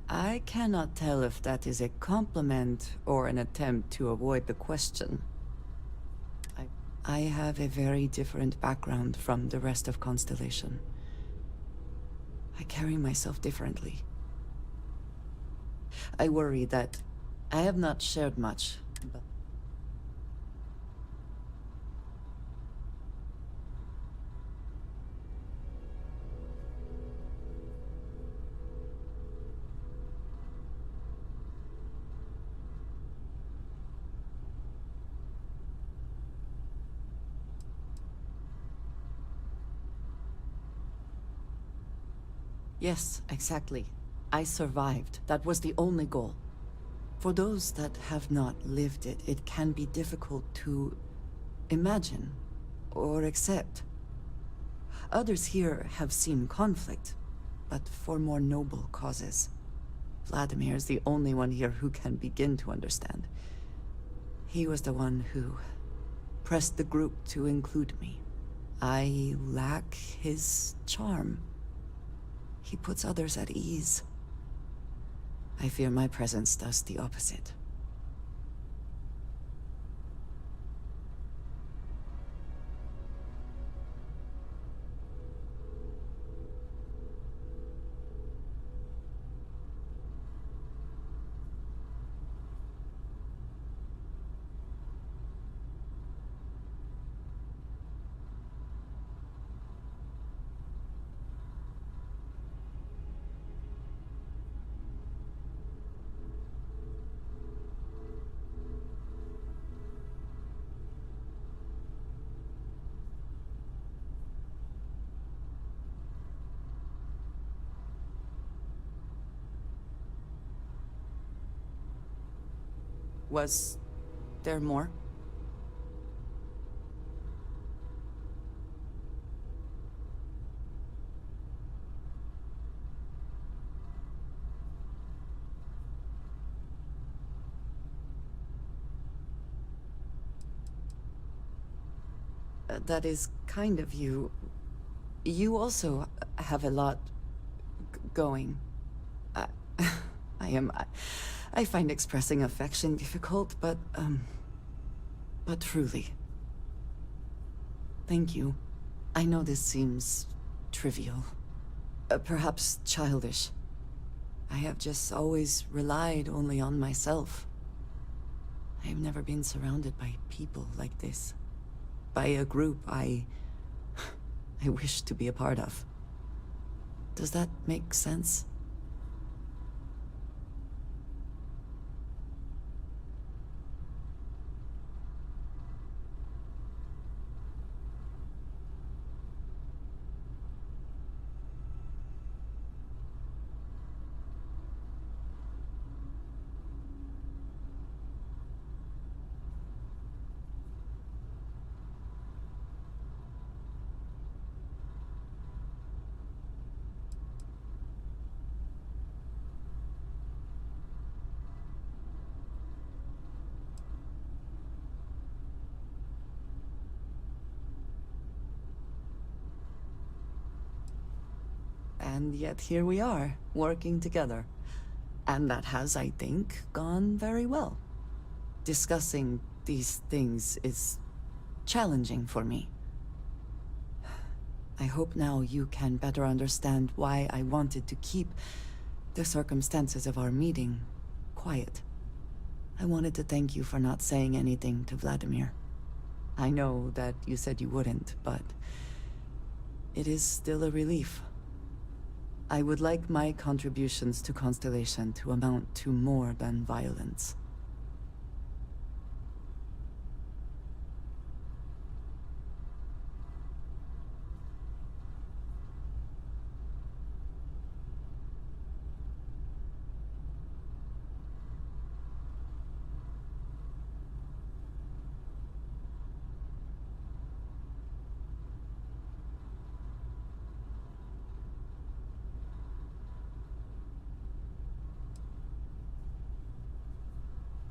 I cannot tell if that is a compliment or an attempt to avoid the question. I have a very different background from the rest of Constellation. I carry myself differently. I worry that I have not shared much, but... Yes, exactly. I survived. That was the only goal. For those that have not lived it, it can be difficult to imagine or accept. Others here have seen conflict, but for more noble causes. Vladimir is the only one here who can begin to understand. He was the one who pressed the group to include me. I lack his charm. He puts others at ease. I fear my presence does the opposite. Was there more? That is kind of you. You also have a lot going. I, I find expressing affection difficult, but truly. Thank you. I know this seems trivial. Perhaps childish. I have just always relied only on myself. I have never been surrounded by people like this. By a group I wish to be a part of. Does that make sense? And yet here we are, working together. And that has, I think, gone very well. Discussing these things is challenging for me. I hope now you can better understand why I wanted to keep the circumstances of our meeting quiet. I wanted to thank you for not saying anything to Vladimir. I know that you said you wouldn't, but it is still a relief. I would like my contributions to Constellation to amount to more than violence.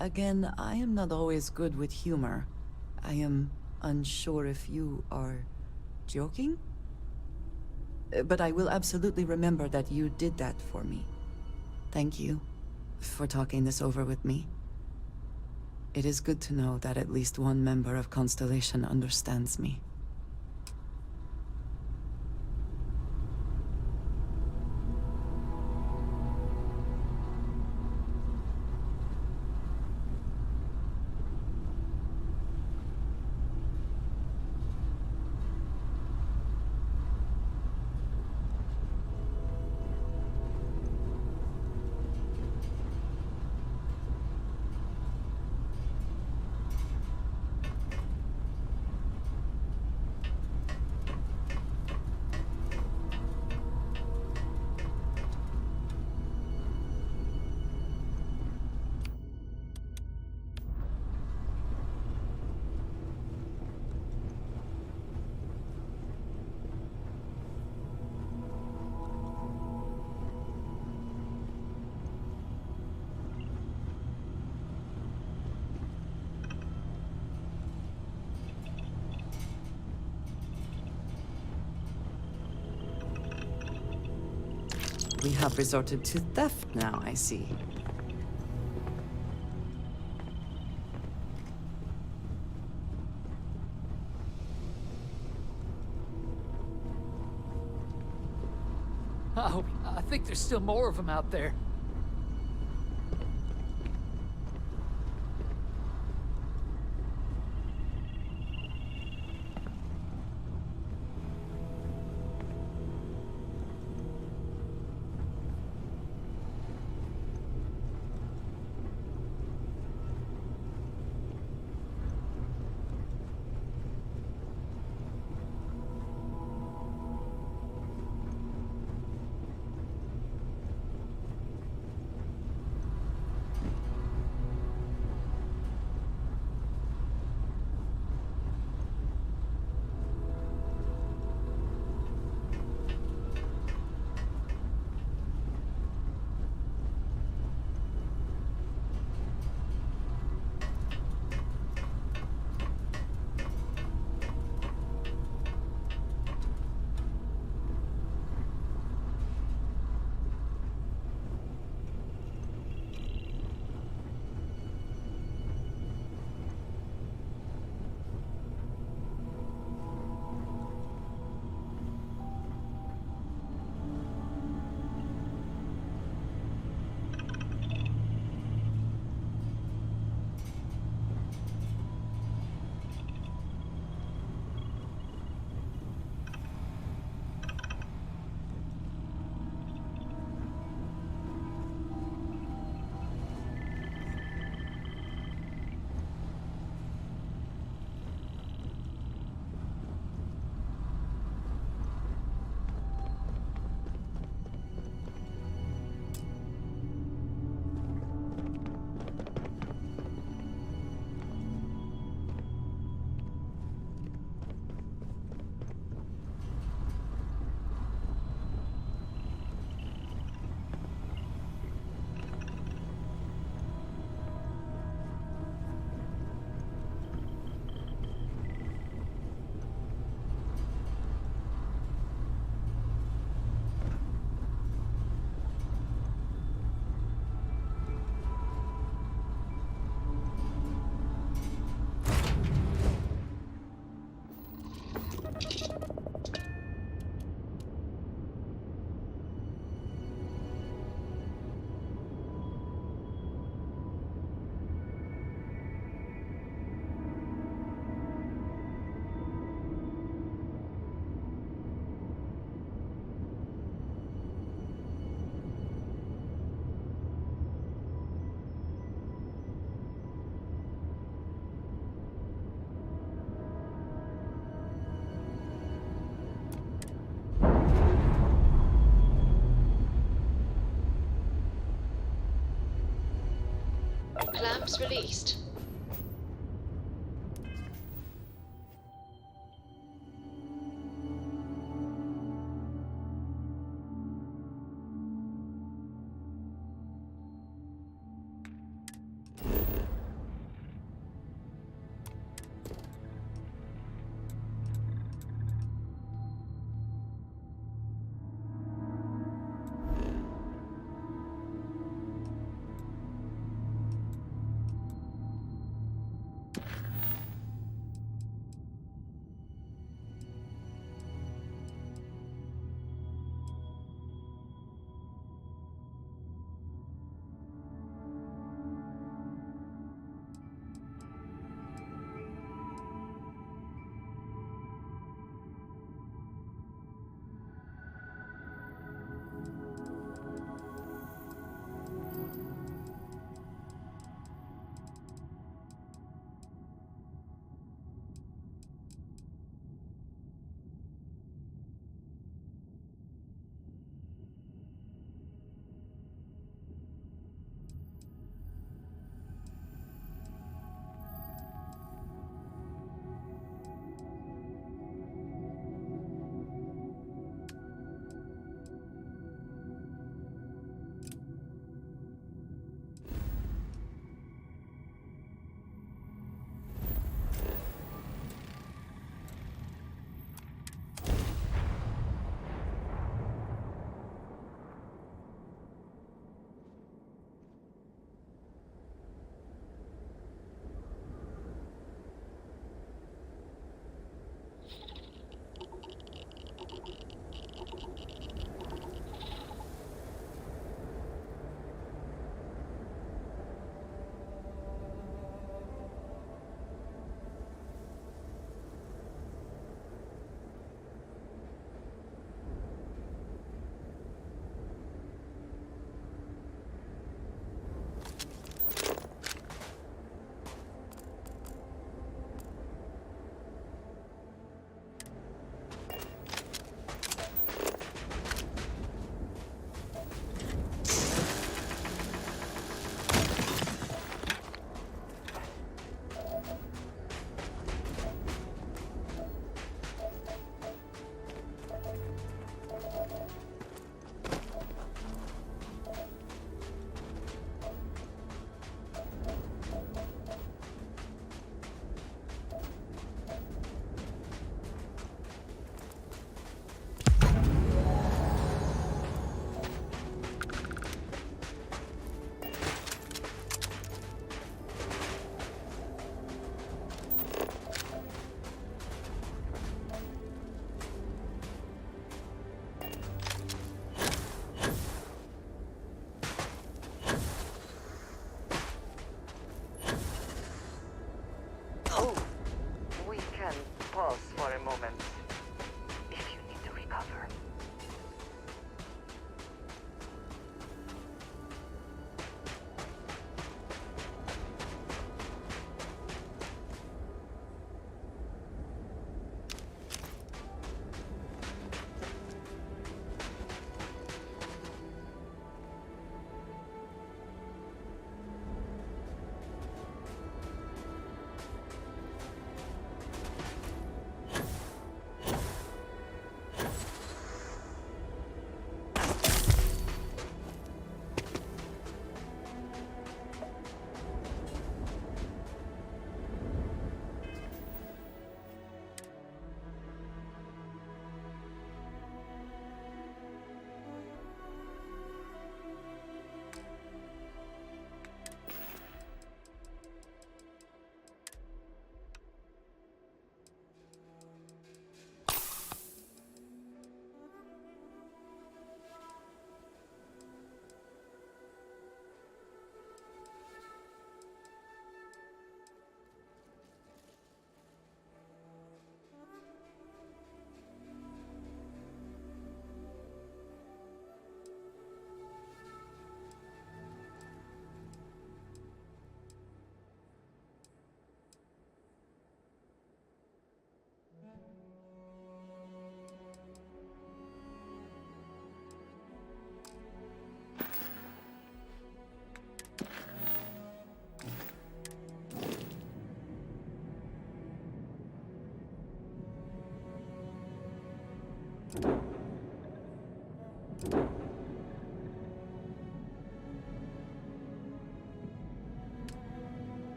Again, I am not always good with humor. I am unsure if you are joking? But I will absolutely remember that you did that for me. Thank you for talking this over with me. It is good to know that at least one member of Constellation understands me. We have resorted to theft now, I see. Oh, I think there's still more of them out there. Clamps released.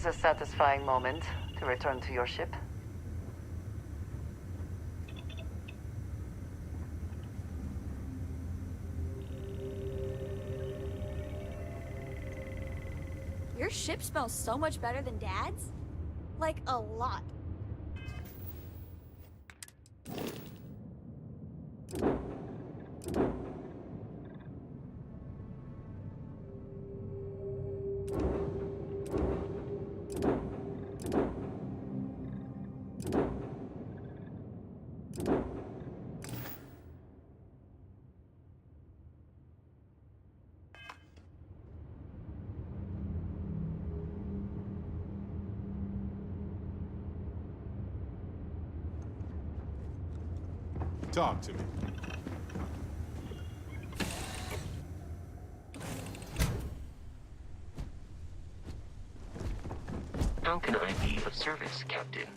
always a satisfying moment to return to your ship. Your ship smells so much better than Dad's? Like, a lot. Talk to me. How can I be of service, Captain?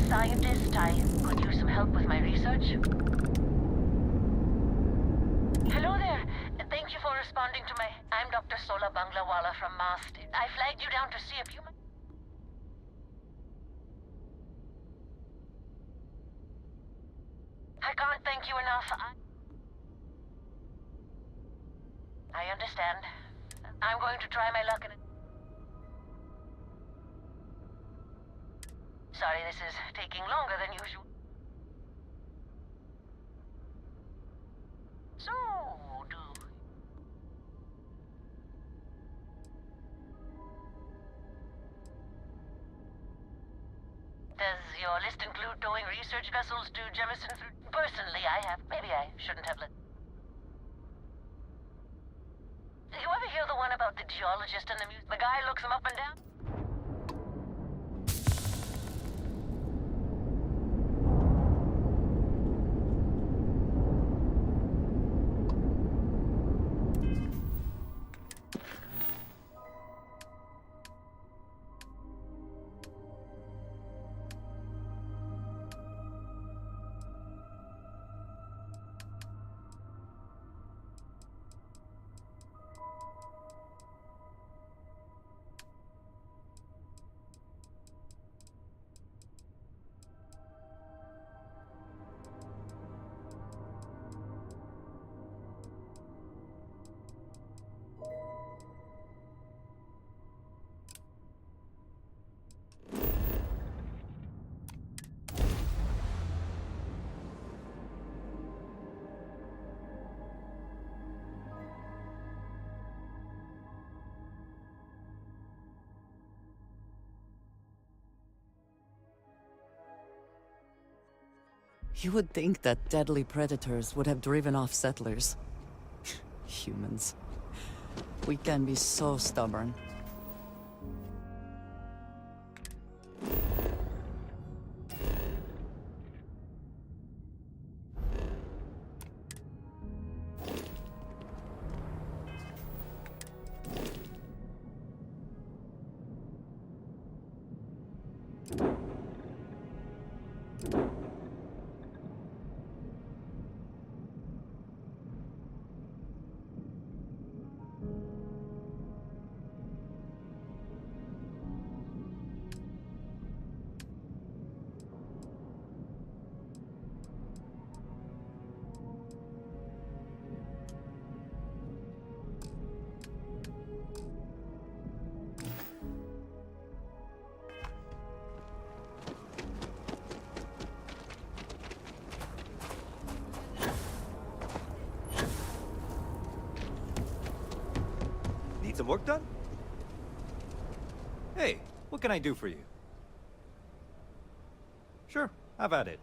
scientist. I could use some help with my research. Hello there. Thank you for responding to my... I'm Dr. Sola Banglawala from Mast. I flagged you down to see if you... I can't thank you enough. I understand. I'm going to try my luck in it. Sorry, this is taking longer than usual. So, does your list include towing research vessels to Jemison? Personally, I have. Maybe I shouldn't have let... Did you ever hear the one about the geologist and the muse? The guy looks him up and down? You would think that deadly predators would have driven off settlers. Humans. We can be so stubborn. Need some work done? Hey, what can I do for you? Sure, have at it.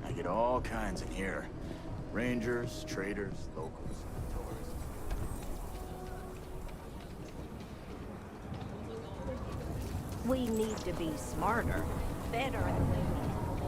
I get all kinds in here. Rangers, traders, locals, tourists. We need to be smarter, better at the way we handle that.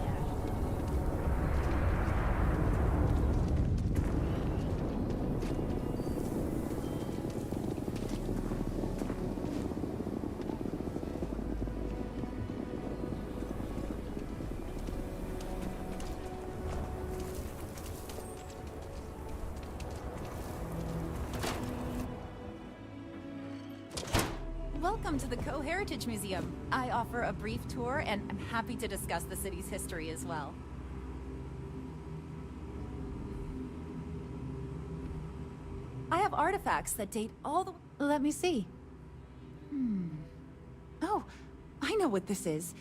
Welcome to the Co-Heritage Museum. I offer a brief tour, and I'm happy to discuss the city's history as well. I have artifacts that date all the... Let me see. Oh, I know what this is.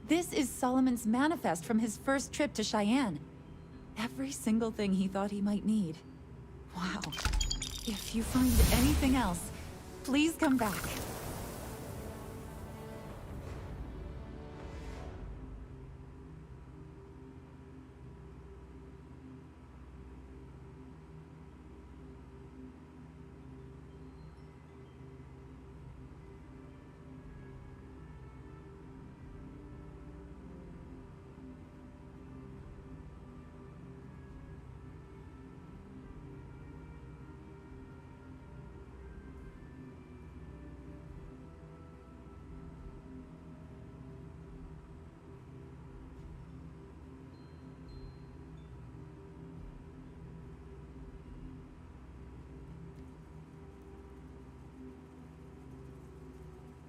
This is Solomon's manifest from his first trip to Cheyenne. Every single thing he thought he might need. Wow. If you find anything else, please come back.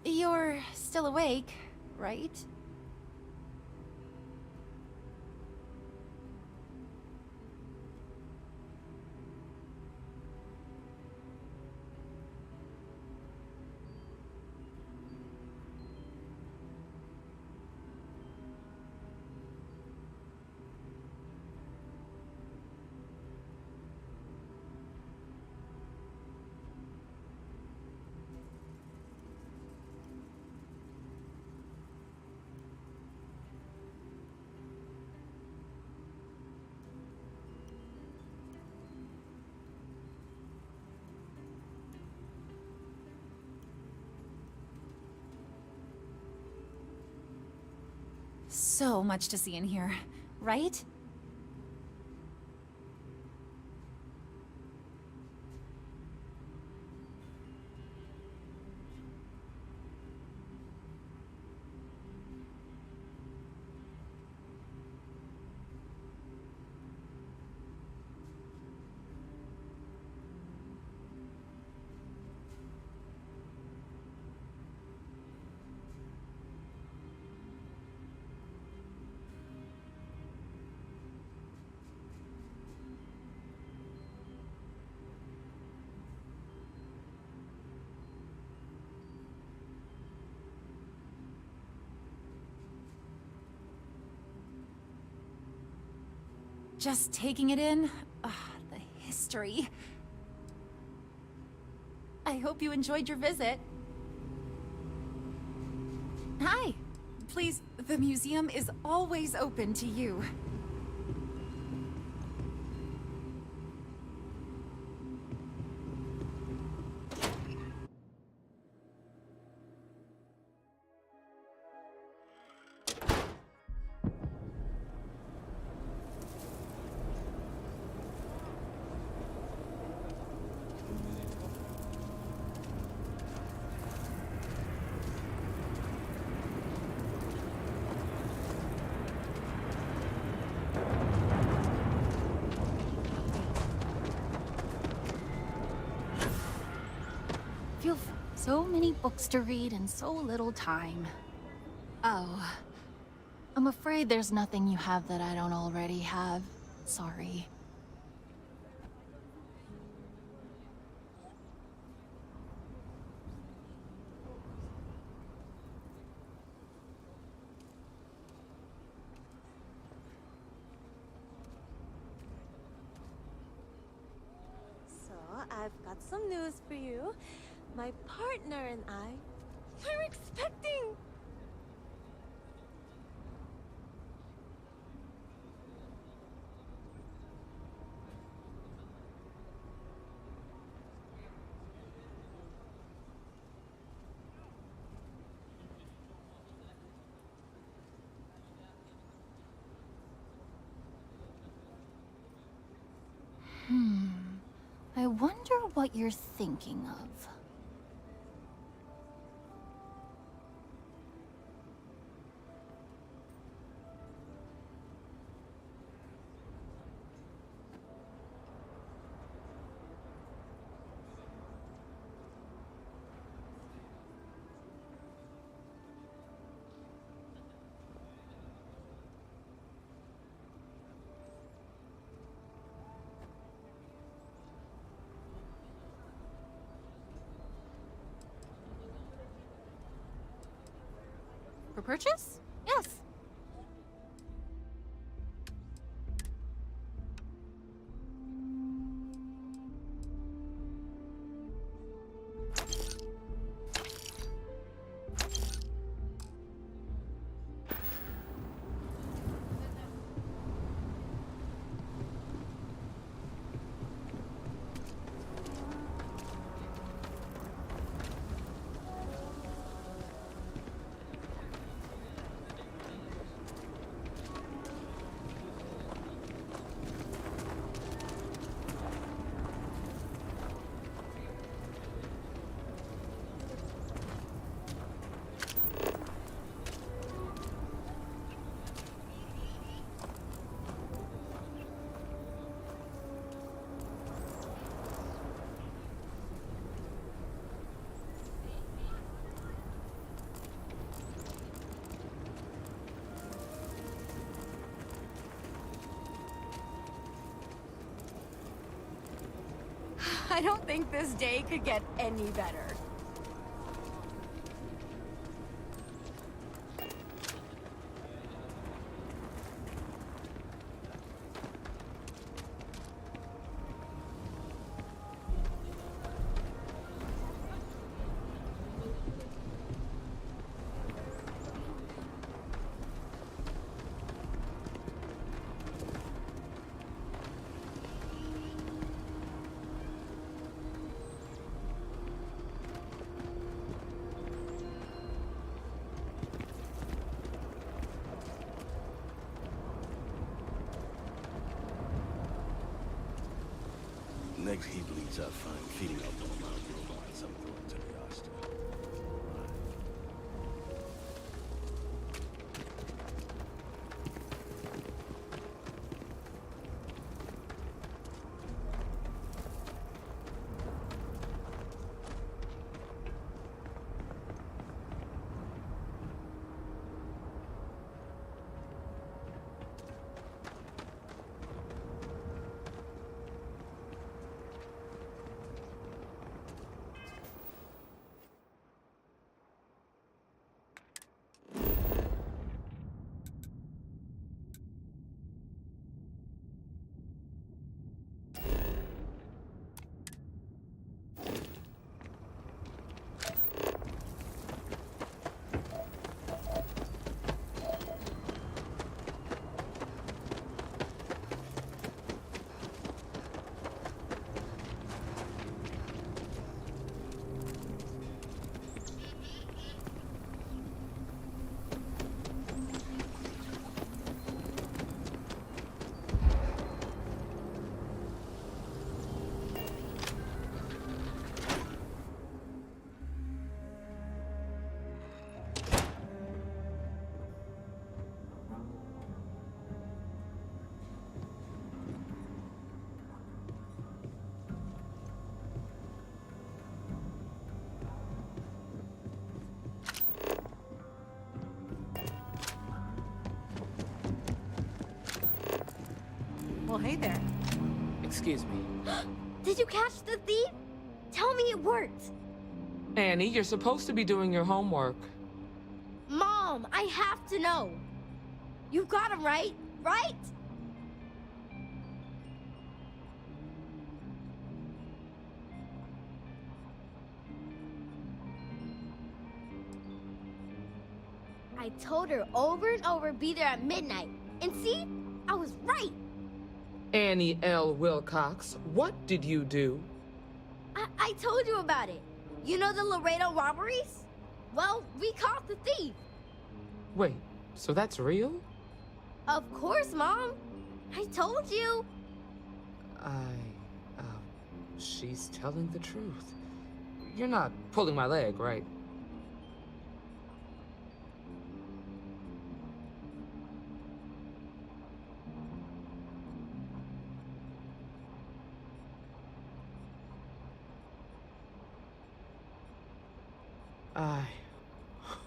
You're still awake, right? So much to see in here, right? Just taking it in. The history. I hope you enjoyed your visit. Hi. Please, the museum is always open to you. So many books to read and so little time. Oh, I'm afraid there's nothing you have that I don't already have. Sorry. So, I've got some news for you. My partner and I, we're expecting! I wonder what you're thinking of. For purchase? Yes. I don't think this day could get any better. Next heat leads up, find feeding up on my robots. I'm going to the Asta. hey there. Excuse me. Did you catch the thief? Tell me it worked. Annie, you're supposed to be doing your homework. Mom, I have to know. You got him right, right? I told her over and over be there at midnight. And see? I was right. Annie L. Wilcox, what did you do? I told you about it. You know the Laredo robberies? Well, we caught the thief. Wait, so that's real? Of course, Mom. I told you. She's telling the truth. You're not pulling my leg, right?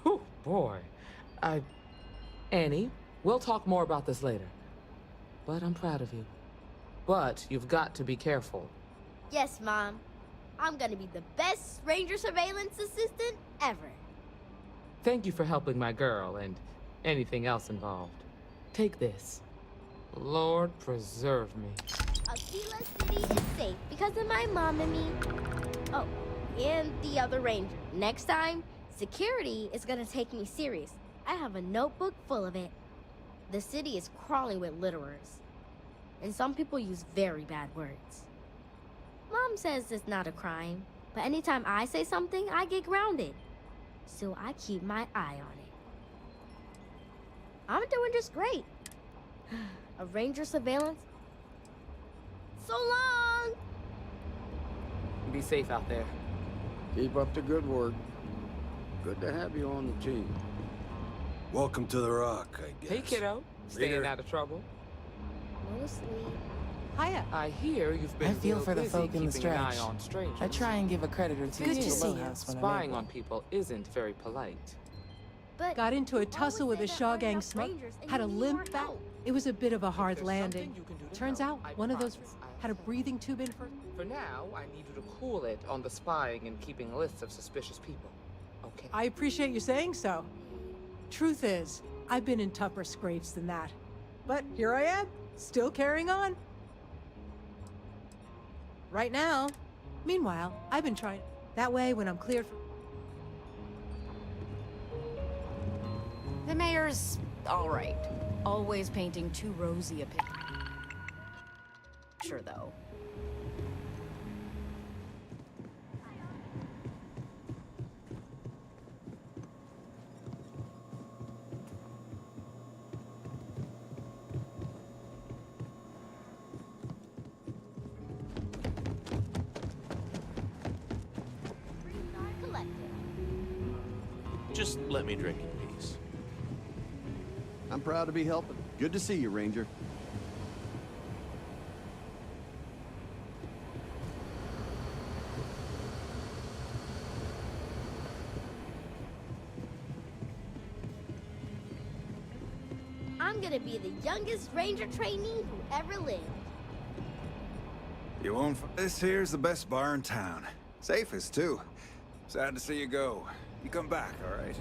Oh boy. Annie, we'll talk more about this later. But I'm proud of you. But you've got to be careful. Yes, Mom. I'm gonna be the best ranger surveillance assistant ever. Thank you for helping my girl and anything else involved. Take this. Lord preserve me. Aquila City is safe because of my mom and me. Oh, and the other ranger. Next time, security is gonna take me serious. I have a notebook full of it. The city is crawling with litterers. And some people use very bad words. Mom says it's not a crime, but anytime I say something, I get grounded. So I keep my eye on it. I'm doing just great. A ranger surveillance? So long! Be safe out there. Keep up the good work. Good to have you on the team. Welcome to the Rock, I guess. Hey, kiddo. Staying out of trouble? Mostly. Hiya. I hear you've been I feel real for the busy folk in the keeping an eye stretch. on strangers. I try and give a credit or two Good to to the see you. Lowhouse when I'm Spying able. on people isn't very polite. But Got into a you tussle always with a say Shaw there gang aren't smuck. enough rangers and Had a you need limp more back. help. It was a bit of a hard there's landing. something you can do to Turns help, out I one of those promise I had a will. breathing tube in for. For now, I need you to cool it on the spying and keeping lists of suspicious people. Okay? I appreciate you saying so. Truth is, I've been in tougher scrapes than that. But here I am, still carrying on. Right now. Meanwhile, I've been trying. That way, when I'm cleared for. The mayor's all right. Always painting too rosy a picture, though. Just let me drink in peace. I'm proud to be helping. Good to see you, Ranger. I'm gonna be the youngest ranger trainee who ever lived. You won't. This here's the best bar in town. Safest, too. Sad to see you go. You come back, all right?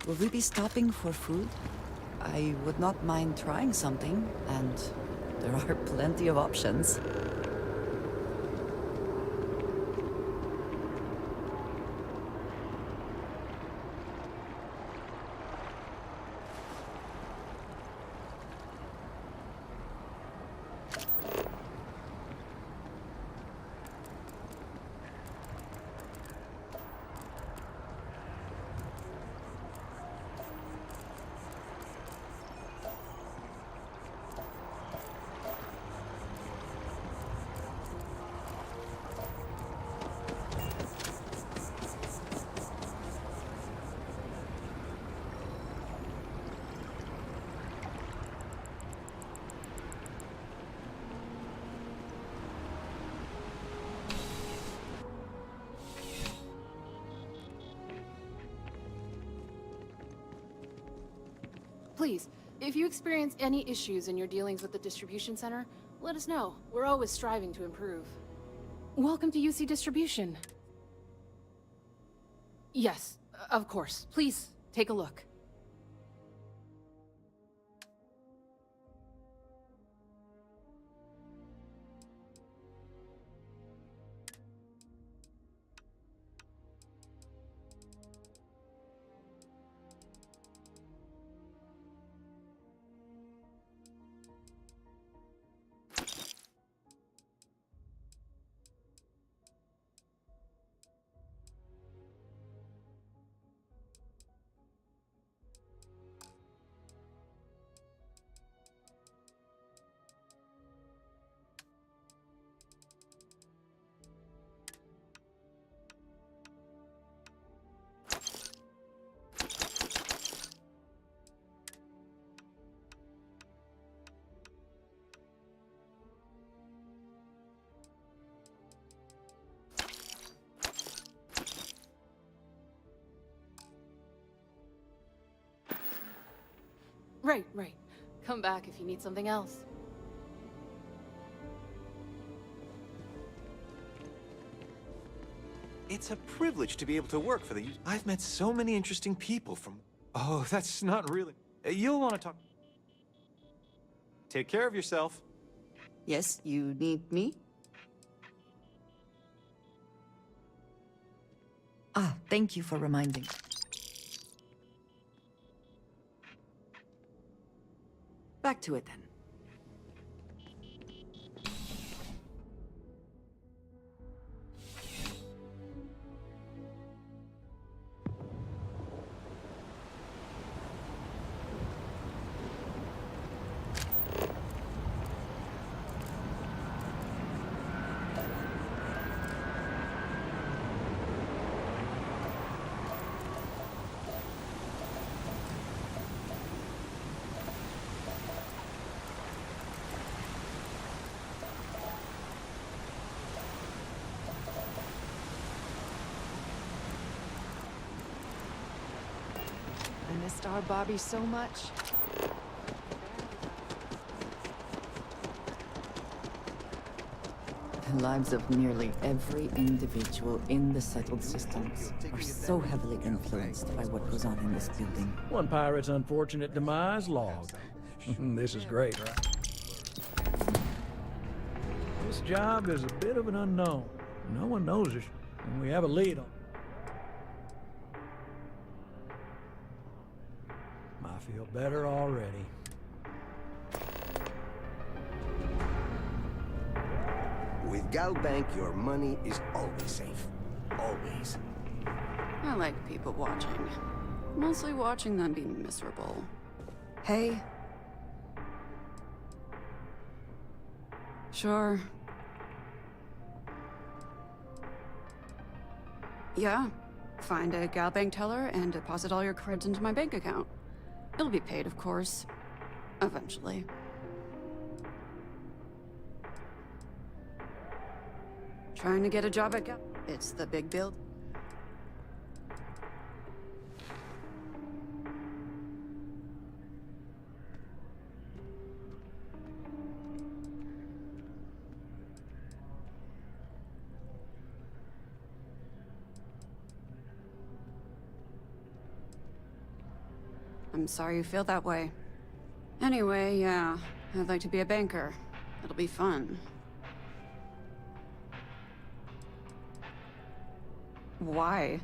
Will we be stopping for food? I would not mind trying something, and there are plenty of options. Please, if you experience any issues in your dealings with the distribution center, let us know. We're always striving to improve. Welcome to UC Distribution. Yes, of course. Please, take a look. Right. Come back if you need something else. It's a privilege to be able to work for the... I've met so many interesting people from... Oh, that's not really... You'll want to talk... Take care of yourself. Yes, you need me? Ah, thank you for reminding. Back to it then. I missed our Bobby so much. The lives of nearly every individual in the settled systems are so heavily influenced by what goes on in this building. One pirate's unfortunate demise logged. This is great, right? This job is a bit of an unknown. No one knows us, and we have a lead on. I feel better already. With Galbank, your money is always safe. Always. I like people watching. Mostly watching them be miserable. Hey. Sure. Yeah. Find a Galbank teller and deposit all your creds into my bank account. It'll be paid, of course. Eventually. Trying to get a job at Gal... It's the big build. I'm sorry you feel that way. Anyway, yeah, I'd like to be a banker. It'll be fun. Why?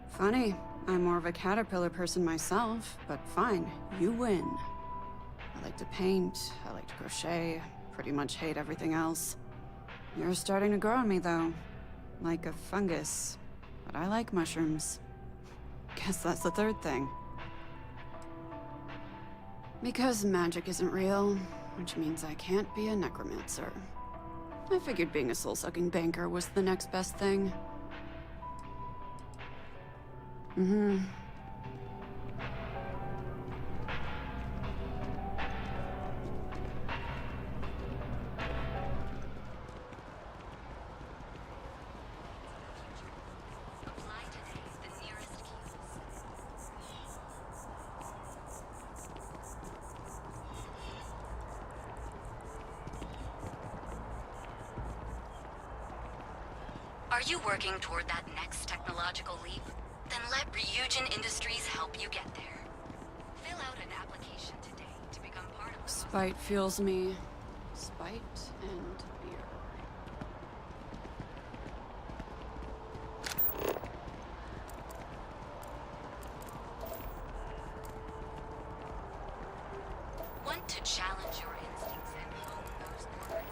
Funny. I'm more of a caterpillar person myself, but fine, you win. I like to paint, I like to crochet, pretty much hate everything else. You're starting to grow on me, though. Like a fungus. But I like mushrooms. Guess that's the third thing. Because magic isn't real, which means I can't be a necromancer. I figured being a soul-sucking banker was the next best thing. Mm-hmm. Are you working toward that next technological leap? Then let Ryujin Industries help you get there. Fill out an application today to become part of the... Spite fuels me. Spite and beer. Want to challenge your instincts and hone those borders?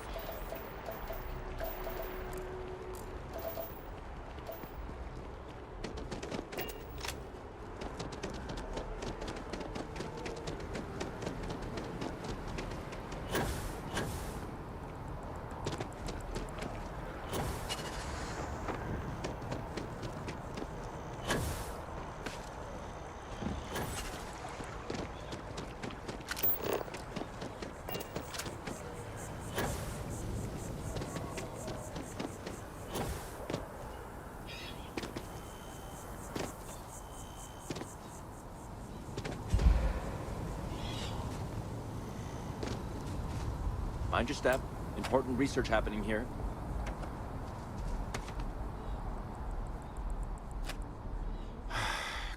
Mind your step. Important research happening here.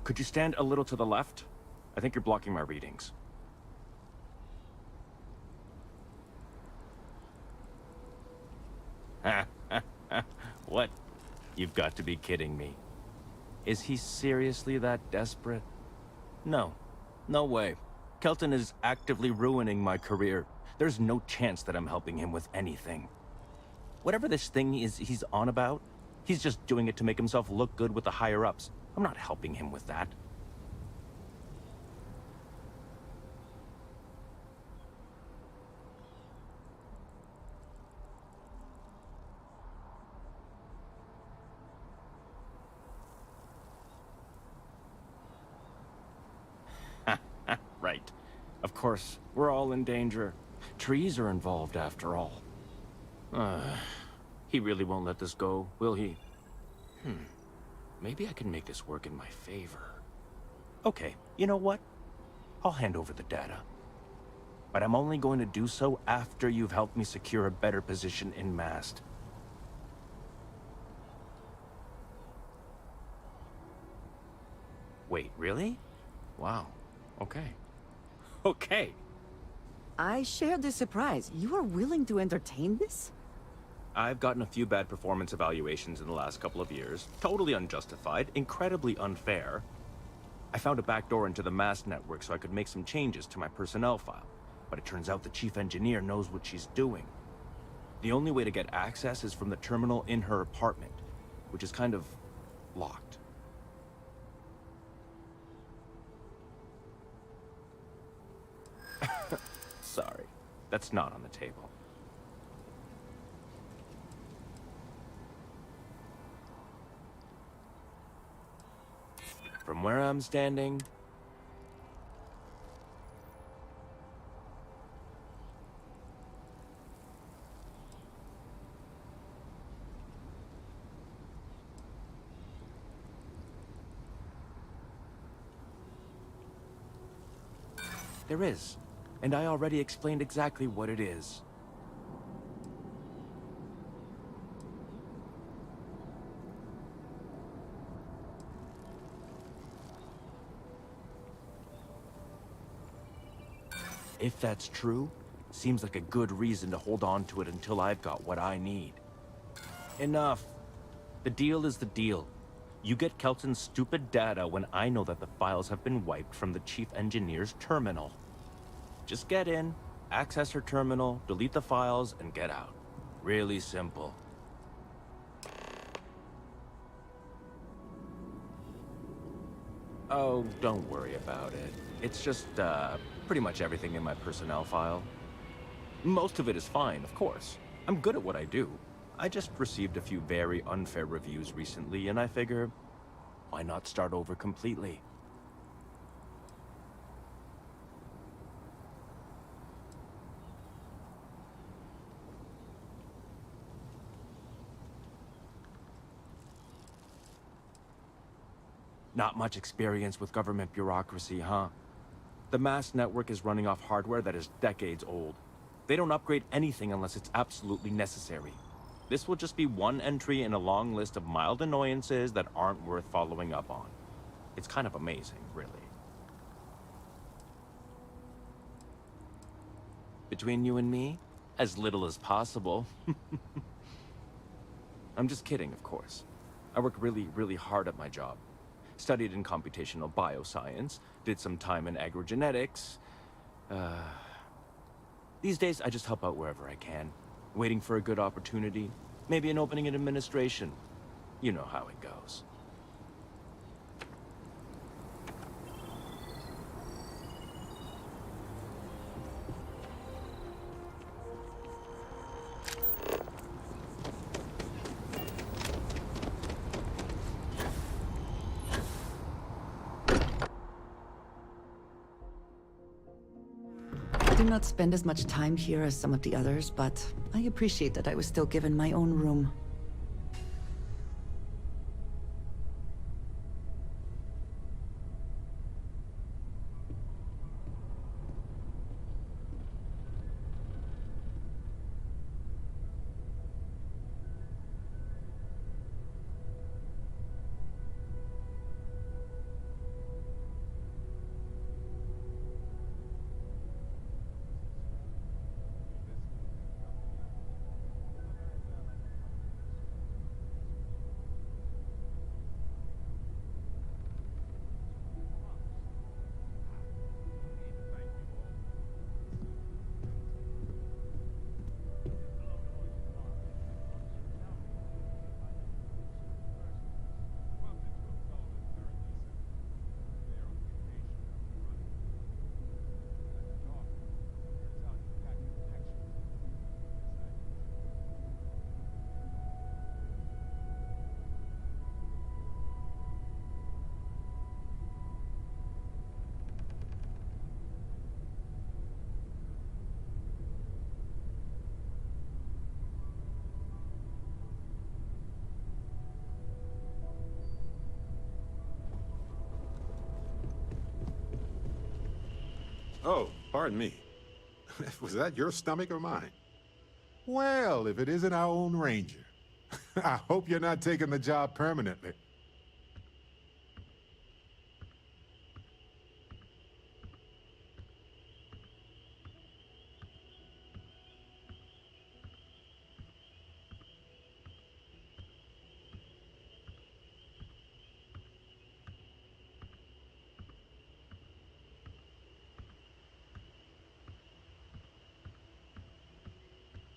Could you stand a little to the left? I think you're blocking my readings. What? You've got to be kidding me. Is he seriously that desperate? No. No way. Kelton is actively ruining my career. There's no chance that I'm helping him with anything. Whatever this thing is he's on about, he's just doing it to make himself look good with the higher-ups. I'm not helping him with that. Right. Of course, we're all in danger. Trees are involved after all. He really won't let this go, will he? Maybe I can make this work in my favor. Okay, you know what? I'll hand over the data. But I'm only going to do so after you've helped me secure a better position in Mast. Wait, really? Wow. Okay. Okay. I share the surprise. You are willing to entertain this? I've gotten a few bad performance evaluations in the last couple of years. Totally unjustified, incredibly unfair. I found a backdoor into the Mast network so I could make some changes to my personnel file. But it turns out the chief engineer knows what she's doing. The only way to get access is from the terminal in her apartment, which is kind of locked. Sorry, that's not on the table. From where I'm standing, there is. And I already explained exactly what it is. If that's true, seems like a good reason to hold on to it until I've got what I need. Enough. The deal is the deal. You get Kelton's stupid data when I know that the files have been wiped from the chief engineer's terminal. Just get in, access her terminal, delete the files, and get out. Really simple. Oh, don't worry about it. It's just, pretty much everything in my personnel file. Most of it is fine, of course. I'm good at what I do. I just received a few very unfair reviews recently, and I figure, why not start over completely? Not much experience with government bureaucracy, huh? The mass network is running off hardware that is decades old. They don't upgrade anything unless it's absolutely necessary. This will just be one entry in a long list of mild annoyances that aren't worth following up on. It's kind of amazing, really. Between you and me, as little as possible. I'm just kidding, of course. I work really, really hard at my job. Studied in computational bioscience, did some time in agrogenetics. These days, I just help out wherever I can. Waiting for a good opportunity. Maybe an opening in administration. You know how it goes. I do not spend as much time here as some of the others, but I appreciate that I was still given my own room. Oh, pardon me. Was that your stomach or mine? Well, if it isn't our own ranger. I hope you're not taking the job permanently.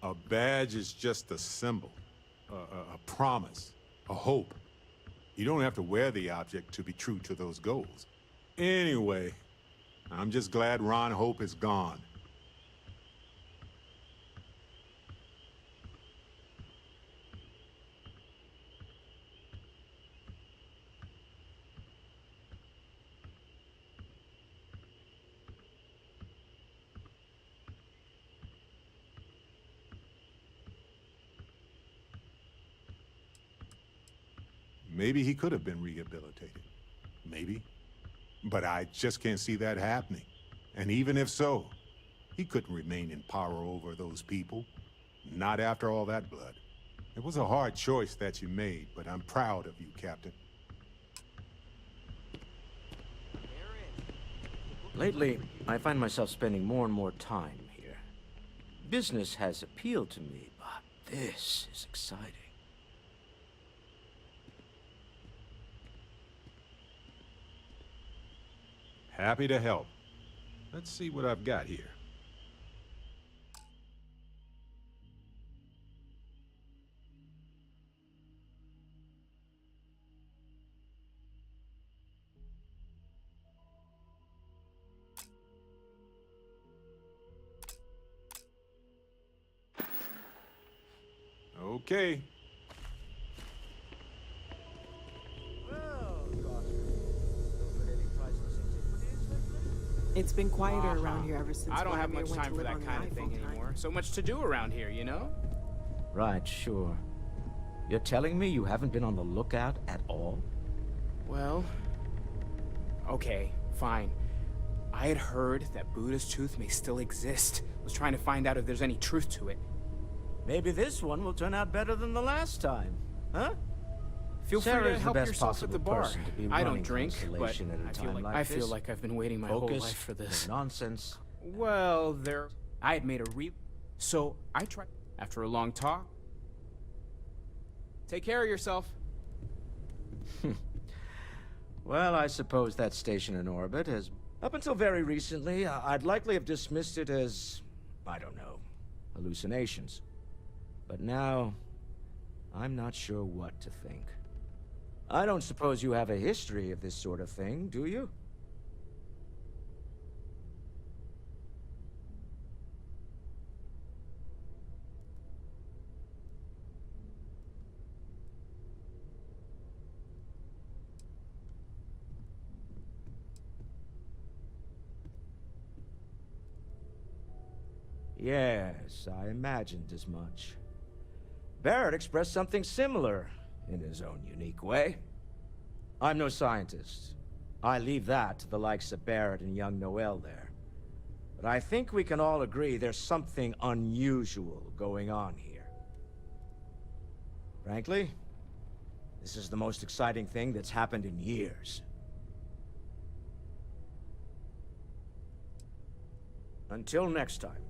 A badge is just a symbol, a promise, a hope. You don't have to wear the object to be true to those goals. Anyway, I'm just glad Ron Hope is gone. Maybe he could have been rehabilitated. Maybe. But I just can't see that happening. And even if so, he couldn't remain in power over those people. Not after all that blood. It was a hard choice that you made, but I'm proud of you, Captain. Lately, I find myself spending more and more time here. Business has appealed to me, but this is exciting. Happy to help. Let's see what I've got here. Okay. It's been quieter around here ever since I don't have Vladimir much went time to for live that on the kind of thing iPhone anymore. So much to do around here, you know? Right, sure. You're telling me you haven't been on the lookout at all? Well, okay, fine. I had heard that Buddha's tooth may still exist. Was trying to find out if there's any truth to it. Maybe this one will turn out better than the last time, huh? Feel free Sarah's to the help best yourself at the possible bar. person to be I don't running drink, but Constellation at a time like I feel this. like I've been waiting my whole Focus, life for this. no nonsense. Well, I had made a so I tried. After a long talk. Take care of yourself. Well, I suppose that station in orbit has... Up until very recently, I'd likely have dismissed it as, I don't know, hallucinations. But now, I'm not sure what to think. I don't suppose you have a history of this sort of thing, do you? Yes, I imagined as much. Barrett expressed something similar, in his own unique way. I'm no scientist. I leave that to the likes of Barrett and young Noel there. But I think we can all agree there's something unusual going on here. Frankly, this is the most exciting thing that's happened in years. Until next time.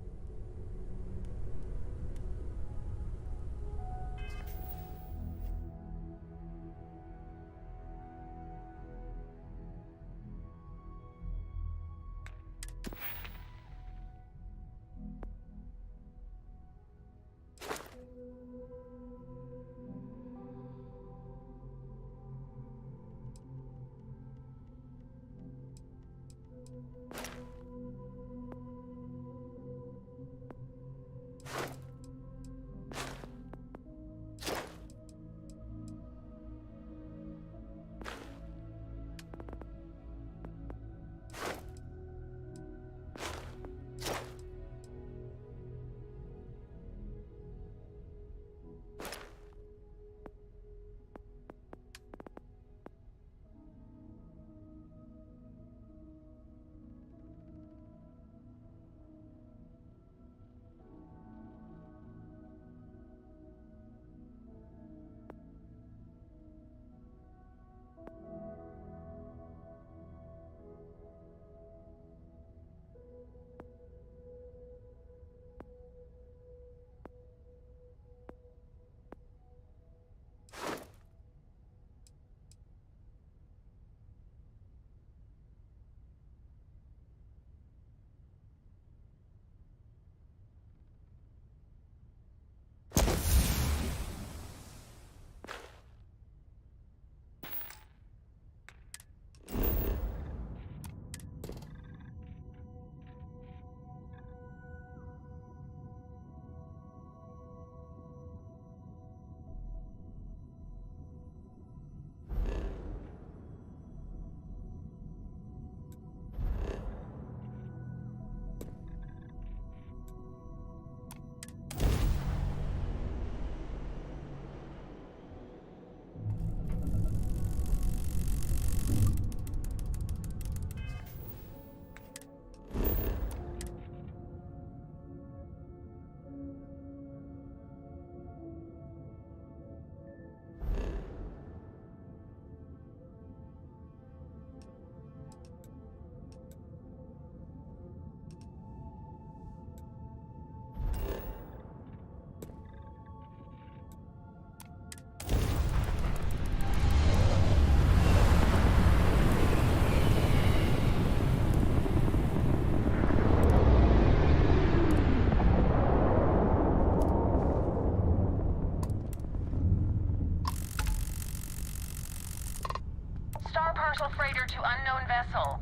Parcel freighter to unknown vessel.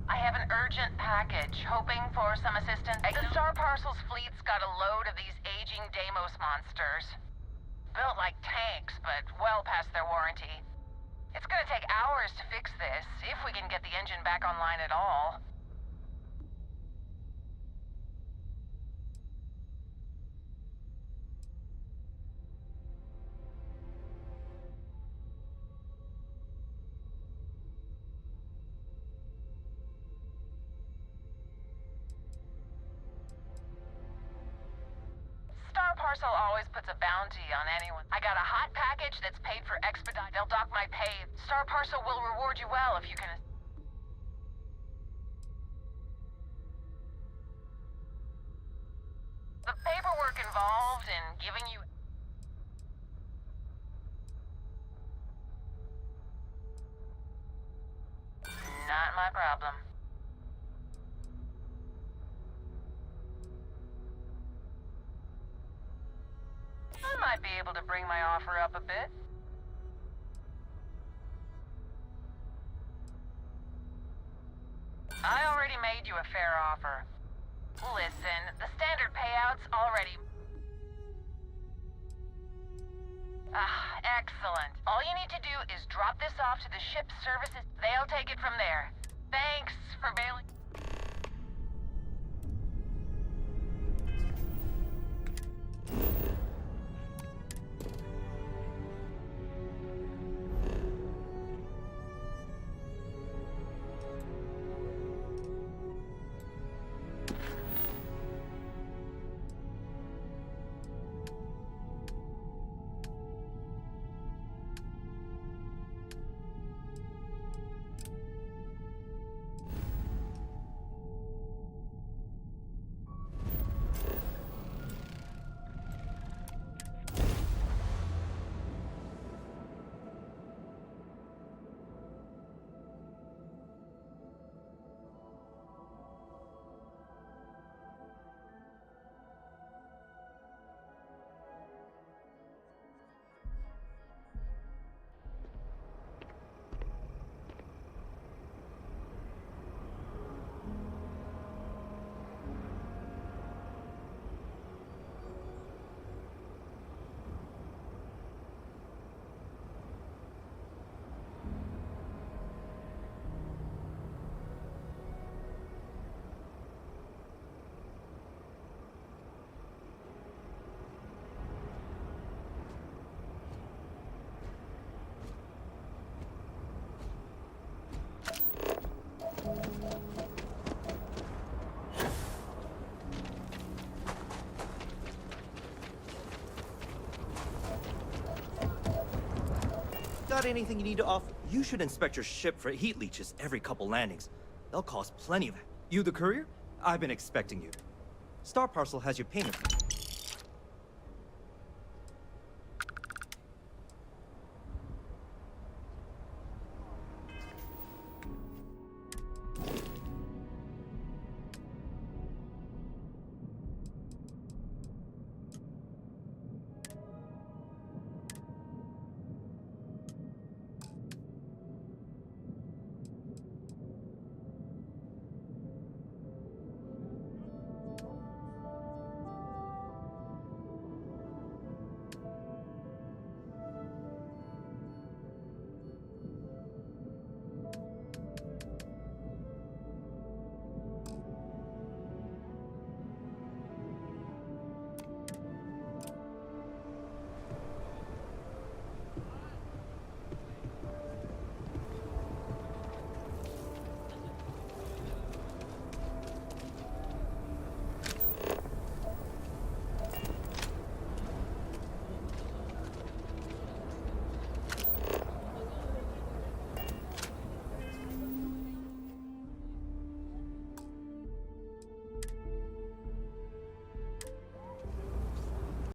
I have an urgent package, hoping for some assistance. The Star Parcel's fleet's got a load of these aging Deimos monsters. Built like tanks, but well past their warranty. It's gonna take hours to fix this, if we can get the engine back online at all. Star Parcel always puts a bounty on anyone. I got a hot package that's paid for expedite. They'll dock my pay. Star Parcel will reward you well if you can... The paperwork involved in giving you... Not my problem. I might be able to bring my offer up a bit. I already made you a fair offer. Listen, the standard payout's already... excellent. All you need to do is drop this off to the ship's services. They'll take it from there. Thanks for bailing... Got anything you need to offer? You should inspect your ship for heat leeches every couple landings. They'll cause plenty of... You the courier? I've been expecting you. Star Parcel has your payment.